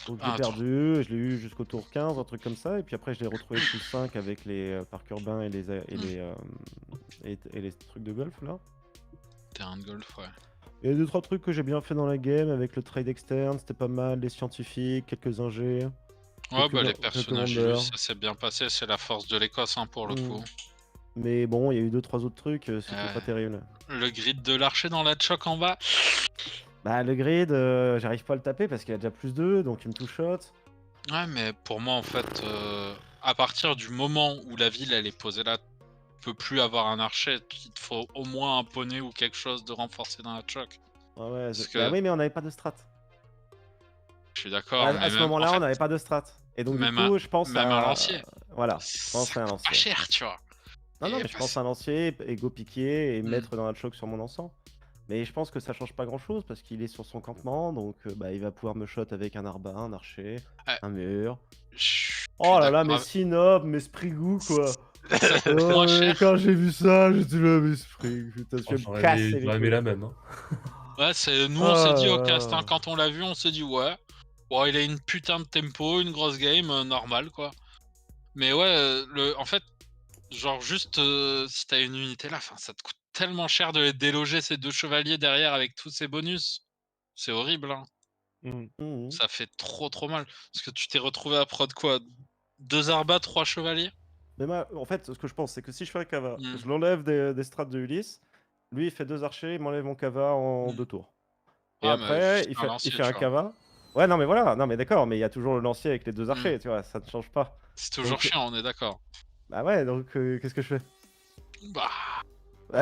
Donc je l'ai perdu, je l'ai eu jusqu'au tour 15, un truc comme ça, et puis après je l'ai retrouvé plus 5 avec les parcs urbains et les trucs de golf là. Terrain de golf, ouais. Il y a 2-3 trucs que j'ai bien fait dans la game avec le trade externe, c'était pas mal, les scientifiques, quelques ingés. Ouais, bah les quelques personnages vendeurs. ça s'est bien passé, c'est la force de l'Écosse pour le coup. Mais bon, il y a eu 2-3 autres trucs, c'était pas terrible. Le grid de l'archer dans la choc en bas. Bah le grid, j'arrive pas à le taper parce qu'il a déjà plus 2, donc il me two-shot. Ouais, mais pour moi en fait, à partir du moment où la ville elle est posée là, tu peux plus avoir un archer, il te faut au moins un poney ou quelque chose de renforcé dans la choc. Ah ouais, Parce bah que oui, mais on n'avait pas de strat. je suis d'accord, À ce moment-là, on n'avait pas de strat. Et donc du coup, je pense même un à... lancier. Voilà, je pense à un Pas lancier. cher, tu vois. Non, mais je pense à un lancier, et go piquer et mettre dans la choc sur mon encens. Mais je pense que ça change pas grand-chose parce qu'il est sur son campement, donc bah, il va pouvoir me shot avec un arbalin, un archer, un mur. Oh là là, mais Sinob, mais Sprigou quoi. Oh, mais quand j'ai vu ça, j'étais là, mais Sprig, putain, je vais me casser les couilles. la même. Hein. Ouais, nous on s'est dit au cast, quand on l'a vu, on s'est dit ouais, il a une putain de tempo, une grosse game, normale quoi. Mais ouais, en fait, genre juste si t'as une unité là, ça te coûte tellement cher de les déloger ces 2 chevaliers derrière avec tous ces bonus. C'est horrible, hein. Ça fait trop mal. Parce que tu t'es retrouvé à prod quoi, 2 arbas, 3 chevaliers. Mais moi, en fait, ce que je pense, c'est que si je fais un cava, je l'enlève des strats de Ulyss, lui il fait 2 archers, il m'enlève mon cava en 2 tours. Et après, il fait un cava. Ouais, non, mais voilà, non, mais d'accord, mais il y a toujours le lancier avec les 2 archers, tu vois, ça ne change pas. C'est toujours chiant, on est d'accord. Bah ouais, donc qu'est-ce que je fais? Bah.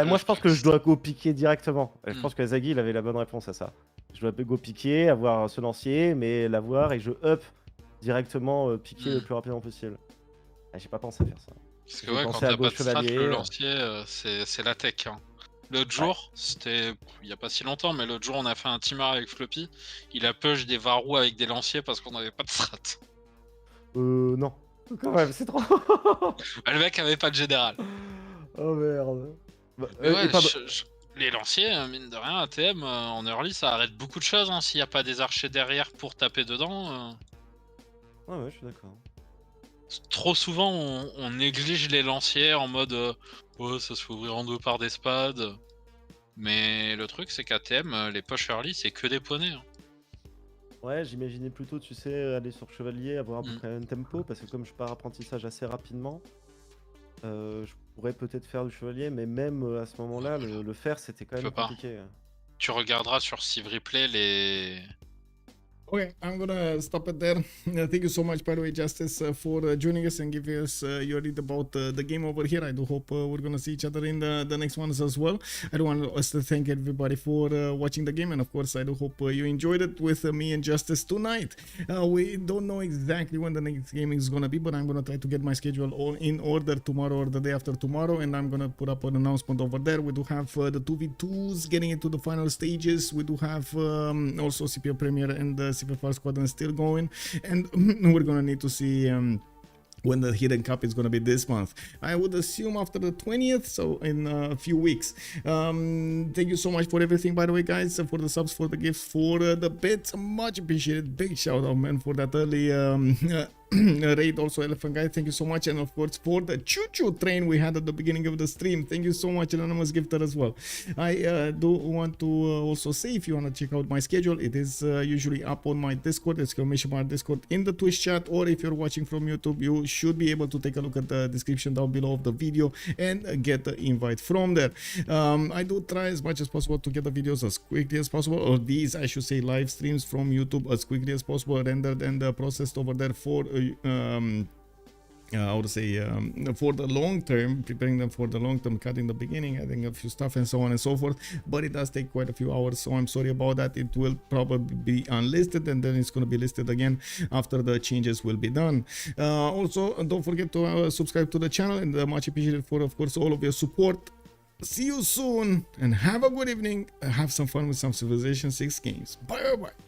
Moi, je pense que je dois go piquer directement. Je pense que Hazaggi, il avait la bonne réponse à ça. Je dois go piquer, avoir ce lancier, mais l'avoir et je up directement piquer le plus rapidement possible. J'ai pas pensé à faire ça. Parce que ouais, quand t'as pas de strat, le lancier, c'est la tech. Hein. L'autre jour, c'était il y a pas si longtemps, mais l'autre jour, on a fait un teamer avec Floppy. Il a push des varous avec des lanciers parce qu'on avait pas de strat. Non. Quand même, c'est trop. Bah, le mec avait pas de général. Oh merde. Bah, ouais, les lanciers, mine de rien, ATM, en early, ça arrête beaucoup de choses. Hein, s'il n'y a pas des archers derrière pour taper dedans. Ouais, je suis d'accord. Trop souvent, on néglige les lanciers en mode ouais, ça se fait ouvrir en 2 par des spades. Mais le truc, c'est qu'ATM, les push early, c'est que des poneys. Hein. Ouais, j'imaginais plutôt, tu sais, aller sur chevalier, avoir à peu près un tempo, parce que comme je pars apprentissage assez rapidement, je pourrais peut-être faire du chevalier, mais même à ce moment-là, le faire, c'était quand même compliqué. Tu regarderas sur Civ Replay les... Okay, I'm gonna stop it there. Thank you so much, by the way, Justice, for joining us and giving us your read about the game over here. I do hope we're gonna see each other in the next ones as well. I do want us to thank everybody for watching the game, and of course, I do hope you enjoyed it with me and Justice tonight. We don't know exactly when the next game is gonna be, but I'm gonna try to get my schedule all in order tomorrow or the day after tomorrow, and I'm gonna put up an announcement over there. We do have the 2v2s getting into the final stages. We do have also CPO Premier and the CivFR Squadrons still going, and we're gonna need to see when the Hidden Cup is gonna be this month. I would assume after the 20th, so in a few weeks. Thank you so much for everything, by the way, guys, for the subs, for the gifts, for the bits, much appreciated. Big shout out, man, for that early Raid also Elephant Guy, thank you so much. And of course for the choo-choo train we had at the beginning of the stream, thank you so much, Anonymous Gifter as well. I do want to also say, if you want to check out my schedule, it is usually up on my Discord, exclamation mark Discord in the Twitch chat, or if you're watching from YouTube, you should be able to take a look at the description down below of the video and get the invite from there. I do try as much as possible to get the videos as quickly as possible, or these I should say live streams from YouTube as quickly as possible, rendered and processed over there for I would say for the long term, preparing them for the long term, cutting the beginning, adding a few stuff and so on and so forth, but it does take quite a few hours, so I'm sorry about that. It will probably be unlisted and then it's going to be listed again after the changes will be done. Also, don't forget to subscribe to the channel, and much appreciated for, of course, all of your support. See you soon and have a good evening. Have some fun with some Civilization 6 games. Bye bye.